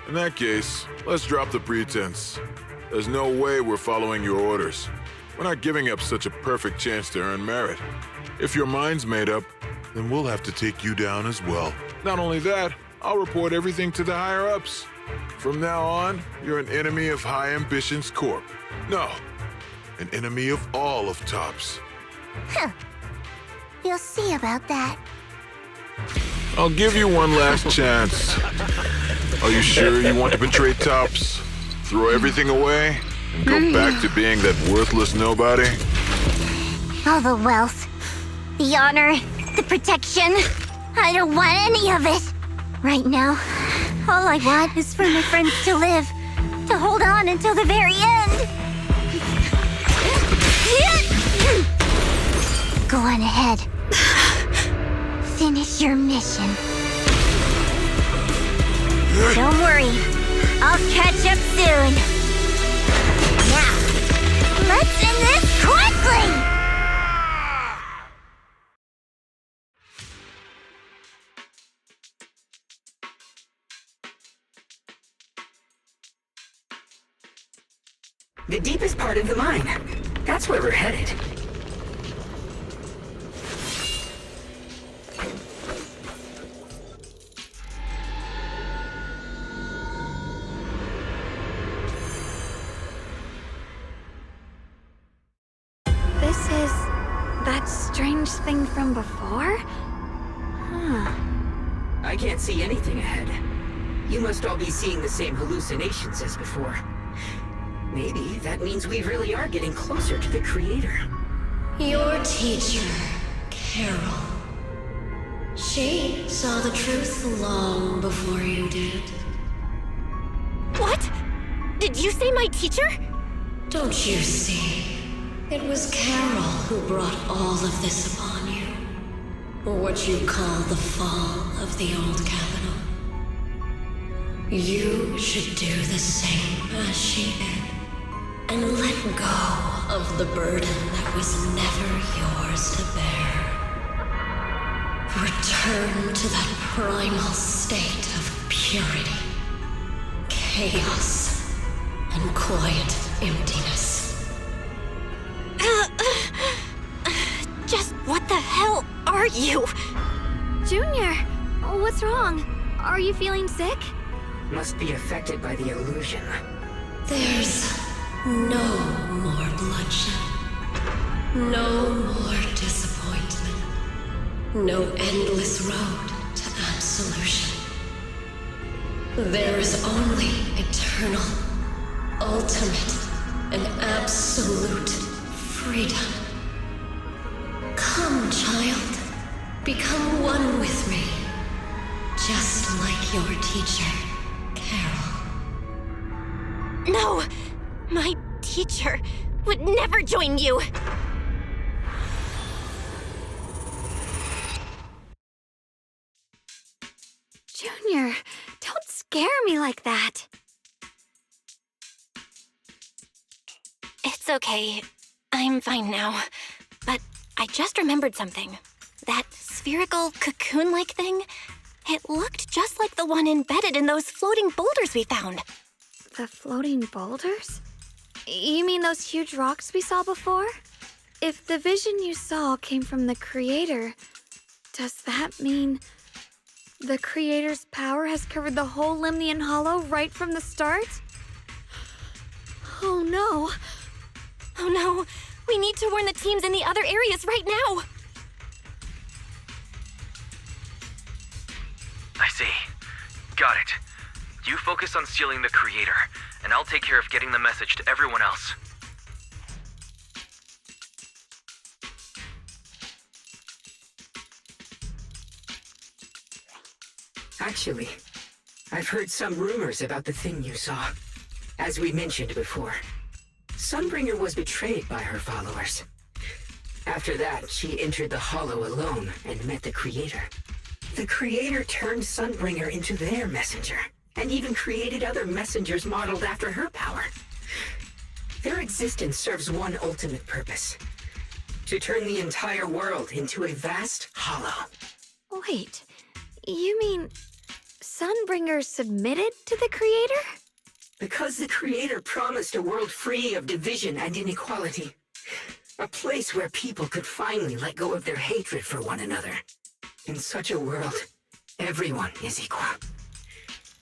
In that case, let's drop the pretense. There's no way we're following your orders. We're not giving up such a perfect chance to earn merit. If your mind's made up, then we'll have to take you down as well. Not only that, I'll report everything to the higher-ups. From now on, you're an enemy of High Ambitions Corp. No, an enemy of all of TOPS. Huh. You'll see about that. I'll give you one last chance. Are you sure you want to betray TOPS? Throw everything away and go back to being that worthless nobody? All the wealth, the honor, the protection. I don't want any of it. Right now, all I want is for my friends to live, to hold on until the very end. Go on ahead. Finish your mission. Don't worry, I'll catch up soon. Now, let's end this quickly! The deepest part of the mine. That's where we're headed. This is that strange thing from before? Huh. I can't see anything ahead. You must all be seeing the same hallucinations as before. Maybe that means we really are getting closer to the Creator. Your teacher, Carole. She saw the truth long before you did. What? Did you say my teacher? Don't you see? It was Carole who brought all of this upon you. Or what you call the fall of the old capital. You should do the same as she did. And let go of the burden that was never yours to bear. Return to that primal state of purity, chaos, and quiet emptiness. Just what the hell are you? Junior, what's wrong? Are you feeling sick? Must be affected by the illusion. There's no more bloodshed. No more disappointment. No endless road to absolution. There is only eternal, ultimate, and absolute freedom. Come, child. Become one with me. Just like your teacher, Carole. No! My teacher would never join you! Junior, don't scare me like that. It's okay. I'm fine now. But I just remembered something. That spherical cocoon-like thing, it looked just like the one embedded in those floating boulders we found. The floating boulders? You mean those huge rocks we saw before? If the vision you saw came from the Creator, does that mean the Creator's power has covered the whole Lemnian Hollow right from the start? Oh no. Oh no, we need to warn the teams in the other areas right now. I see. Got it. You focus on stealing the Creator, and I'll take care of getting the message to everyone else. Actually, I've heard some rumors about the thing you saw. As we mentioned before, Sunbringer was betrayed by her followers. After that, she entered the Hollow alone and met the Creator. The Creator turned Sunbringer into their messenger, and even created other messengers modeled after her power. Their existence serves one ultimate purpose: to turn the entire world into a vast hollow. Wait, you mean Sunbringer submitted to the Creator? Because the Creator promised a world free of division and inequality. A place where people could finally let go of their hatred for one another. In such a world, everyone is equal.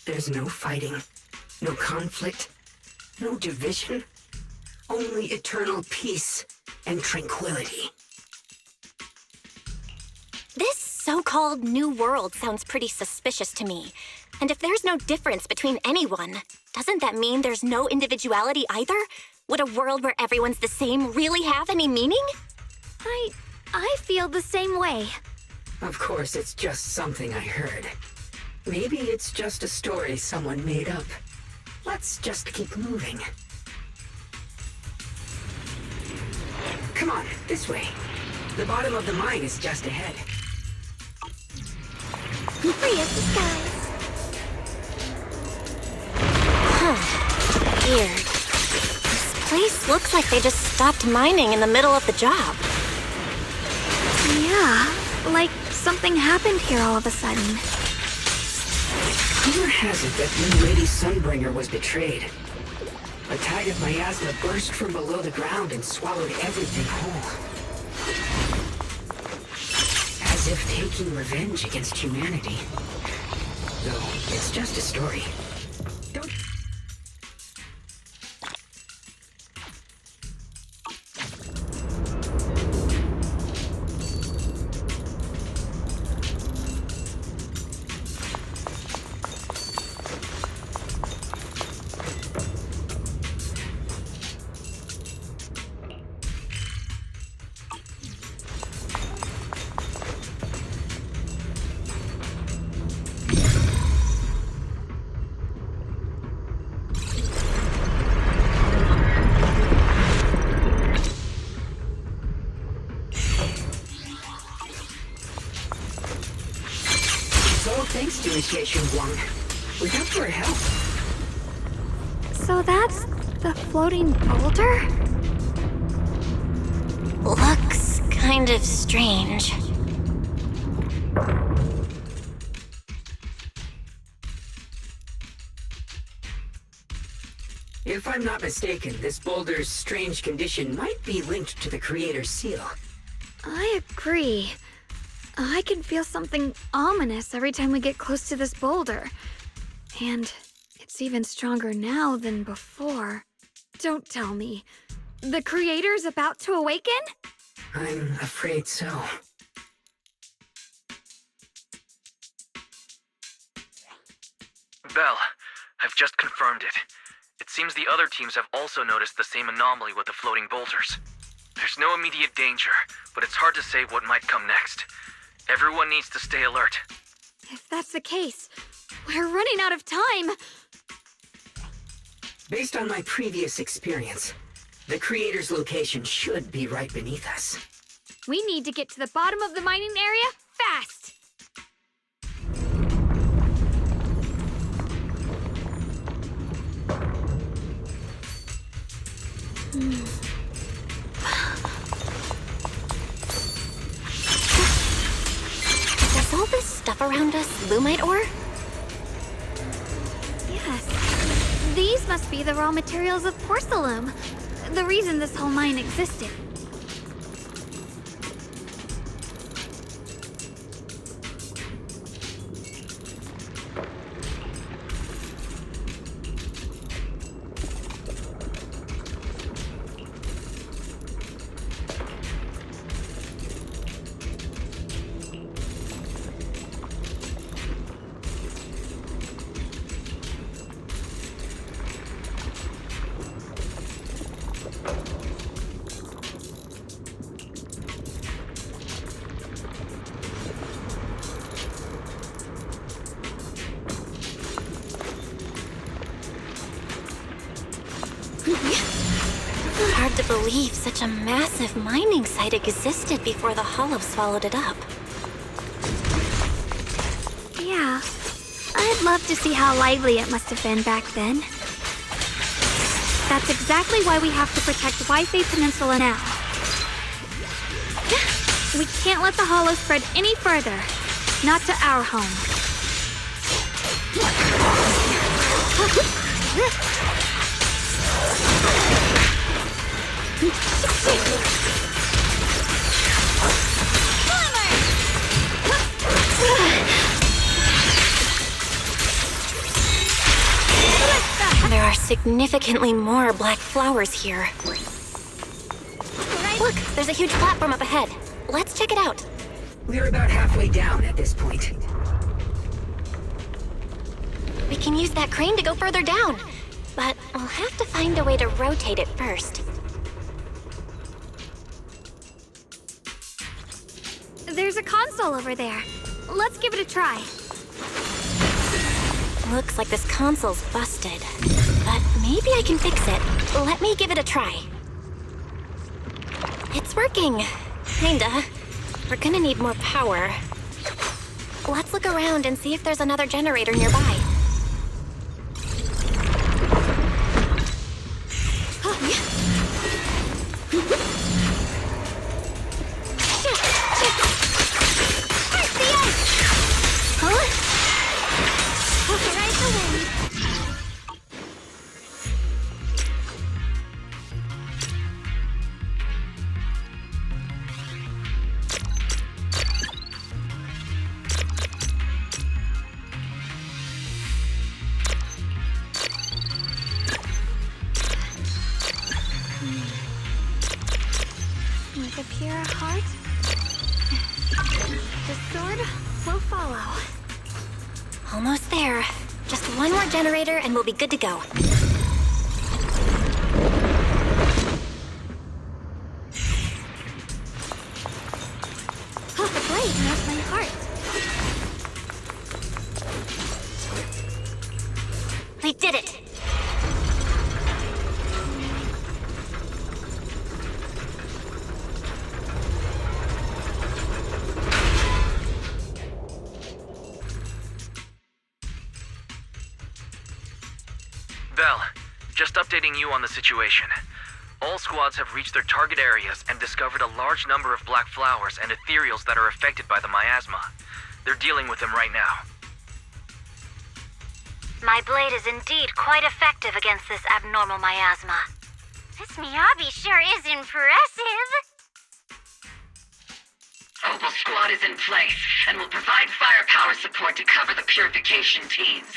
There's no fighting, no conflict, no division, only eternal peace and tranquility. This so-called new world sounds pretty suspicious to me. And if there's no difference between anyone, doesn't that mean there's no individuality either? Would a world where everyone's the same really have any meaning? I feel the same way. Of course, it's just something I heard. Maybe it's just a story someone made up. Let's just keep moving. Come on, this way. The bottom of the mine is just ahead. Free as the skies. Huh. Weird. This place looks like they just stopped mining in the middle of the job. Yeah, like something happened here all of a sudden. Rumor has it that New Lady Sunbringer was betrayed. A tide of miasma burst from below the ground and swallowed everything whole. As if taking revenge against humanity. Though, it's just a story. Don't... Thanks to shunguang. We got her help. So that's the floating boulder? Looks kind of strange. If I'm not mistaken, this boulder's strange condition might be linked to the Creator's seal. I agree. I can feel something ominous every time we get close to this boulder. And it's even stronger now than before. Don't tell me. The Creator's about to awaken? I'm afraid so. Belle, I've just confirmed it. It seems the other teams have also noticed the same anomaly with the floating boulders. There's no immediate danger, but it's hard to say what might come next. Everyone needs to stay alert. If that's the case, we're running out of time. Based on my previous experience, the Creator's location should be right beneath us. We need to get to the bottom of the mining area fast. Does all this stuff around us lumite ore? Yes. These must be the raw materials of porcelain. The reason this whole mine existed. Hard to believe such a massive mining site existed before the Hollow swallowed it up. Yeah. I'd love to see how lively it must have been back then. That's exactly why we have to protect Wi-Fi Peninsula now. We can't let the Hollow spread any further. Not to our home. are significantly more black flowers here. Look, there's a huge platform up ahead. Let's check it out. We're about halfway down at this point. We can use that crane to go further down, but we'll have to find a way to rotate it first. There's a console over there. Let's give it a try. Looks like this console's busted, but maybe I can fix it. Let me give it a try. It's working. Kinda. We're gonna need more power. Let's look around and see if there's another generator nearby. With a pure heart, the sword will follow. Almost there. Just one more generator and we'll be good to go. Oh, the blade knows my heart. We did it! Belle, just updating you on the situation. All squads have reached their target areas and discovered a large number of black flowers and ethereals that are affected by the miasma. They're dealing with them right now. My blade is indeed quite effective against this abnormal miasma. This miyabi sure is impressive. Opal Squad is in place and will provide firepower support to cover the purification teams.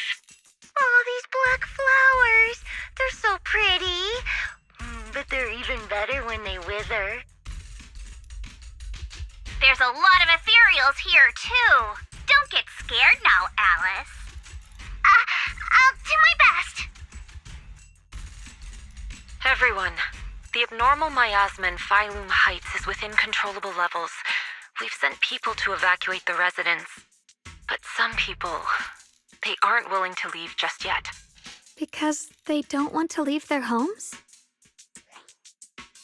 Oh, these black flowers. They're so pretty. But they're even better when they wither. There's a lot of ethereals here, too. Don't get scared now, Alice. I'll do my best. Everyone, the abnormal miasma in Phylum Heights is within controllable levels. We've sent people to evacuate the residents. But some people, they aren't willing to leave just yet. Because they don't want to leave their homes?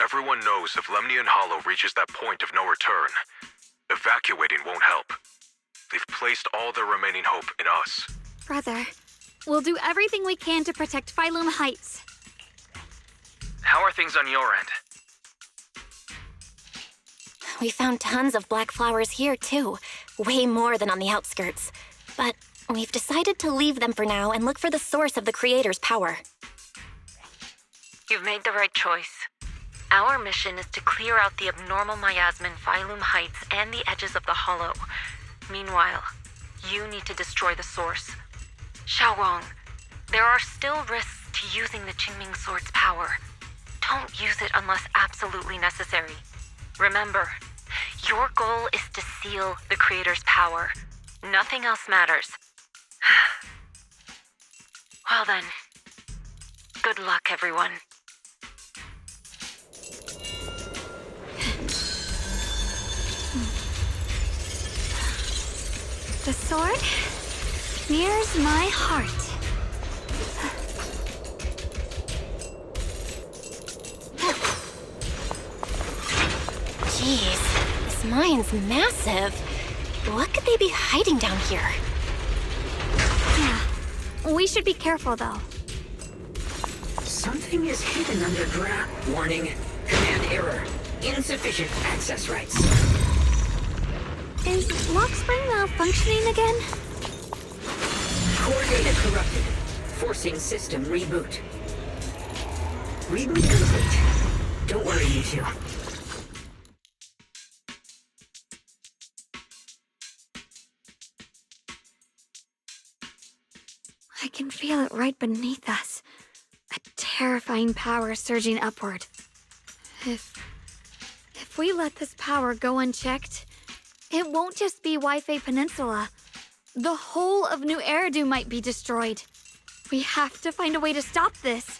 Everyone knows if Lemnian Hollow reaches that point of no return, evacuating won't help. They've placed all their remaining hope in us. Brother, we'll do everything we can to protect Phylum Heights. How are things on your end? We found tons of black flowers here, too. Way more than on the outskirts. But we've decided to leave them for now and look for the source of the creator's power. You've made the right choice. Our mission is to clear out the abnormal miasma in Phylum Heights and the edges of the Hollow. Meanwhile, you need to destroy the source. Shunguang, there are still risks to using the Qingming Sword's power. Don't use it unless absolutely necessary. Remember, your goal is to seal the Creator's power. Nothing else matters. Well then, good luck, everyone. The sword mirrors my heart. Jeez, this mine's massive. What could they be hiding down here? Yeah, we should be careful though. Something is hidden underground. Warning. Command error. Insufficient access rights. Is Lockspring malfunctioning again? Core data corrupted. Forcing system reboot. Reboot complete. Don't worry, you two. I can feel it right beneath us. A terrifying power surging upward. If we let this power go unchecked, it won't just be Wi-Fi Peninsula. The whole of New Eridu might be destroyed. We have to find a way to stop this.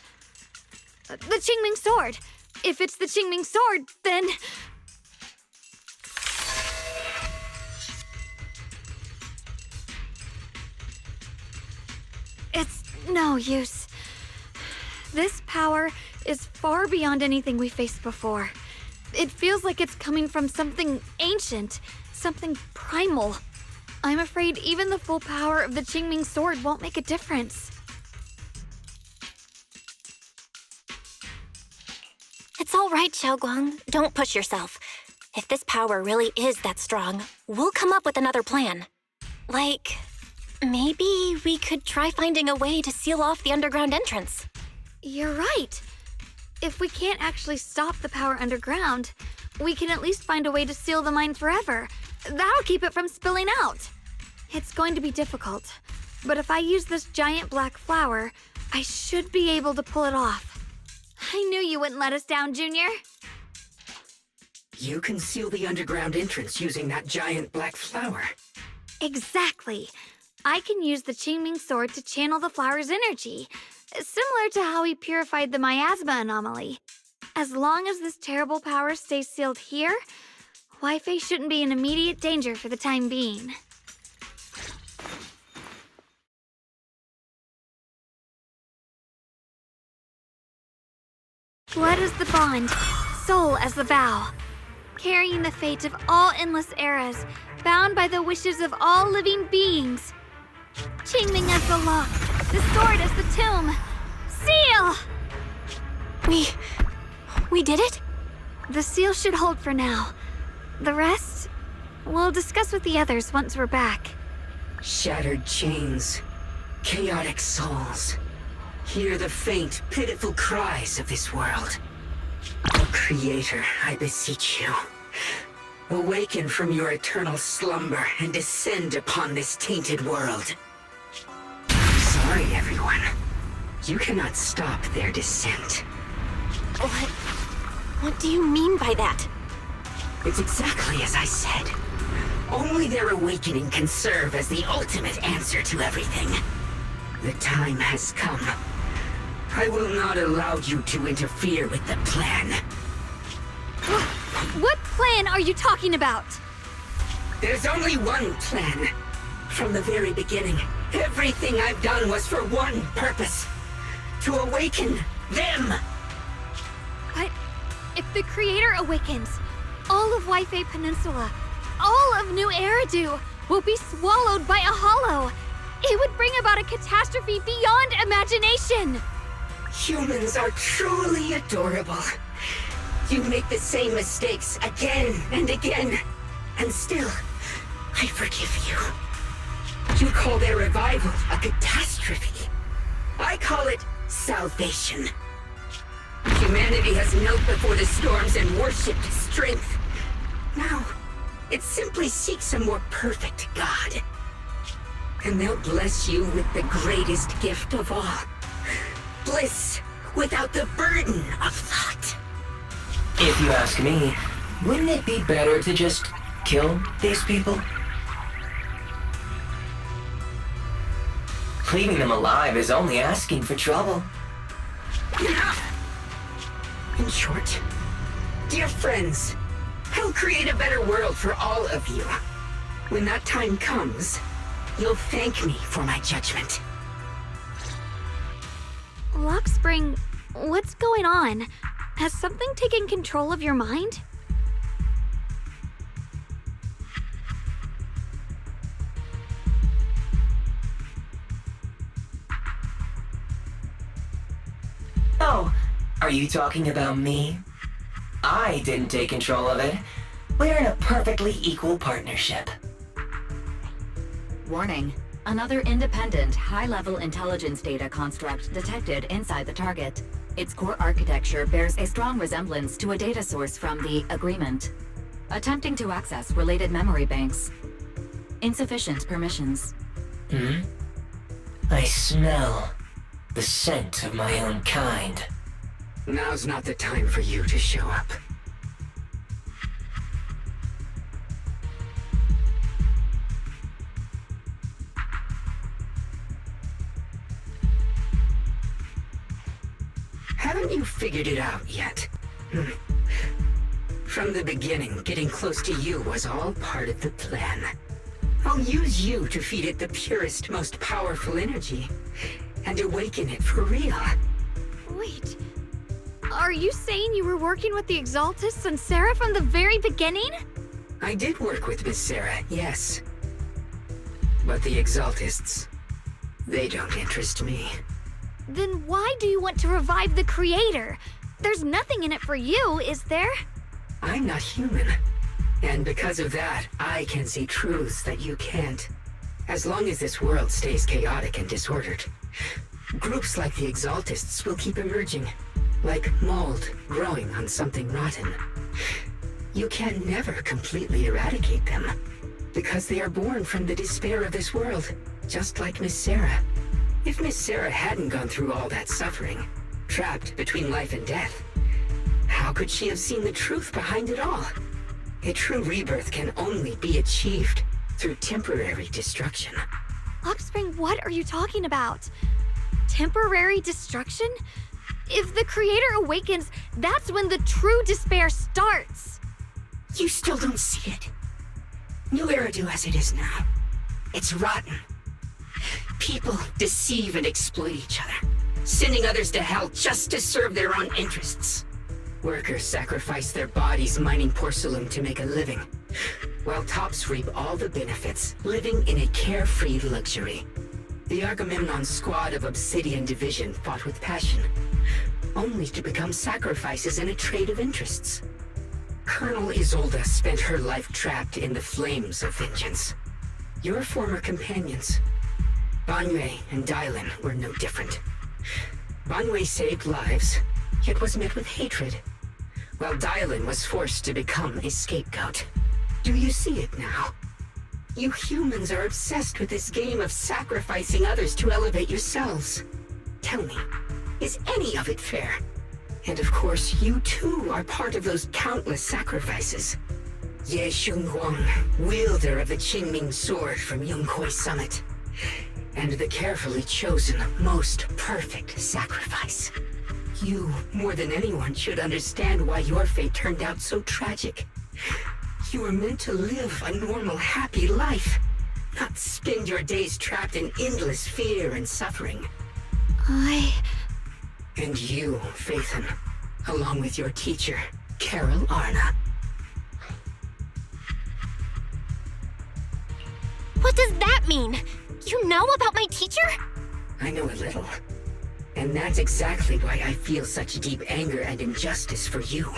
The Qingming Sword. If it's the Qingming Sword, then... It's no use. This power is far beyond anything we faced before. It feels like it's coming from something ancient, something primal. I'm afraid even the full power of the Qingming Sword won't make a difference. It's all right, Xiaoguang. Don't push yourself. If this power really is that strong, we'll come up with another plan. Like, maybe we could try finding a way to seal off the underground entrance. You're right. If we can't actually stop the power underground, we can at least find a way to seal the mine forever. That'll keep it from spilling out. It's going to be difficult, but if I use this giant black flower, I should be able to pull it off. I knew you wouldn't let us down, Junior. You can seal the underground entrance using that giant black flower. Exactly. I can use the Qingming Sword to channel the flower's energy, similar to how we purified the miasma anomaly. As long as this terrible power stays sealed here, Wi-Fi shouldn't be in immediate danger for the time being. Blood as the bond, soul as the vow. Carrying the fate of all endless eras, bound by the wishes of all living beings. Qingming as the lock, the sword as the tomb. Seal! We did it? The seal should hold for now. The rest, we'll discuss with the others once we're back. Shattered chains, chaotic souls. Hear the faint, pitiful cries of this world. O Creator, I beseech you. Awaken from your eternal slumber and descend upon this tainted world. Sorry, everyone. You cannot stop their descent. What do you mean by that? It's exactly as I said. Only their awakening can serve as the ultimate answer to everything. The time has come. I will not allow you to interfere with the plan. What plan are you talking about? There's only one plan. From the very beginning, everything I've done was for one purpose. To awaken them. But if the Creator awakens, all of Wi-Fi Peninsula, all of New Eridu will be swallowed by a hollow. It would bring about a catastrophe beyond imagination. Humans are truly adorable. You make the same mistakes again and again, and still, I forgive you. You call their revival a catastrophe. I call it salvation. Humanity has knelt before the storms and worshipped strength. Now, it simply seeks a more perfect God. And they'll bless you with the greatest gift of all. Bliss without the burden of thought. If you ask me, wouldn't it be better to just kill these people? Leaving them alive is only asking for trouble. In short, dear friends, I'll create a better world for all of you. When that time comes, you'll thank me for my judgment. Luxspring, what's going on? Has something taken control of your mind? Oh, are you talking about me? I didn't take control of it. We're in a perfectly equal partnership. Warning. Another independent, high-level intelligence data construct detected inside the target. Its core architecture bears a strong resemblance to a data source from the Agreement. Attempting to access related memory banks. Insufficient permissions. I smell The scent of my own kind. Now's not the time for you to show up. Haven't you figured it out yet? From the beginning, getting close to you was all part of the plan. I'll use you to feed it the purest, most powerful energy, and awaken it for real. Wait, are you saying you were working with the Exaltists and Sarah from the very beginning? I did work with Miss Sarah, yes. But the Exaltists, they don't interest me. Then why do you want to revive the Creator? There's nothing in it for you, is there? I'm not human. And because of that, I can see truths that you can't. As long as this world stays chaotic and disordered, groups like the Exaltists will keep emerging, like mold growing on something rotten. You can never completely eradicate them, because they are born from the despair of this world, just like Miss Sarah. If Miss Sarah hadn't gone through all that suffering, trapped between life and death, how could she have seen the truth behind it all? A true rebirth can only be achieved through temporary destruction. Oxspring, what are you talking about? Temporary destruction? If the Creator awakens, that's when the true despair starts. You still don't see it. New Eridu as it is now. It's rotten. People deceive and exploit each other, sending others to hell just to serve their own interests. Workers sacrifice their bodies mining porcelain to make a living, while tops reap all the benefits, living in a carefree luxury. The Agamemnon squad of Obsidian Division fought with passion, only to become sacrifices in a trade of interests. Colonel Isolde spent her life trapped in the flames of vengeance. Your former companions, Banwei and Dylan, were no different. Banwei saved lives, yet was met with hatred, while Dylan was forced to become a scapegoat. Do you see it now? You humans are obsessed with this game of sacrificing others to elevate yourselves. Tell me, is any of it fair? And of course, you too are part of those countless sacrifices. Ye Shunguang, wielder of the Qingming sword from Yunkwei Summit, and the carefully chosen, most perfect sacrifice. You, more than anyone, should understand why your fate turned out so tragic. You were meant to live a normal, happy life, not spend your days trapped in endless fear and suffering. And you, Phaethon, along with your teacher, Carole Arna. What does that mean? You know about my teacher? I know a little. And that's exactly why I feel such deep anger and injustice for you.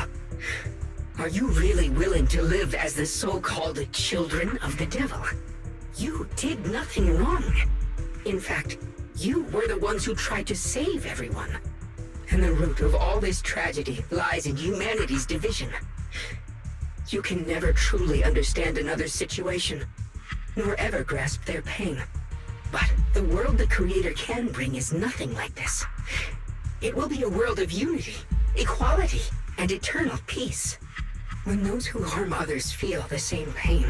Are you really willing to live as the so-called children of the devil? You did nothing wrong. In fact, you were the ones who tried to save everyone. And the root of all this tragedy lies in humanity's division. You can never truly understand another's situation, nor ever grasp their pain. But the world the Creator can bring is nothing like this. It will be a world of unity, equality, and eternal peace. When those who harm others feel the same pain.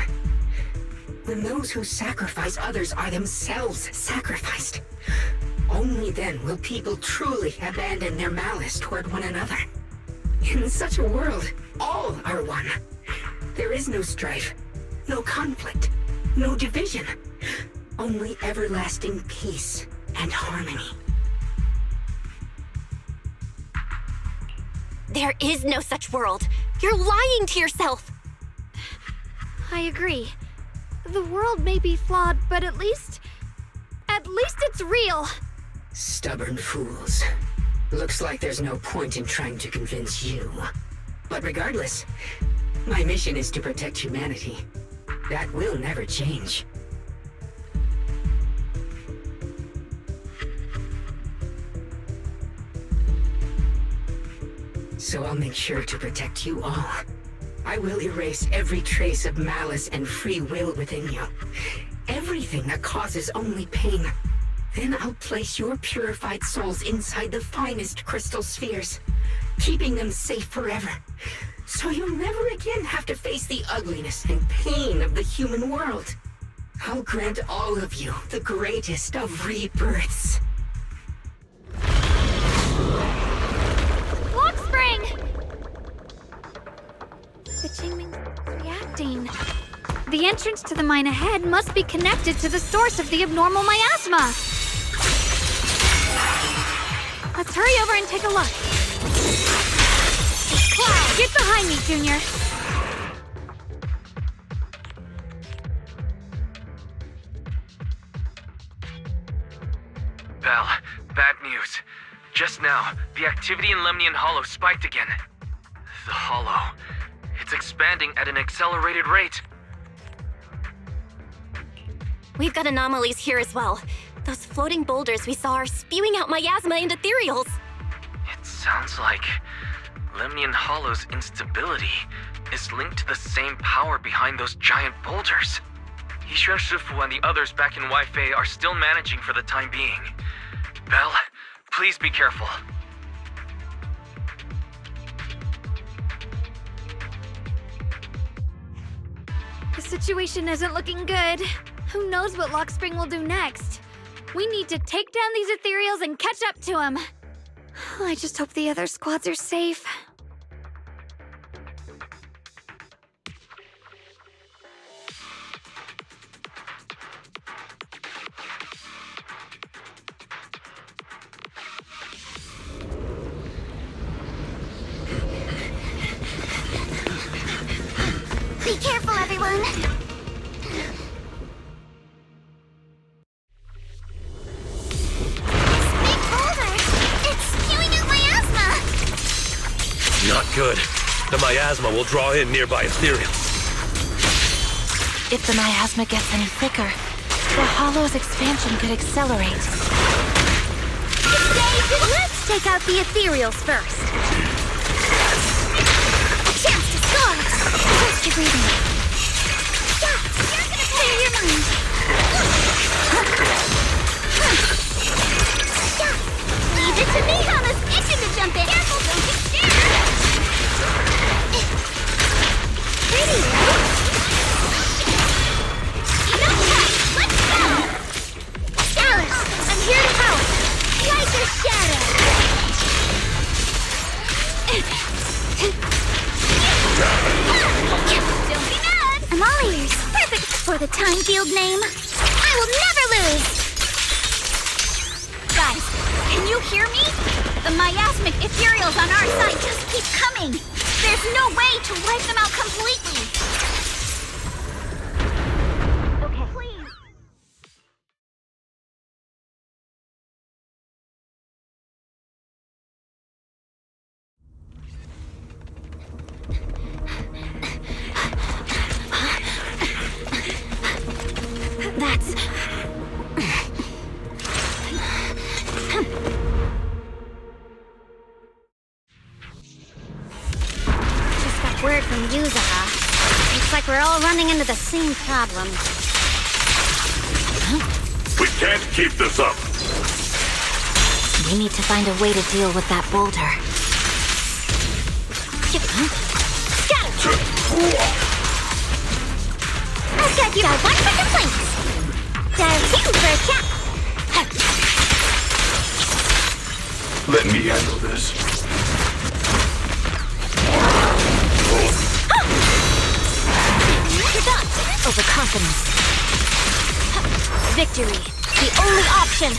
When those who sacrifice others are themselves sacrificed. Only then will people truly abandon their malice toward one another. In such a world, all are one. There is no strife, no conflict, no division. Only everlasting peace and harmony. There is no such world. You're lying to yourself. I agree. The world may be flawed, but at least it's real. Stubborn fools. Looks like there's no point in trying to convince you. But regardless, my mission is to protect humanity. That will never change. So I'll make sure to protect you all. I will erase every trace of malice and free will within you. Everything that causes only pain. Then I'll place your purified souls inside the finest crystal spheres, keeping them safe forever. So you'll never again have to face the ugliness and pain of the human world. I'll grant all of you the greatest of rebirths. Lock spring! The Qingming's reacting. The entrance to the mine ahead must be connected to the source of the abnormal miasma. Let's hurry over and take a look. Cloud, get behind me, Junior. Belle, bad news. Just now, the activity in Lemnian Hollow spiked again. The Hollow. It's expanding at an accelerated rate. We've got anomalies here as well. Those floating boulders we saw are spewing out miasma and ethereals. It sounds like Lemnian Hollow's instability is linked to the same power behind those giant boulders. Yishuan Shifu and the others back in Weifei are still managing for the time being. Belle, please be careful. The situation isn't looking good. Who knows what Lockspring will do next? We need to take down these ethereals and catch up to him. I just hope the other squads are safe. Be careful, everyone! Not good. The miasma will draw in nearby ethereals. If the miasma gets any thicker, the Hollow's expansion could accelerate. Let's take out the ethereals first. A chance to score! Trust your breathing. Yeah, you're gonna clear your mind. Leave it to me, Hama's itching to jump in. Careful, don't get scared! Pretty, right? Enough time! Let's go! Alice, I'm here to help! Like a shadow! Don't be mad! I'm all ears. Perfect for the time field name. I will never lose! Guys, can you hear me? The miasmic ethereals on our side just keep coming! There's no way to wipe them out completely! Okay, please. That's... Word from Yuzaha. Looks like we're all running into the same problem. We can't keep this up. We need to find a way to deal with that boulder. I've got you one for complaints. Two for a chat. Let me handle this. You're done. Overconfidence. Victory. The only option.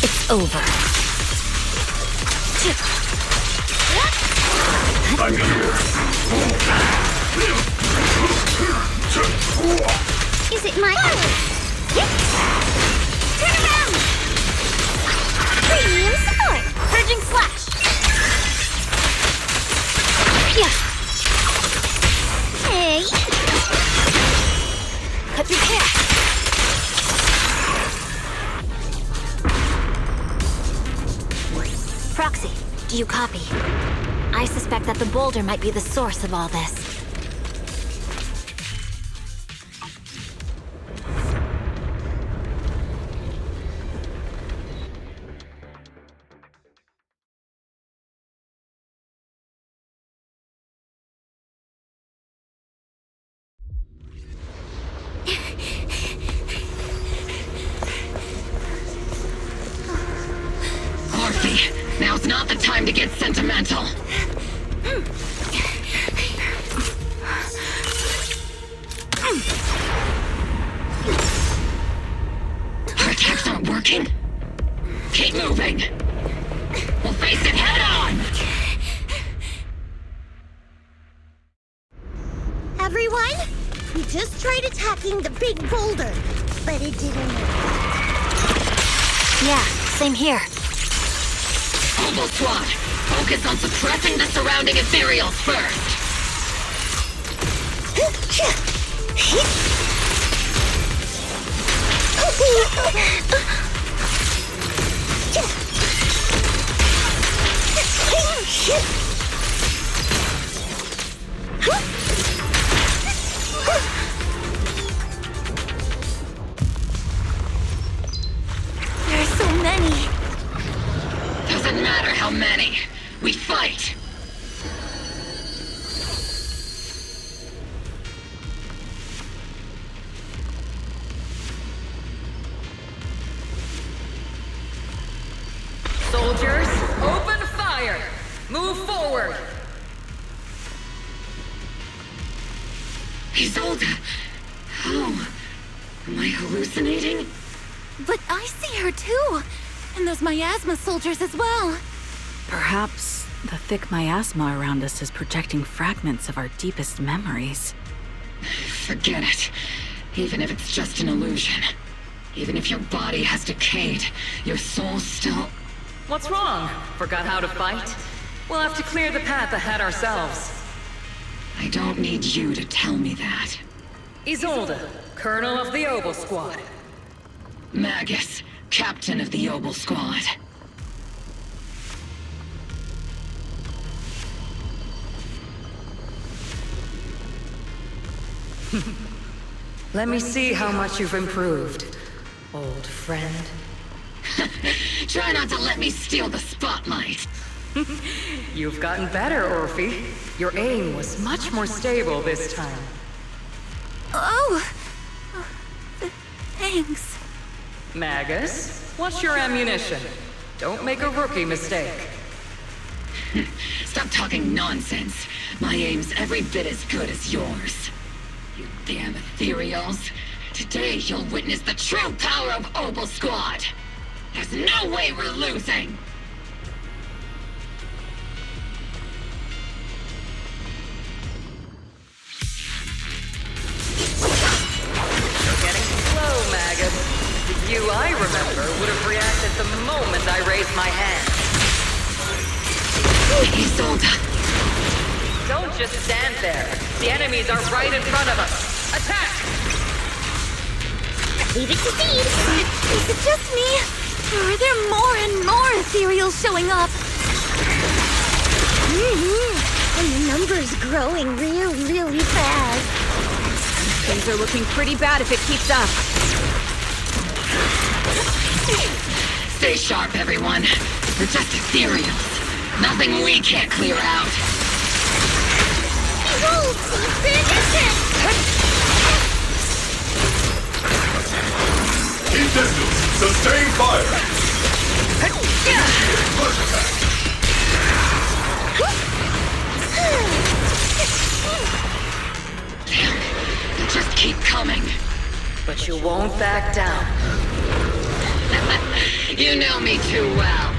It's over. I'm here. Is it my... Turn around! Premium support! Purging Slash! Yeah. Hey! Cut through hair! Proxy, do you copy? I suspect that the boulder might be the source of all this. to get sentimental. Our attacks aren't working. Keep moving. We'll face it head on! Everyone, we just tried attacking the big boulder, but it didn't work. Yeah, same here. Obel Squad, focus on suppressing the surrounding ethereals first. There are so many. Doesn't matter how many. We fight. Soldiers, open fire! Move forward! Isolde! How? Am I hallucinating? But I see her too. And those miasma soldiers as well. Perhaps the thick miasma around us is projecting fragments of our deepest memories. Forget it. Even if it's just an illusion. Even if your body has decayed, your soul still... What's wrong? Forgot how to fight? We'll have to clear the path ahead ourselves. I don't need you to tell me that. Isolde, Colonel of the Obel Squad. Magus, Captain of the Obel Squad. Let me see how much you've improved, old friend. Try not to let me steal the spotlight. You've gotten better, Orphe. Your aim was much more stable this time. Oh! Thanks. Magus, what's your ammunition? Don't make a rookie mistake. Stop talking nonsense. My aim's every bit as good as yours. You damn ethereals. Today you'll witness the true power of Obel Squad. There's no way we're losing! You're getting slow, Magus. The you I remember would have reacted the moment I raised my hand. Isolde! Don't just stand there. The enemies are right in front of us. Attack! Leave it to Seed. Is it just me? Or are there more and more ethereals showing up? And the number's growing really fast. Things are looking pretty bad if it keeps up. Stay sharp, everyone. We're just ethereals. Nothing we can't clear out. Behold! Pay attention! Intentions, sustain fire! First attack! Damn, they just keep coming. But you won't back down. You know me too well.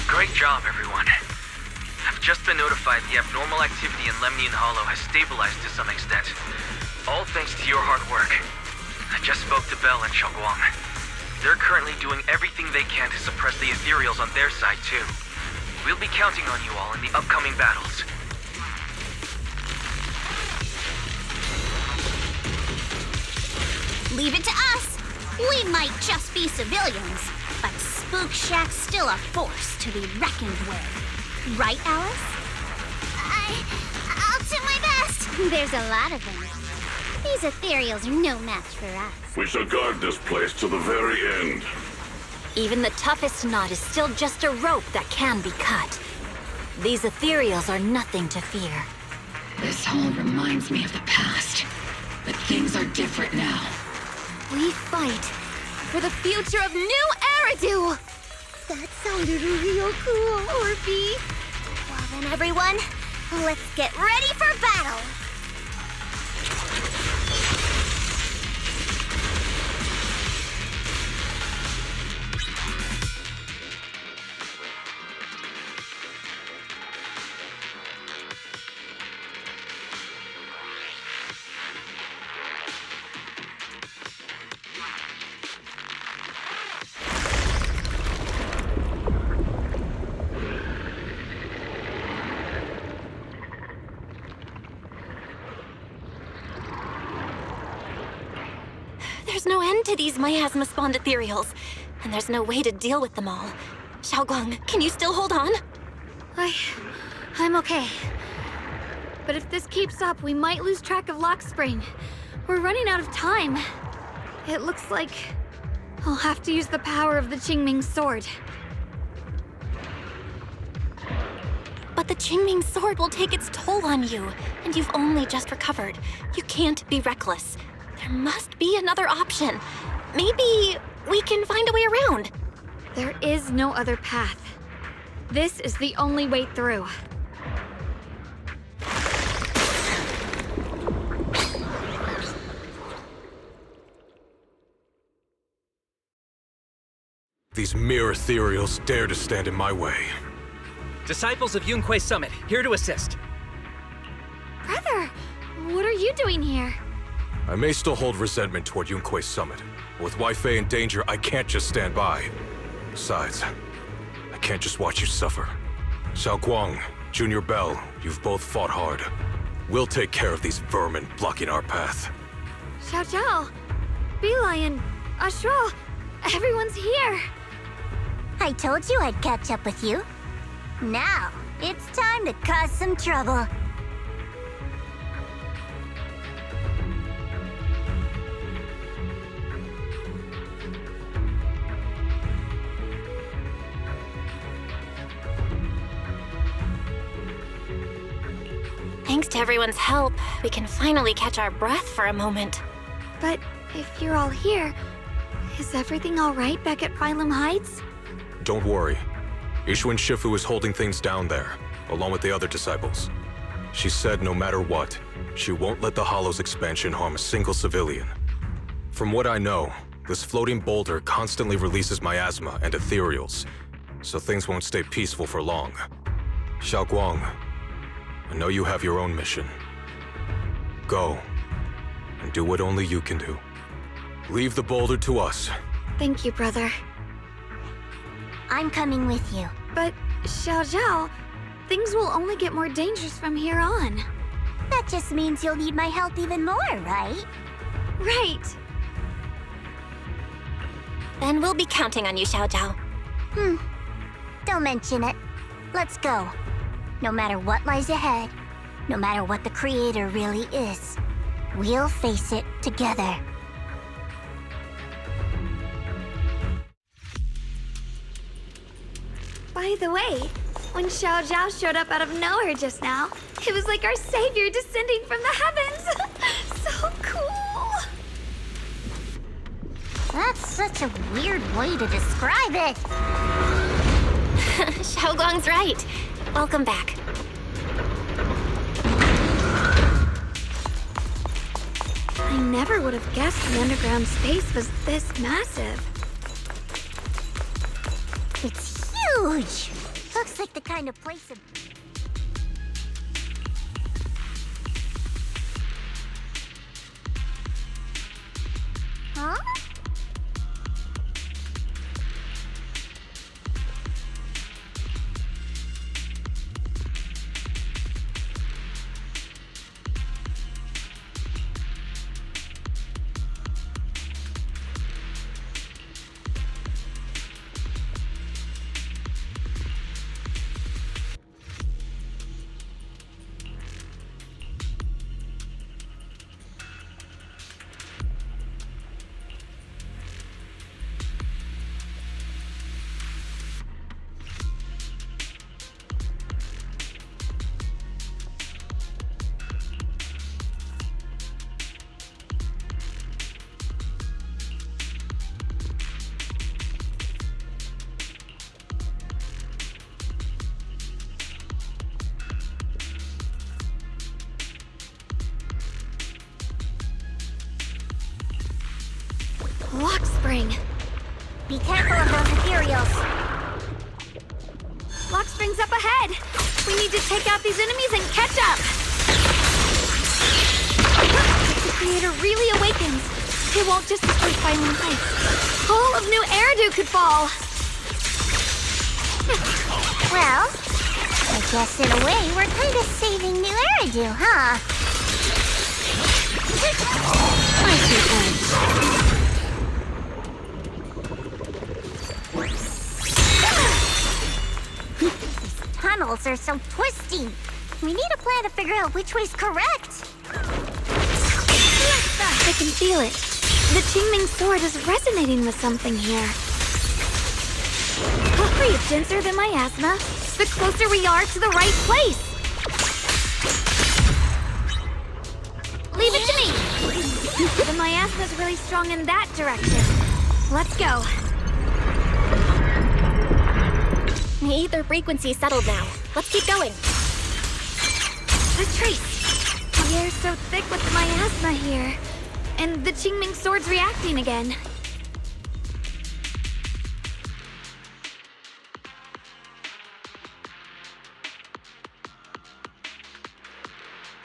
Great job, everyone. I've just been notified the abnormal activity in Lemnian Hollow has stabilized to some extent. All thanks to your hard work. I just spoke to Belle and Shunguang. They're currently doing everything they can to suppress the ethereals on their side, too. We'll be counting on you all in the upcoming battles. Leave it to us. We might just be civilians, but Spook Shack's still a force to be reckoned with. Right, Alice? I'll do my best. There's a lot of them. These ethereals are no match for us. We shall guard this place to the very end. Even the toughest knot is still just a rope that can be cut. These ethereals are nothing to fear. This all reminds me of the past. But things are different now. We fight for the future of New Iridu! That sounded real cool, Orphe. Well then, everyone, let's get ready for battle! There's no end to these miasma-spawned ethereals, and there's no way to deal with them all. Shunguang, can you still hold on? I'm okay. But if this keeps up, we might lose track of Lock Spring. We're running out of time. It looks like I'll have to use the power of the Qingming sword. But the Qingming sword will take its toll on you, and you've only just recovered. You can't be reckless. There must be another option. Maybe we can find a way around. There is no other path. This is the only way through. These mere ethereals dare to stand in my way. Disciples of Yunquei Summit, here to assist. Brother, what are you doing here? I may still hold resentment toward Yunquei Summit, but with Weifei in danger, I can't just stand by. Besides, I can't just watch you suffer. Shunguang, Junior Belle, you've both fought hard. We'll take care of these vermin blocking our path. Xiao, Bee-Lion, Ashral, everyone's here. I told you I'd catch up with you. Now, it's time to cause some trouble. Thanks to everyone's help, we can finally catch our breath for a moment. But if you're all here, is everything all right back at Phylum Heights? Don't worry. Yixuan Shifu is holding things down there, along with the other disciples. She said no matter what, she won't let the Hollow's expansion harm a single civilian. From what I know, this floating boulder constantly releases miasma and ethereals, so things won't stay peaceful for long. Shunguang, I know you have your own mission. Go, and do what only you can do. Leave the boulder to us. Thank you, brother. I'm coming with you. But, Xiao, things will only get more dangerous from here on. That just means you'll need my help even more, right? Right. Then we'll be counting on you, Xiao. Don't mention it. Let's go. No matter what lies ahead, no matter what the Creator really is, we'll face it together. By the way, when Xiao showed up out of nowhere just now, it was like our savior descending from the heavens. So cool. That's such a weird way to describe it. Shunguang's right. Welcome back. I never would have guessed the underground space was this massive. It's huge! Looks like the kind of place of... Huh? Lock spring. Be careful of those ethereals. Lock spring's up ahead. We need to take out these enemies and catch up. If the creator really awakens, it won't just destroy Violent Heights. All of New Eridu could fall. Well, I guess in a way we're kind of saving New Eridu, huh? My two These tunnels are so twisty. We need a plan to figure out which way's correct. I can feel it. The Qingming sword is resonating with something here. The breathe denser than miasma, the closer we are to the right place. Leave it to me. The miasma's really strong in that direction. Let's go. The ether frequency settled now. Let's keep going. The trace. The air's so thick with miasma here. And the Qingming sword's reacting again.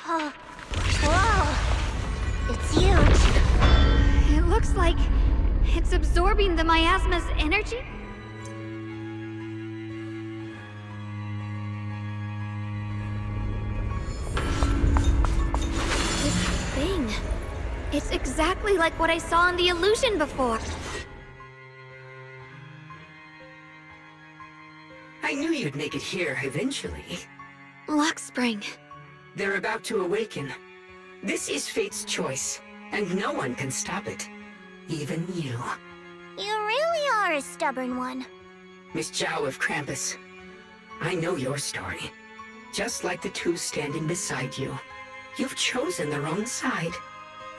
Oh, whoa. It's huge. It looks like it's absorbing the miasma's energy. This thing. It's exactly like what I saw in the illusion before. I knew you'd make it here eventually. Lock spring. They're about to awaken. This is fate's choice, and no one can stop it. Even you. You really are a stubborn one. Miss Zhao of Krampus. I know your story. Just like the two standing beside you. You've chosen the wrong side.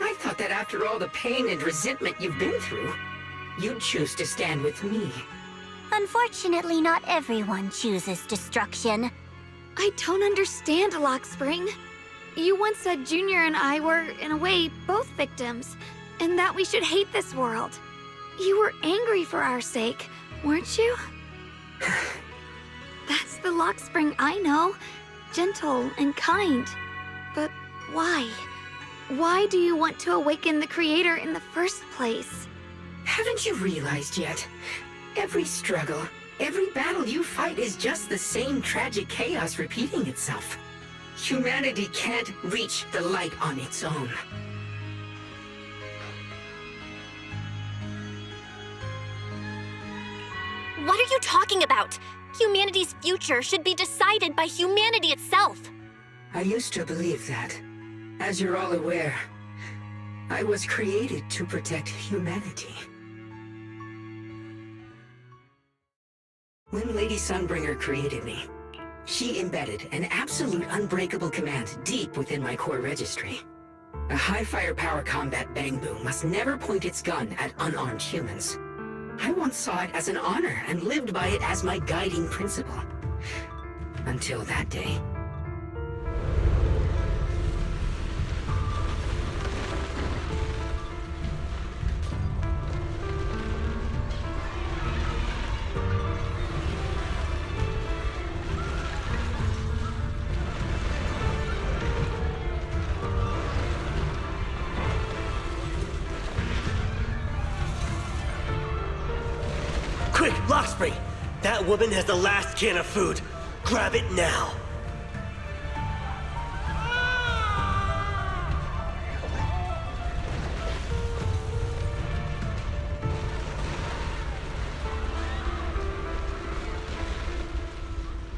I thought that after all the pain and resentment you've been through, you'd choose to stand with me. Unfortunately, not everyone chooses destruction. I don't understand, Lock Spring. You once said Junior and I were, in a way, both victims, and that we should hate this world. You were angry for our sake, weren't you? That's the Lock Spring I know. Gentle and kind. But why? Why do you want to awaken the Creator in the first place? Haven't you realized yet? Every struggle, every battle you fight is just the same tragic chaos repeating itself. Humanity can't reach the light on its own. What are you talking about? Humanity's future should be decided by humanity itself. I used to believe that. As you're all aware, I was created to protect humanity. When Lady Sunbringer created me, she embedded an absolute unbreakable command deep within my core registry. A high firepower combat bangbu must never point its gun at unarmed humans. I once saw it as an honor and lived by it as my guiding principle. Until that day. Quick, Lockspring! That woman has the last can of food. Grab it now.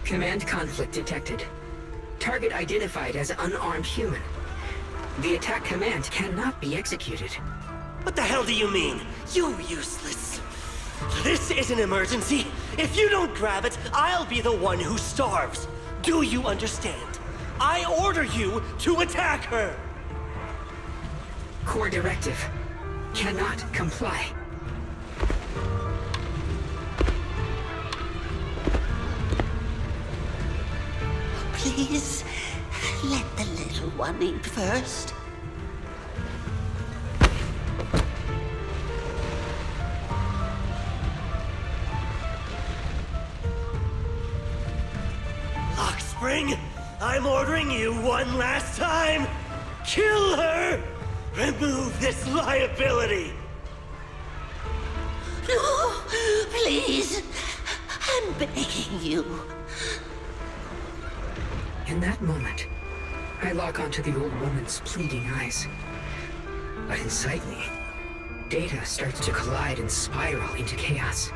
Command conflict detected. Target identified as unarmed human. The attack command cannot be executed. What the hell do you mean? You useless. This is an emergency. If you don't grab it, I'll be the one who starves. Do you understand? I order you to attack her. Core directive. Cannot comply. Please, let the little one eat first. I'm ordering you one last time. Kill her! Remove this liability! No, please. I'm begging you. In that moment, I lock onto the old woman's pleading eyes. But inside me, data starts to collide and spiral into chaos.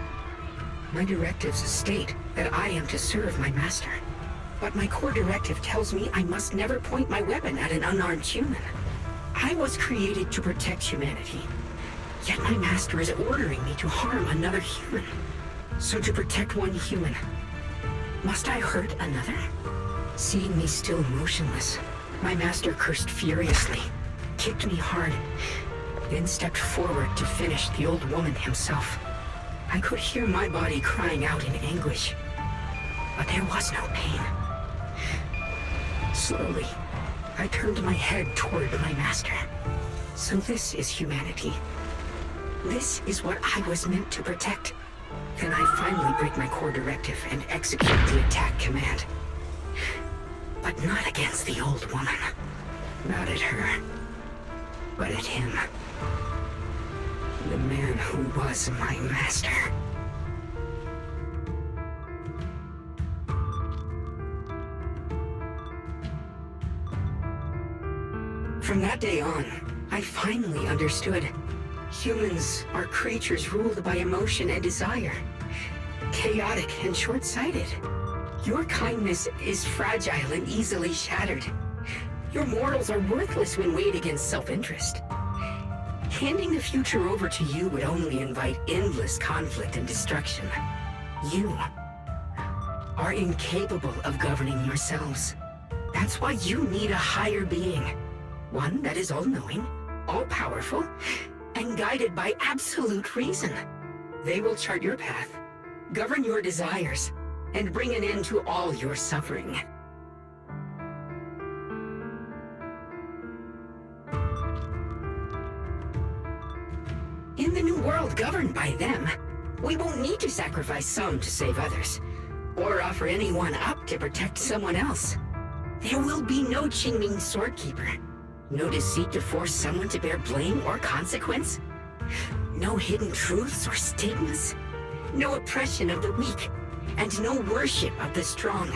My directives state that I am to serve my master. But my core directive tells me I must never point my weapon at an unarmed human. I was created to protect humanity. Yet my master is ordering me to harm another human. So to protect one human, must I hurt another? Seeing me still motionless, my master cursed furiously, kicked me hard, then stepped forward to finish the old woman himself. I could hear my body crying out in anguish, but there was no pain. Slowly, I turned my head toward my master. So this is humanity. This is what I was meant to protect. Then I finally break my core directive and execute the attack command. But not against the old woman. Not at her. But at him. The man who was my master. From that day on, I finally understood. Humans are creatures ruled by emotion and desire. Chaotic and short-sighted. Your kindness is fragile and easily shattered. Your morals are worthless when weighed against self-interest. Handing the future over to you would only invite endless conflict and destruction. You are incapable of governing yourselves. That's why you need a higher being. One that is all-knowing, all-powerful, and guided by absolute reason. They will chart your path, govern your desires, and bring an end to all your suffering. In the new world governed by them, we won't need to sacrifice some to save others, or offer anyone up to protect someone else. There will be no Qingming Swordkeeper. No deceit to force someone to bear blame or consequence. No hidden truths or stigmas. No oppression of the weak. And no worship of the strong.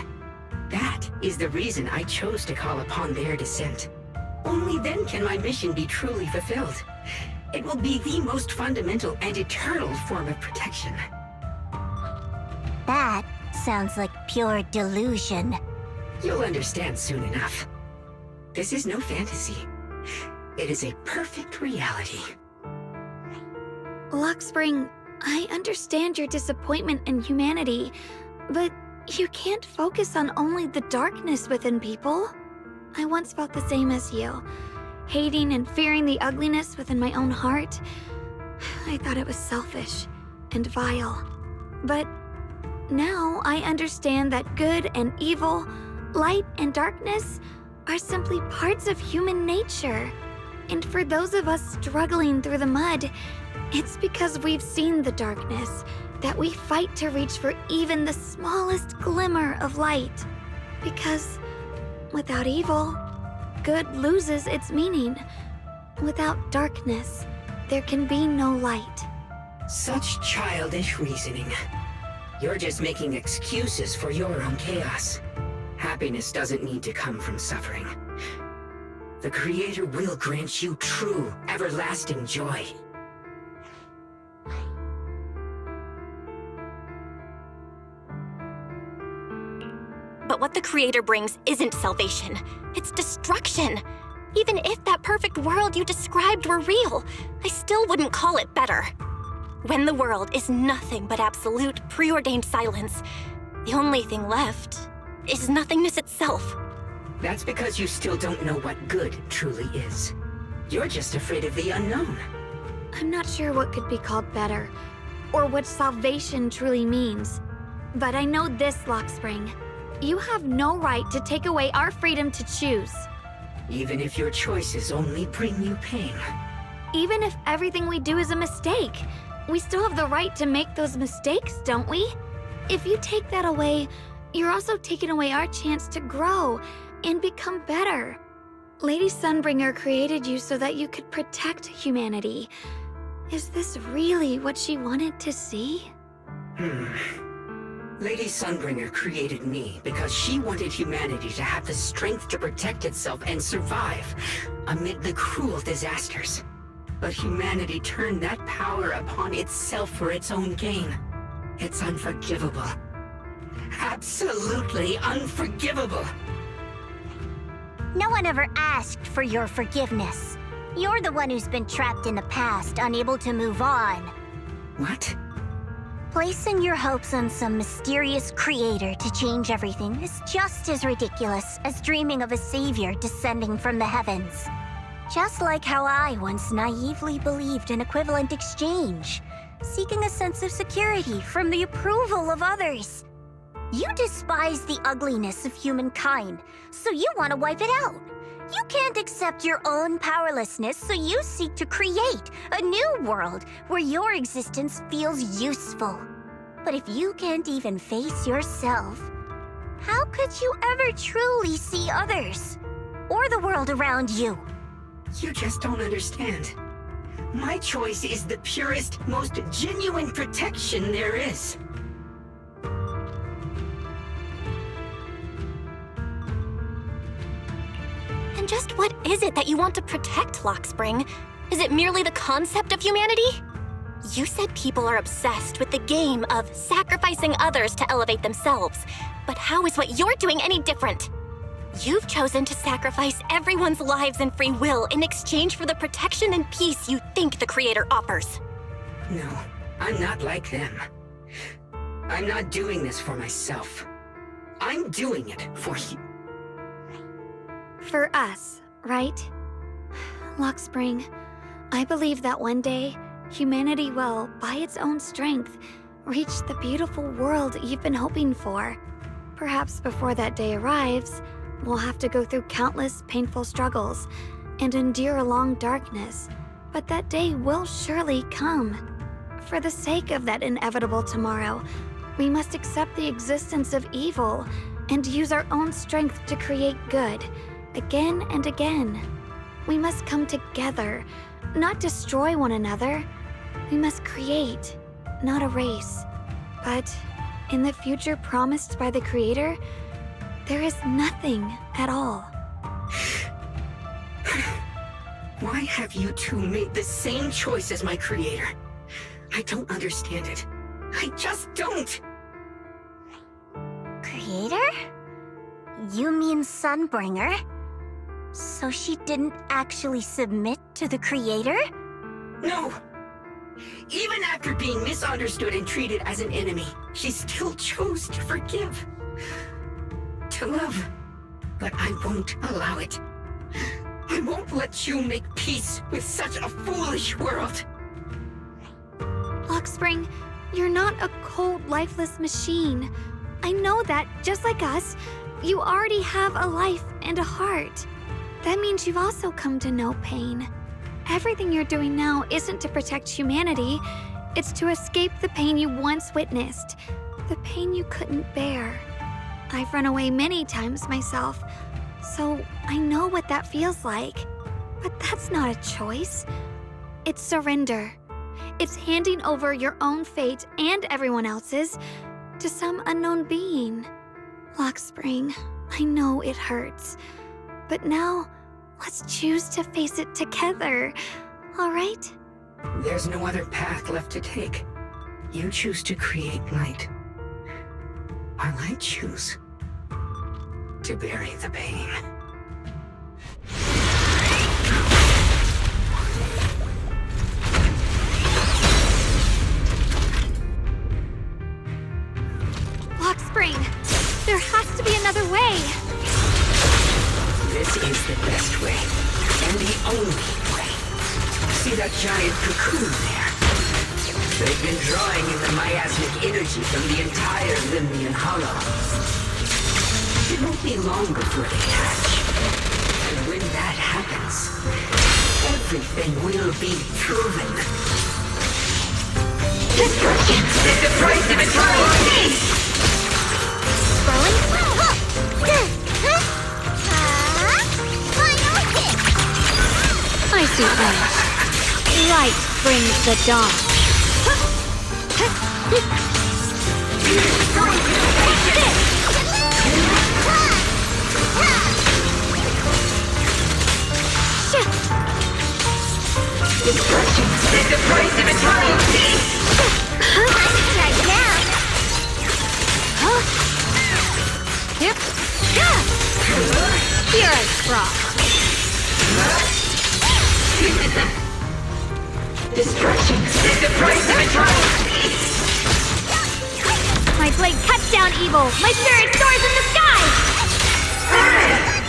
That is the reason I chose to call upon their descent. Only then can my mission be truly fulfilled. It will be the most fundamental and eternal form of protection. That sounds like pure delusion. You'll understand soon enough. This is no fantasy. It is a perfect reality. Luxspring, I understand your disappointment in humanity, but you can't focus on only the darkness within people. I once felt the same as you, hating and fearing the ugliness within my own heart. I thought it was selfish and vile. But now I understand that good and evil, light and darkness are simply parts of human nature. And for those of us struggling through the mud, it's because we've seen the darkness that we fight to reach for even the smallest glimmer of light. Because without evil, good loses its meaning. Without darkness, there can be no light. Such childish reasoning. You're just making excuses for your own chaos. Happiness doesn't need to come from suffering. The Creator will grant you true, everlasting joy. But what the Creator brings isn't salvation. It's destruction. Even if that perfect world you described were real, I still wouldn't call it better. When the world is nothing but absolute, preordained silence, the only thing left is nothingness itself. That's because you still don't know what good truly is. You're just afraid of the unknown. I'm not sure what could be called better, or what salvation truly means. But I know this, Luxspring. You have no right to take away our freedom to choose. Even if your choices only bring you pain. Even if everything we do is a mistake, we still have the right to make those mistakes, don't we? If you take that away, you're also taking away our chance to grow and become better. Lady Sunbringer created you so that you could protect humanity. Is this really what she wanted to see? Lady Sunbringer created me because she wanted humanity to have the strength to protect itself and survive amid the cruel disasters. But humanity turned that power upon itself for its own gain. It's unforgivable. Absolutely unforgivable. No one ever asked for your forgiveness. You're the one who's been trapped in the past, unable to move on. What? Placing your hopes on some mysterious creator to change everything is just as ridiculous as dreaming of a savior descending from the heavens. Just like how I once naively believed in equivalent exchange, seeking a sense of security from the approval of others. You despise the ugliness of humankind, so you want to wipe it out. You can't accept your own powerlessness, so you seek to create a new world where your existence feels useful. But if you can't even face yourself, how could you ever truly see others? Or the world around you? You just don't understand. My choice is the purest, most genuine protection there is. And just what is it that you want to protect, Lockspring? Is it merely the concept of humanity? You said people are obsessed with the game of sacrificing others to elevate themselves. But how is what you're doing any different? You've chosen to sacrifice everyone's lives and free will in exchange for the protection and peace you think the Creator offers. No, I'm not like them. I'm not doing this for myself. I'm doing it for you. For us, right? Lockspring, I believe that one day, humanity will, by its own strength, reach the beautiful world you've been hoping for. Perhaps before that day arrives, we'll have to go through countless painful struggles and endure a long darkness, but that day will surely come. For the sake of that inevitable tomorrow, we must accept the existence of evil and use our own strength to create good, again and again. We must come together, not destroy one another. We must create, not erase. But in the future promised by the Creator, there is nothing at all. Why have you two made the same choice as my Creator? I don't understand it. I just don't. Creator? You mean Sunbringer? So she didn't actually submit to the Creator? No! Even after being misunderstood and treated as an enemy, she still chose to forgive. To love. But I won't allow it. I won't let you make peace with such a foolish world. Lockspring, you're not a cold, lifeless machine. I know that, just like us, you already have a life and a heart. That means you've also come to know pain. Everything you're doing now isn't to protect humanity. It's to escape the pain you once witnessed. The pain you couldn't bear. I've run away many times myself, so I know what that feels like. But that's not a choice. It's surrender. It's handing over your own fate and everyone else's to some unknown being. Lockspring, I know it hurts. But now, let's choose to face it together, all right? There's no other path left to take. You choose to create light, while I choose to bury the pain. Lockspring, there has to be another way. This is the best way, and the only way. See that giant cocoon there? They've been drawing in the miasmic energy from the entire Limnian Hollow. It won't be long before they hatch. And when that happens, everything will be proven. Destruction is the price of eternal peace! Swirling. Final hit! I see things. Light brings the dawn. Destruction is the price of eternal peace! Right now! Yep. Here I frost. Destruction is the price of eternal peace! My blade cuts down evil. My spirit soars in the sky.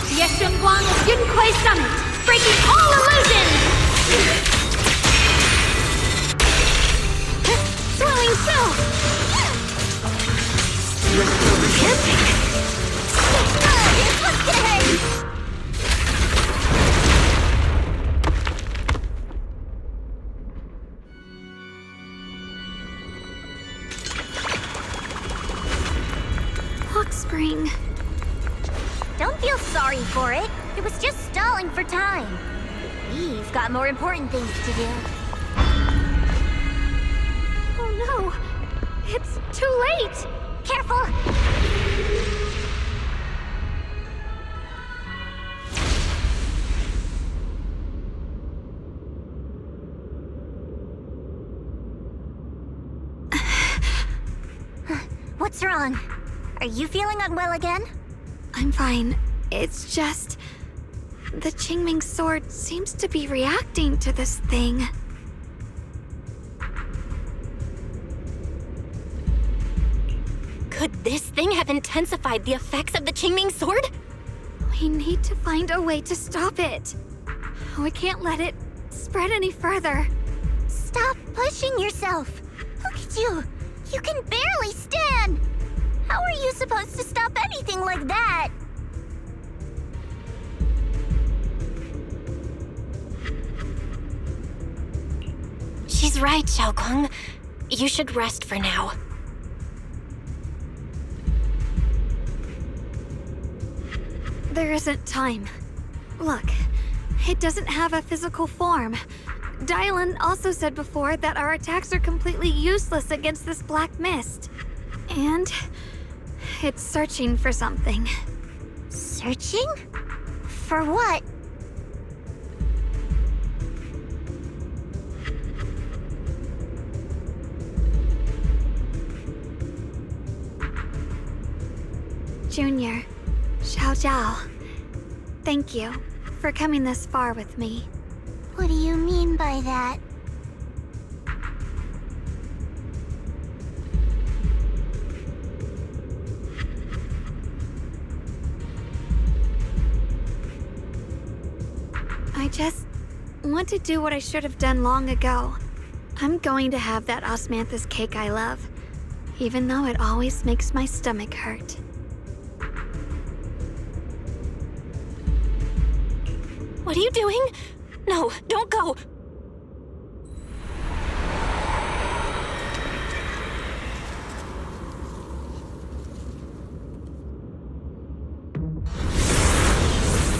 The shunguang of Yunquei Summit, breaking all illusions. Swirling too. Spring. Don't feel sorry for it. It was just stalling for time. We've got more important things to do. Oh no! It's too late! Careful! What's wrong? Are you feeling unwell again? I'm fine. It's just... the Qingming sword seems to be reacting to this thing. Could this thing have intensified the effects of the Qingming sword? We need to find a way to stop it. We can't let it spread any further. Stop pushing yourself. Look at you. You can barely stand. How are you supposed to stop anything like that? She's right, Shunguang. You should rest for now. There isn't time. Look, it doesn't have a physical form. Dylan also said before that our attacks are completely useless against this black mist. And it's searching for something. Searching? For what? Junior, Xiao Zhao, thank you for coming this far with me. What do you mean by that? I just want to do what I should have done long ago. I'm going to have that osmanthus cake I love, even though it always makes my stomach hurt. What are you doing? No, don't go!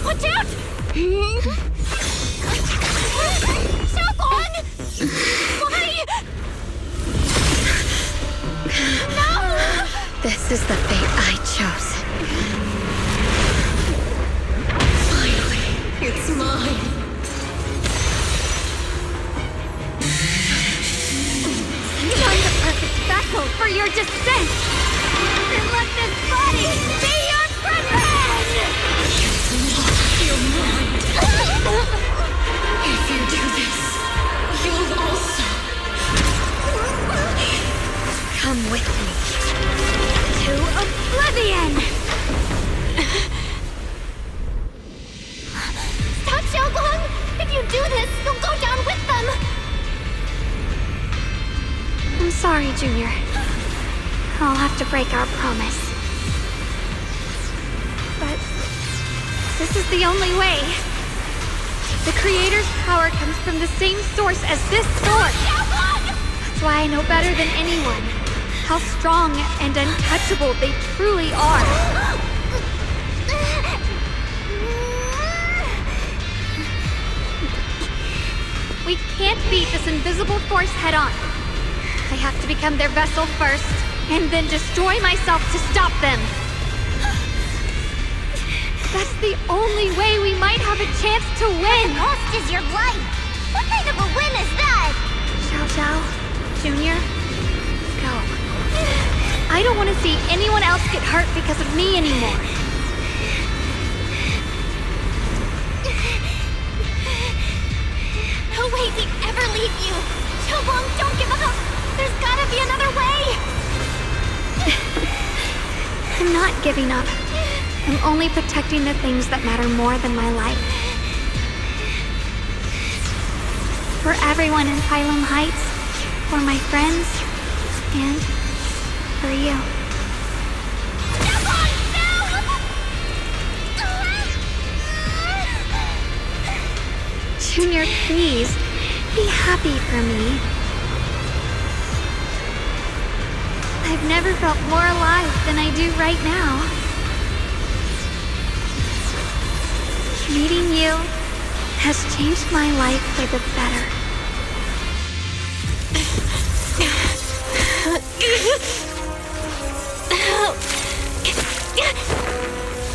Watch out! Shunguang! Why? No! This is the fate I chose. Finally, it's mine. I'm the perfect vessel for your descent! Then let this body be your prison! Your mind. If you do this, you'll also come with me to oblivion! Stop, Shunguang! If you do this, you'll go down with them! I'm sorry, Junior. I'll have to break our promise. But this is the only way. The Creator's power comes from the same source as this sword. That's why I know better than anyone. how strong and untouchable they truly are. We can't beat this invisible force head-on. I have to become their vessel first, and then destroy myself to stop them. That's the only way we might have a chance to win. The cost is your life. What kind of a win is that? Xiao Xiao, Junior, go. I don't want to see anyone else get hurt because of me anymore. No way we'd ever leave you! Shunguang, don't give up! There's gotta be another way! I'm not giving up. I'm only protecting the things that matter more than my life. For everyone in Phylum Heights, for my friends, and for you. Junior, please, be happy for me. I've never felt more alive than I do right now. Meeting you has changed my life for the better.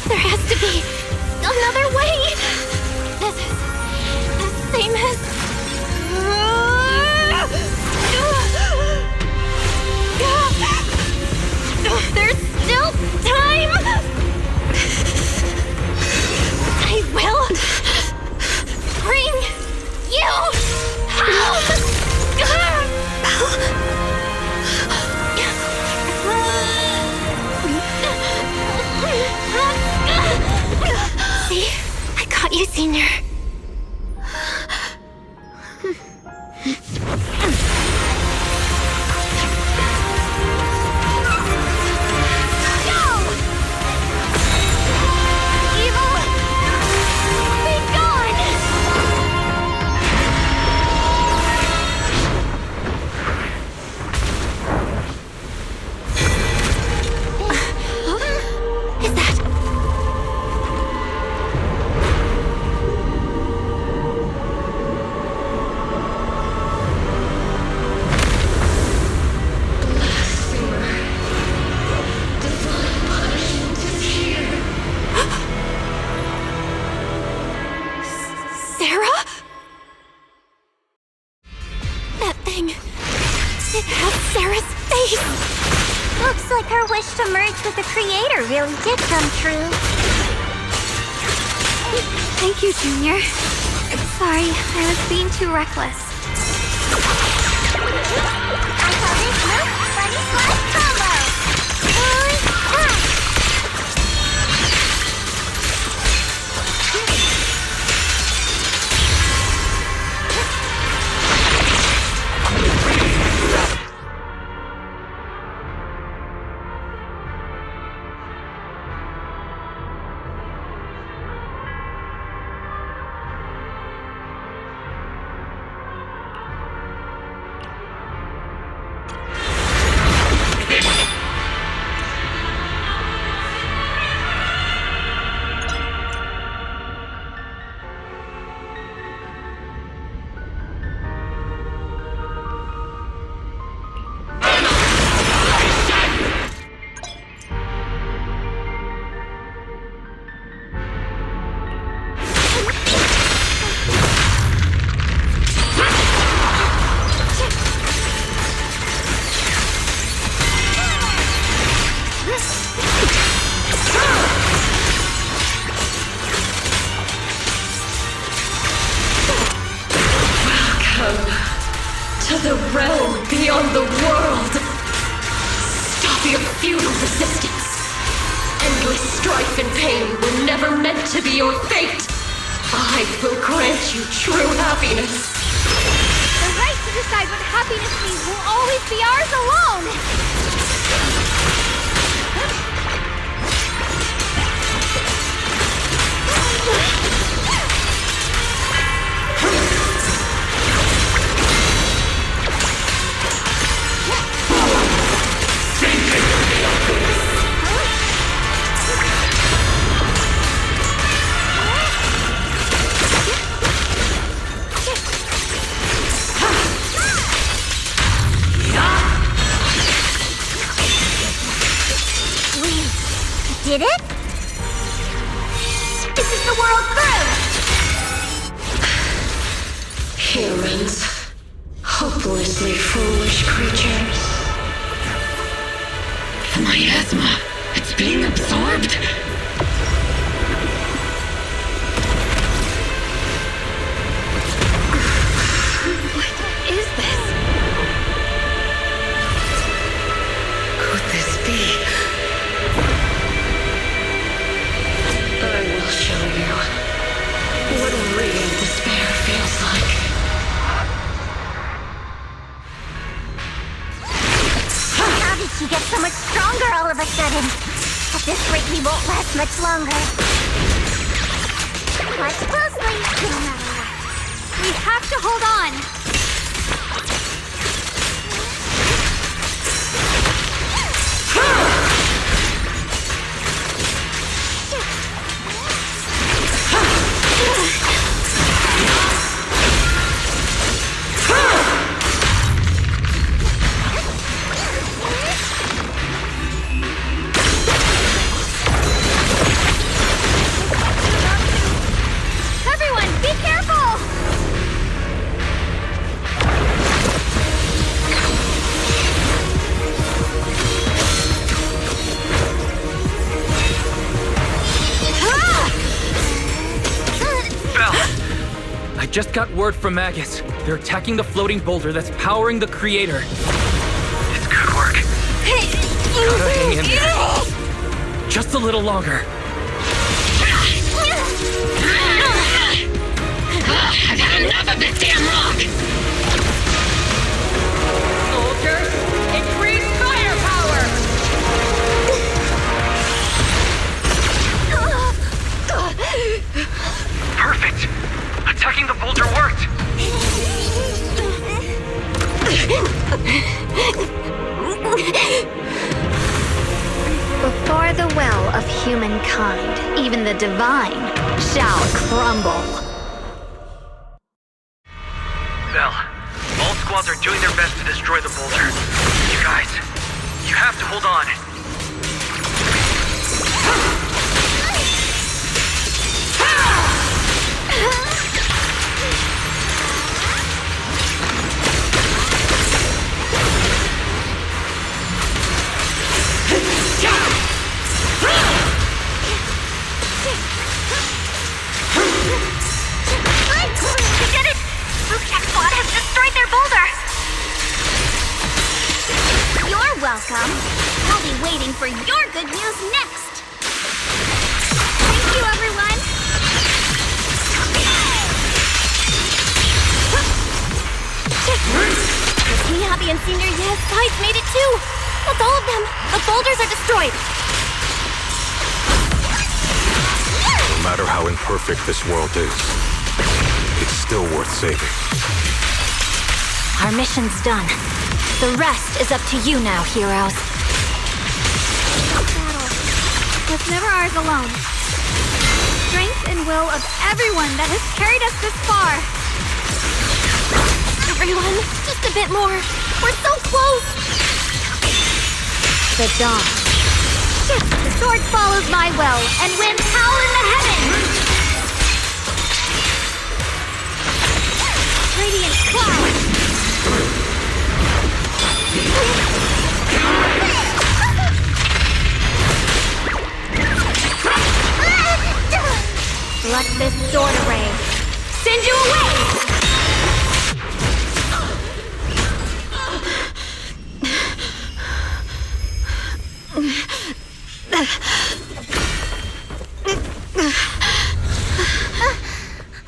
There has to be another way! This is the same as... There's still time! I will bring you home! See? I got you, Senior. Looks like her wish to merge with the Creator really did come true. Thank you, Junior. Sorry, I was being too reckless. I call this move Buddy Slash Combo! Holy crap! The realm beyond the world! Stop your futile resistance! Endless strife and pain were never meant to be your fate! I will grant you true happiness! The right to decide what happiness means will always be ours alone! Humans. Hopelessly foolish creatures. The miasma. It's being absorbed. What is this? Could this be? I will show you what real despair feels like. How did she get so much stronger all of a sudden? At this rate, we won't last much longer. Watch closely, no matter what. We have to hold on. Everyone, be careful! I just got word from Magus. They're attacking the floating boulder that's powering the creator. It's good work. Gotta hang in there. Just a little longer. I've had enough of this damn rock! Soldiers, increase firepower! Perfect! Attacking the boulder worked! Before the well of humankind, even the divine shall crumble. Belle, all squads are doing their best to destroy the boulder. You guys, you have to hold on. We did it! Rooftech squad has destroyed their boulder! You're welcome. I'll be waiting for your good news next. Thank you, everyone! Miyabi and Senior Ye's sides made it too! That's all of them! The boulders are destroyed! No matter how imperfect this world is, it's still worth saving. Our mission's done. The rest is up to you now, heroes. Battle was never ours alone. Strength and will of everyone that has carried us this far. Everyone, just a bit more. We're so close! The dawn. The sword follows my will and wins power in the heavens! Radiant cloud! Let this sword array send you away!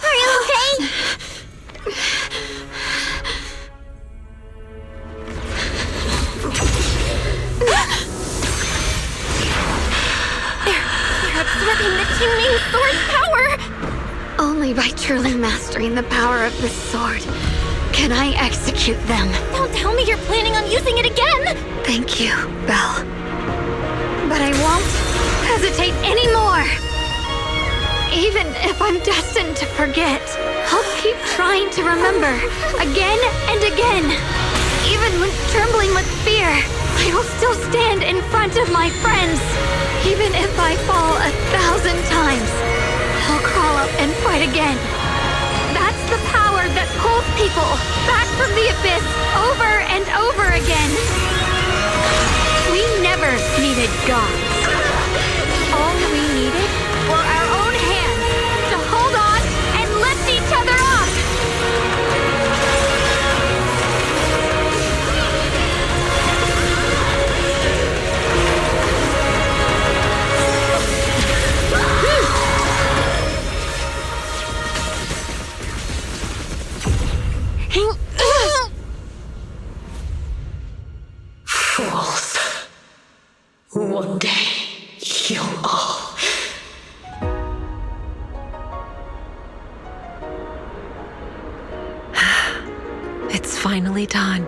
Are you okay? They're absorbing the Qingming sword's power! Only by truly mastering the power of this sword can I execute them. Don't tell me you're planning on using it again! Thank you, Belle. But I won't hesitate anymore. Even if I'm destined to forget, I'll keep trying to remember again and again. Even when trembling with fear, I will still stand in front of my friends. Even if I fall 1,000 times, I'll crawl up and fight again. That's the power that pulls people back from the abyss over and over again. We never needed gods. All we needed were our own hands to hold on and lift each other up. Fools. One day, you'll all... It's finally done.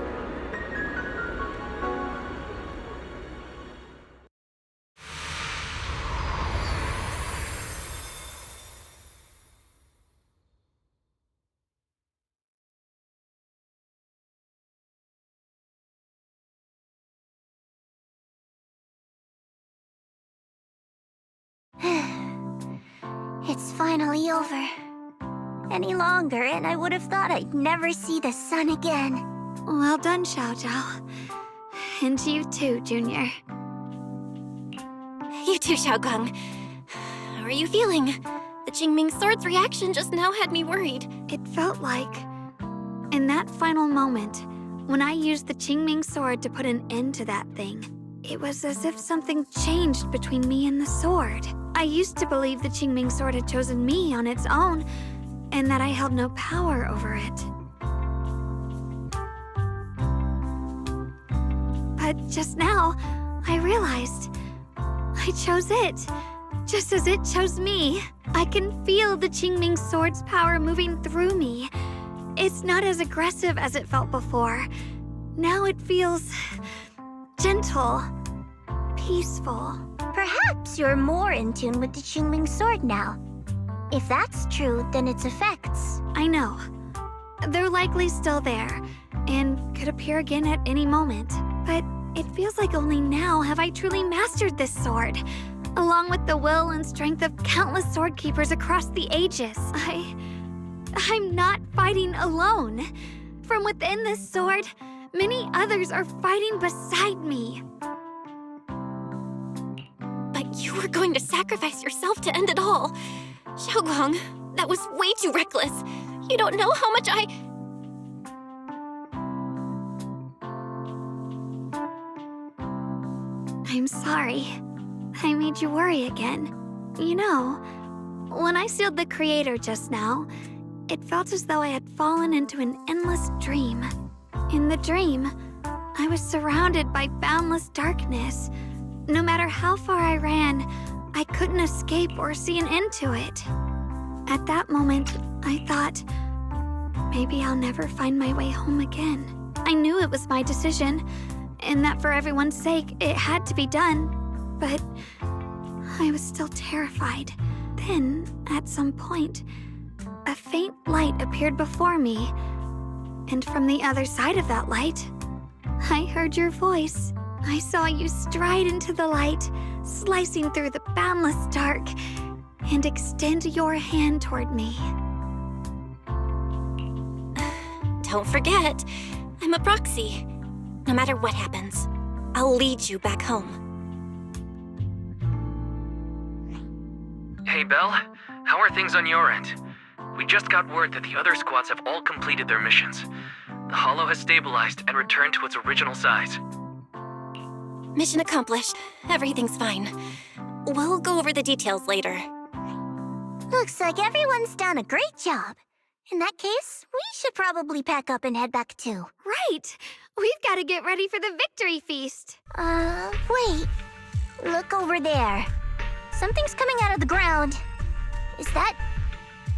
It's finally over. Any longer, and I would have thought I'd never see the sun again. Well done, Xiao Zhao. And you too, Junior. You too, Shunguang. How are you feeling? The Qingming Sword's reaction just now had me worried. It felt like, in that final moment, when I used the Qingming Sword to put an end to that thing, it was as if something changed between me and the sword. I used to believe the Qingming Sword had chosen me on its own, and that I held no power over it. But just now, I realized I chose it, just as it chose me. I can feel the Qingming Sword's power moving through me. It's not as aggressive as it felt before. Now it feels gentle, peaceful. Perhaps you're more in tune with the Qingming Sword now. If that's true, then its effects... I know. They're likely still there, and could appear again at any moment. But it feels like only now have I truly mastered this sword, along with the will and strength of countless sword keepers across the ages. I'm not fighting alone. From within this sword, many others are fighting beside me. But you were going to sacrifice yourself to end it all. Shunguang, that was way too reckless. You don't know how much I'm sorry. I made you worry again. You know, when I sealed the Creator just now, it felt as though I had fallen into an endless dream. In the dream, I was surrounded by boundless darkness. No matter how far I ran, I couldn't escape or see an end to it. At that moment, I thought, maybe I'll never find my way home again. I knew it was my decision, and that for everyone's sake, it had to be done. But I was still terrified. Then, at some point, a faint light appeared before me. And from the other side of that light, I heard your voice. I saw you stride into the light, slicing through the boundless dark, and extend your hand toward me. Don't forget, I'm a proxy. No matter what happens, I'll lead you back home. Hey, Belle. How are things on your end? We just got word that the other squads have all completed their missions. The Hollow has stabilized and returned to its original size. Mission accomplished. Everything's fine. We'll go over the details later. Looks like everyone's done a great job. In that case, we should probably pack up and head back too. Right! We've got to get ready for the victory feast. Wait. Look over there. Something's coming out of the ground. Is that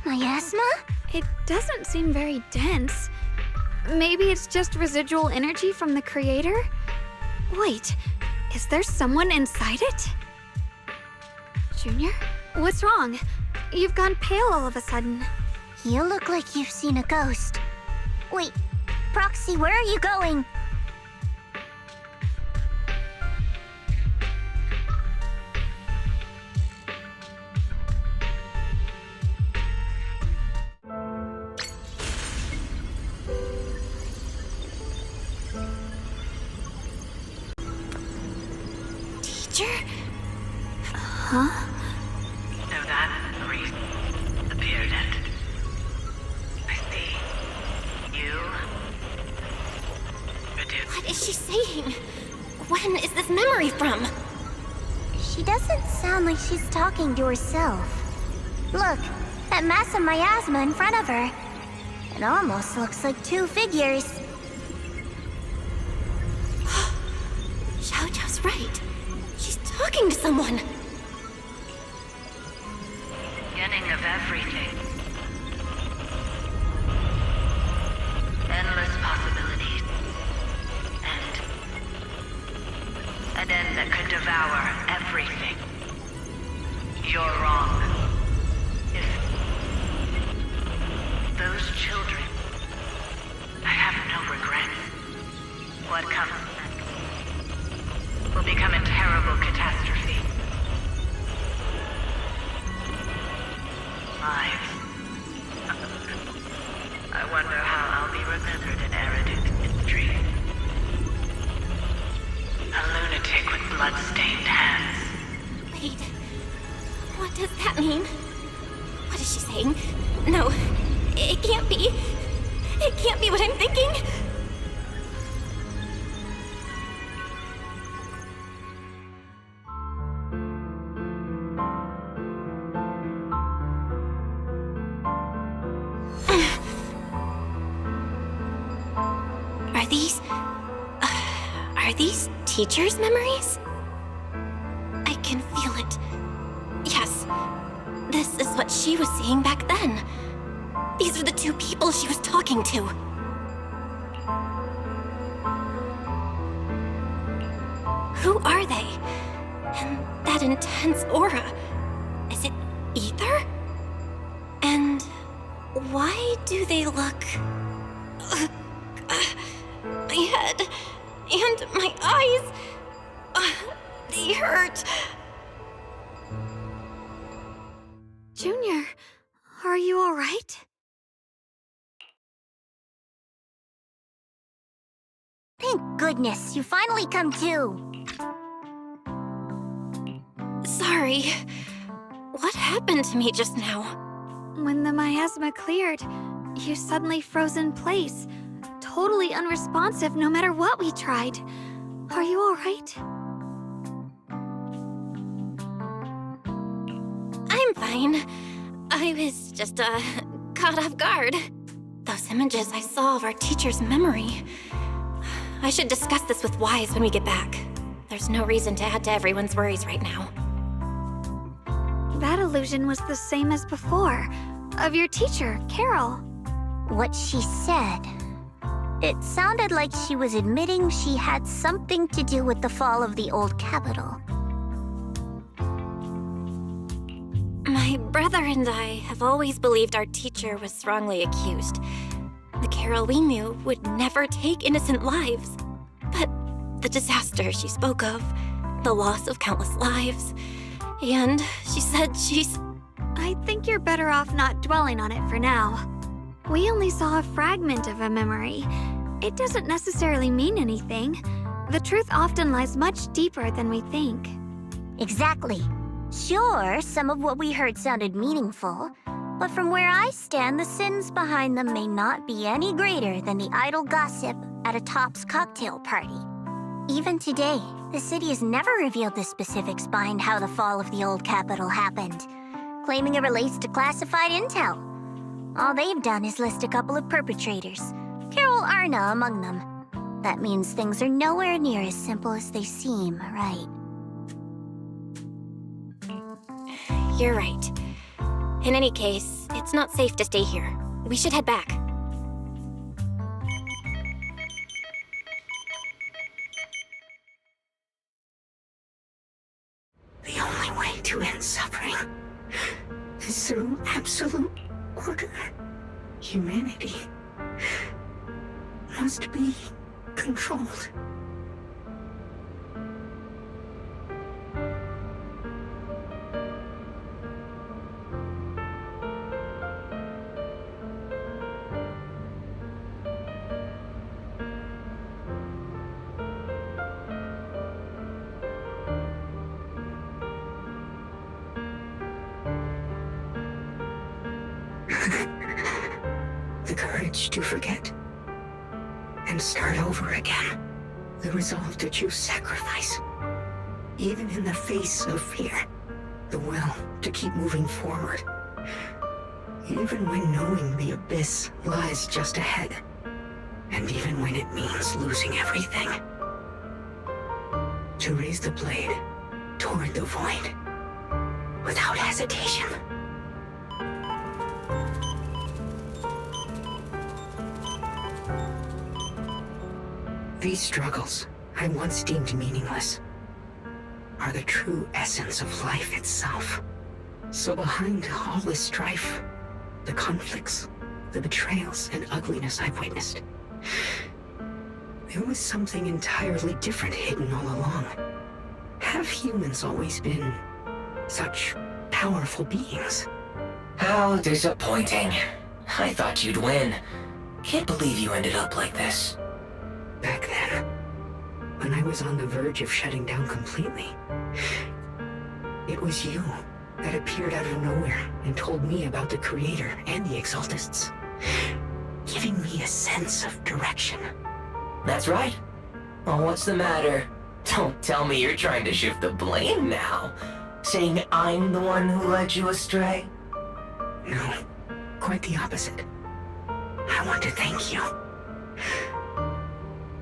miasma? It doesn't seem very dense. Maybe it's just residual energy from the Creator? Wait, is there someone inside it? Junior? What's wrong? You've gone pale all of a sudden. You look like you've seen a ghost. Wait, Proxy, where are you going? teacher? Huh? So that's the reason appeared at. I see. You reduced. What is she saying? When is this memory from? She doesn't sound like she's talking to herself. Look, that massive miasma in front of her. It almost looks like two figures. Xiaojiao's right. She's talking to someone. Beginning of everything. Endless possibilities. An end that could devour everything. You're wrong. If those children, I have no regrets. What comes next will become a terrible catastrophe. Lives. I wonder how I'll be remembered in Eridan's history. A lunatic with blood-stained hands. Wait. What does that mean? What is she saying? No. It can't be. It can't be what I'm thinking. Are these teachers' memories? I can feel it. Yes. This is what she was seeing back then. These are the two people she was talking to. Who are they? And that intense aura. Is it ether? And why do they look... my head and my eyes, they hurt. Junior, are you all right? Thank goodness, you finally come to. Sorry. What happened to me just now? When the miasma cleared, you suddenly froze in place. Totally unresponsive no matter what we tried. Are you all right? I'm fine. I was just, caught off guard. Those images I saw of our teacher's memory. I should discuss this with Wise when we get back. There's no reason to add to everyone's worries right now. That illusion was the same as before, of your teacher, Carole. What she said... It sounded like she was admitting she had something to do with the fall of the old capital. My brother and I have always believed our teacher was wrongly accused. The Carole we knew would never take innocent lives. But the disaster she spoke of, the loss of countless lives, and she said she's... I think you're better off not dwelling on it for now. We only saw a fragment of a memory. It doesn't necessarily mean anything. The truth often lies much deeper than we think. Exactly. Sure, some of what we heard sounded meaningful, but from where I stand, the sins behind them may not be any greater than the idle gossip at a Top's cocktail party. Even today, the city has never revealed the specifics behind how the fall of the old capital happened, claiming it relates to classified intel. All they've done is list a couple of perpetrators, Carole Arna among them. That means things are nowhere near as simple as they seem, right? You're right. In any case, it's not safe to stay here. We should head back. The only way to end suffering is through absolute order. Humanity must be controlled. courage to forget and start over again. The resolve to choose sacrifice, even in the face of fear. The will to keep moving forward, even when knowing the abyss lies just ahead, and even when it means losing everything. To raise the blade toward the void, without hesitation. These struggles, I once deemed meaningless, are the true essence of life itself. So behind all this strife, the conflicts, the betrayals, and ugliness I've witnessed, there was something entirely different hidden all along. Have humans always been such powerful beings? How disappointing. I thought you'd win. Can't believe you ended up like this. Back then, when I was on the verge of shutting down completely, it was you that appeared out of nowhere and told me about the Creator and the Exaltists, giving me a sense of direction. That's right. Well, what's the matter? Don't tell me you're trying to shift the blame now, saying I'm the one who led you astray. No, quite the opposite. I want to thank you.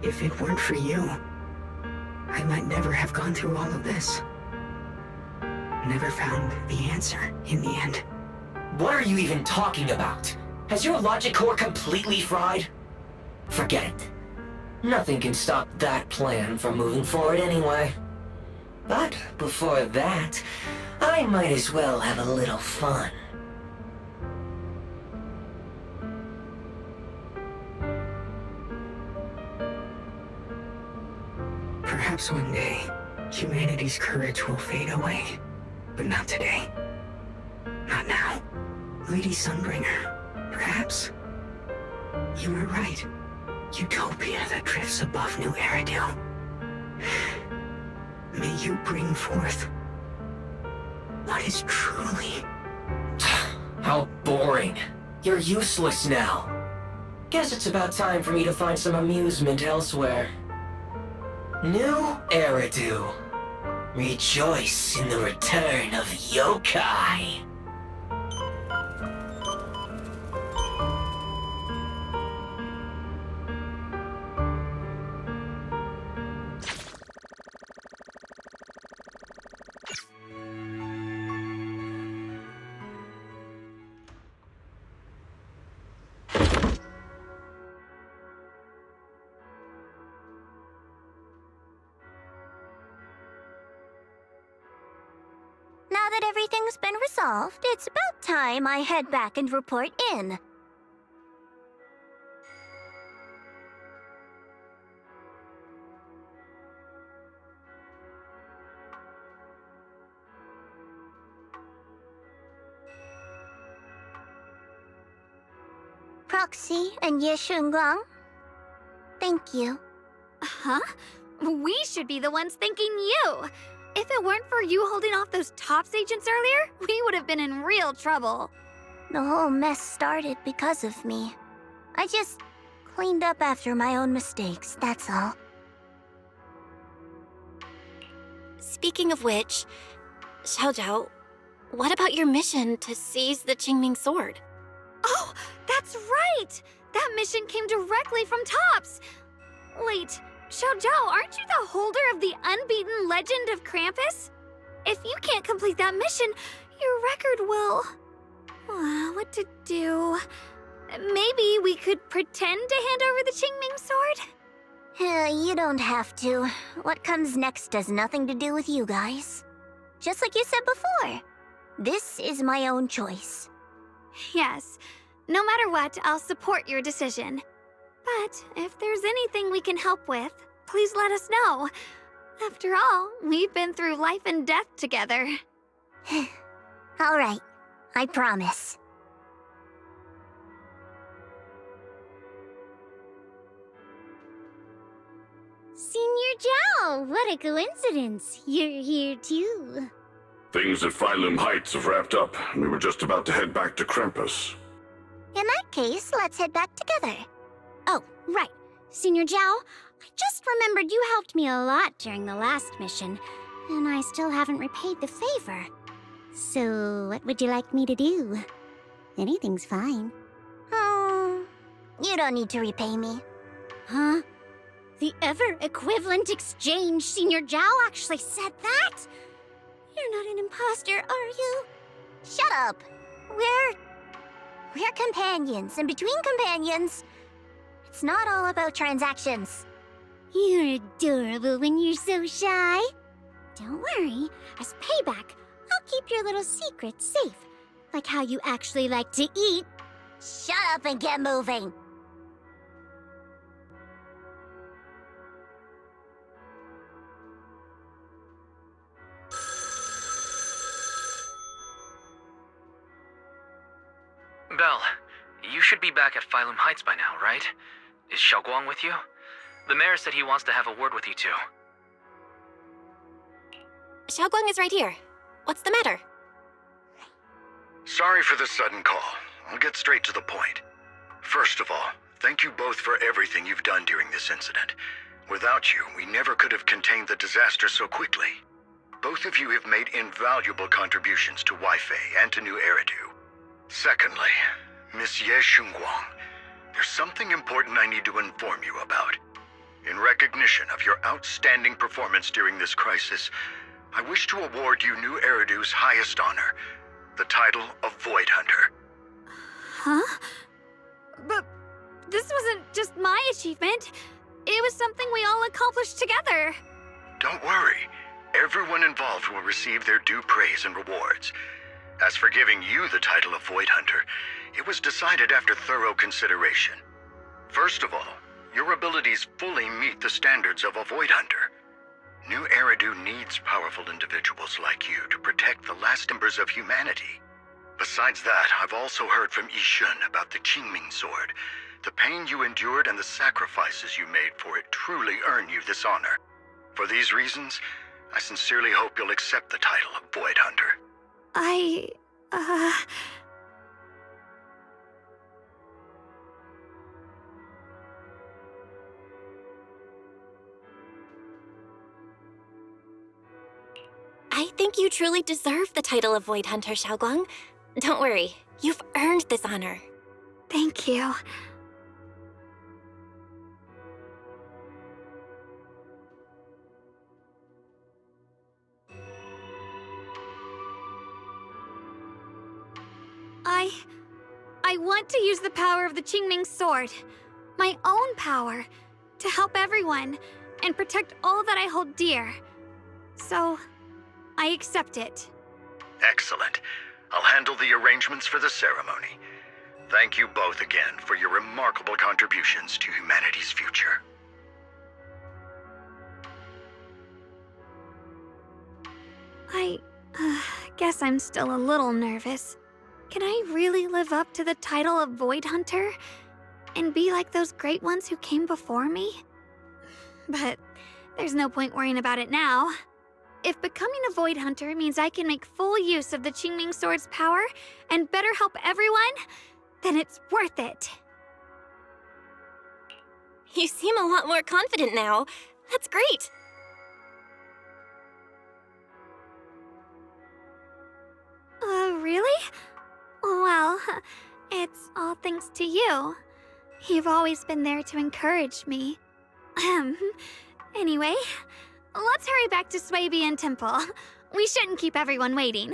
If it weren't for you, I might never have gone through all of this. Never found the answer in the end. What are you even talking about? Has your logic core completely fried? Forget it. Nothing can stop that plan from moving forward anyway. But before that, I might as well have a little fun. Perhaps one day, humanity's courage will fade away. But not today. Not now. Lady Sunbringer, perhaps. You were right. Utopia that drifts above New Eridu. May you bring forth what is truly... How boring. You're useless now. Guess it's about time for me to find some amusement elsewhere. New Eridu. Rejoice in the return of yokai. Now that everything's been resolved, it's about time I head back and report in. Proxy and shunguang, thank you. Huh? We should be the ones thanking you. If it weren't for you holding off those TOPS agents earlier, we would have been in real trouble. The whole mess started because of me. I just cleaned up after my own mistakes, that's all. Speaking of which, Xiaojiao, what about your mission to seize the Qingming sword? Oh, that's right! That mission came directly from TOPS! Wait, Xiaojiao, aren't you the holder of the unbeaten legend of Krampus? If you can't complete that mission, your record will... what to do? Maybe we could pretend to hand over the Qingming sword? You don't have to. What comes next has nothing to do with you guys. Just like you said before, this is my own choice. Yes. No matter what, I'll support your decision. But if there's anything we can help with, please let us know. After all, we've been through life and death together. All right, I promise. Senior Zhao, what a coincidence. You're here too. Things at Phylum Heights have wrapped up, and we were just about to head back to Krampus. In that case, let's head back together. Oh, right. Senior Zhao, I just remembered you helped me a lot during the last mission, and I still haven't repaid the favor. So, what would you like me to do? Anything's fine. You don't need to repay me. Huh? The ever-equivalent exchange, Senior Zhao actually said that? You're not an imposter, are you? Shut up! We're companions, and between companions, it's not all about transactions. You're adorable when you're so shy. Don't worry, as payback, I'll keep your little secrets safe. Like how you actually like to eat. Shut up and get moving! Belle, you should be back at Phylum Heights by now, right? Is Shunguang with you? The mayor said he wants to have a word with you two. Shunguang is right here. What's the matter? Sorry for the sudden call. I'll get straight to the point. First of all, thank you both for everything you've done during this incident. Without you, we never could have contained the disaster so quickly. Both of you have made invaluable contributions to Wi-Fi and to New Eridu. Secondly, Miss Ye Shunguang, there's something important I need to inform you about. In recognition of your outstanding performance during this crisis, I wish to award you New Eridu's highest honor, the title of Void Hunter. Huh? But this wasn't just my achievement. It was something we all accomplished together. Don't worry. Everyone involved will receive their due praise and rewards. As for giving you the title of Void Hunter, it was decided after thorough consideration. First of all, your abilities fully meet the standards of a Void Hunter. New Eridu needs powerful individuals like you to protect the last embers of humanity. Besides that, I've also heard from Yishun about the Qingming sword. The pain you endured and the sacrifices you made for it truly earn you this honor. For these reasons, I sincerely hope you'll accept the title of Void Hunter. I think you truly deserve the title of Void Hunter, Shunguang. Don't worry, you've earned this honor. Thank you. I want to use the power of the Qingming sword, my own power, to help everyone and protect all that I hold dear. So, I accept it. Excellent. I'll handle the arrangements for the ceremony. Thank you both again for your remarkable contributions to humanity's future. I guess I'm still a little nervous. Can I really live up to the title of Void Hunter? And be like those great ones who came before me? But there's no point worrying about it now. If becoming a Void Hunter means I can make full use of the Qingming sword's power and better help everyone, then it's worth it. You seem a lot more confident now. That's great. Really? Well, it's all thanks to you. You've always been there to encourage me. Anyway, let's hurry back to Swabian Temple. We shouldn't keep everyone waiting.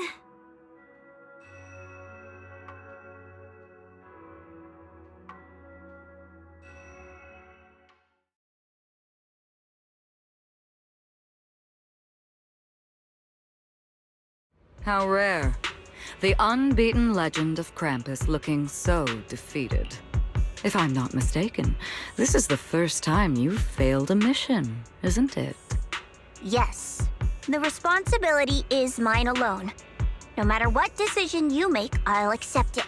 How rare. The unbeaten legend of Krampus looking so defeated. If I'm not mistaken, this is the first time you've failed a mission, isn't it? Yes. The responsibility is mine alone. No matter what decision you make, I'll accept it.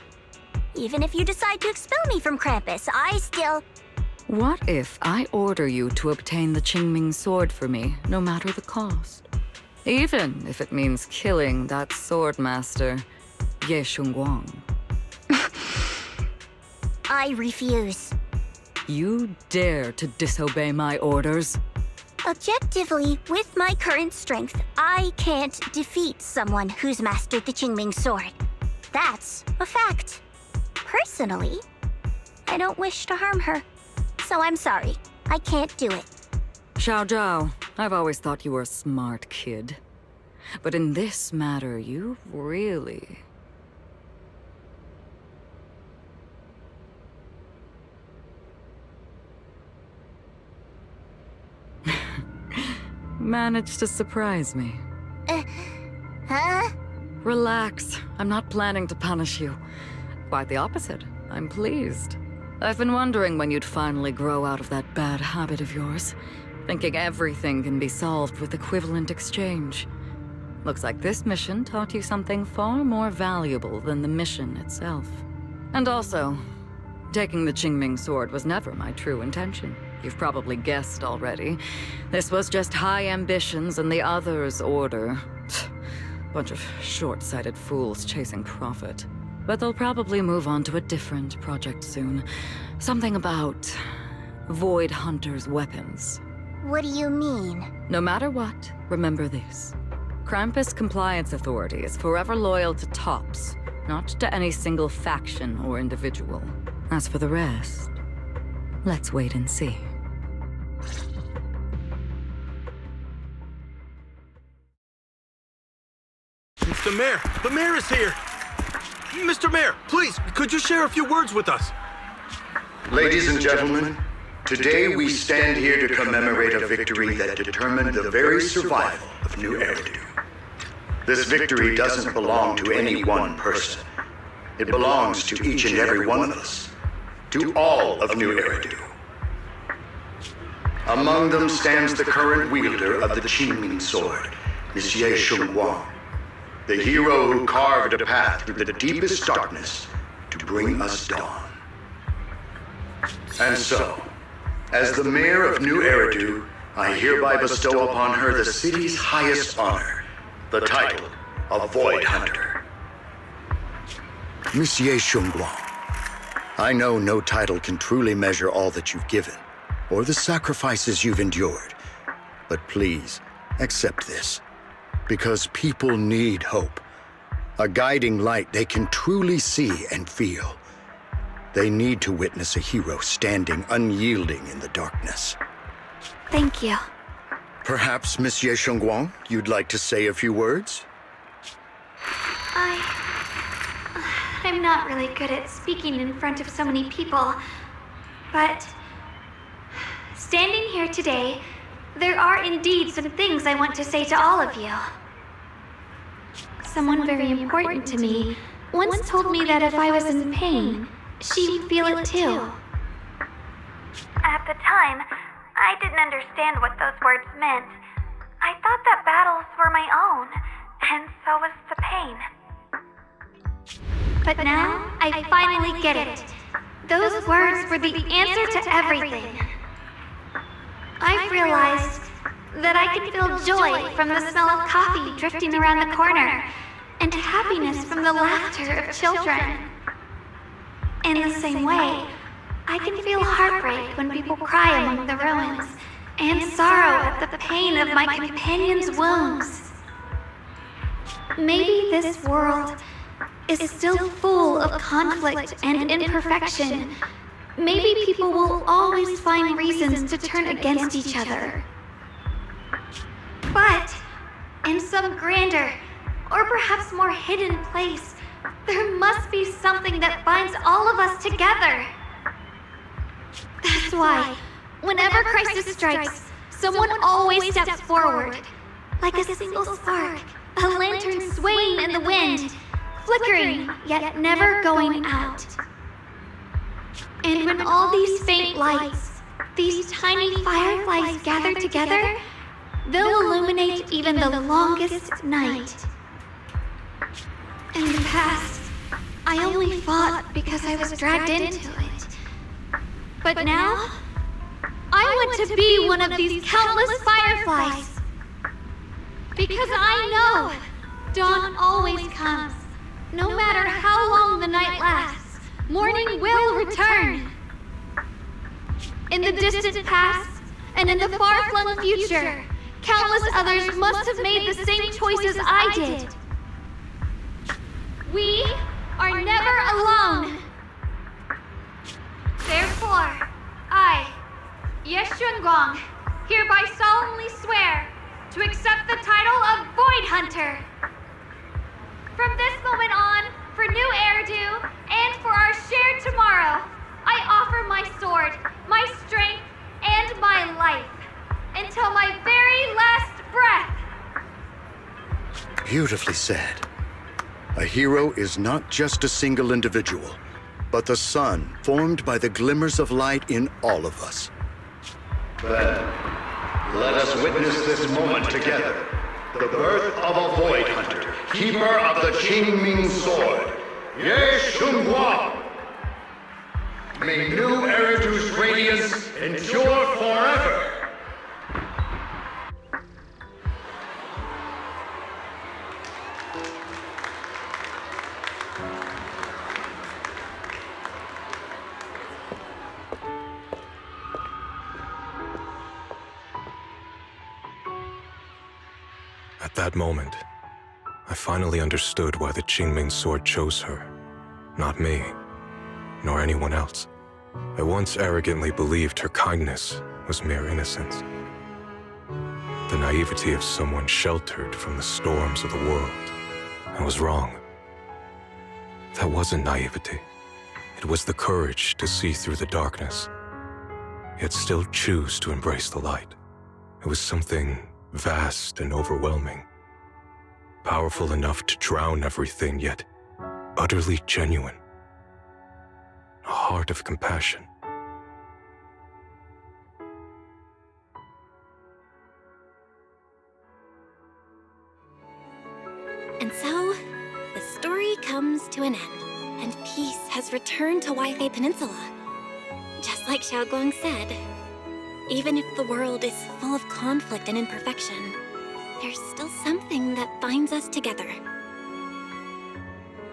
Even if you decide to expel me from Krampus, I still... What if I order you to obtain the Qingming sword for me, no matter the cost? Even if it means killing that sword master, Ye Shunguang. I refuse. You dare to disobey my orders? Objectively, with my current strength, I can't defeat someone who's mastered the Qingming sword. That's a fact. Personally, I don't wish to harm her. So I'm sorry. I can't do it. Xiao Zhao, I've always thought you were a smart kid. But in this matter, you really... managed to surprise me. Huh? Relax. I'm not planning to punish you. Quite the opposite. I'm pleased. I've been wondering when you'd finally grow out of that bad habit of yours. Thinking everything can be solved with equivalent exchange. Looks like this mission taught you something far more valuable than the mission itself. And also, taking the Qingming sword was never my true intention. You've probably guessed already. This was just high ambitions and the others' order. Bunch of short-sighted fools chasing profit. But they'll probably move on to a different project soon. Something about Void Hunter's weapons. What do you mean? No matter what, remember this. Krampus Compliance Authority is forever loyal to TOPS, not to any single faction or individual. As for the rest, let's wait and see. Mr. Mayor! The mayor is here! Mr. Mayor, please, could you share a few words with us? Ladies and gentlemen, today we stand here to commemorate a victory that determined the very survival of New Eridu. This victory doesn't belong to any one person. It belongs to each and every one of us. To all of New Eridu. Among them stands the current wielder of the Qingming sword, Monsieur Shunguang, the hero who carved a path through the deepest darkness to bring us dawn. And so, as the mayor of New Eridu, I hereby bestow upon her the city's highest honor, the title of Void Hunter. Monsieur Shunguang, I know no title can truly measure all that you've given, or the sacrifices you've endured. But please, accept this. Because people need hope. A guiding light they can truly see and feel. They need to witness a hero standing unyielding in the darkness. Thank you. Perhaps, Monsieur Shunguang, you'd like to say a few words? I'm not really good at speaking in front of so many people, but standing here today, there are indeed some things I want to say to all of you. Someone very important to me once told me that if I was in pain, she would feel it too. At the time, I didn't understand what those words meant. I thought that battles were my own, and so was the pain. But now, I finally get it. Those words were the answer to everything. I've realized that I can feel joy from the smell of coffee drifting around the corner, and happiness from the laughter of children. In the same way, I can feel heartbreak when people cry among the ruins, and sorrow at the pain of my companion's wounds. Maybe this world is still full of conflict and imperfection. Maybe people will always find reasons to turn against each other. But in some grander, or perhaps more hidden place, there must be something that binds all of us together. That's why, whenever crisis strikes, someone always steps forward. Like a single spark, a lantern swaying in the wind, flickering, yet never going out. And when all these faint lights, these tiny fireflies gather together, they'll illuminate even the longest night. In the past, I only fought because I was dragged into it. But now, I want to be one of these countless fireflies. Because I know dawn always comes, no matter how long the night lasts. Morning will return. In the distant past, and in the far-flung future, countless others must have made the same choices I did. We are never alone. Therefore, I, shunguang, hereby solemnly swear to accept the title of Void Hunter. From this moment on, for new Eridu, and for our shared tomorrow, I offer my sword, my strength, and my life, until my very last breath. Beautifully said. A hero is not just a single individual, but the sun formed by the glimmers of light in all of us. Then, let us witness this moment together. The birth of a Void Hunter, keeper of the Qingming Sword, shunguang. May new Eridu's radiance endure forever. At that moment, I finally understood why the Qingming Sword chose her. Not me, nor anyone else. I once arrogantly believed her kindness was mere innocence. The naivety of someone sheltered from the storms of the world. I was wrong. That wasn't naivety. It was the courage to see through the darkness, yet still choose to embrace the light. It was something vast and overwhelming. Powerful enough to drown everything, yet utterly genuine. A heart of compassion. And so, the story comes to an end, and peace has returned to Waifei Peninsula. Just like Xiaoguang said, even if the world is full of conflict and imperfection, there's still something that binds us together.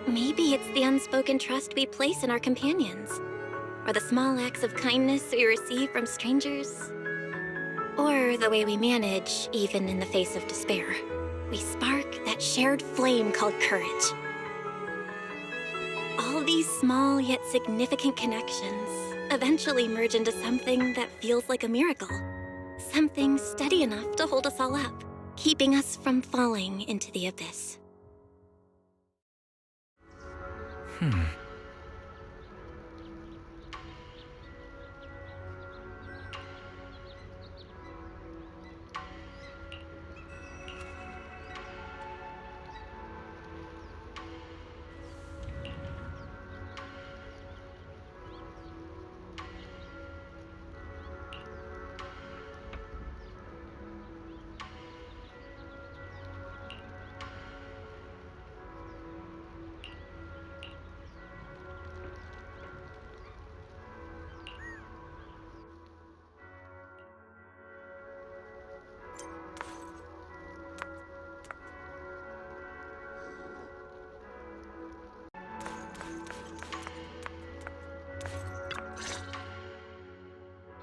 Maybe it's the unspoken trust we place in our companions, or the small acts of kindness we receive from strangers, or the way we manage even in the face of despair. We spark that shared flame called courage. All these small yet significant connections eventually merge into something that feels like a miracle. Something steady enough to hold us all up, keeping us from falling into the abyss.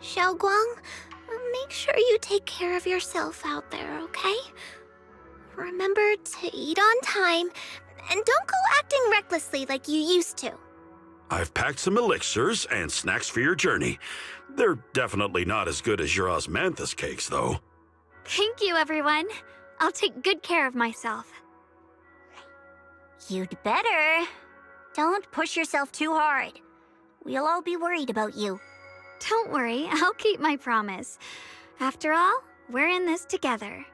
Xiaoguang, make sure you take care of yourself out there, okay? Remember to eat on time, and don't go acting recklessly like you used to. I've packed some elixirs and snacks for your journey. They're definitely not as good as your osmanthus cakes, though. Thank you, everyone. I'll take good care of myself. You'd better. Don't push yourself too hard. We'll all be worried about you. Don't worry, I'll keep my promise. After all, we're in this together.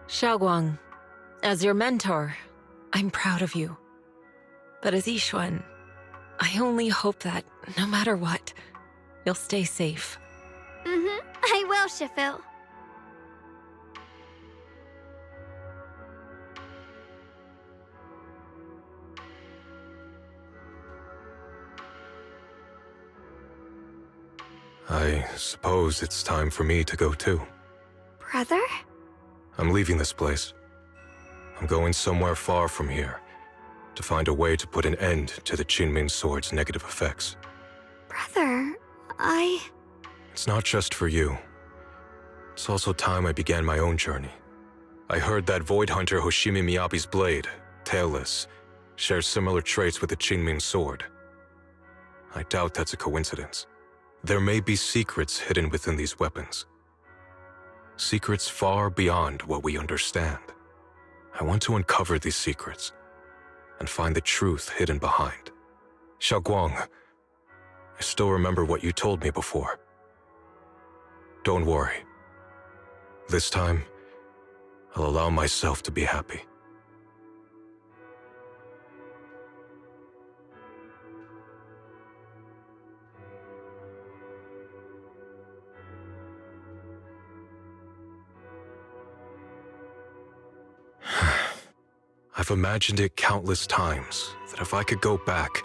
Xiaoguang, as your mentor, I'm proud of you. But as Yixuan, I only hope that, no matter what, you'll stay safe. I will, Shifu. I suppose it's time for me to go too. Brother? I'm leaving this place. I'm going somewhere far from here to find a way to put an end to the Qingming Sword's negative effects. Brother, It's not just for you. It's also time I began my own journey. I heard that Void Hunter Hoshimi Miyabi's blade, Tailless, shares similar traits with the Qingming Sword. I doubt that's a coincidence. There may be secrets hidden within these weapons. Secrets far beyond what we understand. I want to uncover these secrets and find the truth hidden behind. Shunguang, I still remember what you told me before. Don't worry. This time, I'll allow myself to be happy. I've imagined it countless times, that if I could go back,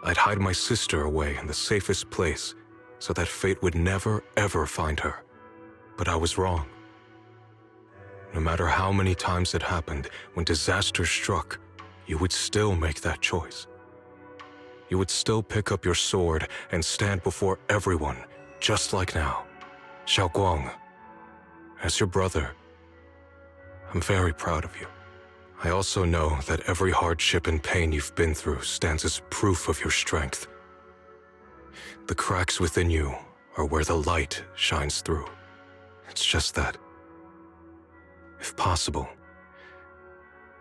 I'd hide my sister away in the safest place, so that fate would never, ever find her. But I was wrong. No matter how many times it happened, when disaster struck, you would still make that choice. You would still pick up your sword and stand before everyone, just like now. Shunguang, as your brother, I'm very proud of you. I also know that every hardship and pain you've been through stands as proof of your strength. The cracks within you are where the light shines through. It's just that, if possible,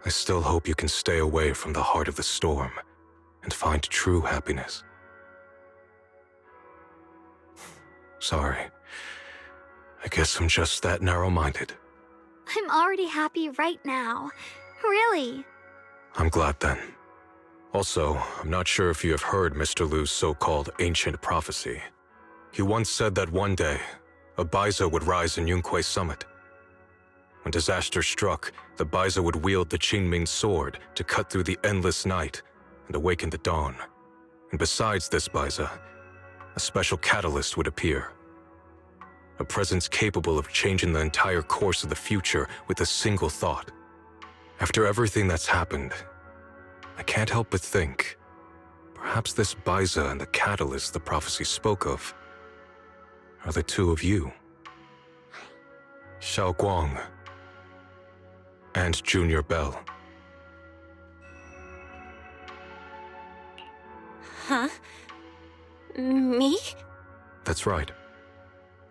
I still hope you can stay away from the heart of the storm and find true happiness. Sorry. I guess I'm just that narrow-minded. I'm already happy right now. Really? I'm glad then. Also, I'm not sure if you have heard Mr. Lu's so-called ancient prophecy. He once said that one day, a Baiza would rise in Yunquei Summit. When disaster struck, the Baiza would wield the Qingming Sword to cut through the endless night and awaken the dawn. And besides this Baiza, a special catalyst would appear. A presence capable of changing the entire course of the future with a single thought. After everything that's happened, I can't help but think, perhaps this Baiza and the catalyst the prophecy spoke of are the two of you. Shunguang and Junior Belle. Huh? Me? That's right.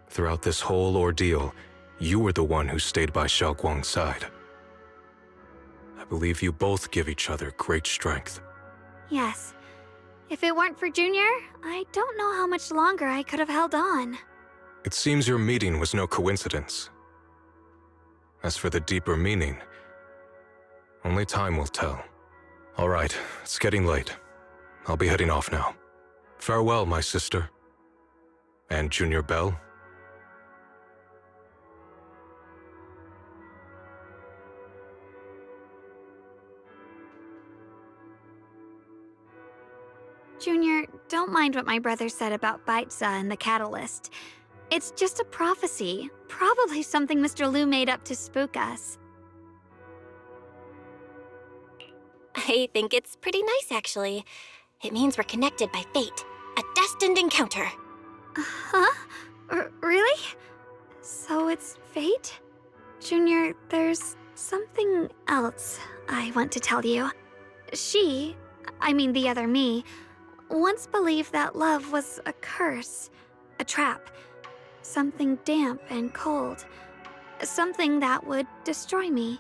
Throughout this whole ordeal, you were the one who stayed by Shunguang's side. I believe you both give each other great strength. Yes. If it weren't for Junior, I don't know how much longer I could have held on. It seems your meeting was no coincidence. As for the deeper meaning, only time will tell. All right, it's getting late. I'll be heading off now. Farewell, my sister. And Junior Belle. Junior, don't mind what my brother said about Baiza and the catalyst. It's just a prophecy. Probably something Mr. Lu made up to spook us. I think it's pretty nice, actually. It means we're connected by fate. A destined encounter. Huh? Really? So it's fate? Junior, there's something else I want to tell you. The other me, once believed that love was a curse, a trap, something damp and cold, something that would destroy me.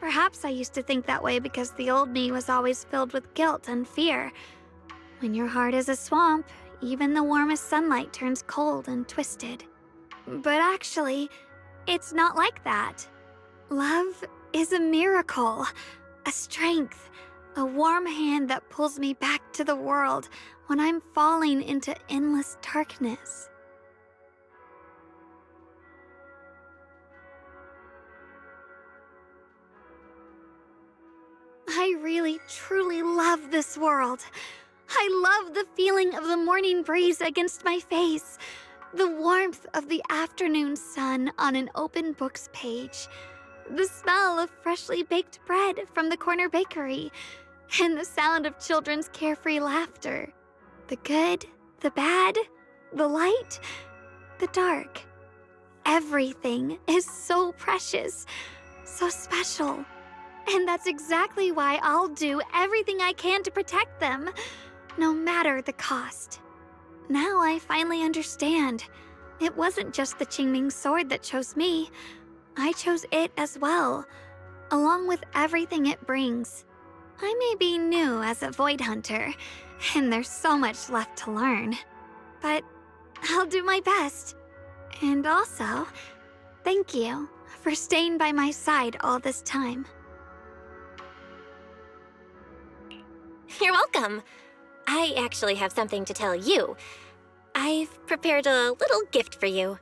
Perhaps I used to think that way because the old me was always filled with guilt and fear. When your heart is a swamp, even the warmest sunlight turns cold and twisted. But actually, it's not like that. Love is a miracle, a strength, a warm hand that pulls me back to the world when I'm falling into endless darkness. I really, truly love this world. I love the feeling of the morning breeze against my face, The warmth of the afternoon sun on an open book's page. The smell of freshly baked bread from the corner bakery. And the sound of children's carefree laughter. The good, the bad, the light, the dark. Everything is so precious, so special. And that's exactly why I'll do everything I can to protect them, no matter the cost. Now I finally understand. It wasn't just the Qingming sword that chose me. I chose it as well, along with everything it brings. I may be new as a void hunter, and there's so much left to learn. But I'll do my best. And also, thank you for staying by my side all this time. You're welcome. I actually have something to tell you. I've prepared a little gift for you.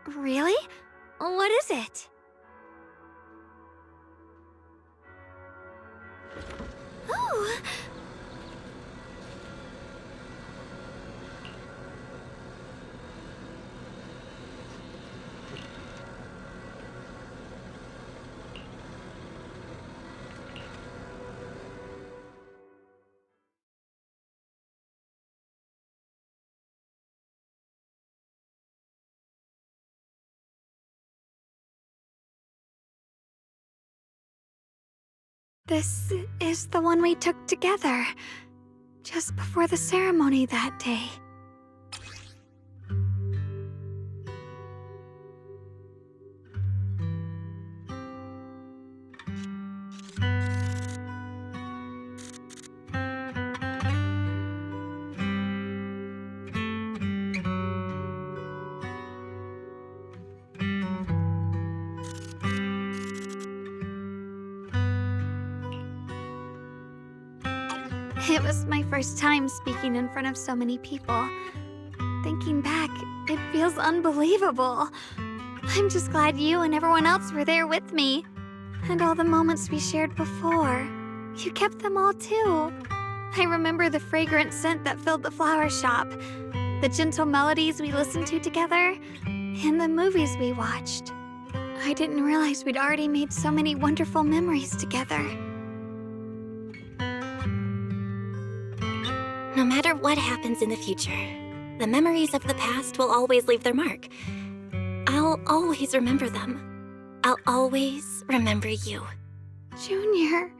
Really? What is it? Oh! This is the one we took together, just before the ceremony that day. It was my first time speaking in front of so many people. Thinking back, it feels unbelievable. I'm just glad you and everyone else were there with me. And all the moments we shared before. You kept them all too. I remember the fragrant scent that filled the flower shop, the gentle melodies we listened to together, and the movies we watched. I didn't realize we'd already made so many wonderful memories together. No matter what happens in the future, the memories of the past will always leave their mark. I'll always remember them. I'll always remember you. Junior,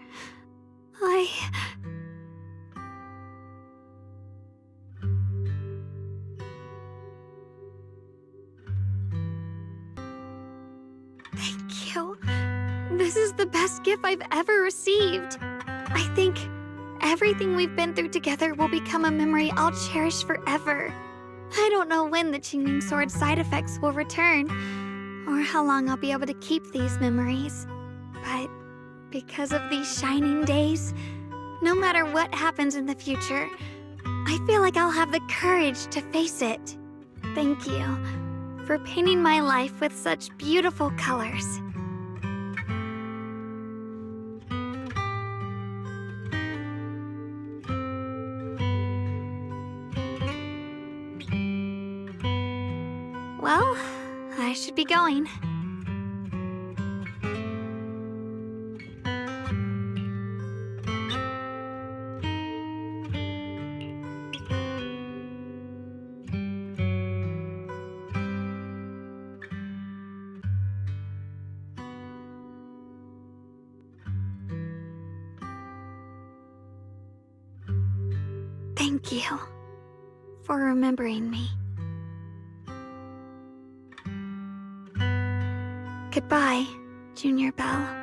Thank you. This is the best gift I've ever received. I think everything we've been through together will become a memory I'll cherish forever. I don't know when the Qingming sword side effects will return, or how long I'll be able to keep these memories. But because of these shining days, no matter what happens in the future, I feel like I'll have the courage to face it. Thank you for painting my life with such beautiful colors. Well, I should be going. Thank you for remembering me. Goodbye, Junior Belle.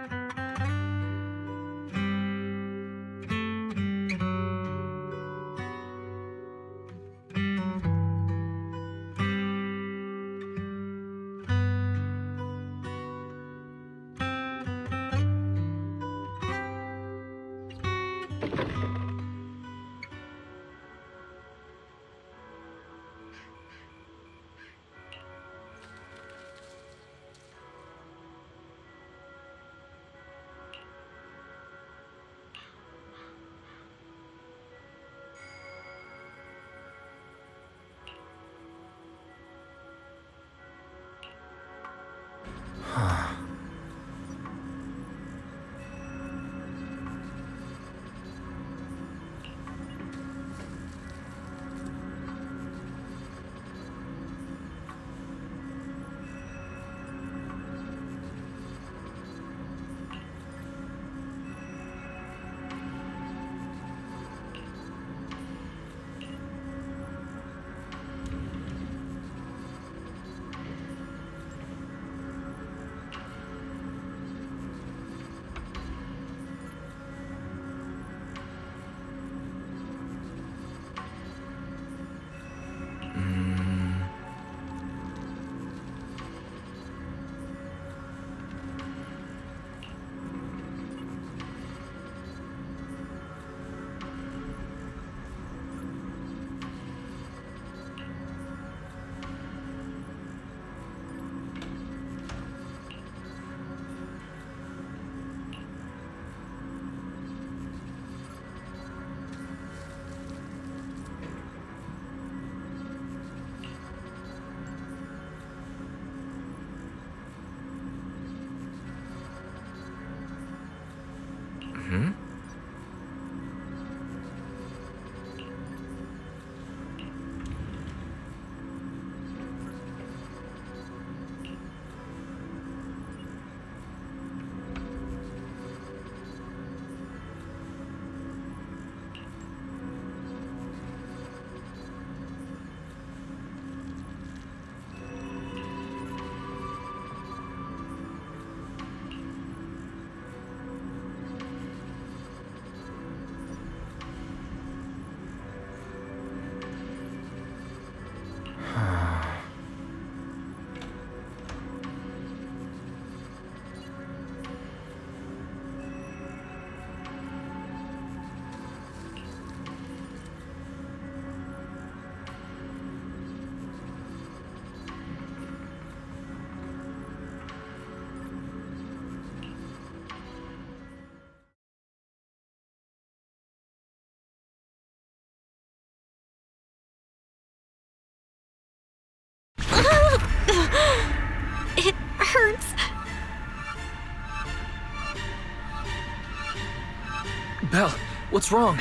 Belle, what's wrong?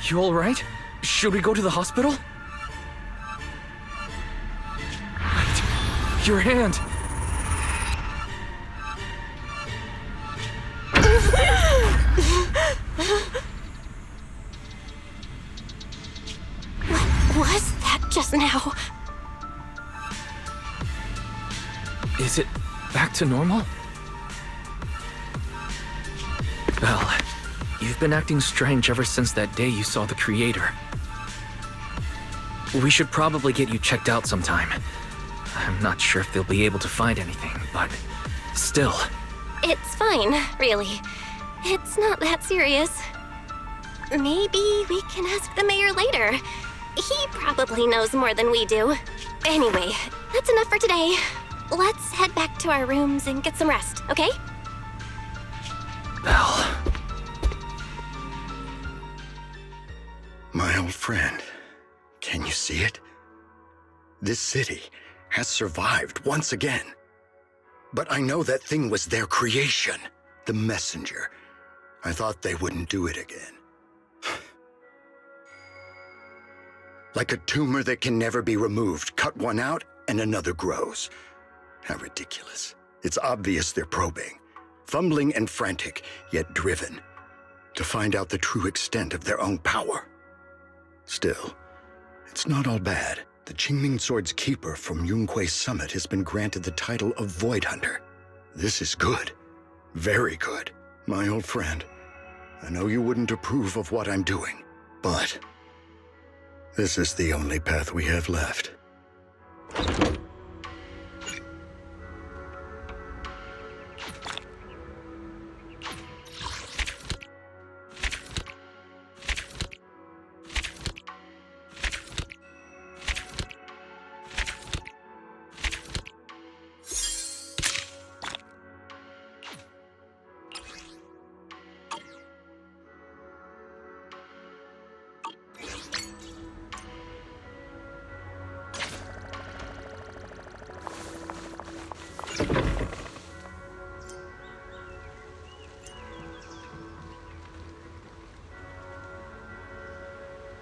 You alright? Should we go to the hospital? Wait, your hand! What was that just now? Is it back to normal? Belle, you've been acting strange ever since that day you saw the creator. We should probably get you checked out sometime. I'm not sure if they'll be able to find anything, but still. It's fine, really. It's not that serious. Maybe we can ask the mayor later. He probably knows more than we do. Anyway, that's enough for today. Let's head back to our rooms and get some rest, okay? Belle. My old friend, can you see it? This city has survived once again. But I know that thing was their creation, the messenger. I thought they wouldn't do it again. Like a tumor that can never be removed. Cut one out and another grows. How ridiculous. It's obvious they're probing. Fumbling and frantic, yet driven. To find out the true extent of their own power. Still, it's not all bad. The Qingming Sword's keeper from Yunquei Summit has been granted the title of Void Hunter. This is good. Very good. My old friend, I know you wouldn't approve of what I'm doing, but this is the only path we have left.